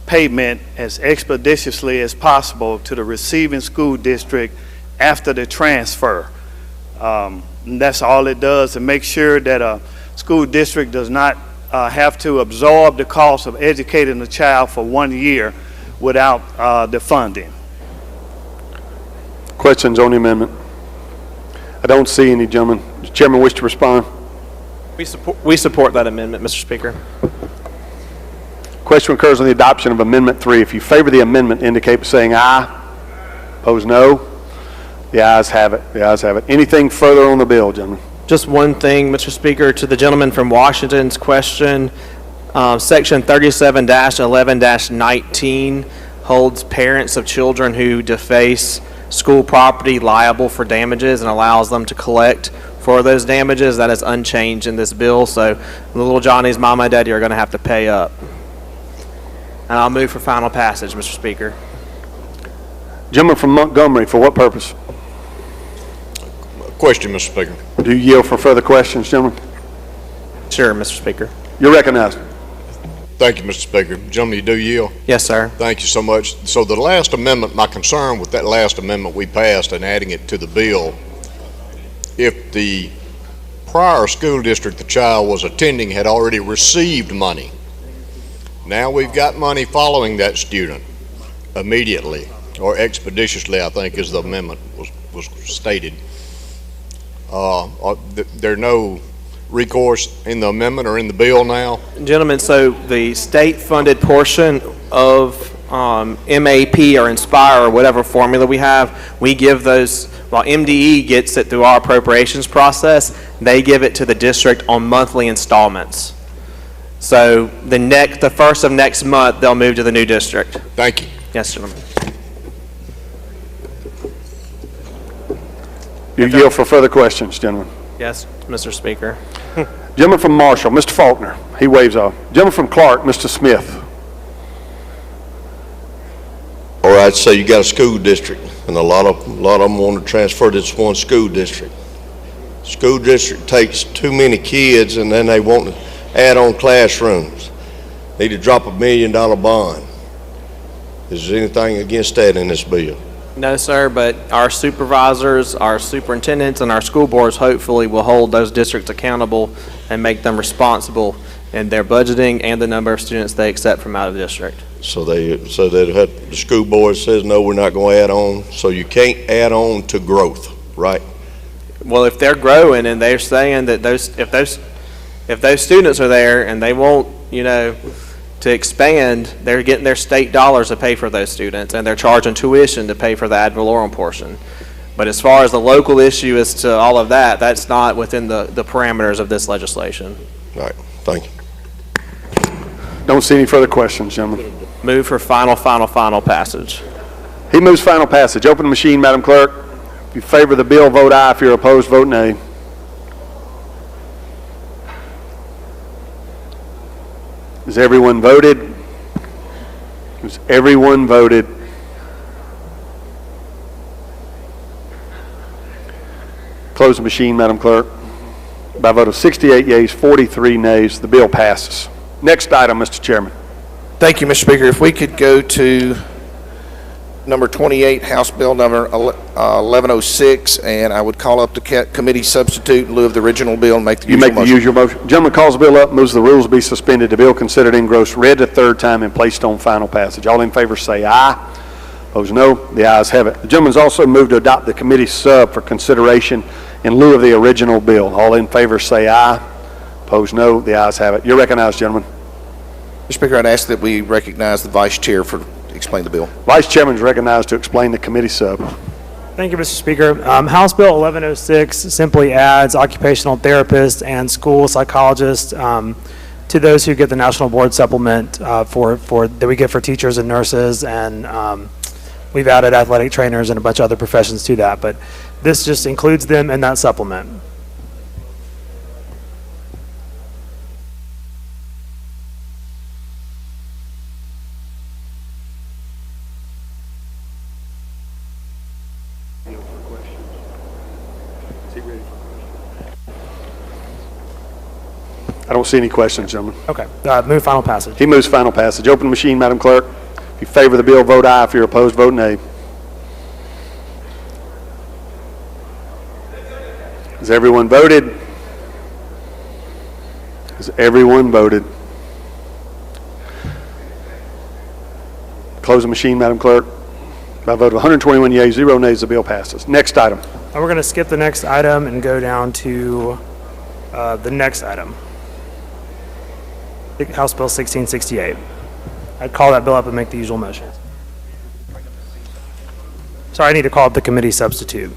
payment as expeditiously as possible to the receiving school district after the transfer. And that's all it does, to make sure that a school district does not have to absorb the cost of educating the child for 1 year without the funding.
Questions on the amendment? I don't see any, gentlemen. Does the chairman wish to respond?
We support that amendment, Mr. Speaker.
Question occurs on the adoption of Amendment 3. If you favor the amendment, indicate by saying aye. Opposed, no. The ayes have it. The ayes have it. Anything further on the bill, gentlemen?
Just one thing, Mr. Speaker, to the gentleman from Washington's question. Section 37-11-19 holds parents of children who deface school property liable for damages and allows them to collect for those damages. That is unchanged in this bill, so little Johnny's mama and daddy are going to have to pay up. And I'll move for final passage, Mr. Speaker.
Gentleman from Montgomery, for what purpose?
Question, Mr. Speaker.
Do you yield for further questions, gentlemen?
Sure, Mr. Speaker.
You're recognized.
Thank you, Mr. Speaker. Gentlemen, you do yield?
Yes, sir.
Thank you so much. So the last amendment, my concern with that last amendment we passed and adding it to the bill, if the prior school district the child was attending had already received money, Now we've got money following that student immediately, or expeditiously, I think is the amendment was stated. There no recourse in the amendment or in the bill now?
Gentlemen, so the state-funded portion of MAP or Inspire or whatever formula we have, we give those, while MDE gets it through our appropriations process, they give it to the district on monthly installments. So the first of next month, they'll move to the new district.
Thank you.
Yes, gentlemen.
You yield for further questions, gentlemen.
Yes, Mr. Speaker.
Gentleman from Marshall, Mr. Faulkner. He waves off. Gentleman from Clark, Mr. Smith.
All right, so you got a school district, and a lot of them want to transfer to this one school district. School district takes too many kids, and then they want to add on classrooms. Need to drop $1 million bond. Is there anything against that in this bill?
No, sir, but our supervisors, our superintendents, and our school boards hopefully will hold those districts accountable and make them responsible in their budgeting and the number of students they accept from out of district.
So the school board says, no, we're not going to add on, so you can't add on to growth, right?
Well, if they're growing and they're saying that if those students are there and they want, to expand, they're getting their state dollars to pay for those students, and they're charging tuition to pay for the ad valorem portion. But as far as the local issue as to all of that, that's not within the parameters of this legislation.
All right, thank you.
Don't see any further questions, gentlemen.
Move for final passage.
He moves final passage. Open the machine, Madam Clerk. If you favor the bill, vote aye. If you're opposed, vote nay. Has everyone voted? Has everyone voted? Close the machine, Madam Clerk. By a vote of 68 yeas, 43 nays, the bill passes. Next item, Mr. Chairman.
Thank you, Mr. Speaker. If we could go to number 28, House Bill number 1106, and I would call up the committee substitute in lieu of the original bill and make the usual motion. You make the usual motion.
Gentleman calls the bill up, moves the rules be suspended. The bill considered engrossed, read the third time, and placed on final passage. All in favor say aye. Opposed no. The ayes have it. The gentleman's also moved to adopt the committee sub for consideration in lieu of the original bill. All in favor say aye. Opposed no. The ayes have it. You're recognized, gentlemen.
Mr. Speaker, I'd ask that we recognize the Vice Chair for explain the bill.
Vice Chairman is recognized to explain the committee sub.
Thank you, Mr. Speaker. House Bill 1106 simply adds occupational therapists and school psychologists to those who get the National Board Supplement that we get for teachers and nurses, and we've added athletic trainers and a bunch of other professions to that, but this just includes them in that supplement.
I don't see any questions, gentlemen.
Okay. Move final passage.
He moves final passage. Open the machine, Madam Clerk. If you favor the bill, vote aye. If you're opposed, vote nay. Has everyone voted? Has everyone voted? Close the machine, Madam Clerk. By a vote of 121 yeas, 0 nays, the bill passes. Next item.
We're going to skip the next item and go down to the next item. House Bill 1668. I'd call that bill up and make the usual motion. Sorry, I need to call up the committee substitute.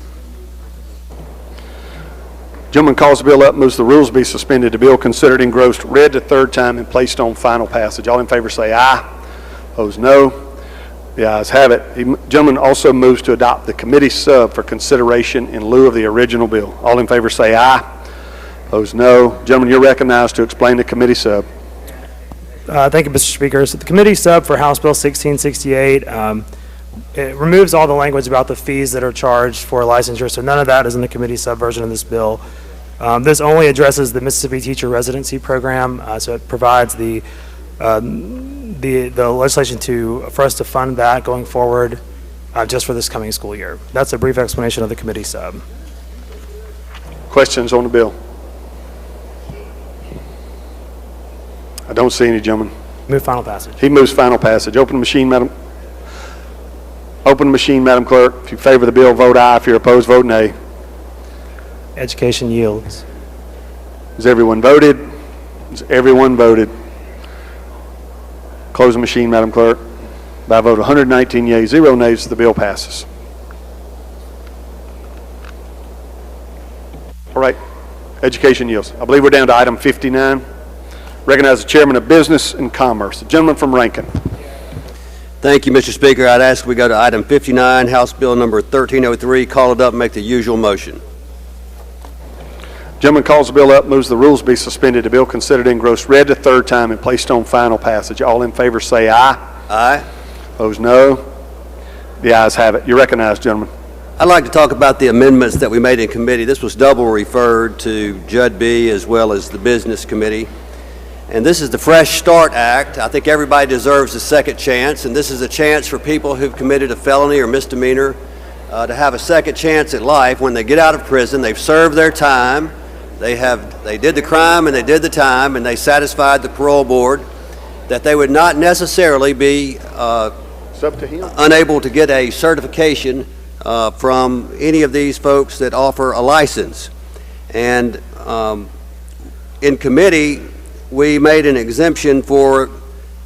Gentleman calls the bill up, moves the rules be suspended. The bill considered engrossed, read the third time, and placed on final passage. All in favor say aye. Opposed no. The ayes have it. The gentleman also moves to adopt the committee sub for consideration in lieu of the original bill. All in favor say aye. Opposed no. Gentlemen, you're recognized to explain the committee sub.
Thank you, Mr. Speaker. So the committee sub for House Bill 1668, it removes all the language about the fees that are charged for licensure, so none of that is in the committee sub version of this bill. This only addresses the Mississippi Teacher Residency Program, so it provides the legislation for us to fund that going forward just for this coming school year. That's a brief explanation of the committee sub.
Questions on the bill? I don't see any, gentlemen.
Move final passage.
He moves final passage. Open the machine, Madam. Open the machine, Madam Clerk. If you favor the bill, vote aye. If you're opposed, vote nay.
Education yields.
Has everyone voted? Has everyone voted? Close the machine, Madam Clerk. By a vote of 119 yeas, 0 nays, the bill passes. All right, education yields. I believe we're down to item 59. Recognize the Chairman of Business and Commerce, the gentleman from Rankin.
Thank you, Mr. Speaker. I'd ask we go to item 59, House Bill number 1303. Call it up and make the usual motion.
Gentleman calls the bill up, moves the rules be suspended. The bill considered engrossed, read the third time, and placed on final passage. All in favor say aye.
Aye.
Opposed, no. The ayes have it. You're recognized, gentlemen.
I'd like to talk about the amendments that we made in committee. This was double referred to Judd B. as well as the Business Committee. And this is the Fresh Start Act. I think everybody deserves a second chance, and this is a chance for people who've committed a felony or misdemeanor to have a second chance at life. When they get out of prison, they've served their time. They did the crime and they did the time, and they satisfied the parole board that they would not necessarily be unable to get a certification from any of these folks that offer a license. And in committee, we made an exemption for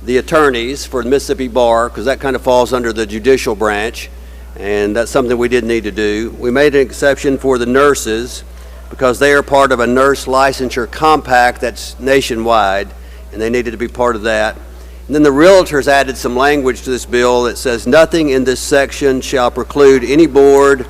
the attorneys for the Mississippi Bar, because that kind of falls under the judicial branch, and that's something we didn't need to do. We made an exception for the nurses, because they are part of a nurse licensure compact that's nationwide, and they needed to be part of that. And then the realtors added some language to this bill that says nothing in this section shall preclude any board,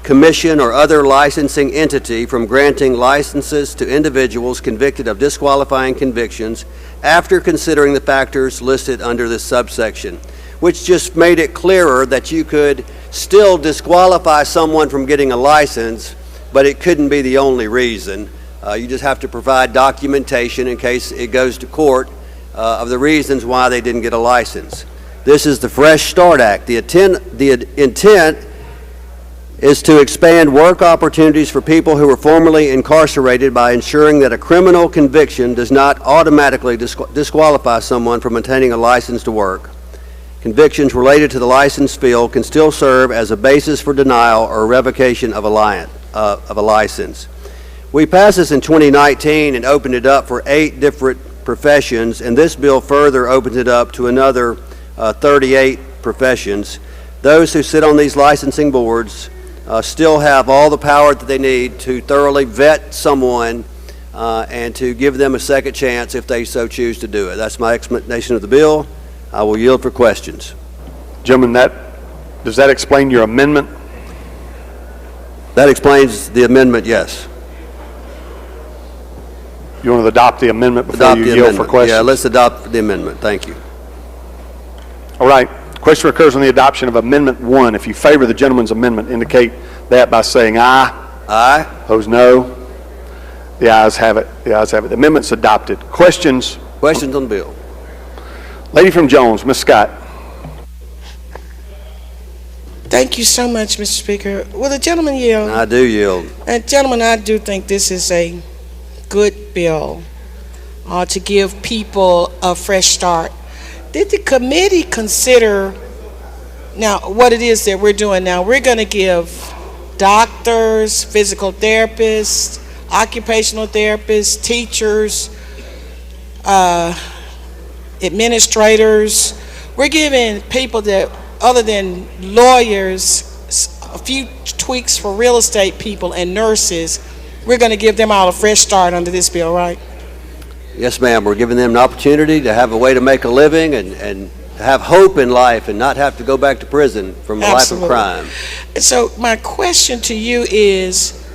commission, or other licensing entity from granting licenses to individuals convicted of disqualifying convictions after considering the factors listed under this subsection, which just made it clearer that you could still disqualify someone from getting a license, but it couldn't be the only reason. You just have to provide documentation in case it goes to court of the reasons why they didn't get a license. This is the Fresh Start Act. The intent is to expand work opportunities for people who were formerly incarcerated by ensuring that a criminal conviction does not automatically disqualify someone from obtaining a license to work. Convictions related to the license field can still serve as a basis for denial or revocation of a license. We passed this in 2019 and opened it up for 8 different professions, and this bill further opens it up to another 38 professions. Those who sit on these licensing boards still have all the power that they need to thoroughly vet someone and to give them a second chance if they so choose to do it. That's my explanation of the bill. I will yield for questions.
Gentlemen, does that explain your amendment?
That explains the amendment, yes.
You want to adopt the amendment before you yield for questions?
Yeah, let's adopt the amendment. Thank you.
All right. Question occurs on the adoption of Amendment 1. If you favor the gentleman's amendment, indicate that by saying aye.
Aye.
Opposed, no. The ayes have it. The ayes have it. The amendment's adopted. Questions?
Questions on the bill.
Lady from Jones, Ms. Scott.
Thank you so much, Mr. Speaker. Will the gentleman yield?
I do yield.
Gentlemen, I do think this is a good bill to give people a fresh start. Did the committee consider now what it is that we're doing now? We're going to give doctors, physical therapists, occupational therapists, teachers, administrators. We're giving people that, other than lawyers, a few tweaks for real estate people and nurses. We're going to give them all a fresh start under this bill, right?
Yes, ma'am. We're giving them an opportunity to have a way to make a living and have hope in life and not have to go back to prison from a life of crime.
And so my question to you is,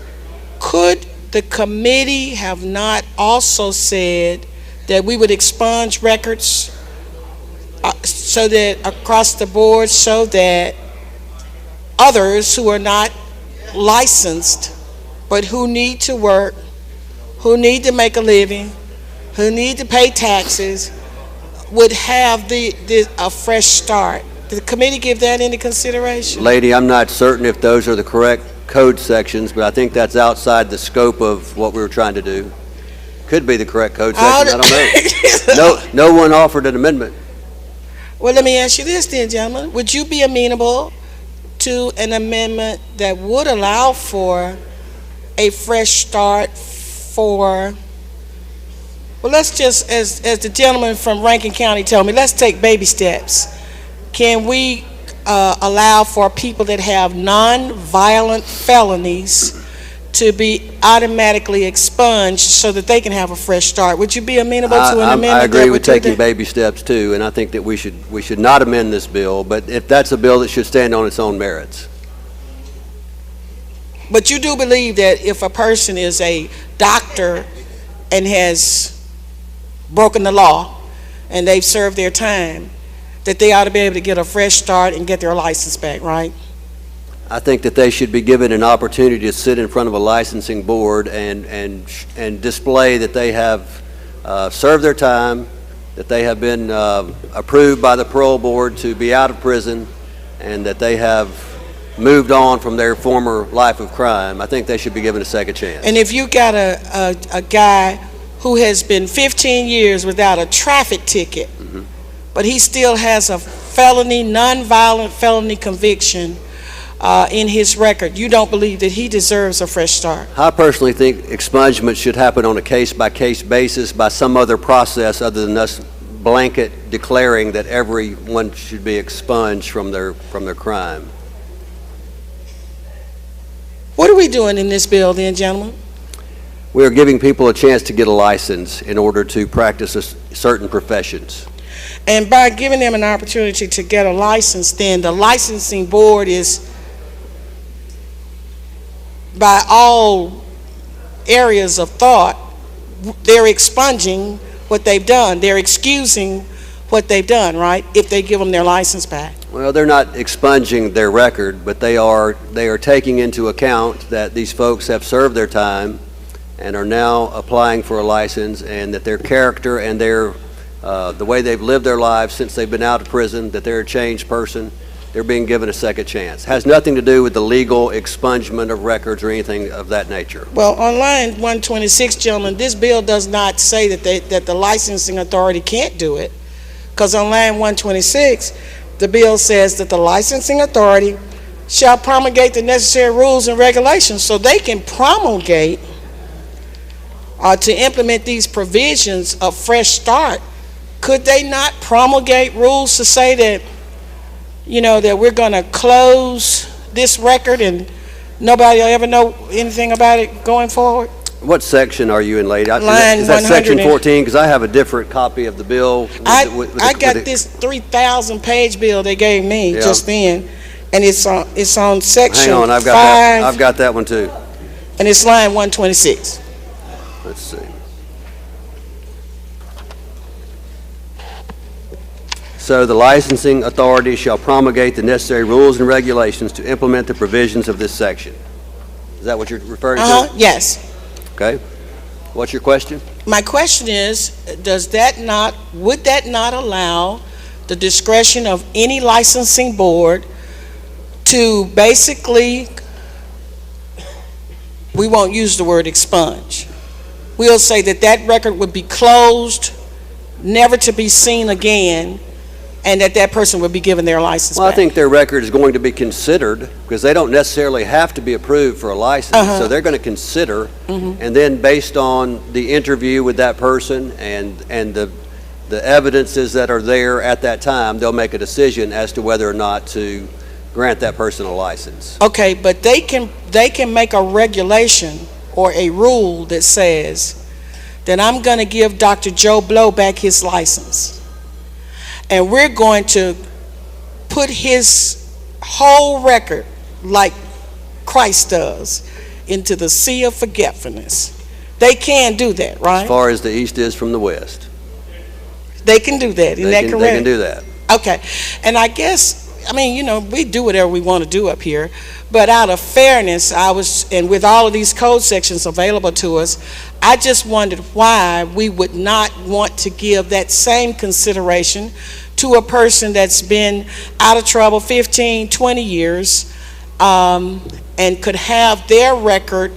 could the committee have not also said that we would expunge records so that across the board, so that others who are not licensed but who need to work, who need to make a living, who need to pay taxes, would have a fresh start? Did the committee give that into consideration?
Lady, I'm not certain if those are the correct code sections, but I think that's outside the scope of what we were trying to do. could be the correct code section, I don't know. No one offered an amendment.
Well, let me ask you this then, gentlemen. Would you be amenable to an amendment that would allow for a fresh start for, well, let's just, as the gentleman from Rankin County told me, let's take baby steps. Can we allow for people that have non-violent felonies to be automatically expunged so that they can have a fresh start? Would you be amenable to an amendment?
I agree with taking baby steps too, and I think that we should not amend this bill, but if that's a bill that should stand on its own merits.
But you do believe that if a person is a doctor and has broken the law and they've served their time, that they ought to be able to get a fresh start and get their license back, right?
I think that they should be given an opportunity to sit in front of a licensing board and display that they have served their time, that they have been approved by the parole board to be out of prison, and that they have moved on from their former life of crime. I think they should be given a second chance.
And if you got a guy who has been 15 years without a traffic ticket, but he still has a felony, non-violent felony conviction in his record, you don't believe that he deserves a fresh start?
I personally think expungement should happen on a case-by-case basis by some other process other than us blanket declaring that everyone should be expunged from their crime.
What are we doing in this bill then, gentlemen?
We are giving people a chance to get a license in order to practice certain professions.
And by giving them an opportunity to get a license, then the licensing board is, by all areas of thought, they're expunging what they've done. They're excusing what they've done, right, if they give them their license back.
Well, they're not expunging their record, but they are taking into account that these folks have served their time and are now applying for a license, and that their character and their the way they've lived their lives since they've been out of prison, that they're a changed person. They're being given a second chance. Has nothing to do with the legal expungement of records or anything of that nature.
Well, on line 126, gentlemen, this bill does not say that the licensing authority can't do it, because on line 126, the bill says that the licensing authority shall promulgate the necessary rules and regulations. So they can promulgate to implement these provisions of fresh start. Could they not promulgate rules to say that, you know, that we're going to close this record and nobody will ever know anything about it going forward?
What section are you in, lady?
Line
is that section 14? Because I have a different copy of the bill.
I got this 3,000-page bill they gave me just then, and it's on section 5.
Hang on, I've got that one too.
And it's line 126.
Let's see. So the licensing authority shall promulgate the necessary rules and regulations to implement the provisions of this section. Is that what you're referring to?
Yes.
Okay. What's your question?
My question is, would that not allow the discretion of any licensing board to basically, we won't use the word expunge. We'll say that record would be closed, never to be seen again, and that person would be given their license back.
I think their record is going to be considered, because they don't necessarily have to be approved for a license. So they're going to consider, and then based on the interview with that person and the evidences that are there at that time, they'll make a decision as to whether or not to grant that person a license.
Okay, but they can make a regulation or a rule that says that I'm going to give Dr. Joe Blow back his license. And we're going to put his whole record, like Christ does, into the sea of forgetfulness. They can do that, right?
As far as the east is from the west.
They can do that, isn't that correct?
They can do that.
Okay, and I guess, I mean, you know, we do whatever we want to do up here, but out of fairness, and with all of these code sections available to us, I just wondered why we would not want to give that same consideration to a person that's been out of trouble 15, 20 years, and could have their record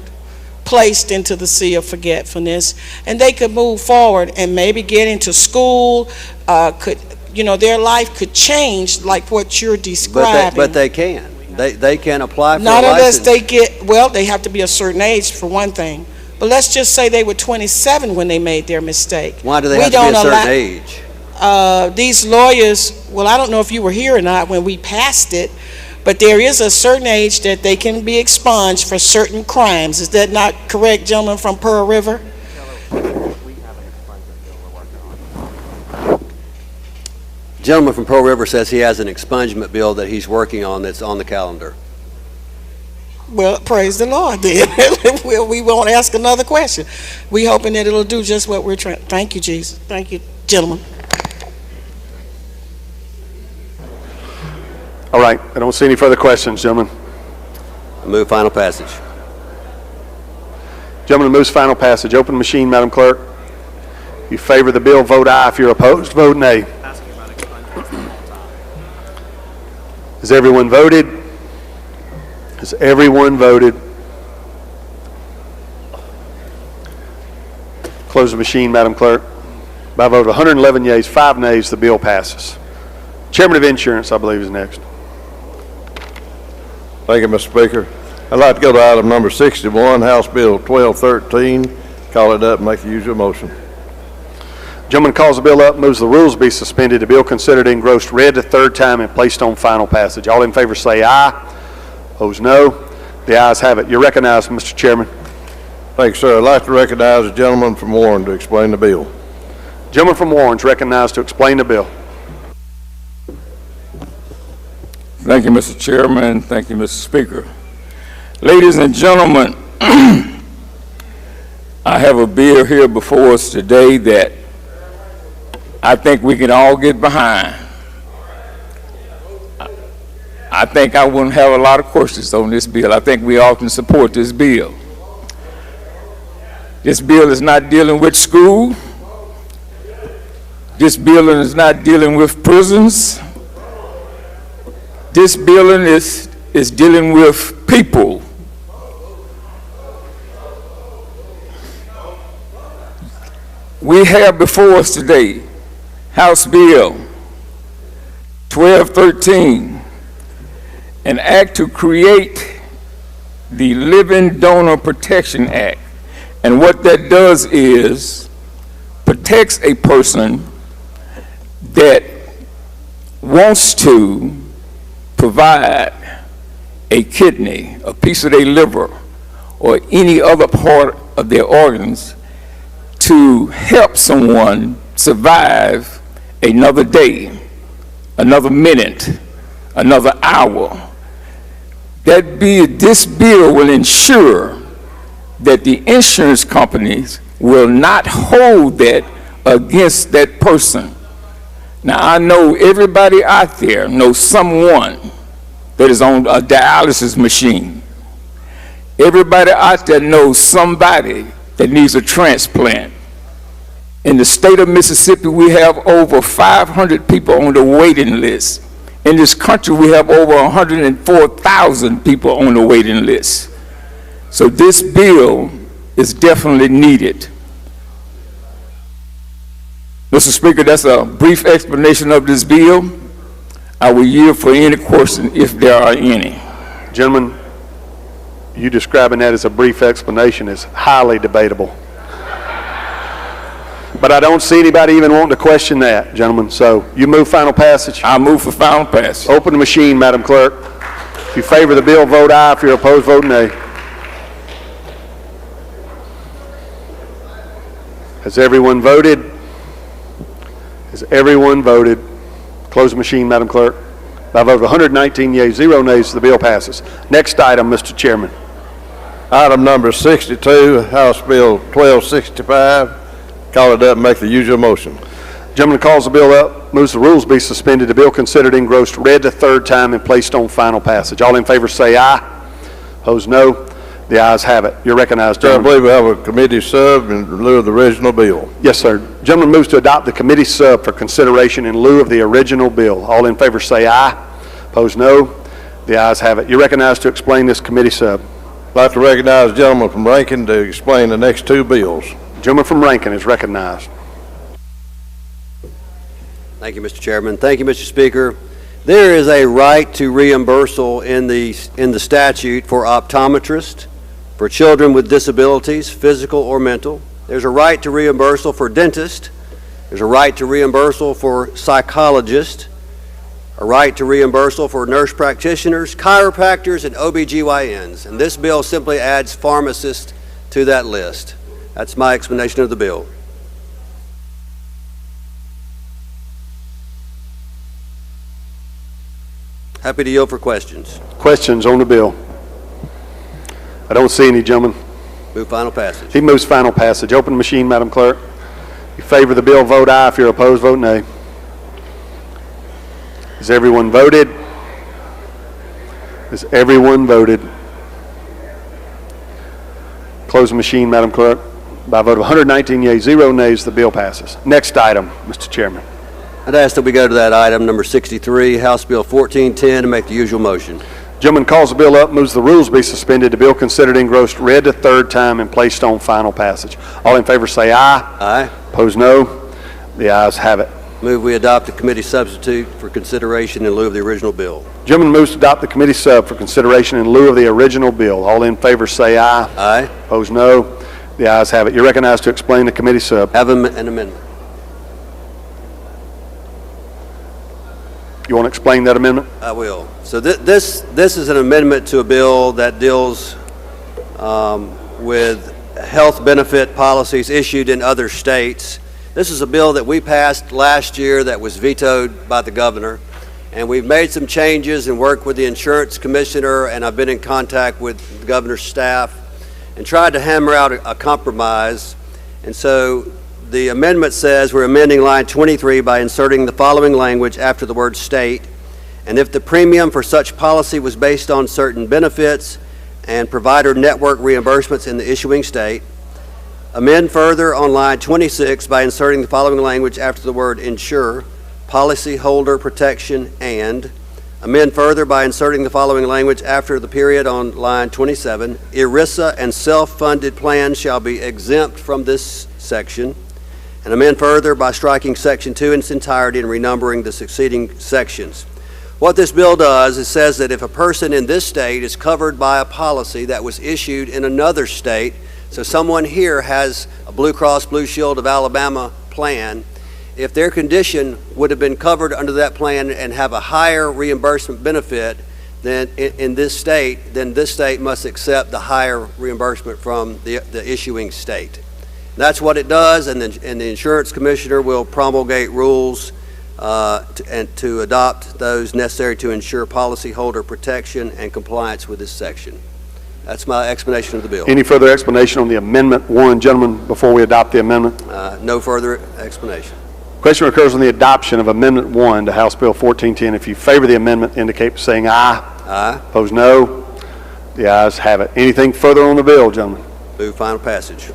placed into the sea of forgetfulness, and they could move forward and maybe get into school, their life could change like what you're describing.
But they can. They can apply for
Not
a
unless
license.
they have to be a certain age for one thing. But let's just say they were 27 when they made their mistake.
Why do they have to be a certain age?
These lawyers, well, I don't know if you were here or not when we passed it, but there is a certain age that they can be expunged for certain crimes. Is that not correct, gentlemen from Pearl River?
Gentleman from Pearl River says he has an expungement bill that he's working on that's on the calendar.
Well, praise the Lord then. We won't ask another question. We're hoping that it'll do just what we're trying. Thank you, Jesus. Thank you, gentlemen.
All right, I don't see any further questions, gentlemen.
I move final passage.
Gentleman moves final passage. Open the machine, Madam Clerk. If you favor the bill, vote aye. If you're opposed, vote nay. Has everyone voted? Has everyone voted? Close the machine, Madam Clerk. By a vote of 111 yeas, 5 nays, the bill passes. Chairman of Insurance, I believe, is next.
Thank you, Mr. Speaker. I'd like to go to item number 61, House Bill 1213. Call it up and make the usual motion.
Gentleman calls the bill up, moves the rules be suspended. The bill considered engrossed read the third time and placed on final passage. All in favor say aye. Opposed no. The ayes have it. You're recognized, Mr. Chairman.
Thank you, sir. I'd like to recognize the gentleman from Warren to explain the bill.
Gentleman from Warren is recognized to explain the bill.
Thank you, Mr. Chairman. Thank you, Mr. Speaker. Ladies and gentlemen, I have a bill here before us today that I think we can all get behind. I think I wouldn't have a lot of questions on this bill. I think we all can support this bill. This bill is not dealing with school. This bill is not dealing with prisons. This bill is dealing with people. We have before us today House Bill 1213, an act to create the Living Donor Protection Act. And what that does is protects a person that wants to provide a kidney, a piece of their liver, or any other part of their organs to help someone survive another day, another minute, another hour. This bill will ensure that the insurance companies will not hold that against that person. Now, I know everybody out there knows someone that is on a dialysis machine. Everybody out there knows somebody that needs a transplant. In the state of Mississippi, we have over 500 people on the waiting list. In this country, we have over 104,000 people on the waiting list. So this bill is definitely needed. Mr. Speaker, that's a brief explanation of this bill. I will yield for any question if there are any.
Gentlemen, you describing that as a brief explanation is highly debatable. But I don't see anybody even wanting to question that, gentlemen. So you move final passage?
I move for final passage.
Open the machine, Madam Clerk. If you favor the bill, vote aye. If you're opposed, vote nay. Has everyone voted? Has everyone voted? Close the machine, Madam Clerk. By a vote of 119 yeas, 0 nays, the bill passes. Next item, Mr. Chairman.
Item number 62, House Bill 1265. Call it up and make the usual motion.
Gentleman calls the bill up, moves the rules be suspended. The bill considered engrossed read the third time and placed on final passage. All in favor say aye. Opposed no. The ayes have it. You're recognized, gentlemen.
I believe we have a committee sub in lieu of the original bill.
Yes, sir. Gentleman moves to adopt the committee sub for consideration in lieu of the original bill. All in favor say aye. Opposed no. The ayes have it. You're recognized to explain this committee sub.
I'd like to recognize the gentleman from Rankin to explain the next two bills.
Gentleman from Rankin is recognized.
Thank you, Mr. Chairman. Thank you, Mr. Speaker. There is a right to reimbursal in the statute for optometrists, for children with disabilities, physical or mental. There's a right to reimbursal for dentists. There's a right to reimbursal for psychologists, a right to reimbursal for nurse practitioners, chiropractors, and OBGYNs. And this bill simply adds pharmacists to that list. That's my explanation of the bill. Happy to yield for questions.
Questions on the bill? I don't see any, gentlemen.
Move final passage.
He moves final passage. Open the machine, Madam Clerk. If you favor the bill, vote aye. If you're opposed, vote nay. Has everyone voted? Has everyone voted? Close the machine, Madam Clerk. By a vote of 119 yeas, 0 nays, the bill passes. Next item, Mr. Chairman.
I'd ask that we go to that item, number 63, House Bill 1410, and make the usual motion.
Gentleman calls the bill up, moves the rules be suspended, the bill considered engrossed, read a third time, and placed on final passage. All in favor say aye.
Aye.
Opposed, no. The ayes have it.
Move we adopt the committee substitute for consideration in lieu of the original bill.
Gentleman moves to adopt the committee sub for consideration in lieu of the original bill. All in favor say aye.
Aye.
Opposed, no. The ayes have it. You're recognized to explain the committee sub.
Have an amendment.
You want to explain that amendment?
I will. So this is an amendment to a bill that deals with health benefit policies issued in other states. This is a bill that we passed last year that was vetoed by the governor, and we've made some changes and worked with the insurance commissioner, and I've been in contact with the governor's staff and tried to hammer out a compromise. And so the amendment says we're amending line 23 by inserting the following language after the word state. And if the premium for such policy was based on certain benefits and provider network reimbursements in the issuing state, amend further on line 26 by inserting the following language after the word insure, policyholder protection, and amend further by inserting the following language after the period on line 27, ERISA and self-funded plans shall be exempt from this section, and amend further by striking section 2 in its entirety and renumbering the succeeding sections. What this bill does is says that if a person in this state is covered by a policy that was issued in another state, so someone here has a Blue Cross Blue Shield of Alabama plan, if their condition would have been covered under that plan and have a higher reimbursement benefit than in this state, then this state must accept the higher reimbursement from the issuing state. That's what it does, and the insurance commissioner will promulgate rules to adopt those necessary to ensure policyholder protection and compliance with this section. That's my explanation of the bill.
Any further explanation on the Amendment 1, gentlemen, before we adopt the amendment?
No further explanation.
Question occurs on the adoption of Amendment 1 to House Bill 1410. If you favor the amendment, indicate by saying aye.
Aye.
Opposed, no. The ayes have it. Anything further on the bill, gentlemen?
Move final passage.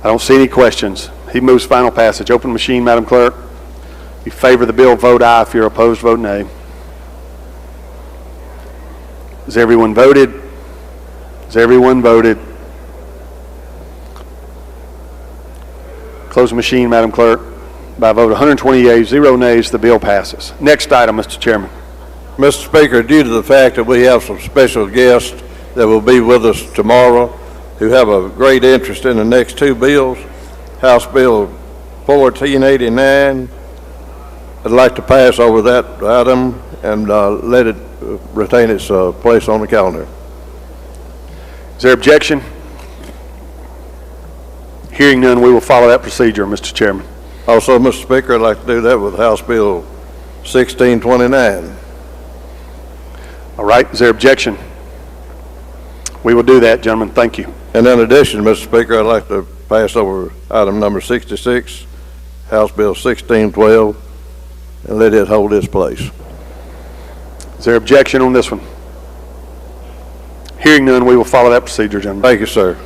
I don't see any questions. He moves final passage. Open machine, Madam Clerk. If you favor the bill, vote aye. If you're opposed, vote nay. Has everyone voted? Has everyone voted? Close the machine, Madam Clerk. By a vote of 120 yeas, 0 nays, the bill passes. Next item, Mr. Chairman.
Mr. Speaker, due to the fact that we have some special guests that will be with us tomorrow who have a great interest in the next two bills, House Bill 1489, I'd like to pass over that item and let it retain its place on the calendar.
Is there objection? Hearing none, we will follow that procedure, Mr. Chairman.
Also, Mr. Speaker, I'd like to do that with House Bill 1629.
All right, is there objection? We will do that, gentlemen. Thank you.
And in addition, Mr. Speaker, I'd like to pass over item number 66, House Bill 1612, and let it hold its place.
Is there objection on this one? Hearing none, we will follow that procedure, gentlemen.
Thank you, sir.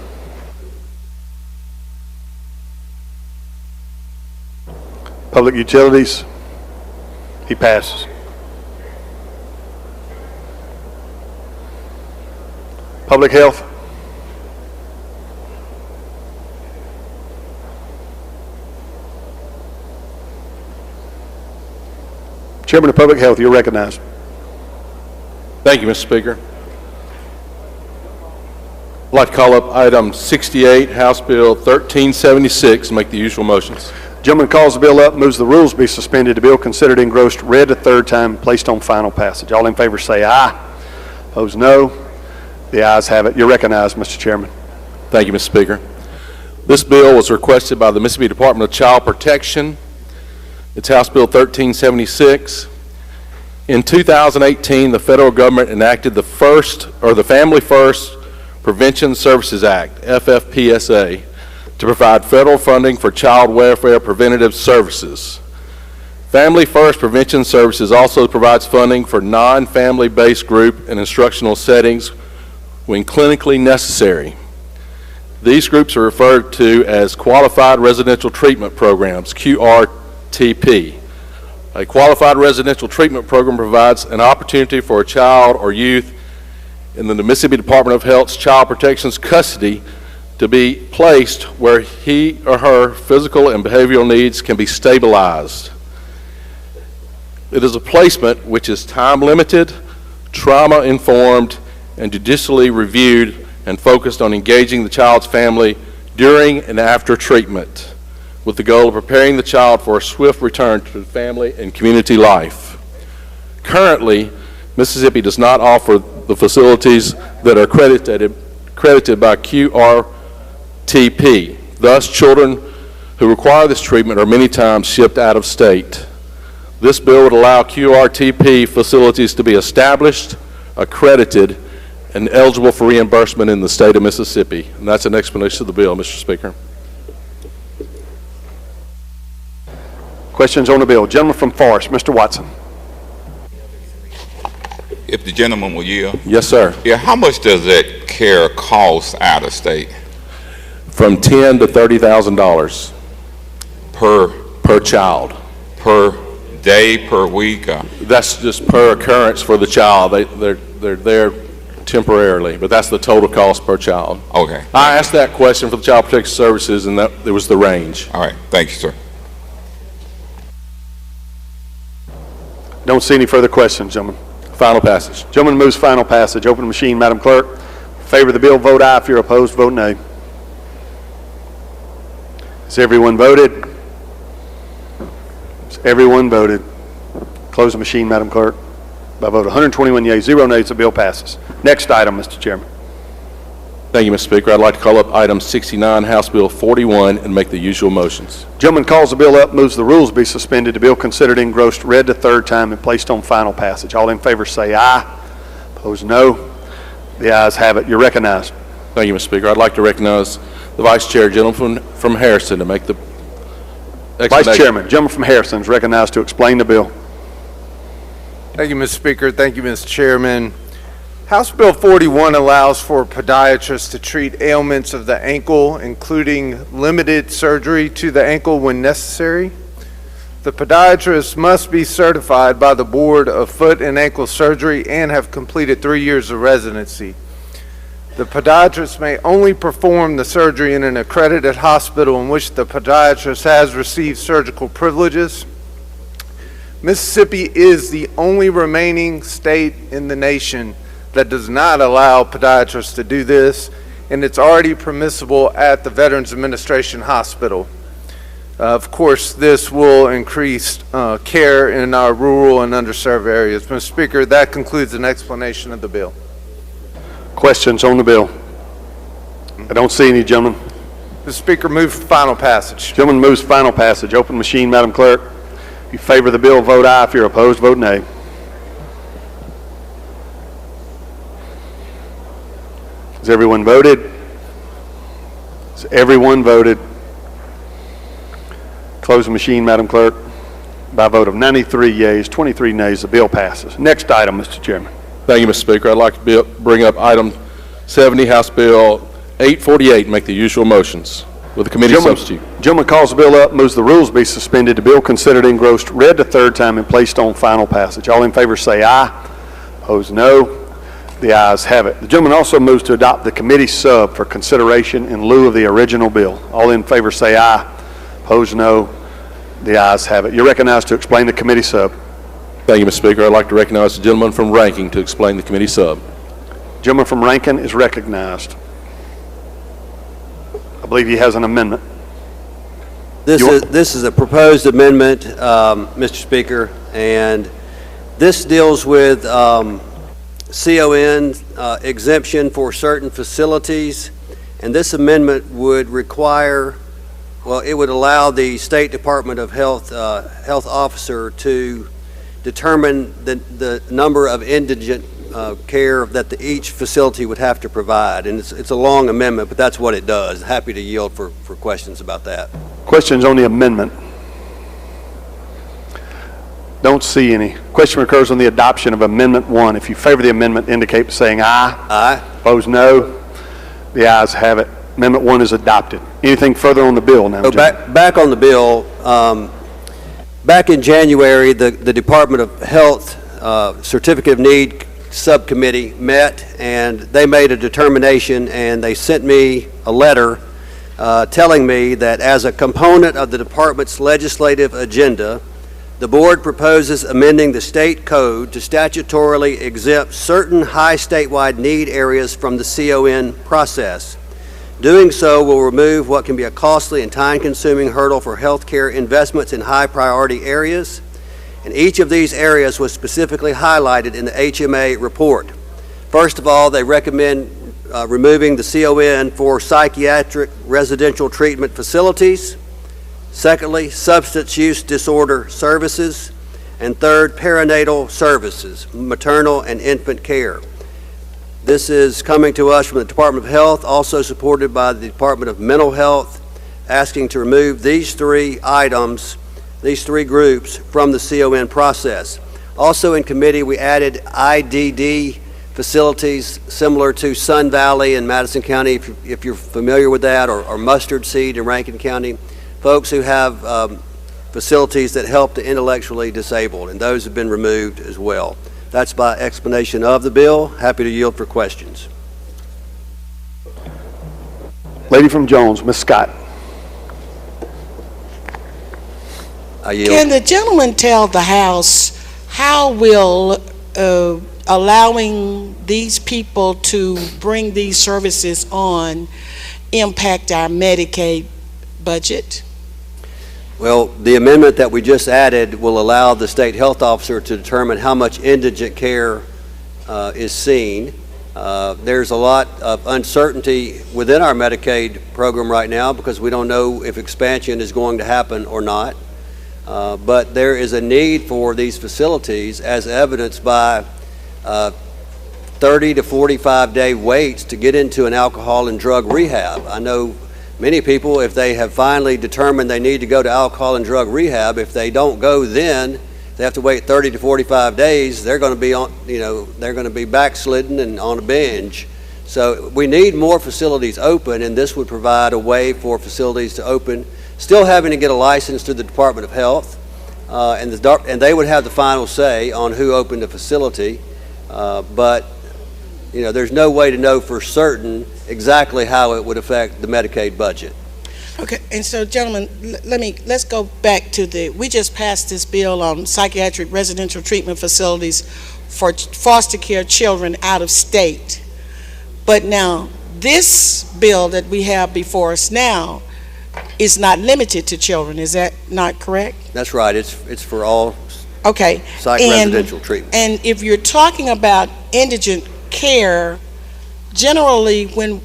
Public Utilities, he passes. Public Health, Chairman of Public Health, you're recognized.
Thank you, Mr. Speaker. I'd like to call up item 68, House Bill 1376, and make the usual motions.
Gentleman calls the bill up, moves the rules be suspended. The bill considered engrossed, read a third time, placed on final passage. All in favor say aye. Opposed, no. The ayes have it. You're recognized, Mr. Chairman.
Thank you, Mr. Speaker. This bill was requested by the Mississippi Department of Child Protection. It's House Bill 1376. In 2018, the federal government enacted the Family First Prevention Services Act, FFPSA, to provide federal funding for child welfare preventative services. Family First Prevention Services also provides funding for non-family based group and instructional settings when clinically necessary. These groups are referred to as Qualified Residential Treatment Programs, QRTP. A Qualified Residential Treatment Program provides an opportunity for a child or youth in the Mississippi Department of Health's Child Protection's custody to be placed where he or her physical and behavioral needs can be stabilized. It is a placement which is time-limited, trauma-informed, and judicially reviewed and focused on engaging the child's family during and after treatment, with the goal of preparing the child for a swift return to family and community life. Currently, Mississippi does not offer the facilities that are credited by QRTP. Thus, children who require this treatment are many times shipped out of state. This bill would allow QRTP facilities to be established, accredited, and eligible for reimbursement in the state of Mississippi. And that's an explanation of the bill, Mr. Speaker.
Questions on the bill? Gentleman from Forest, Mr. Watson.
If the gentleman will yield.
Yes, sir.
Yeah, how much does that care cost out of state?
From $10,000 to $30,000 per child.
Per day, per week?
That's just per occurrence for the child. They're there temporarily, but that's the total cost per child.
Okay.
I asked that question for the Child Protection Services, and that there was the range.
All right. Thank you, sir.
Don't see any further questions, gentlemen.
Final passage.
Gentleman moves final passage. Open the machine, Madam Clerk. In favor of the bill, vote aye. If you're opposed, vote nay. Has everyone voted? Has everyone voted? Close the machine, Madam Clerk. By vote 121 yeas, 0 nays, the bill passes. Next item, Mr. Chairman.
Thank you, Mr. Speaker. I'd like to call up item 69, House Bill 41, and make the usual motions.
Gentleman calls the bill up, moves the rules be suspended. The bill considered engrossed, read the third time, and placed on final passage. All in favor say aye. Opposed, no. The ayes have it. You're recognized.
Thank you, Mr. Speaker. I'd like to recognize the Vice Chair, gentleman from Harrison, to make the explanation.
Vice Chairman, gentleman from Harrison is recognized to explain the bill.
Thank you, Mr. Speaker. Thank you, Mr. Chairman. House Bill 41 allows for podiatrists to treat ailments of the ankle, including limited surgery to the ankle when necessary. The podiatrist must be certified by the Board of Foot and Ankle Surgery and have completed 3 years of residency. The podiatrist may only perform the surgery in an accredited hospital in which the podiatrist has received surgical privileges. Mississippi is the only remaining state in the nation that does not allow podiatrists to do this, and it's already permissible at the Veterans Administration Hospital. Of course, this will increase care in our rural and underserved areas. Mr. Speaker, that concludes an explanation of the bill.
Questions on the bill? I don't see any, gentlemen.
Mr. Speaker, move for final passage.
Gentleman moves final passage. Open machine, Madam Clerk. If you favor the bill, vote aye. If you're opposed, vote nay. Has everyone voted? Has everyone voted? Close the machine, Madam Clerk. By a vote of 93 yeas, 23 nays, the bill passes. Next item, Mr. Chairman.
Thank you, Mr. Speaker. I'd like to bring up item 70, House Bill 848, and make the usual motions with the committee substitute.
Gentleman calls the bill up, moves the rules be suspended. The bill considered engrossed, read the third time, and placed on final passage. All in favor say aye. Opposed, no. The ayes have it. The gentleman also moves to adopt the committee sub for consideration in lieu of the original bill. All in favor say aye. Opposed, no. The ayes have it. You're recognized to explain the committee sub.
Thank you, Mr. Speaker. I'd like to recognize the gentleman from Rankin to explain the committee sub.
Gentleman from Rankin is recognized. I believe he has an amendment.
This is a proposed amendment, Mr. Speaker, and this deals with CON exemption for certain facilities, and this amendment would require, well, it would allow the State Department of Health health officer to determine the number of indigent care that each facility would have to provide. And it's a long amendment, but that's what it does. Happy to yield for questions about that.
Questions on the amendment? Don't see any. Question recurs on the adoption of Amendment 1. If you favor the amendment, indicate by saying aye.
Aye.
Opposed, no. The ayes have it. Amendment 1 is adopted. Anything further on the bill now?
So back on the bill, back in January, the Department of Health Certificate of Need Subcommittee met, and they made a determination, and they sent me a letter telling me that as a component of the department's legislative agenda, the board proposes amending the state code to statutorily exempt certain high statewide need areas from the CON process. Doing so will remove what can be a costly and time-consuming hurdle for healthcare investments in high-priority areas, and each of these areas was specifically highlighted in the HMA report. First of all, they recommend removing the CON for psychiatric residential treatment facilities. Secondly, substance use disorder services. And third, perinatal services, maternal and infant care. This is coming to us from the Department of Health, also supported by the Department of Mental Health, asking to remove these three items, these three groups, from the CON process. Also in committee, we added IDD facilities similar to Sun Valley in Madison County, if you're familiar with that, or Mustard Seed in Rankin County. Folks who have facilities that help the intellectually disabled, and those have been removed as well. That's by explanation of the bill. Happy to yield for questions.
Lady from Jones, Ms. Scott.
I yield.
Can the gentleman tell the House how will allowing these people to bring these services on impact our Medicaid budget?
Well, the amendment that we just added will allow the state health officer to determine how much indigent care is seen. There's a lot of uncertainty within our Medicaid program right now because we don't know if expansion is going to happen or not. But there is a need for these facilities, as evidenced by 30 to 45 day waits to get into an alcohol and drug rehab. I know many people, if they have finally determined they need to go to alcohol and drug rehab, if they don't go then, they have to wait 30 to 45 days. They're going to be on, they're going to be backslidden and on a binge. So we need more facilities open, and this would provide a way for facilities to open, still having to get a license through the Department of Health, and they would have the final say on who opened the facility. But there's no way to know for certain exactly how it would affect the Medicaid budget.
Okay, and so gentlemen, let's go back to we just passed this bill on psychiatric residential treatment facilities for foster care children out of state. But now, this bill that we have before us now is not limited to children, is that not correct?
That's right, it's for all psych residential treatment.
And if you're talking about indigent care, generally when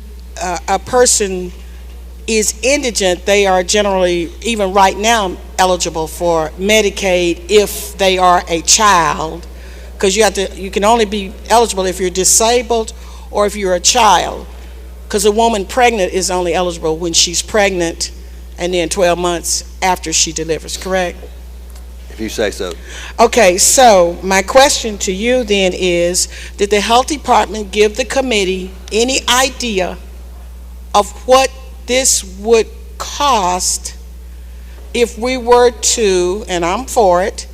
a person is indigent, they are generally, even right now, eligible for Medicaid if they are a child, because you can only be eligible if you're disabled or if you're a child, because a woman pregnant is only eligible when she's pregnant and then 12 months after she delivers, correct?
If you say so.
Okay, so my question to you then is, did the Health Department give the committee any idea of what this would cost if we were to, and I'm for it,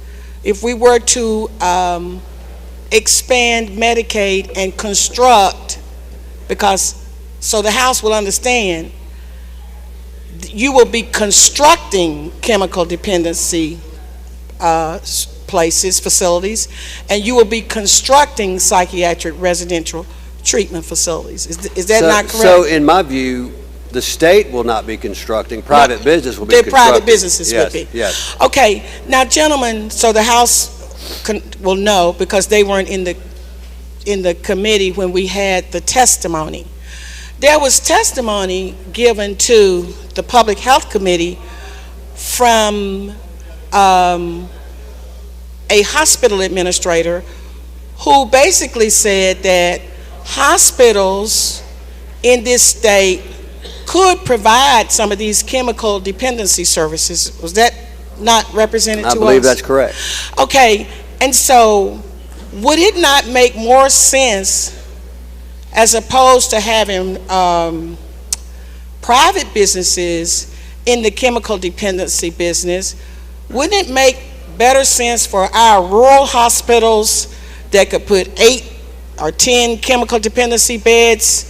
if we were to expand Medicaid and construct, so the House will understand, you will be constructing chemical dependency places, facilities, and you will be constructing psychiatric residential treatment facilities. Is that not correct?
So in my view, the state will not be constructing, private business will be constructing.
Private businesses would be.
Yes.
Okay, now gentlemen, so the House will know because they weren't in the committee when we had the testimony. There was testimony given to the Public Health Committee from a hospital administrator who basically said that hospitals in this state could provide some of these chemical dependency services. Was that not represented to us?
I believe that's correct.
Okay, and so would it not make more sense, as opposed to having private businesses in the chemical dependency business, wouldn't it make better sense for our rural hospitals that could put 8 or 10 chemical dependency beds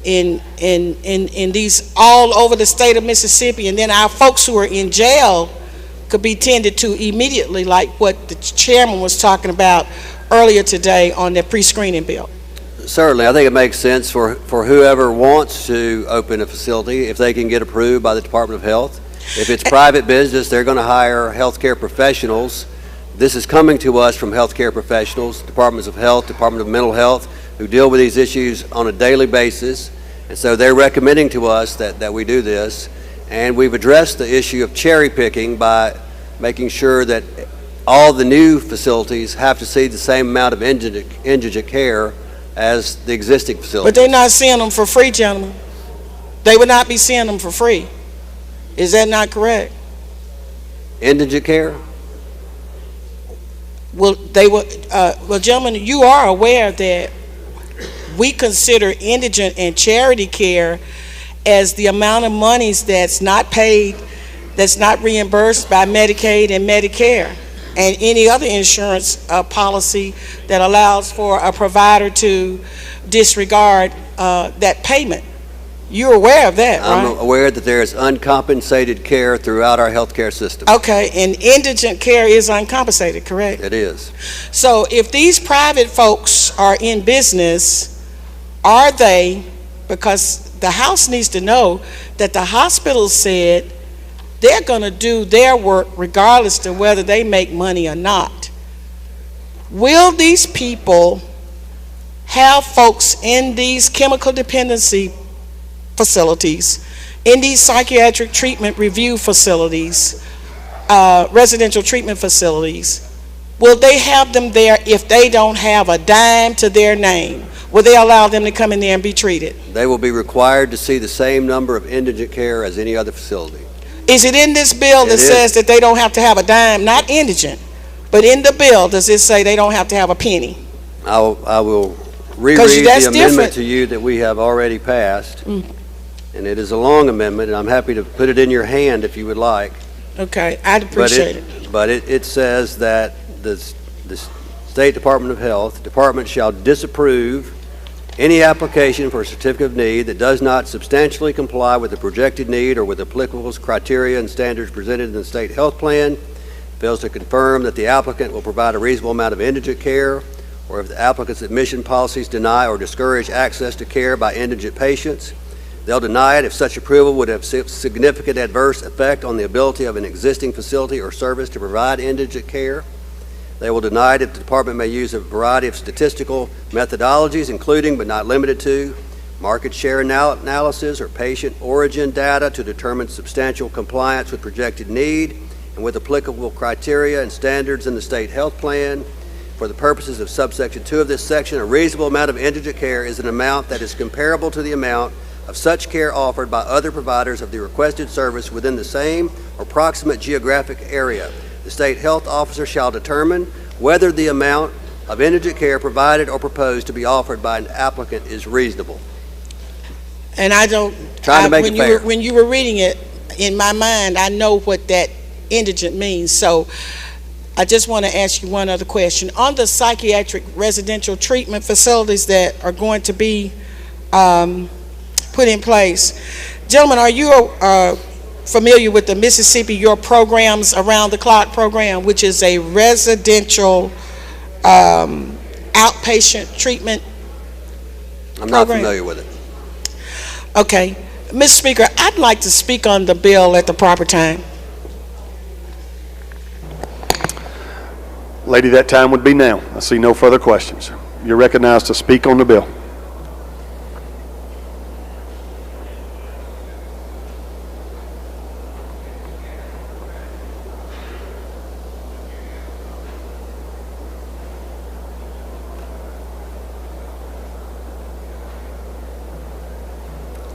in these all over the state of Mississippi, and then our folks who are in jail could be tended to immediately, like what the chairman was talking about earlier today on the pre-screening bill?
Certainly, I think it makes sense for whoever wants to open a facility if they can get approved by the Department of Health. If it's private business, they're going to hire healthcare professionals. This is coming to us from healthcare professionals, Departments of Health, Department of Mental Health, who deal with these issues on a daily basis. And so they're recommending to us that we do this. And we've addressed the issue of cherry picking by making sure that all the new facilities have to see the same amount of indigent care as the existing facilities.
But they're not seeing them for free, gentlemen. They would not be seeing them for free. Is that not correct?
Indigent care?
Well, well, gentlemen, you are aware that we consider indigent and charity care as the amount of monies that's not paid, that's not reimbursed by Medicaid and Medicare and any other insurance policy that allows for a provider to disregard that payment. You're aware of that, right?
I'm aware that there is uncompensated care throughout our healthcare system.
Okay, and indigent care is uncompensated, correct?
It is.
So if these private folks are in business, are they, because the House needs to know that the hospital said they're going to do their work regardless of whether they make money or not. Will these people have folks in these chemical dependency facilities, in these psychiatric treatment review facilities, residential treatment facilities, will they have them there if they don't have a dime to their name? Will they allow them to come in there and be treated?
They will be required to see the same number of indigent care as any other facility.
Is it in this bill that says that they don't have to have a dime, not indigent, but in the bill does it say they don't have to have a penny?
I will reread the amendment to you that we have already passed. And it is a long amendment, and I'm happy to put it in your hand if you would like.
Okay, I'd appreciate it.
But it says that the State Department of Health, department shall disapprove any application for a certificate of need that does not substantially comply with the projected need or with applicable criteria and standards presented in the state health plan, fails to confirm that the applicant will provide a reasonable amount of indigent care, or if the applicant's admission policies deny or discourage access to care by indigent patients. They'll deny it if such approval would have significant adverse effect on the ability of an existing facility or service to provide indigent care. They will deny it if the department may use a variety of statistical methodologies, including but not limited to market share analysis or patient origin data to determine substantial compliance with projected need and with applicable criteria and standards in the state health plan. For the purposes of subsection 2 of this section, a reasonable amount of indigent care is an amount that is comparable to the amount of such care offered by other providers of the requested service within the same or proximate geographic area. The state health officer shall determine whether the amount of indigent care provided or proposed to be offered by an applicant is reasonable.
And I don't, when you were reading it, in my mind, I know what that indigent means. So I just want to ask you one other question. On the psychiatric residential treatment facilities that are going to be put in place, gentlemen, are you familiar with the Mississippi Your Programs Around the Clock program, which is a residential outpatient treatment
I'm not
program?
familiar with it.
Okay. Mr. Speaker, I'd like to speak on the bill at the proper time.
Lady, that time would be now. I see no further questions. You're recognized to speak on the bill.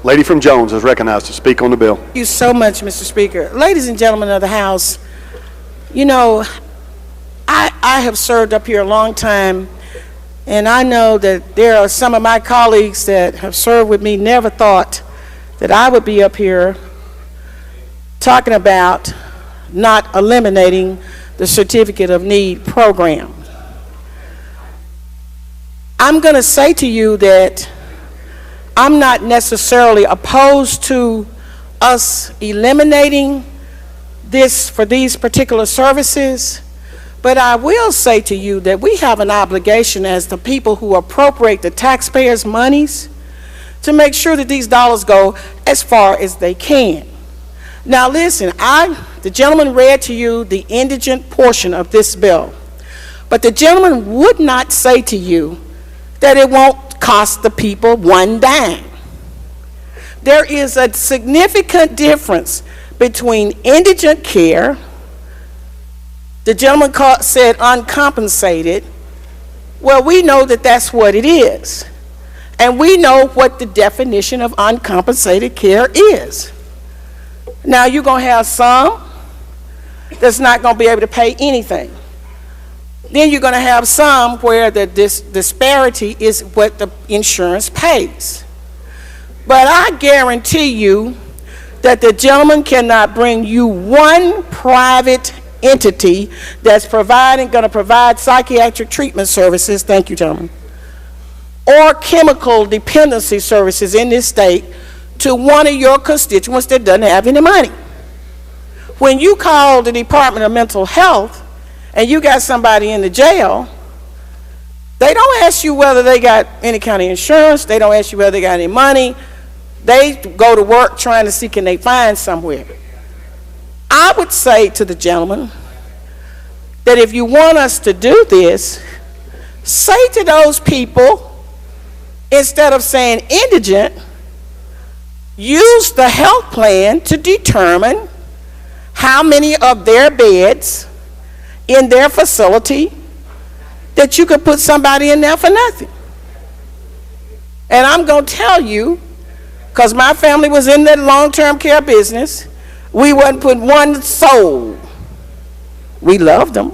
Lady from Jones is recognized to speak on the bill.
Thank you so much, Mr. Speaker. Ladies and gentlemen of the House, you know, I have served up here a long time, and I know that there are some of my colleagues that have served with me never thought that I would be up here talking about not eliminating the Certificate of Need program. I'm going to say to you that I'm not necessarily opposed to us eliminating this for these particular services, but I will say to you that we have an obligation as the people who appropriate the taxpayers' monies to make sure that these dollars go as far as they can. Now listen, the gentleman read to you the indigent portion of this bill, but the gentleman would not say to you that it won't cost the people one dime. There is a significant difference between indigent care, the gentleman said uncompensated. Well, we know that that's what it is. And we know what the definition of uncompensated care is. Now, you're going to have some that's not going to be able to pay anything. Then you're going to have some where the disparity is what the insurance pays. But I guarantee you that the gentleman cannot bring you one private entity that's going to provide psychiatric treatment services, thank you, gentlemen, or chemical dependency services in this state to one of your constituents that doesn't have any money. When you call the Department of Mental Health and you got somebody in the jail, they don't ask you whether they got any kind of insurance, they don't ask you whether they got any money, they go to work trying to see can they find somewhere. I would say to the gentleman that if you want us to do this, say to those people, instead of saying indigent, use the health plan to determine how many of their beds in their facility that you could put somebody in there for nothing. And I'm going to tell you, because my family was in the long-term care business, we wouldn't put one soul. We loved them.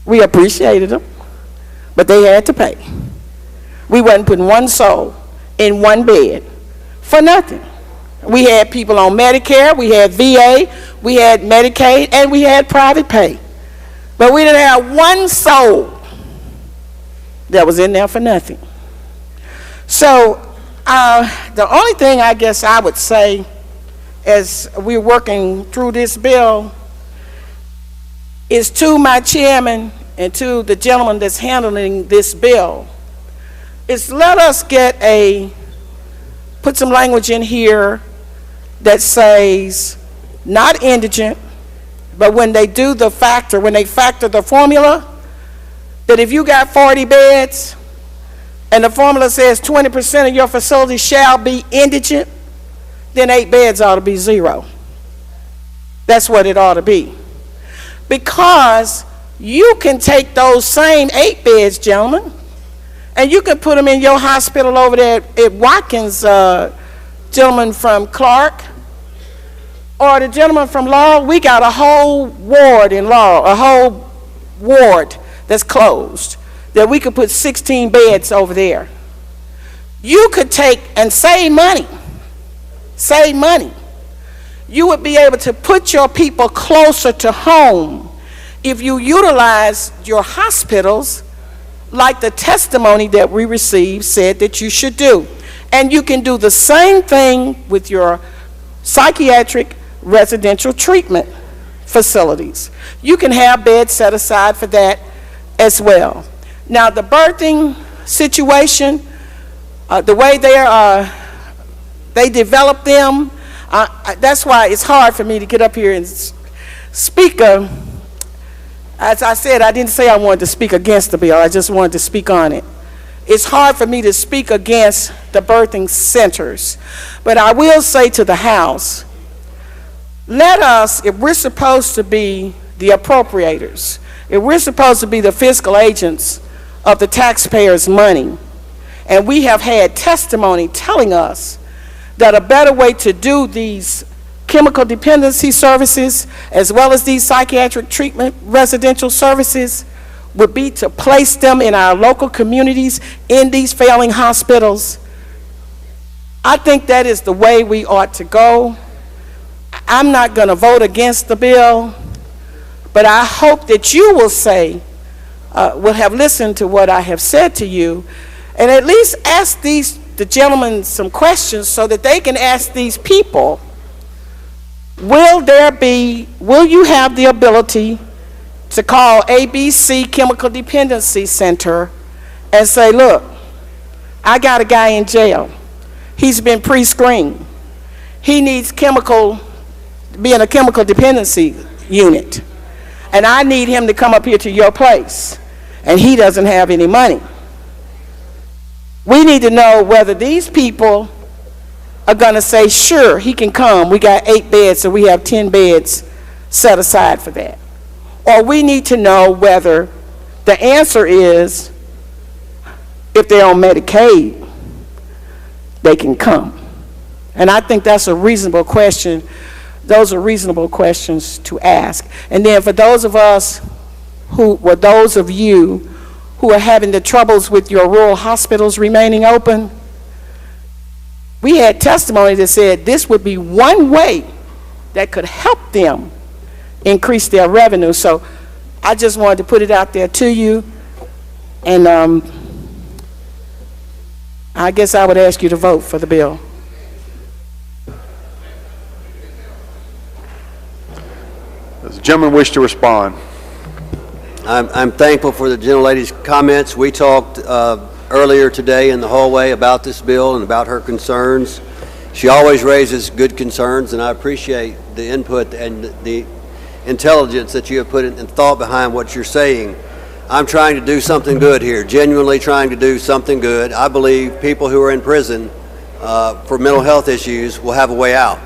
We appreciated them. But they had to pay. We wasn't putting one soul in one bed for nothing. We had people on Medicare, we had VA, we had Medicaid, and we had private pay. But we didn't have one soul that was in there for nothing. So the only thing I guess I would say as we're working through this bill is to my chairman and to the gentleman that's handling this bill, is let us put some language in here that says not indigent, but when they do the factor, when they factor the formula, that if you got 40 beds and the formula says 20% of your facility shall be indigent, then 8 beds ought to be 0. That's what it ought to be. Because you can take those same 8 beds, gentlemen, and you can put them in your hospital over there at Watkins, gentleman from Clark, or the gentleman from Laurel. We got a whole ward in Laurel, a whole ward that's closed, that we could put 16 beds over there. You could take and save money. Save money. You would be able to put your people closer to home if you utilize your hospitals like the testimony that we received said that you should do. And you can do the same thing with your psychiatric residential treatment facilities. You can have beds set aside for that as well. Now, the birthing situation, the way they develop them, that's why it's hard for me to get up here and speak. As I said, I didn't say I wanted to speak against the bill. I just wanted to speak on it. It's hard for me to speak against the birthing centers. But I will say to the House, let us, if we're supposed to be the appropriators, if we're supposed to be the fiscal agents of the taxpayers' money, and we have had testimony telling us that a better way to do these chemical dependency services as well as these psychiatric treatment residential services would be to place them in our local communities in these failing hospitals. I think that is the way we ought to go. I'm not going to vote against the bill, but I hope that you will say, will have listened to what I have said to you, and at least ask the gentlemen some questions so that they can ask these people, will you have the ability to call ABC Chemical Dependency Center and say, look, I got a guy in jail. He's been pre-screened. He needs be in a chemical dependency unit. And I need him to come up here to your place. And he doesn't have any money. We need to know whether these people are going to say, sure, he can come. We got 8 beds, so we have 10 beds set aside for that. Or we need to know whether the answer is, if they're on Medicaid, they can come. And I think that's a reasonable question. Those are reasonable questions to ask. And then for those of you who are having the troubles with your rural hospitals remaining open, we had testimony that said this would be one way that could help them increase their revenue. So I just wanted to put it out there to you, and I guess I would ask you to vote for the bill.
Does the gentleman wish to respond?
I'm thankful for the gentlelady's comments. We talked earlier today in the hallway about this bill and about her concerns. She always raises good concerns, and I appreciate the input and the intelligence that you have put in and thought behind what you're saying. I'm trying to do something good here, genuinely trying to do something good. I believe people who are in prison for mental health issues will have a way out.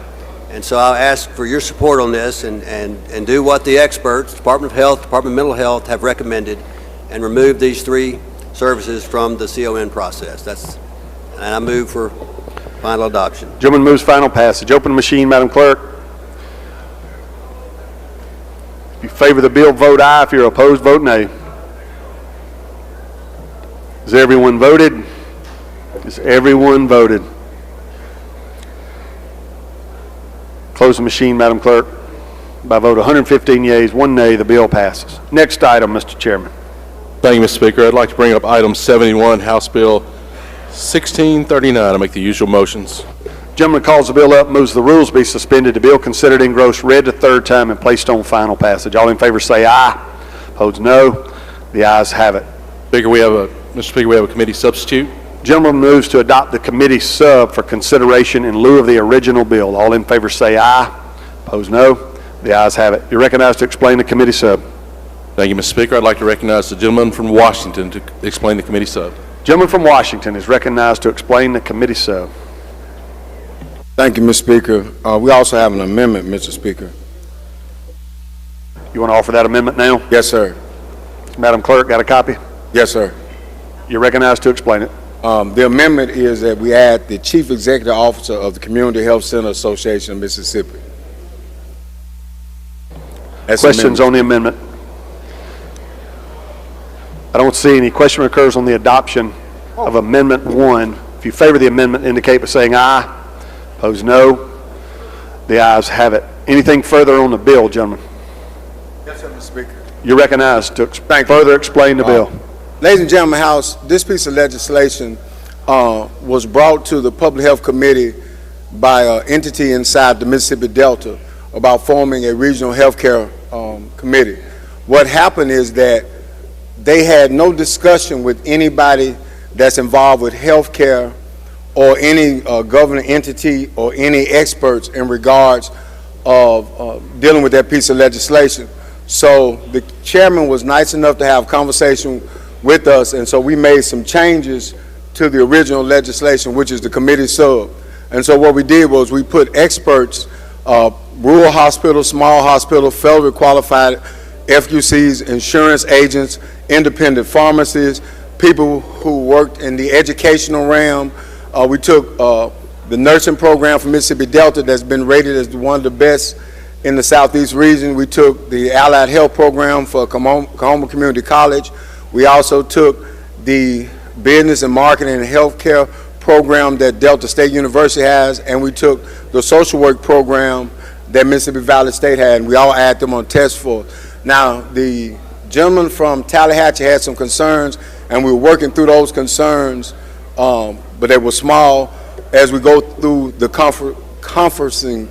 And so I'll ask for your support on this and do what the experts, Department of Health, Department of Mental Health, have recommended and remove these 3 services from the CON process. And I move for final adoption.
Gentleman moves final passage. Open the machine, Madam Clerk. If you favor the bill, vote aye. If you're opposed, vote nay. Has everyone voted? Has everyone voted? Close the machine, Madam Clerk. By a vote of 115 yeas, 1 nay, the bill passes. Next item, Mr. Chairman.
Thank you, Mr. Speaker. I'd like to bring up item 71, House Bill 1639. I make the usual motions.
Gentleman calls the bill up, moves the rules be suspended. The bill considered engrossed, read the 3rd time, and placed on final passage. All in favor say aye. Opposed, no. The ayes have it.
Mr. Speaker, we have a committee substitute.
Gentleman moves to adopt the committee sub for consideration in lieu of the original bill. All in favor say aye. Opposed, no. The ayes have it. You're recognized to explain the committee sub.
Thank you, Mr. Speaker. I'd like to recognize the gentleman from Washington to explain the committee sub.
Gentleman from Washington is recognized to explain the committee sub.
Thank you, Mr. Speaker. We also have an amendment, Mr. Speaker.
You want to offer that amendment now?
Yes, sir.
Madam Clerk, got a copy?
Yes, sir.
You're recognized to explain it.
The amendment is that we add the Chief Executive Officer of the Community Health Center Association of Mississippi.
Questions on the amendment? I don't see any. Question occurs on the adoption of Amendment 1. If you favor the amendment, indicate by saying aye. Opposed, no. The ayes have it. Anything further on the bill, gentlemen?
Yes, sir, Mr. Speaker.
You're recognized to further explain the bill.
Ladies and gentlemen, House, this piece of legislation was brought to the Public Health Committee by an entity inside the Mississippi Delta about forming a regional healthcare committee. What happened is that they had no discussion with anybody that's involved with healthcare or any governing entity or any experts in regards of dealing with that piece of legislation. So the chairman was nice enough to have a conversation with us, and so we made some changes to the original legislation, which is the committee sub. And so what we did was we put experts, rural hospitals, small hospitals, federally qualified FQCs, insurance agents, independent pharmacists, people who worked in the educational realm. We took the nursing program from Mississippi Delta that's been rated as one of the best in the Southeast region. We took the allied health program for Kahoma Community College. We also took the business and marketing and healthcare program that Delta State University has, and we took the social work program that Mississippi Valley State had, and we all add them on test force. Now, the gentleman from Tallahatchie had some concerns, and we were working through those concerns, but they were small as we go through the conferencing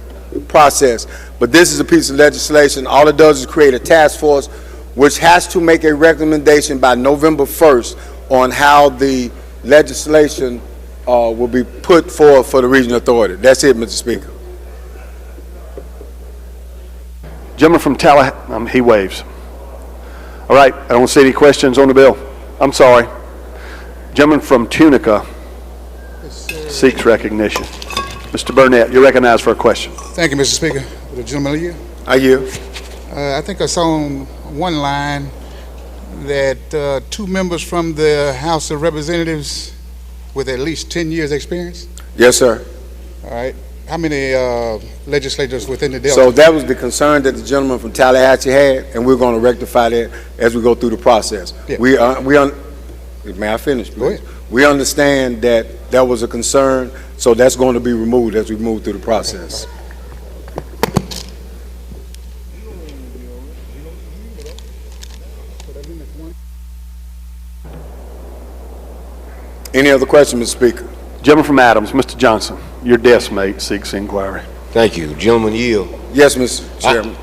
process. But this is a piece of legislation. All it does is create a task force which has to make a recommendation by November 1st on how the legislation will be put forward for the regional authority. That's it, Mr. Speaker.
Gentleman from Tallahatchie, he waves. All right, I don't see any questions on the bill. I'm sorry. Gentleman from Tunica seeks recognition. Mr. Burnett, you're recognized for a question.
Thank you, Mr. Speaker. The gentleman here.
I yield.
I think I saw on one line that 2 members from the House of Representatives with at least 10 years experience?
Yes, sir.
All right. How many legislators within the Delta?
So that was the concern that the gentleman from Tallahatchie had, and we're going to rectify that as we go through the process.
Yeah.
May I finish, please?
Go ahead.
We understand that that was a concern, so that's going to be removed as we move through the process. Any other questions, Mr. Speaker?
Gentleman from Adams, Mr. Johnson, your desk mate seeks inquiry.
Thank you. Gentleman yield.
Yes, Mr. Chairman.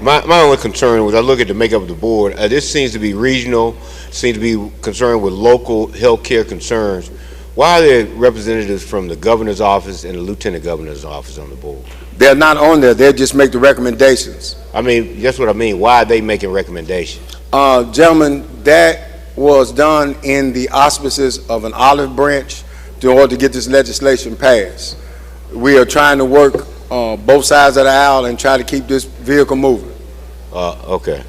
My only concern was I look at the makeup of the board. This seems to be regional, seems to be concerned with local health care concerns. Why are there representatives from the governor's office and the lieutenant governor's office on the board?
They're not on there. They just make the recommendations.
I mean, that's what I mean. Why are they making recommendations?
Gentlemen, that was done in the auspices of an olive branch in order to get this legislation passed. We are trying to work both sides of the aisle and try to keep this vehicle moving.
Okay.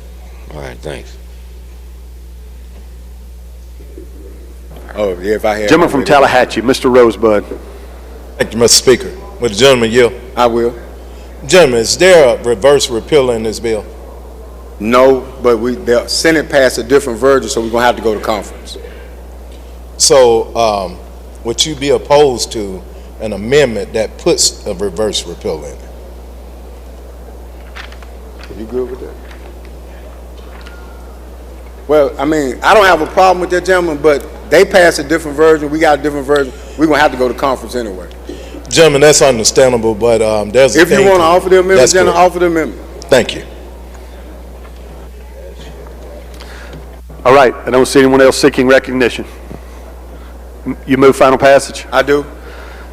All right, thanks.
Oh, yeah, if I had...
Gentleman from Tallahatchie, Mr. Rosebud.
Thank you, Mr. Speaker. Would the gentleman yield?
I will.
Gentlemen, is there a reverse repeal in this bill?
No, but the Senate passed a different version, so we're going to have to go to conference.
So, would you be opposed to an amendment that puts a reverse repeal in it?
You good with that? Well, I mean, I don't have a problem with that, gentleman, but they passed a different version. We got a different version. We're going to have to go to conference anyway.
Gentlemen, that's understandable, but there's a
If you want to offer the amendment, gentlemen, offer the amendment.
Thank you.
All right, I don't see anyone else seeking recognition. You move final passage?
I do.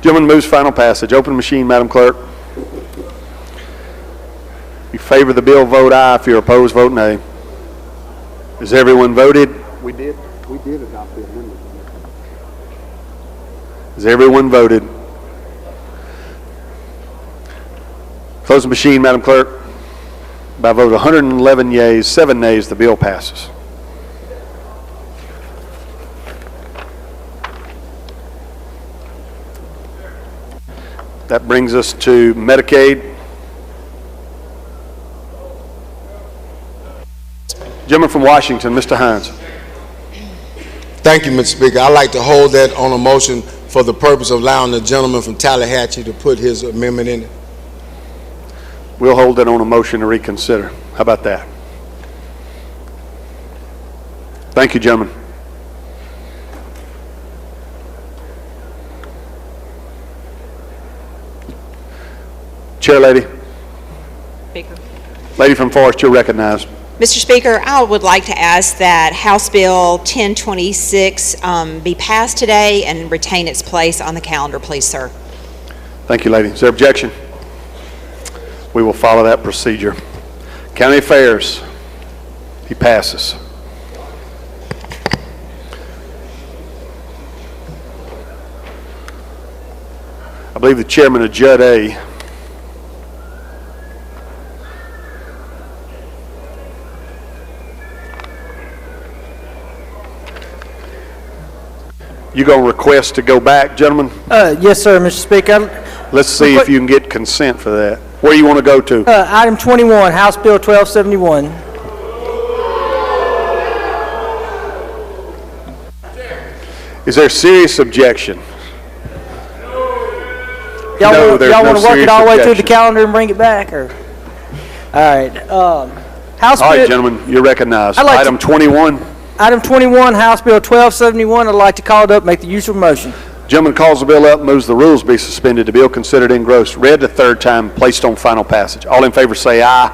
Gentleman moves final passage. Open the machine, Madam Clerk. If you favor the bill, vote aye. If you're opposed, vote nay. Has everyone voted? We did adopt the amendment. Has everyone voted? Close the machine, Madam Clerk. By a vote of 111 yeas, 7 nays, the bill passes. That brings us to Medicaid. Gentleman from Washington, Mr. Hines.
Thank you, Mr. Speaker. I'd like to hold that on a motion for the purpose of allowing the gentleman from Tallahatchie to put his amendment in it.
We'll hold that on a motion to reconsider. How about that? Thank you, gentlemen. Chair Lady.
Speaker.
Lady from Forest, you're recognized.
Mr. Speaker, I would like to ask that House Bill 1026 be passed today and retain its place on the calendar, please, sir.
Thank you, lady. Is there objection? We will follow that procedure. County Affairs, he passes. I believe the chairman of Judd A. You going to request to go back, gentlemen?
Yes, sir, Mr. Speaker.
Let's see if you can get consent for that. Where do you want to go to?
Item 21, House Bill 1271.
Is there serious objection?
Y'all
No,
want
there's no
to work it
serious
all the way through the
objection.
calendar and bring it back, or? All right. House
All right,
Bill,
gentlemen, you're recognized.
I'd like
Item 21.
Item 21, House Bill 1271. I'd like to call it up, make the usual motion.
Gentleman calls the bill up, moves the rules be suspended. The bill considered engrossed, read the third time, placed on final passage. All in favor say aye.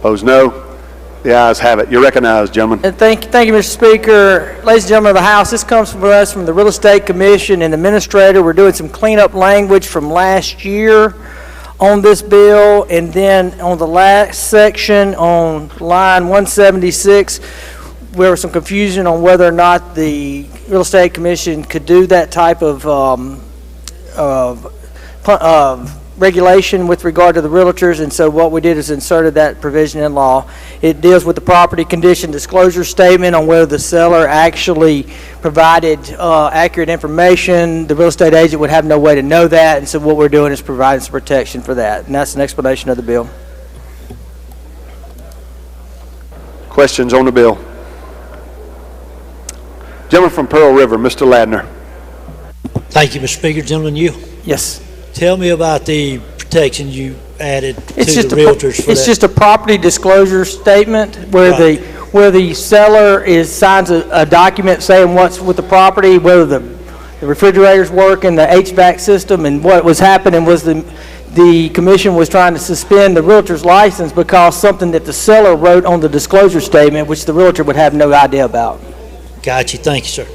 Opposed no. The ayes have it. You're recognized, gentlemen.
And thank you, Mr. Speaker. Ladies and gentlemen of the House, this comes from us from the Real Estate Commission and Administrator. We're doing some cleanup language from last year on this bill, and then on the last section on line 176, there was some confusion on whether or not the Real Estate Commission could do that type of regulation with regard to the realtors, and so what we did is inserted that provision in law. It deals with the property condition disclosure statement on whether the seller actually provided accurate information. The real estate agent would have no way to know that, and so what we're doing is providing some protection for that, and that's an explanation of the bill.
Questions on the bill? Gentleman from Pearl River, Mr. Ladner.
Thank you, Mr. Speaker. Gentlemen, you.
Yes.
Tell me about the protection you added to
It's
the realtors for
It's
that.
just a property disclosure statement where the seller signs a document saying what's with the property, whether the refrigerators work and the HVAC system, and what was happening was the commission was trying to suspend the realtor's license because something that the seller wrote on the disclosure statement, which the realtor would have no idea about.
Got you. Thank you, sir.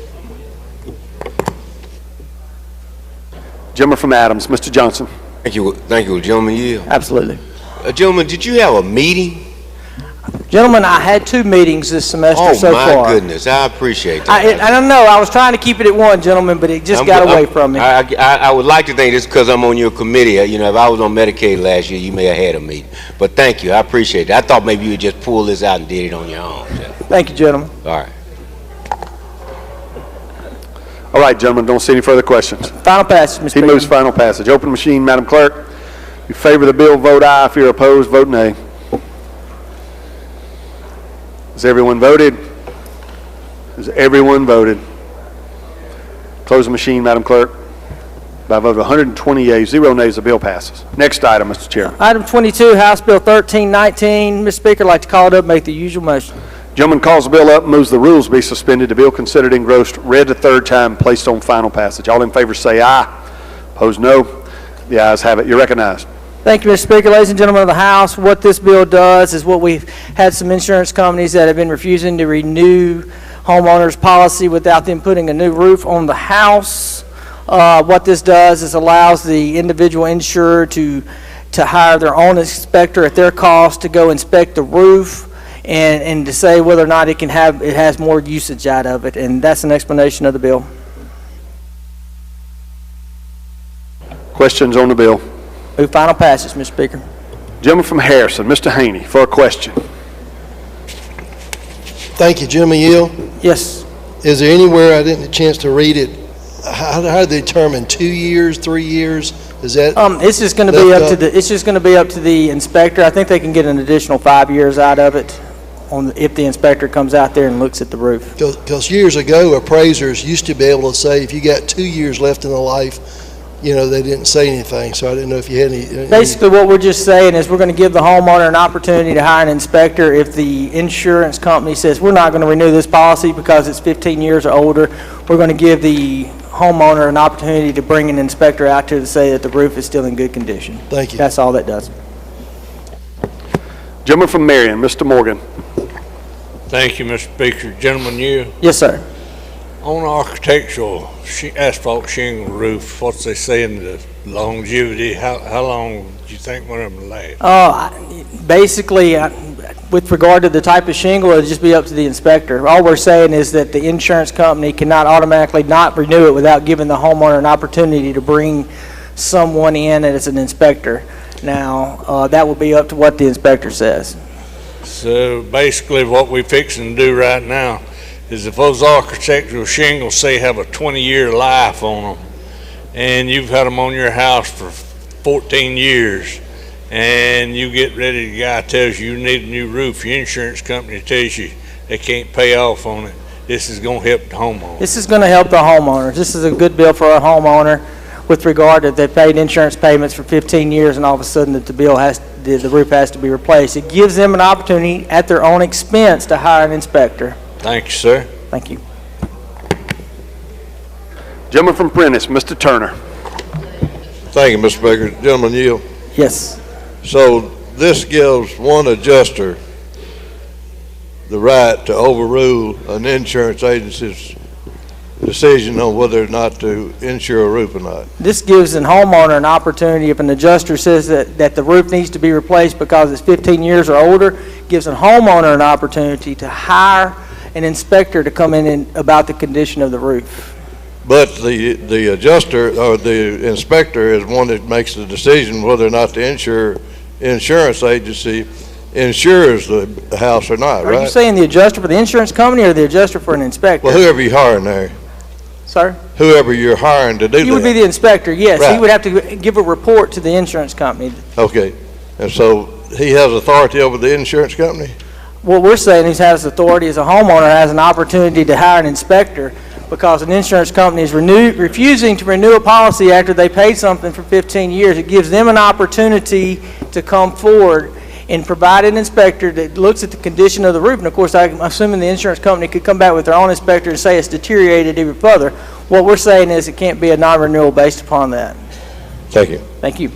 Gentleman from Adams, Mr. Johnson.
Thank you, gentlemen. Yeah.
Absolutely.
Gentlemen, did you have a meeting?
Gentlemen, I had 2 meetings this semester so far.
Oh, my goodness. I appreciate that.
I don't know. I was trying to keep it at 1, gentlemen, but it just got away from me.
I would like to think this because I'm on your committee. You know, if I was on Medicaid last year, you may have had a meeting. But thank you. I appreciate it. I thought maybe you would just pull this out and did it on your own.
Thank you, gentlemen.
All right.
All right, gentlemen, don't see any further questions.
Final passage, Mr.
He moves final passage. Open machine, Madam Clerk. If you favor the bill, vote aye. If you're opposed, vote nay. Has everyone voted? Has everyone voted? Close the machine, Madam Clerk. By a vote of 120 yeas, 0 nays, the bill passes. Next item, Mr. Chair.
Item 22, House Bill 1319. Mr. Speaker, I'd like to call it up, make the usual motion.
Gentleman calls the bill up, moves the rules be suspended. The bill considered engrossed, read the third time, placed on final passage. All in favor say aye. Opposed, no. The ayes have it. You're recognized.
Thank you, Mr. Speaker. Ladies and gentlemen of the House, what this bill does is what we've had some insurance companies that have been refusing to renew homeowners policy without them putting a new roof on the house. What this does is allows the individual insurer to hire their own inspector at their cost to go inspect the roof and to say whether or not it has more usage out of it, and that's an explanation of the bill.
Questions on the bill?
Move final passage, Mr. Speaker.
Gentleman from Harrison, Mr. Haney, for a question.
Thank you, Gentleman Yield.
Yes.
Is there anywhere I didn't get a chance to read it? How do they determine 2 years, 3 years? Is that?
It's just going to be up to the. It's just going to be up to the inspector. I think they can get an additional 5 years out of it, if the inspector comes out there and looks at the roof.
Because years ago, appraisers used to be able to say if you got 2 years left in the life, you know, they didn't say anything. So I didn't know if you had any.
Basically, what we're just saying is we're going to give the homeowner an opportunity to hire an inspector if the insurance company says we're not going to renew this policy because it's 15 years or older. We're going to give the homeowner an opportunity to bring an inspector out to say that the roof is still in good condition.
Thank you.
That's all that does.
Gentleman from Marion, Mr. Morgan.
Thank you, Mr. Speaker. Gentlemen, you.
Yes, sir.
On architectural asphalt shingle roof, what's they saying the longevity? How long do you think one of them last?
Basically, with regard to the type of shingle, it'll just be up to the inspector. All we're saying is that the insurance company cannot automatically not renew it without giving the homeowner an opportunity to bring someone in as an inspector. Now, that will be up to what the inspector says.
So basically what we're fixing to do right now is if those architectural shingles say have a 20-year life on them, and you've had them on your house for 14 years, and you get ready, the guy tells you need a new roof, your insurance company tells you they can't pay off on it, this is going to help the homeowner.
This is going to help the homeowners. This is a good bill for a homeowner with regard to they paid insurance payments for 15 years and all of a sudden that the roof has to be replaced. It gives them an opportunity at their own expense to hire an inspector.
Thank you, sir.
Thank you.
Gentleman from Prentice, Mr. Turner.
Thank you, Mr. Speaker. Gentleman, yield.
Yes.
So this gives one adjuster the right to overrule an insurance agency's decision on whether or not to insure a roof or not.
This gives a homeowner an opportunity, if an adjuster says that the roof needs to be replaced because it's 15 years or older, gives a homeowner an opportunity to hire an inspector to come in and about the condition of the roof.
But the adjuster or the inspector is one that makes the decision whether or not the insurance agency insures the house or not, right?
Are you saying the adjuster for the insurance company or the adjuster for an inspector?
Well, whoever you're hiring there.
Sir?
Whoever you're hiring to do that.
He would be the inspector, yes.
Right.
He would have to give a report to the insurance company.
Okay. And so he has authority over the insurance company?
What we're saying is has authority as a homeowner has an opportunity to hire an inspector because an insurance company is refusing to renew a policy after they paid something for 15 years. It gives them an opportunity to come forward and provide an inspector that looks at the condition of the roof. And of course, I'm assuming the insurance company could come back with their own inspector and say it's deteriorated even further. What we're saying is it can't be a non-renewal based upon that.
Thank you.
Thank you.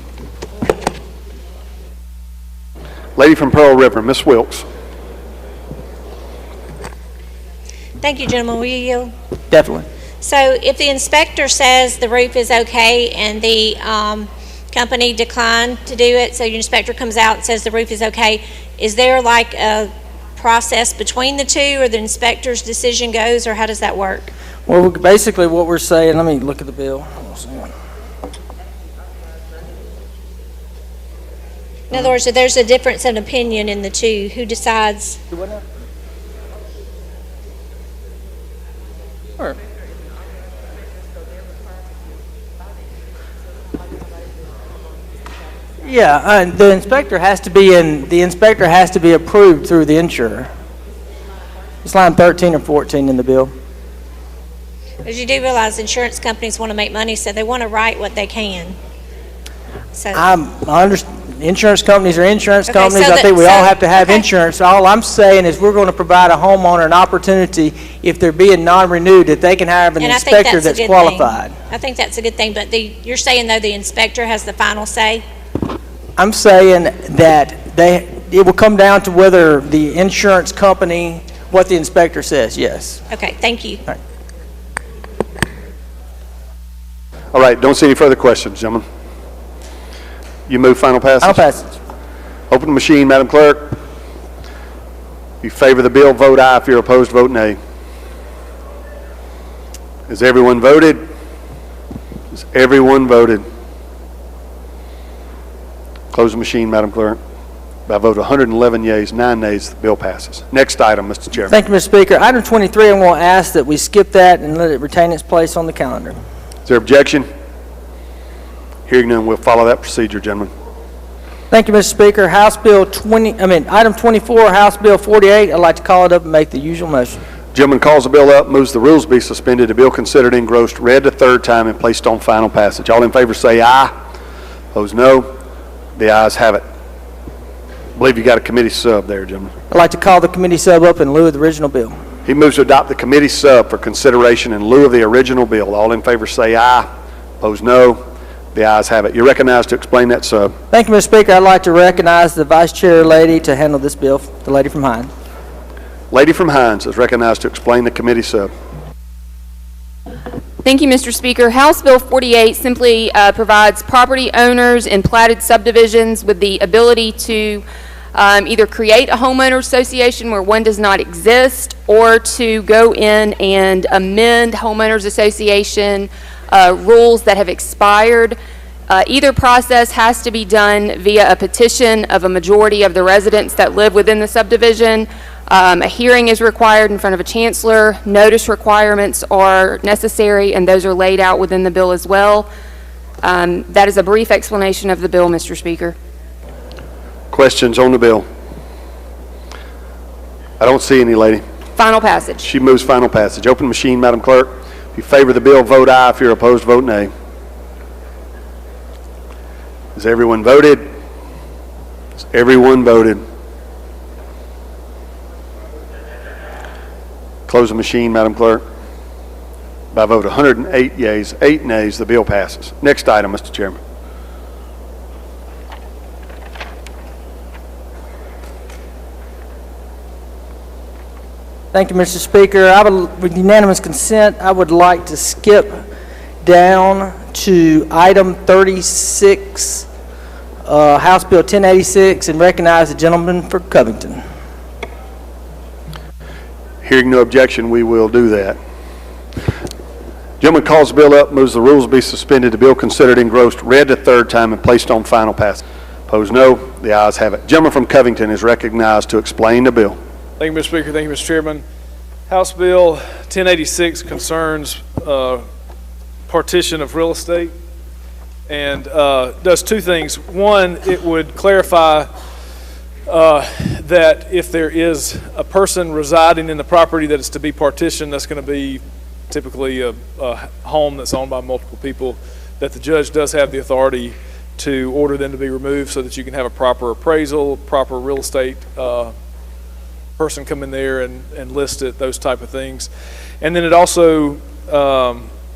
Lady from Pearl River, Ms. Wilkes.
Thank you, gentlemen. Will you yield?
Definitely.
So if the inspector says the roof is okay and the company declined to do it, so your inspector comes out and says the roof is okay, is there like a process between the two, or the inspector's decision goes, or how does that work?
Well, basically what we're saying, let me look at the bill.
In other words, if there's a difference in opinion in the two, who decides?
Sure. Yeah, the inspector has to be approved through the insurer. It's line 13 or 14 in the bill.
As you do realize, insurance companies want to make money, so they want to write what they can. So
I understand. Insurance companies are insurance
Okay,
companies.
so
I think we
that-
all
so-
have to have
okay.
insurance. All I'm saying is we're going to provide a homeowner an opportunity, if they're being non-renewed, that they can have an
And I think
inspector
that's a
that's
good
qualified.
thing. I think that's a good thing, but you're saying, though, the inspector has the final say?
I'm saying that it will come down to whether the insurance company, what the inspector says, yes.
Okay, thank you.
All right, don't see any further questions, gentlemen. You move final passage?
Final passage.
Open the machine, Madam Clerk. If you favor the bill, vote aye. If you're opposed, vote nay. Has everyone voted? Has everyone voted? Close the machine, Madam Clerk. By a vote of 111 yeas, 9 nays, the bill passes. Next item, Mr. Chairman.
Thank you, Mr. Speaker. Item 23, I'm going to ask that we skip that and let it retain its place on the calendar.
Is there objection? Hearing none, we'll follow that procedure, gentlemen.
Thank you, Mr. Speaker. Item 24, House Bill 48. I'd like to call it up and make the usual motion.
Gentleman calls the bill up, moves the rules be suspended, the bill considered engrossed, read a third time, and placed on final passage. All in favor say aye. Opposed, no. The ayes have it. I believe you got a committee sub there, gentlemen.
I'd like to call the committee sub up in lieu of the original bill.
He moves to adopt the committee sub for consideration in lieu of the original bill. All in favor say aye. Opposed, no. The ayes have it. You're recognized to explain that sub.
Thank you, Mr. Speaker. I'd like to recognize the Vice Chair lady to handle this bill, the lady from Hines.
Lady from Hines is recognized to explain the committee sub.
Thank you, Mr. Speaker. House Bill 48 simply provides property owners in platted subdivisions with the ability to either create a homeowner association where one does not exist, or to go in and amend homeowners association rules that have expired. Either process has to be done via a petition of a majority of the residents that live within the subdivision. A hearing is required in front of a chancellor. Notice requirements are necessary, and those are laid out within the bill as well. That is a brief explanation of the bill, Mr. Speaker.
Questions on the bill? I don't see any, lady.
Final passage.
She moves final passage. Open machine, Madam Clerk. If you favor the bill, vote aye. If you're opposed, vote nay. Has everyone voted? Has everyone voted? Close the machine, Madam Clerk. By vote 108 yeas, 8 nays, the bill passes. Next item, Mr. Chairman.
Thank you, Mr. Speaker. With unanimous consent, I would like to skip down to item 36, House Bill 1086, and recognize the gentleman for Covington.
Hearing no objection, we will do that. Gentleman calls the bill up, moves the rules be suspended, the bill considered engrossed, read the third time, and placed on final passage. Opposed, no. The ayes have it. Gentleman from Covington is recognized to explain the bill.
Thank you, Mr. Speaker. Thank you, Mr. Chairman. House Bill 1086 concerns partition of real estate and does two things. One, it would clarify that if there is a person residing in the property that is to be partitioned, that's going to be typically a home that's owned by multiple people, that the judge does have the authority to order them to be removed so that you can have a proper appraisal, proper real estate person come in there and list it, those type of things. And then it also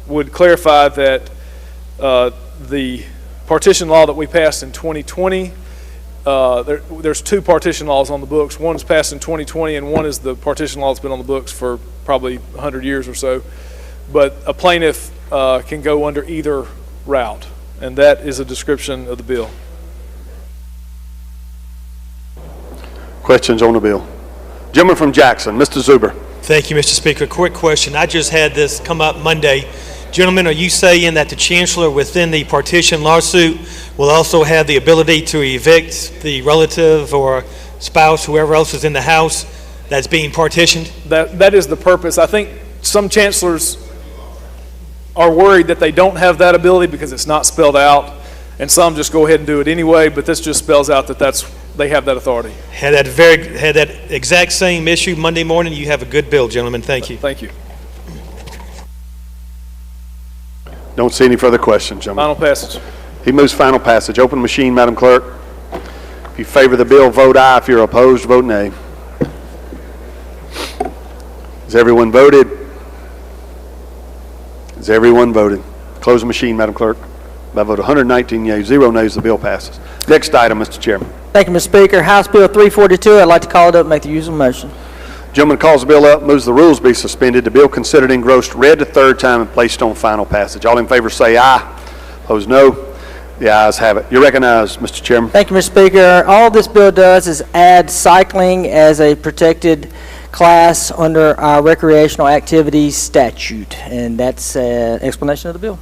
would clarify that the partition law that we passed in 2020, there's two partition laws on the books. One's passed in 2020 and one is the partition law that's been on the books for probably 100 years or so. But a plaintiff can go under either route, and that is a description of the bill.
Questions on the bill? Gentleman from Jackson, Mr. Zuber.
Thank you, Mr. Speaker. Quick question. I just had this come up Monday. Gentlemen, are you saying that the chancellor within the partition lawsuit will also have the ability to evict the relative or spouse, whoever else is in the house that's being partitioned?
That is the purpose. I think some chancellors are worried that they don't have that ability because it's not spelled out, and some just go ahead and do it anyway, but this just spells out that they have that authority.
Had that exact same issue Monday morning. You have a good bill, gentlemen. Thank you.
Thank you.
Don't see any further questions, gentlemen.
Final passage.
He moves final passage. Open machine, Madam Clerk. If you favor the bill, vote aye. If you're opposed, vote nay. Has everyone voted? Has everyone voted? Close the machine, Madam Clerk. By vote 119 yeas, 0 nays, the bill passes. Next item, Mr. Chairman.
Thank you, Mr. Speaker. House Bill 342, I'd like to call it up and make the usual motion.
Gentleman calls the bill up, moves the rules be suspended, the bill considered engrossed, read the third time, and placed on final passage. All in favor say aye. Opposed, no. The ayes have it. You're recognized, Mr. Chairman.
Thank you, Mr. Speaker. All this bill does is add cycling as a protected class under our recreational activities statute, and that's an explanation of the bill.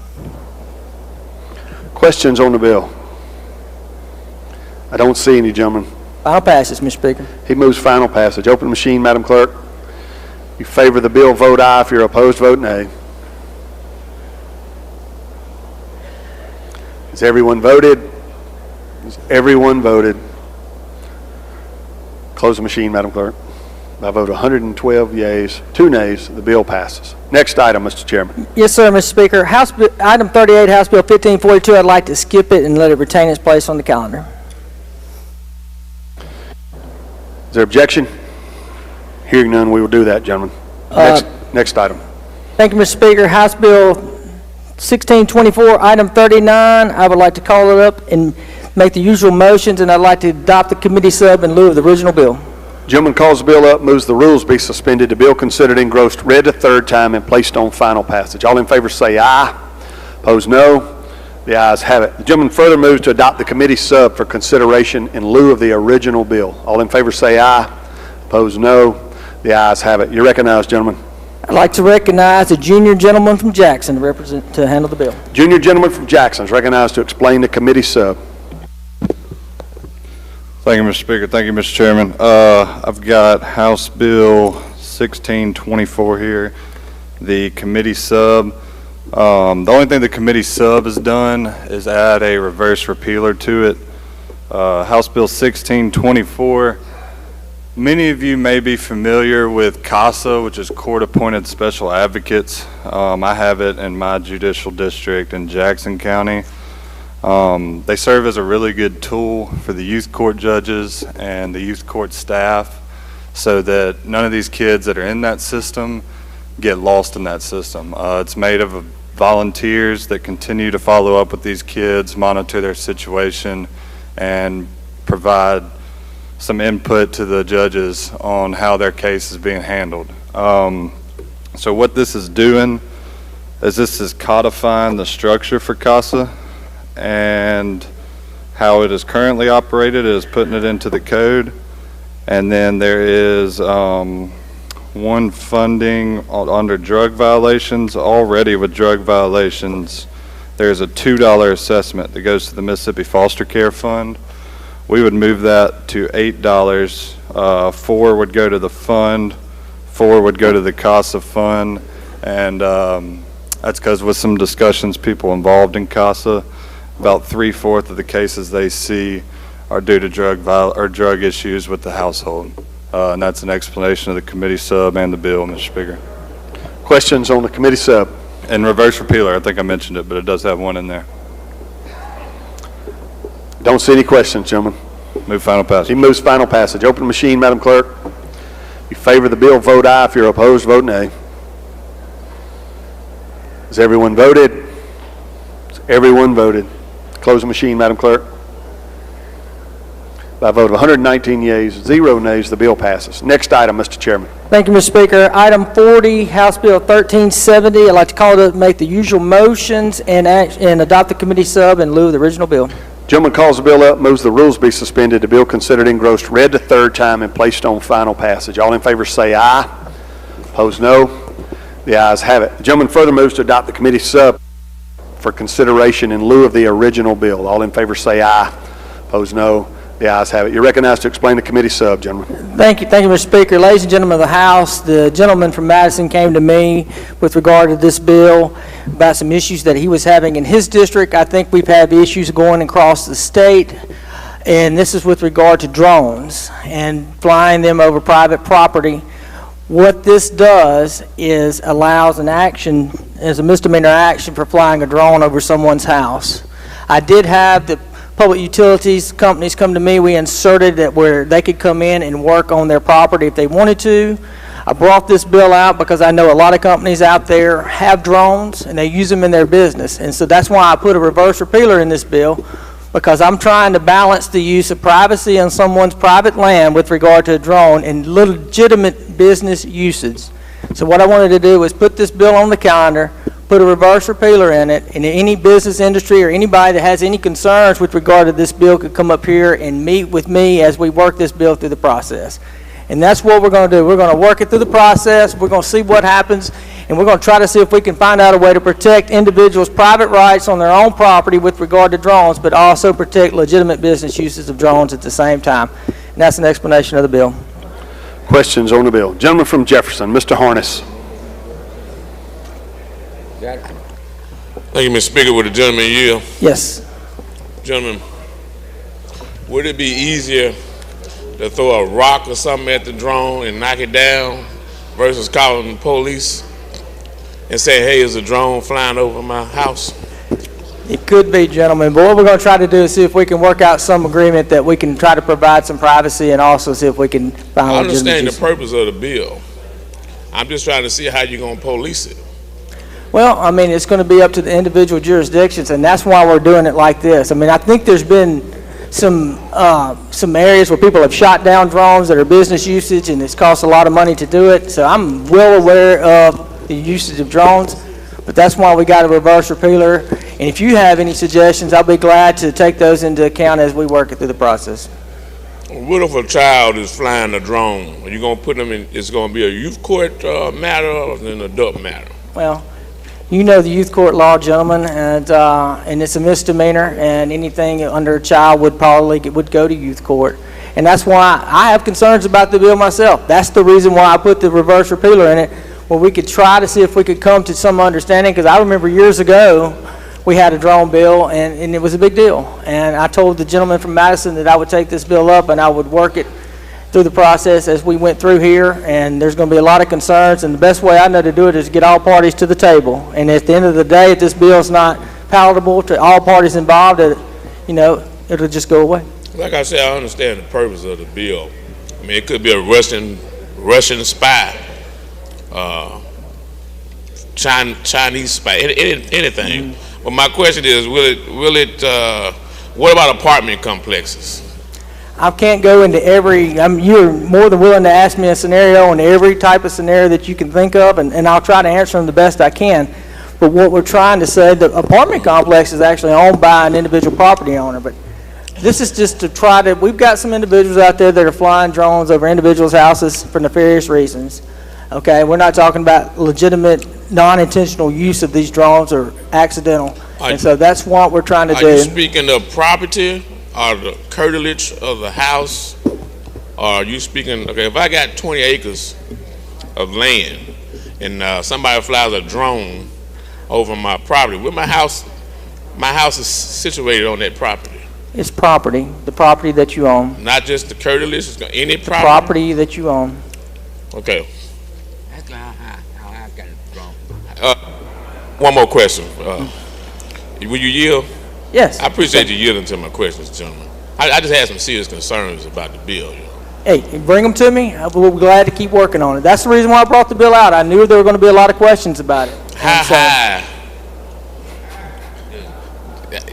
Questions on the bill? I don't see any, gentlemen.
Final passage, Mr. Speaker.
He moves final passage. Open machine, Madam Clerk. If you favor the bill, vote aye. If you're opposed, vote nay. Has everyone voted? Has everyone voted? Close the machine, Madam Clerk. By vote 112 yeas, 2 nays, the bill passes. Next item, Mr. Chairman.
Yes, sir, Mr. Speaker. Item 38, House Bill 1542, I'd like to skip it and let it retain its place on the calendar.
Is there objection? Hearing none, we will do that, gentlemen. Next item.
Thank you, Mr. Speaker. House Bill 1624, item 39, I would like to call it up and make the usual motions, and I'd like to adopt the committee sub in lieu of the original bill.
Gentleman calls the bill up, moves the rules be suspended, the bill considered engrossed, read a third time, and placed on final passage. All in favor say aye. Opposed, no. The ayes have it. The gentleman further moves to adopt the committee sub for consideration in lieu of the original bill. All in favor say aye. Opposed, no. The ayes have it. You're recognized, gentlemen.
I'd like to recognize a junior gentleman from Jackson to handle the bill.
Junior gentleman from Jackson is recognized to explain the committee sub.
Thank you, Mr. Speaker. Thank you, Mr. Chairman. I've got House Bill 1624 here, the committee sub. The only thing the committee sub has done is add a reverse repealer to it. House Bill 1624. Many of you may be familiar with CASA, which is Court-Appointed Special Advocates. I have it in my judicial district in Jackson County. They serve as a really good tool for the youth court judges and the youth court staff so that none of these kids that are in that system get lost in that system. It's made of volunteers that continue to follow up with these kids, monitor their situation, and provide some input to the judges on how their case is being handled. So what this is doing is this is codifying the structure for CASA and how it is currently operated. It is putting it into the code. And then there is one funding under drug violations. Already with drug violations, there's a $2 assessment that goes to the Mississippi Foster Care Fund. We would move that to $8. $4 would go to the fund, $4 would go to the CASA fund, and that's because with some discussions, people involved in CASA, about 3/4 of the cases they see are due to drug issues with the household. And that's an explanation of the committee sub and the bill, Mr. Speaker.
Questions on the committee sub?
And reverse repealer, I think I mentioned it, but it does have one in there.
Don't see any questions, gentlemen.
Move final passage.
He moves final passage. Open the machine, Madam Clerk. If you favor the bill, vote aye. If you're opposed, vote nay. Has everyone voted? Has everyone voted? Close the machine, Madam Clerk. By a vote of 119 yeas, 0 nays, the bill passes. Next item, Mr. Chairman.
Thank you, Mr. Speaker. Item 40, House Bill 1370. I'd like to call it up, make the usual motions, and adopt the committee sub in lieu of the original bill.
Gentleman calls the bill up, moves the rules be suspended, the bill considered engrossed, read the third time, and placed on final passage. All in favor say aye. Opposed, no. The ayes have it. The gentleman further moves to adopt the committee sub for consideration in lieu of the original bill. All in favor say aye. Opposed, no. The ayes have it. You're recognized to explain the committee sub, gentlemen.
Thank you, Mr. Speaker. Ladies and gentlemen of the House, the gentleman from Madison came to me with regard to this bill about some issues that he was having in his district. I think we've had issues going across the state, and this is with regard to drones and flying them over private property. What this does is allows an action, as a misdemeanor action, for flying a drone over someone's house. I did have the public utilities companies come to me. We inserted that where they could come in and work on their property if they wanted to. I brought this bill out because I know a lot of companies out there have drones and they use them in their business. And so that's why I put a reverse repealer in this bill, because I'm trying to balance the use of privacy on someone's private land with regard to a drone and legitimate business usage. So what I wanted to do was put this bill on the calendar, put a reverse repealer in it, and any business industry or anybody that has any concerns with regard to this bill could come up here and meet with me as we work this bill through the process. And that's what we're going to do. We're going to work it through the process. We're going to see what happens, and we're going to try to see if we can find out a way to protect individuals' private rights on their own property with regard to drones, but also protect legitimate business uses of drones at the same time. And that's an explanation of the bill.
Questions on the bill? Gentleman from Jefferson, Mr. Harness.
Thank you, Mr. Speaker. Would the gentleman yield?
Yes.
Gentlemen, would it be easier to throw a rock or something at the drone and knock it down versus calling the police and say, hey, there's a drone flying over my house?
It could be, gentlemen, but what we're going to try to do is see if we can work out some agreement that we can try to provide some privacy and also see if we can find
I understand the purpose of the bill. I'm just trying to see how you're going to police it.
Well, I mean, it's going to be up to the individual jurisdictions, and that's why we're doing it like this. I mean, I think there's been some areas where people have shot down drones that are business usage, and it's cost a lot of money to do it. So I'm well aware of the usage of drones, but that's why we got a reverse repealer. And if you have any suggestions, I'll be glad to take those into account as we work it through the process.
What if a child is flying a drone? Are you going to put them in, it's going to be a youth court matter or an adult matter?
Well, you know the youth court law, gentlemen, and it's a misdemeanor, and anything under a child would go to youth court. And that's why I have concerns about the bill myself. That's the reason why I put the reverse repealer in it, where we could try to see if we could come to some understanding, because I remember years ago, we had a drone bill, and it was a big deal. And I told the gentleman from Madison that I would take this bill up and I would work it through the process as we went through here, and there's going to be a lot of concerns, and the best way I know to do it is get all parties to the table. And at the end of the day, if this bill is not palatable to all parties involved, it'll just go away.
Like I said, I understand the purpose of the bill. I mean, it could be a Russian spy, Chinese spy, anything. Mm-hmm. But my question is, what about apartment complexes?
I can't go into you're more than willing to ask me a scenario on every type of scenario that you can think of, and I'll try to answer them the best I can. But what we're trying to say, the apartment complex is actually owned by an individual property owner, but this is just to we've got some individuals out there that are flying drones over individuals' houses for nefarious reasons. Okay, we're not talking about legitimate, non-intentional use of these drones or accidental, and so that's what we're trying to do.
Are you speaking of property or the curtilage of the house? Or are you speaking, okay, if I got 20 acres of land and somebody flies a drone over my property, where my house is situated on that property?
It's property, the property that you own.
Not just the curtilage, it's any property?
Property that you own.
Okay. One more question. Will you yield?
Yes.
I appreciate you yielding to my questions, gentlemen. I just had some serious concerns about the bill.
Hey, bring them to me. We'll be glad to keep working on it. That's the reason why I brought the bill out. I knew there were going to be a lot of questions about it.
High.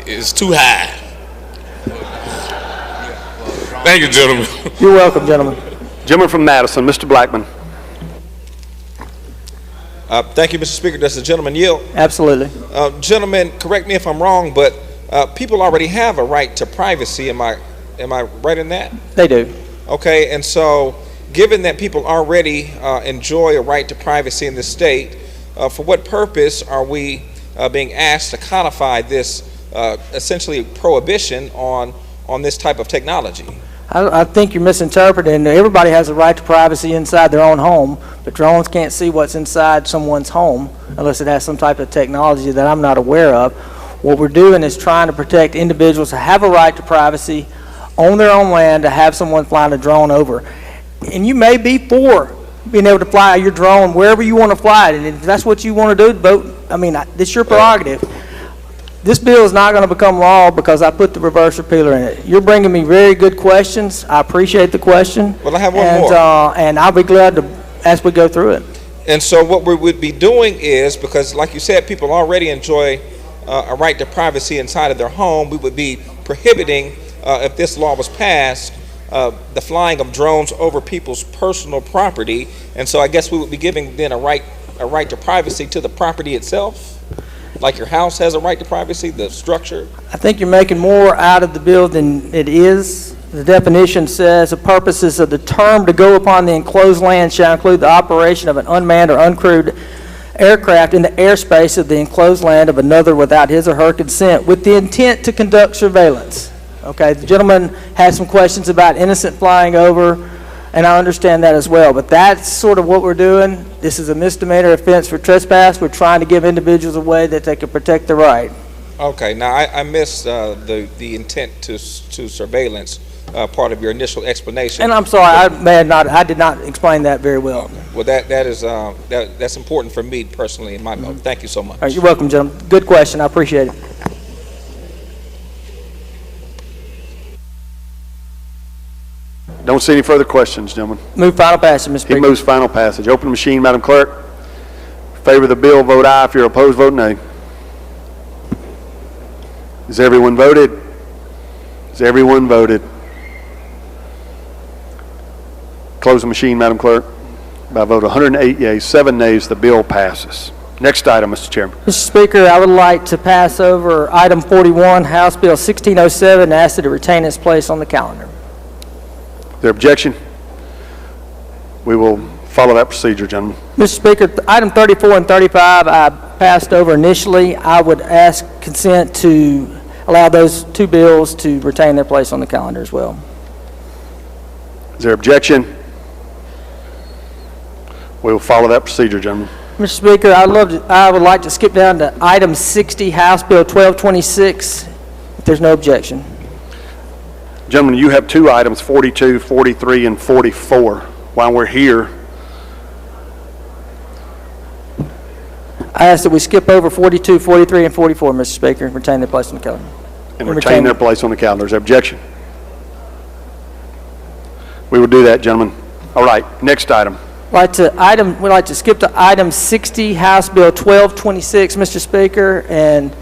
It's too high. Thank you, gentlemen.
You're welcome, gentlemen.
Gentleman from Madison, Mr. Blackman.
Thank you, Mr. Speaker. Does the gentleman yield?
Absolutely.
Gentlemen, correct me if I'm wrong, but people already have a right to privacy. Am I right in that?
They do.
Okay, and so given that people already enjoy a right to privacy in this state, for what purpose are we being asked to codify this essentially prohibition on this type of technology?
I think you're misinterpreting. Everybody has a right to privacy inside their own home, but drones can't see what's inside someone's home unless it has some type of technology that I'm not aware of. What we're doing is trying to protect individuals who have a right to privacy on their own land to have someone flying a drone over. And you may be for being able to fly your drone wherever you want to fly it, and if that's what you want to do, vote. I mean, it's your prerogative. This bill is not going to become law because I put the reverse repealer in it. You're bringing me very good questions. I appreciate the question.
Well, I have one more.
And I'll be glad to, as we go through it.
And so what we would be doing is, because like you said, people already enjoy a right to privacy inside of their home, we would be prohibiting, if this law was passed, the flying of drones over people's personal property. And so I guess we would be giving then a right to privacy to the property itself. Like your house has a right to privacy, the structure?
I think you're making more out of the bill than it is. The definition says the purposes of the term to go upon the enclosed land shall include the operation of an unmanned or uncrewed aircraft in the airspace of the enclosed land of another without his or her consent with the intent to conduct surveillance. Okay, the gentleman had some questions about innocent flying over, and I understand that as well, but that's sort of what we're doing. This is a misdemeanor offense for trespass. We're trying to give individuals a way that they can protect their right.
Okay, now I missed the intent to surveillance part of your initial explanation.
And I'm sorry, I did not explain that very well.
Well, that's important for me personally in my note. Thank you so much.
All right, you're welcome, gentlemen. Good question. I appreciate it.
Don't see any further questions, gentlemen.
Move final passage, Mr. Speaker.
He moves final passage. Open the machine, Madam Clerk. In favor of the bill, vote aye. If you're opposed, vote nay. Has everyone voted? Has everyone voted? Close the machine, Madam Clerk. By a vote of 108 yeas, 7 nays, the bill passes. Next item, Mr. Chairman.
Mr. Speaker, I would like to pass over item 41, House Bill 1607, and ask it to retain its place on the calendar.
Is there objection? We will follow that procedure, gentlemen.
Mr. Speaker, item 34 and 35 I passed over initially. I would ask consent to allow those two bills to retain their place on the calendar as well.
Is there objection? We will follow that procedure, gentlemen.
Mr. Speaker, I would like to skip down to item 60, House Bill 1226, if there's no objection.
Gentlemen, you have two items, 42, 43, and 44. While we're here,
I ask that we skip over 42, 43, and 44, Mr. Speaker, and retain their place on the calendar.
and retain their place on the calendar. Is there objection? We will do that, gentlemen. All right, next item.
We'd like to skip to item 60, House Bill 1226, Mr. Speaker, and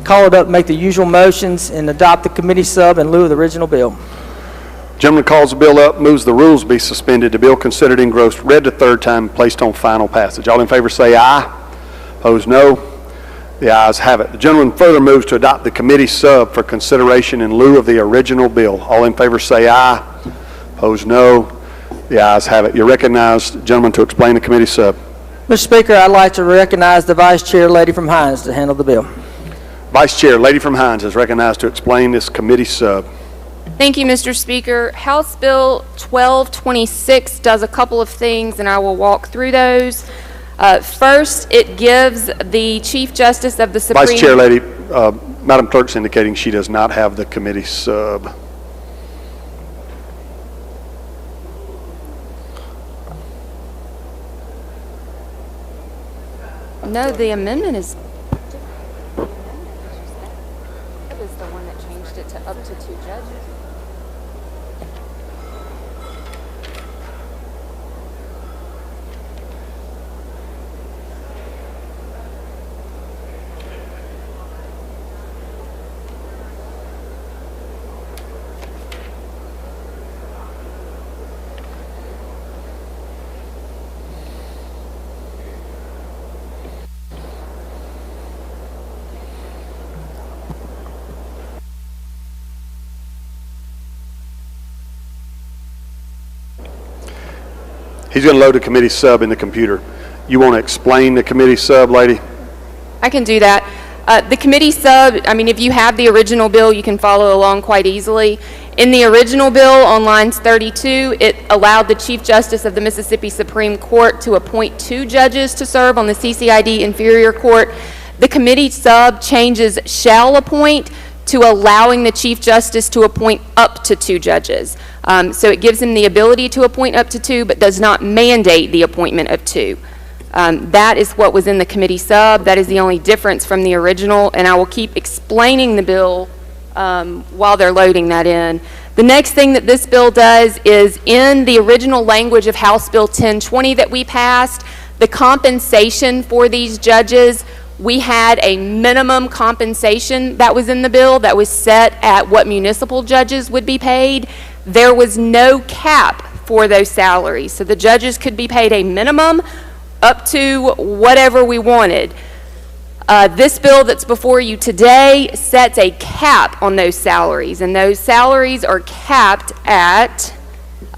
call it up, make the usual motions, and adopt the committee sub in lieu of the original bill.
Gentleman calls the bill up, moves the rules be suspended, the bill considered engrossed, read the third time, placed on final passage. All in favor say aye. Opposed, no. The ayes have it. The gentleman further moves to adopt the committee sub for consideration in lieu of the original bill. All in favor say aye. Opposed, no. The ayes have it. You're recognized, gentlemen, to explain the committee sub.
Mr. Speaker, I'd like to recognize the Vice Chair, Lady from Hines, to handle the bill.
Vice Chair, Lady from Hines, is recognized to explain this committee sub.
Thank you, Mr. Speaker. House Bill 1226 does a couple of things, and I will walk through those. First, it gives the Chief Justice of the Supreme...
Vice Chair, Lady, Madam Clerk's indicating she does not have the committee sub.
No, the amendment is... That was the one that changed it to up to 2 judges.
He's going to load the committee sub in the computer. You want to explain the committee sub, Lady?
I can do that. The committee sub, I mean, if you have the original bill, you can follow along quite easily. In the original bill on lines 32, it allowed the Chief Justice of the Mississippi Supreme Court to appoint 2 judges to serve on the CCID Inferior Court. The committee sub changes shall appoint to allowing the Chief Justice to appoint up to 2 judges. So it gives him the ability to appoint up to 2, but does not mandate the appointment of 2. That is what was in the committee sub. That is the only difference from the original, and I will keep explaining the bill while they're loading that in. The next thing that this bill does is, in the original language of House Bill 1020 that we passed, the compensation for these judges, we had a minimum compensation that was in the bill that was set at what municipal judges would be paid. There was no cap for those salaries, so the judges could be paid a minimum up to whatever we wanted. This bill that's before you today sets a cap on those salaries, and those salaries are capped at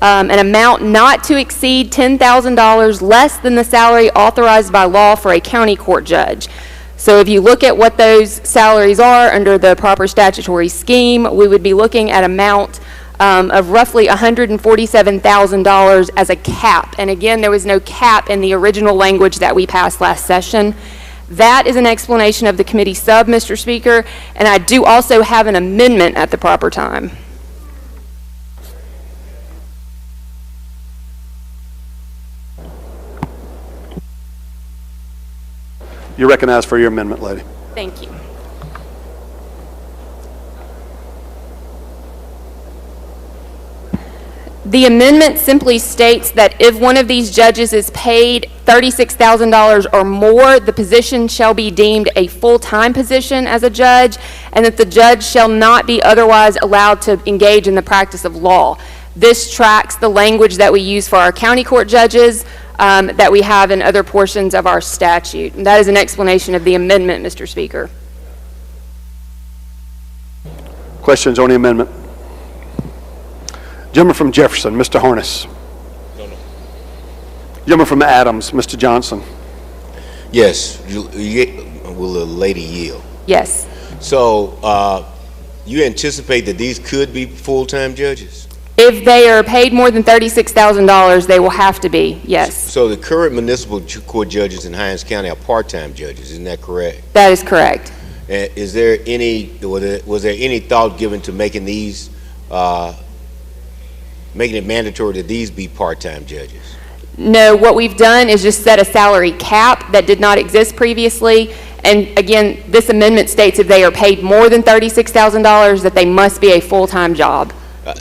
an amount not to exceed $10,000 less than the salary authorized by law for a county court judge. So if you look at what those salaries are under the proper statutory scheme, we would be looking at amount of roughly $147,000 as a cap. And again, there was no cap in the original language that we passed last session. That is an explanation of the committee sub, Mr. Speaker, and I do also have an amendment at the proper time.
You're recognized for your amendment, Lady.
Thank you. The amendment simply states that if one of these judges is paid $36,000 or more, the position shall be deemed a full-time position as a judge, and that the judge shall not be otherwise allowed to engage in the practice of law. This tracks the language that we use for our county court judges that we have in other portions of our statute. And that is an explanation of the amendment, Mr. Speaker.
Questions on the amendment? Gentleman from Jefferson, Mr. Harness. Gentleman from Adams, Mr. Johnson.
Yes. Will the lady yield?
Yes.
So you anticipate that these could be full-time judges?
If they are paid more than $36,000, they will have to be, yes.
So the current municipal court judges in Hinds County are part-time judges, isn't that correct?
That is correct.
Is there any, was there any thought given to making these, making it mandatory that these be part-time judges?
No, what we've done is just set a salary cap that did not exist previously. And again, this amendment states if they are paid more than $36,000 that they must be a full-time job.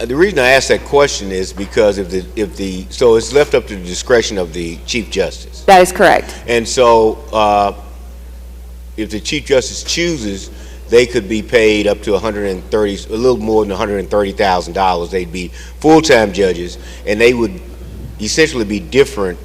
The reason I ask that question is because so it's left up to the discretion of the Chief Justice.
That is correct.
And so if the Chief Justice chooses, they could be paid up to a little more than $130,000. They'd be full-time judges, and they would essentially be different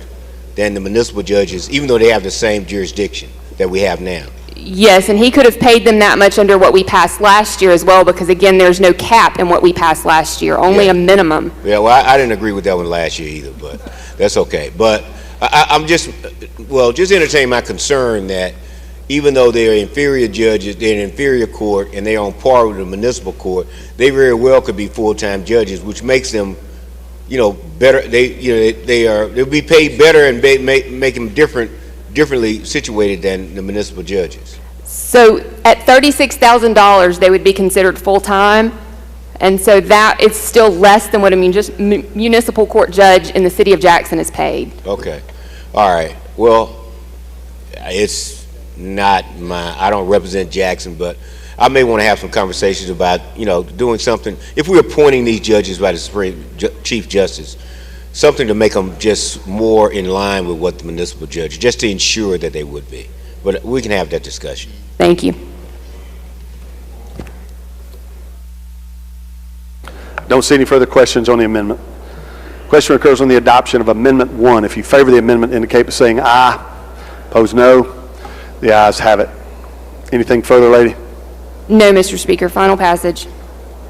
than the municipal judges, even though they have the same jurisdiction that we have now.
Yes, and he could have paid them that much under what we passed last year as well, because again, there's no cap in what we passed last year, only a minimum.
Yeah, well, I didn't agree with that one last year either, but that's okay. But I'm just entertain my concern that even though they're inferior judges, they're in inferior court, and they're on par with the municipal court, they very well could be full-time judges, which makes them, better. They'll be paid better and make them differently situated than the municipal judges.
So at $36,000, they would be considered full-time, and so that is still less than what a municipal court judge in the city of Jackson is paid.
Okay, all right. Well, it's not I don't represent Jackson, but I may want to have some conversations about, doing something. If we're appointing these judges by the Supreme Chief Justice, something to make them just more in line with what the municipal judge, just to ensure that they would be. But we can have that discussion.
Thank you.
Don't see any further questions on the amendment. Question occurs on the adoption of Amendment 1. If you favor the amendment, indicate by saying aye. Opposed, no. The ayes have it. Anything further, lady?
No, Mr. Speaker. Final passage.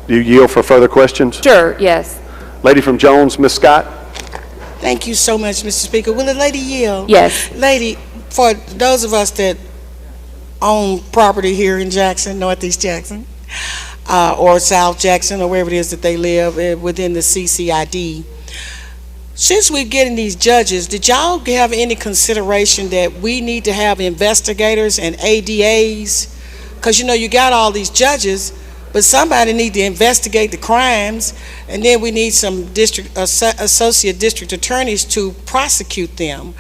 Do you yield for further questions?
Sure, yes.
Lady from Jones, Ms. Scott.
Thank you so much, Mr. Speaker. Will the lady yield?
Yes.
Lady, for those of us that own property here in Jackson, Northeast Jackson, or South Jackson, or wherever it is that they live within the CCID, since we're getting these judges, did y'all have any consideration that we need to have investigators and ADAs? Because you got all these judges, but somebody need to investigate the crimes, and then we need some associate district attorneys to prosecute them.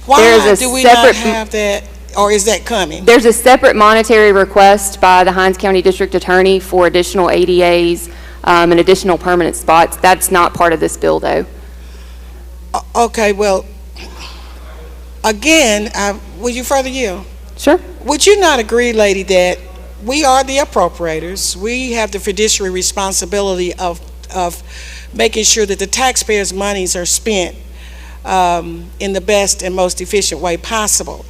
Why do we not have that, or is that coming?
There's a separate monetary request by the Hinds County District Attorney for additional ADAs and additional permanent spots. That's not part of this bill, though.
Okay, well, again, will you further yield?
Sure.
Would you not agree, lady, that we are the appropriators? We have the fiduciary responsibility of making sure that the taxpayers' monies are spent in the best and most efficient way possible.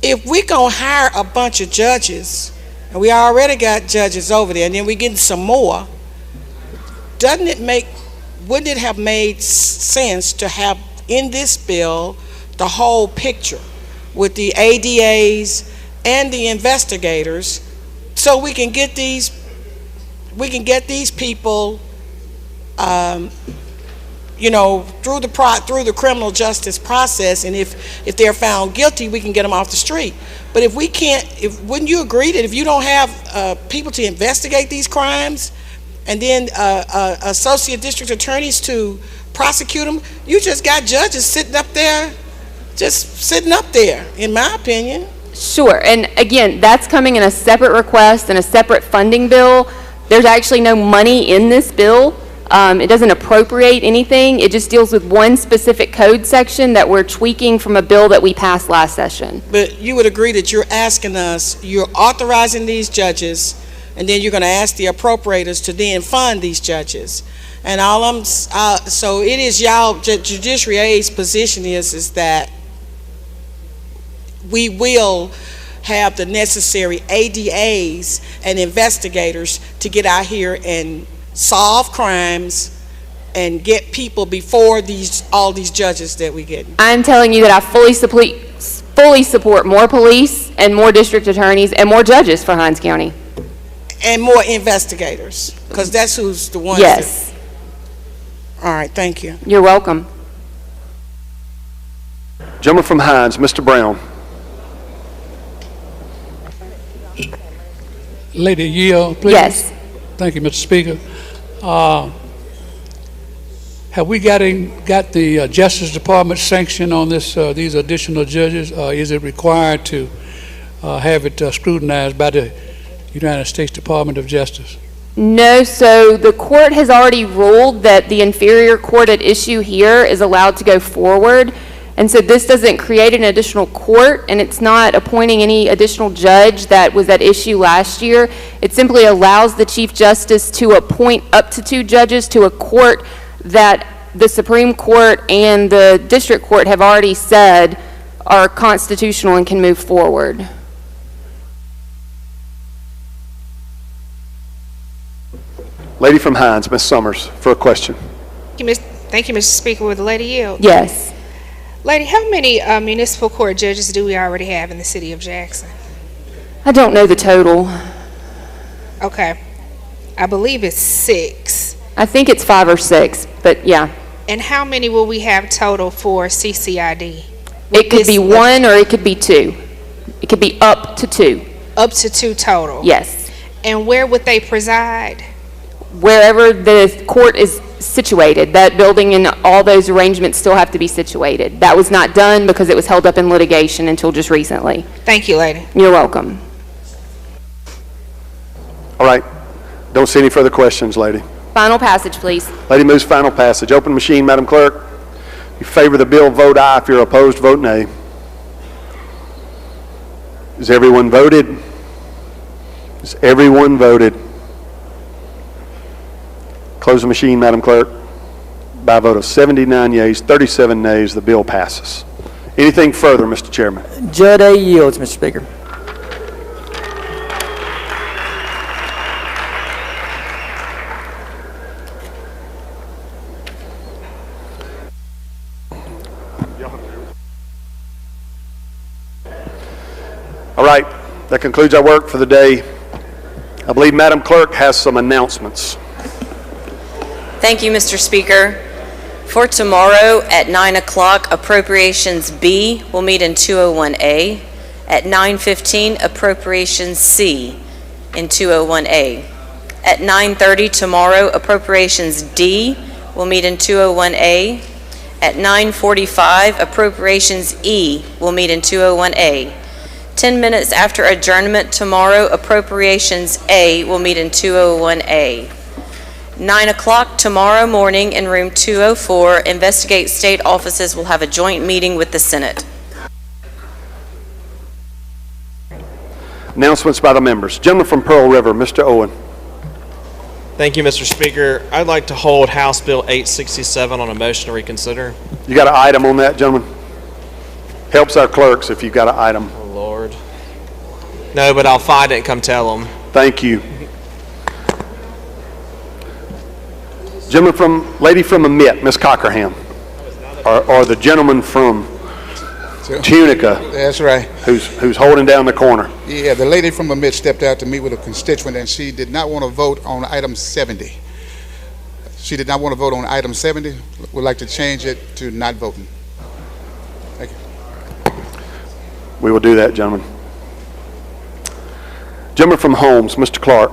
If we're going to hire a bunch of judges, and we already got judges over there, and then we're getting some more, wouldn't it have made sense to have in this bill the whole picture with the ADAs and the investigators, so we can get these people through the criminal justice process, and if they're found guilty, we can get them off the street. But if we can't, wouldn't you agree that if you don't have people to investigate these crimes, and then associate district attorneys to prosecute them, you just got judges sitting up there, in my opinion.
Sure, and again, that's coming in a separate request and a separate funding bill. There's actually no money in this bill It doesn't appropriate anything. It just deals with one specific code section that we're tweaking from a bill that we passed last session.
But you would agree that you're asking us, you're authorizing these judges, and then you're going to ask the appropriators to then fund these judges. And so it is y'all, Judiciary A's position is that we will have the necessary ADAs and investigators to get out here and solve crimes and get people before all these judges that we get.
I'm telling you that I fully support more police and more district attorneys and more judges for Hinds County.
And more investigators, because that's who's the ones.
Yes.
All right, thank you.
You're welcome.
Gentleman from Hinds, Mr. Brown.
Lady Yield, please.
Yes.
Thank you, Mr. Speaker. Have we got the Justice Department sanction on this? These additional judges? Is it required to have it scrutinized by the United States Department of Justice?
No, so the court has already ruled that the inferior court at issue here is allowed to go forward. And so this doesn't create an additional court, and it's not appointing any additional judge that was at issue last year. It simply allows the Chief Justice to appoint up to 2 judges to a court that the Supreme Court and the District Court have already said are constitutional and can move forward.
Lady from Hinds, Ms. Summers, for a question.
Thank you, Mr. Speaker. With the lady yield?
Yes.
Lady, how many municipal court judges do we already have in the city of Jackson?
I don't know the total.
Okay. I believe it's 6.
I think it's 5 or 6, but yeah.
And how many will we have total for CCID?
It could be 1 or it could be 2. It could be up to 2.
Up to 2 total?
Yes.
And where would they preside?
Wherever the court is situated. That building and all those arrangements still have to be situated. That was not done because it was held up in litigation until just recently.
Thank you, lady.
You're welcome.
All right. Don't see any further questions, lady.
Final passage, please.
Lady moves final passage. Open machine, Madam Clerk. If you favor the bill, vote aye. If you're opposed, vote nay. Has everyone voted? Has everyone voted? Close the machine, Madam Clerk. By a vote of 79 yeas, 37 nays, the bill passes. Anything further, Mr. Chairman?
Judge A yields, Mr. Speaker.
All right, that concludes our work for the day. I believe Madam Clerk has some announcements.
Thank you, Mr. Speaker. For tomorrow at 9 o'clock, Appropriations B will meet in 201A. At 9:15, Appropriations C in 201A. At 9:30 tomorrow, Appropriations D will meet in 201A. At 9:45, Appropriations E will meet in 201A. 10 minutes after adjournment tomorrow, Appropriations A will meet in 201A. 9 o'clock tomorrow morning in room 204, Investigate State Offices will have a joint meeting with the Senate.
Announcements by the members. Gentleman from Pearl River, Mr. Owen.
Thank you, Mr. Speaker. I'd like to hold House Bill 867 on a motion to reconsider.
You got an item on that, gentlemen? Helps our clerks if you've got an item.
Oh, Lord. No, but I'll find it and come tell them.
Thank you. Lady from Amit, Ms. Cockerham, or the gentleman from Tunica.
That's right.
Who's holding down the corner.
Yeah, the lady from Amit stepped out to meet with a constituent, and she did not want to vote on item 70. She did not want to vote on item 70. Would like to change it to not voting. Thank you.
We will do that, gentlemen. Gentleman from Holmes, Mr. Clark.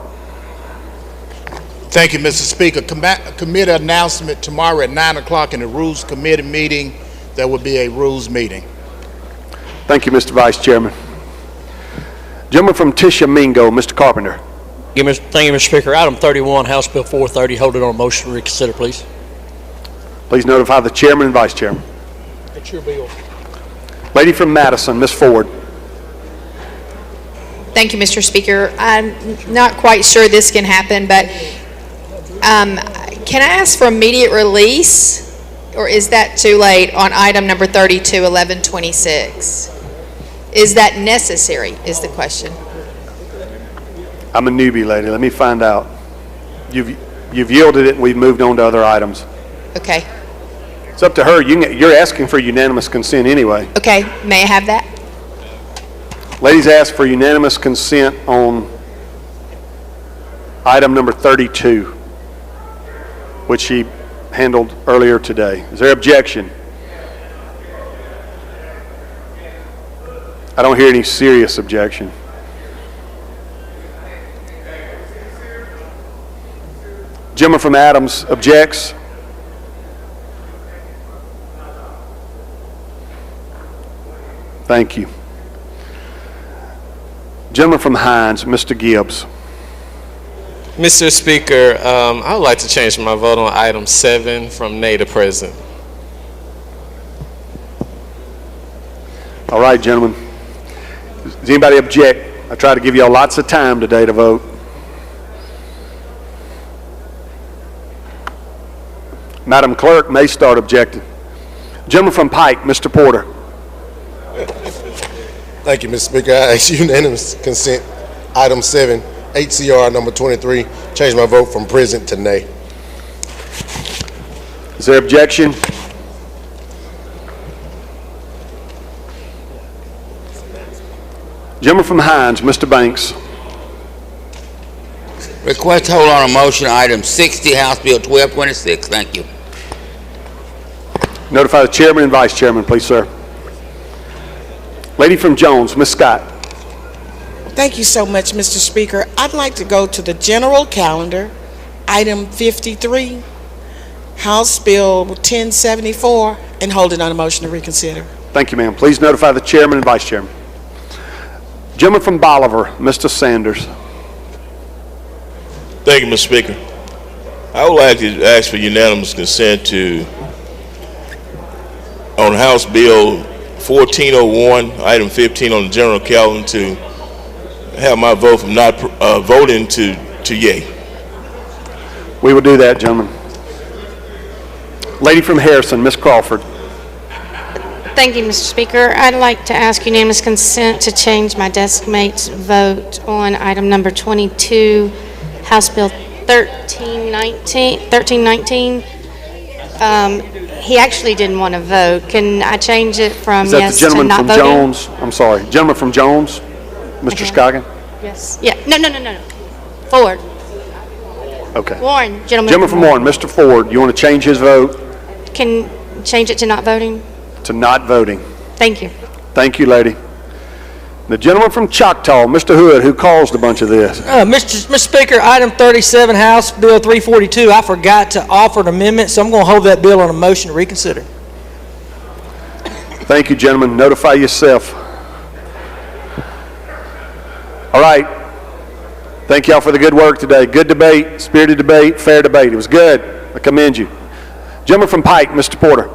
Thank you, Mr. Speaker. Committee announcement tomorrow at 9 o'clock in the Rules Committee meeting. There will be a Rules meeting.
Thank you, Mr. Vice Chairman. Gentleman from Tishomingo, Mr. Carpenter.
Thank you, Mr. Speaker. Item 31, House Bill 430, hold it on a motion to reconsider, please.
Please notify the chairman and vice chairman.
It's your bill.
Lady from Madison, Ms. Ford.
Thank you, Mr. Speaker. I'm not quite sure this can happen, but can I ask for immediate release, or is that too late on item number 32, 1126? Is that necessary, is the question.
I'm a newbie, lady. Let me find out. You've yielded it, and we've moved on to other items.
Okay.
It's up to her. You're asking for unanimous consent anyway.
Okay, may I have that?
Ladies asked for unanimous consent on item number 32, which she handled earlier today. Is there objection? I don't hear any serious objection. Gentleman from Adams objects. Thank you. Gentleman from Hines, Mr. Gibbs.
Mr. Speaker, I would like to change my vote on item 7 from nay to present.
All right, gentlemen. Does anybody object? I try to give you all lots of time today to vote. Madam Clerk may start objecting. Gentleman from Pike, Mr. Porter.
Thank you, Mr. Speaker. I ask unanimous consent. Item 7, HCR number 23, change my vote from present to nay.
Is there objection? Gentleman from Hines, Mr. Banks.
Request to hold on a motion item 60, House Bill 1226. Thank you.
Notify the chairman and vice chairman, please, sir. Lady from Jones, Ms. Scott.
Thank you so much, Mr. Speaker. I'd like to go to the general calendar, item 53, House Bill 1074, and hold it on a motion to reconsider.
Thank you, ma'am. Please notify the chairman and vice chairman. Gentleman from Bolivar, Mr. Sanders.
Thank you, Mr. Speaker. I would like to ask for unanimous consent on House Bill 1401, item 15 on the general calendar, to have my vote from not voting to yay.
We will do that, gentlemen. Lady from Harrison, Ms. Crawford.
Thank you, Mr. Speaker. I'd like to ask unanimous consent to change my desk mate's vote on item number 22, House Bill 1319. He actually didn't want to vote. Can I change it from yes to not voting? Is that the gentleman from Jones? I'm sorry. Gentleman from Jones, Mr. Scoggin? Yes. Yeah. No. Ford.
Okay.
Warren.
Gentleman from Warren, Mr. Ford, you want to change his vote?
Can change it to not voting?
To not voting.
Thank you.
Thank you, lady. The gentleman from Choctaw, Mr. Hood, who caused a bunch of this.
Mr. Speaker, item 37, House Bill 342, I forgot to offer an amendment, so I'm going to hold that bill on a motion to reconsider.
Thank you, gentlemen. Notify yourself. All right. Thank y'all for the good work today. Good debate, spirited debate, fair debate. It was good. I commend you. Gentleman from Pike, Mr. Porter.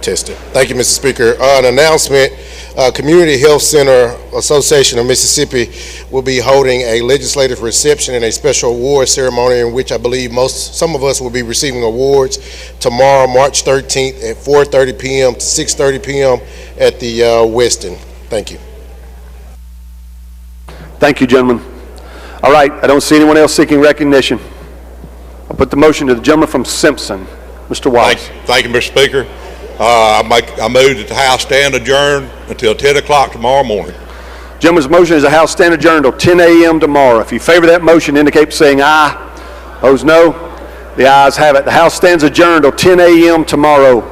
Tested. Thank you, Mr. Speaker. An announcement, Community Health Center Association of Mississippi will be holding a legislative reception and a special award ceremony in which I believe some of us will be receiving awards tomorrow, March 13th at 4:30 p.m. to 6:30 p.m. at the Westin. Thank you.
Thank you, gentlemen. All right, I don't see anyone else seeking recognition. I'll put the motion to the gentleman from Simpson, Mr. Wallace.
Thank you, Mr. Speaker. I move that the House stand adjourned until 10 o'clock tomorrow morning.
Gentleman's motion is the House stand adjourned until 10 a.m. tomorrow. If you favor that motion, indicate by saying aye. Opposed, no. The ayes have it. The House stands adjourned until 10 a.m. tomorrow.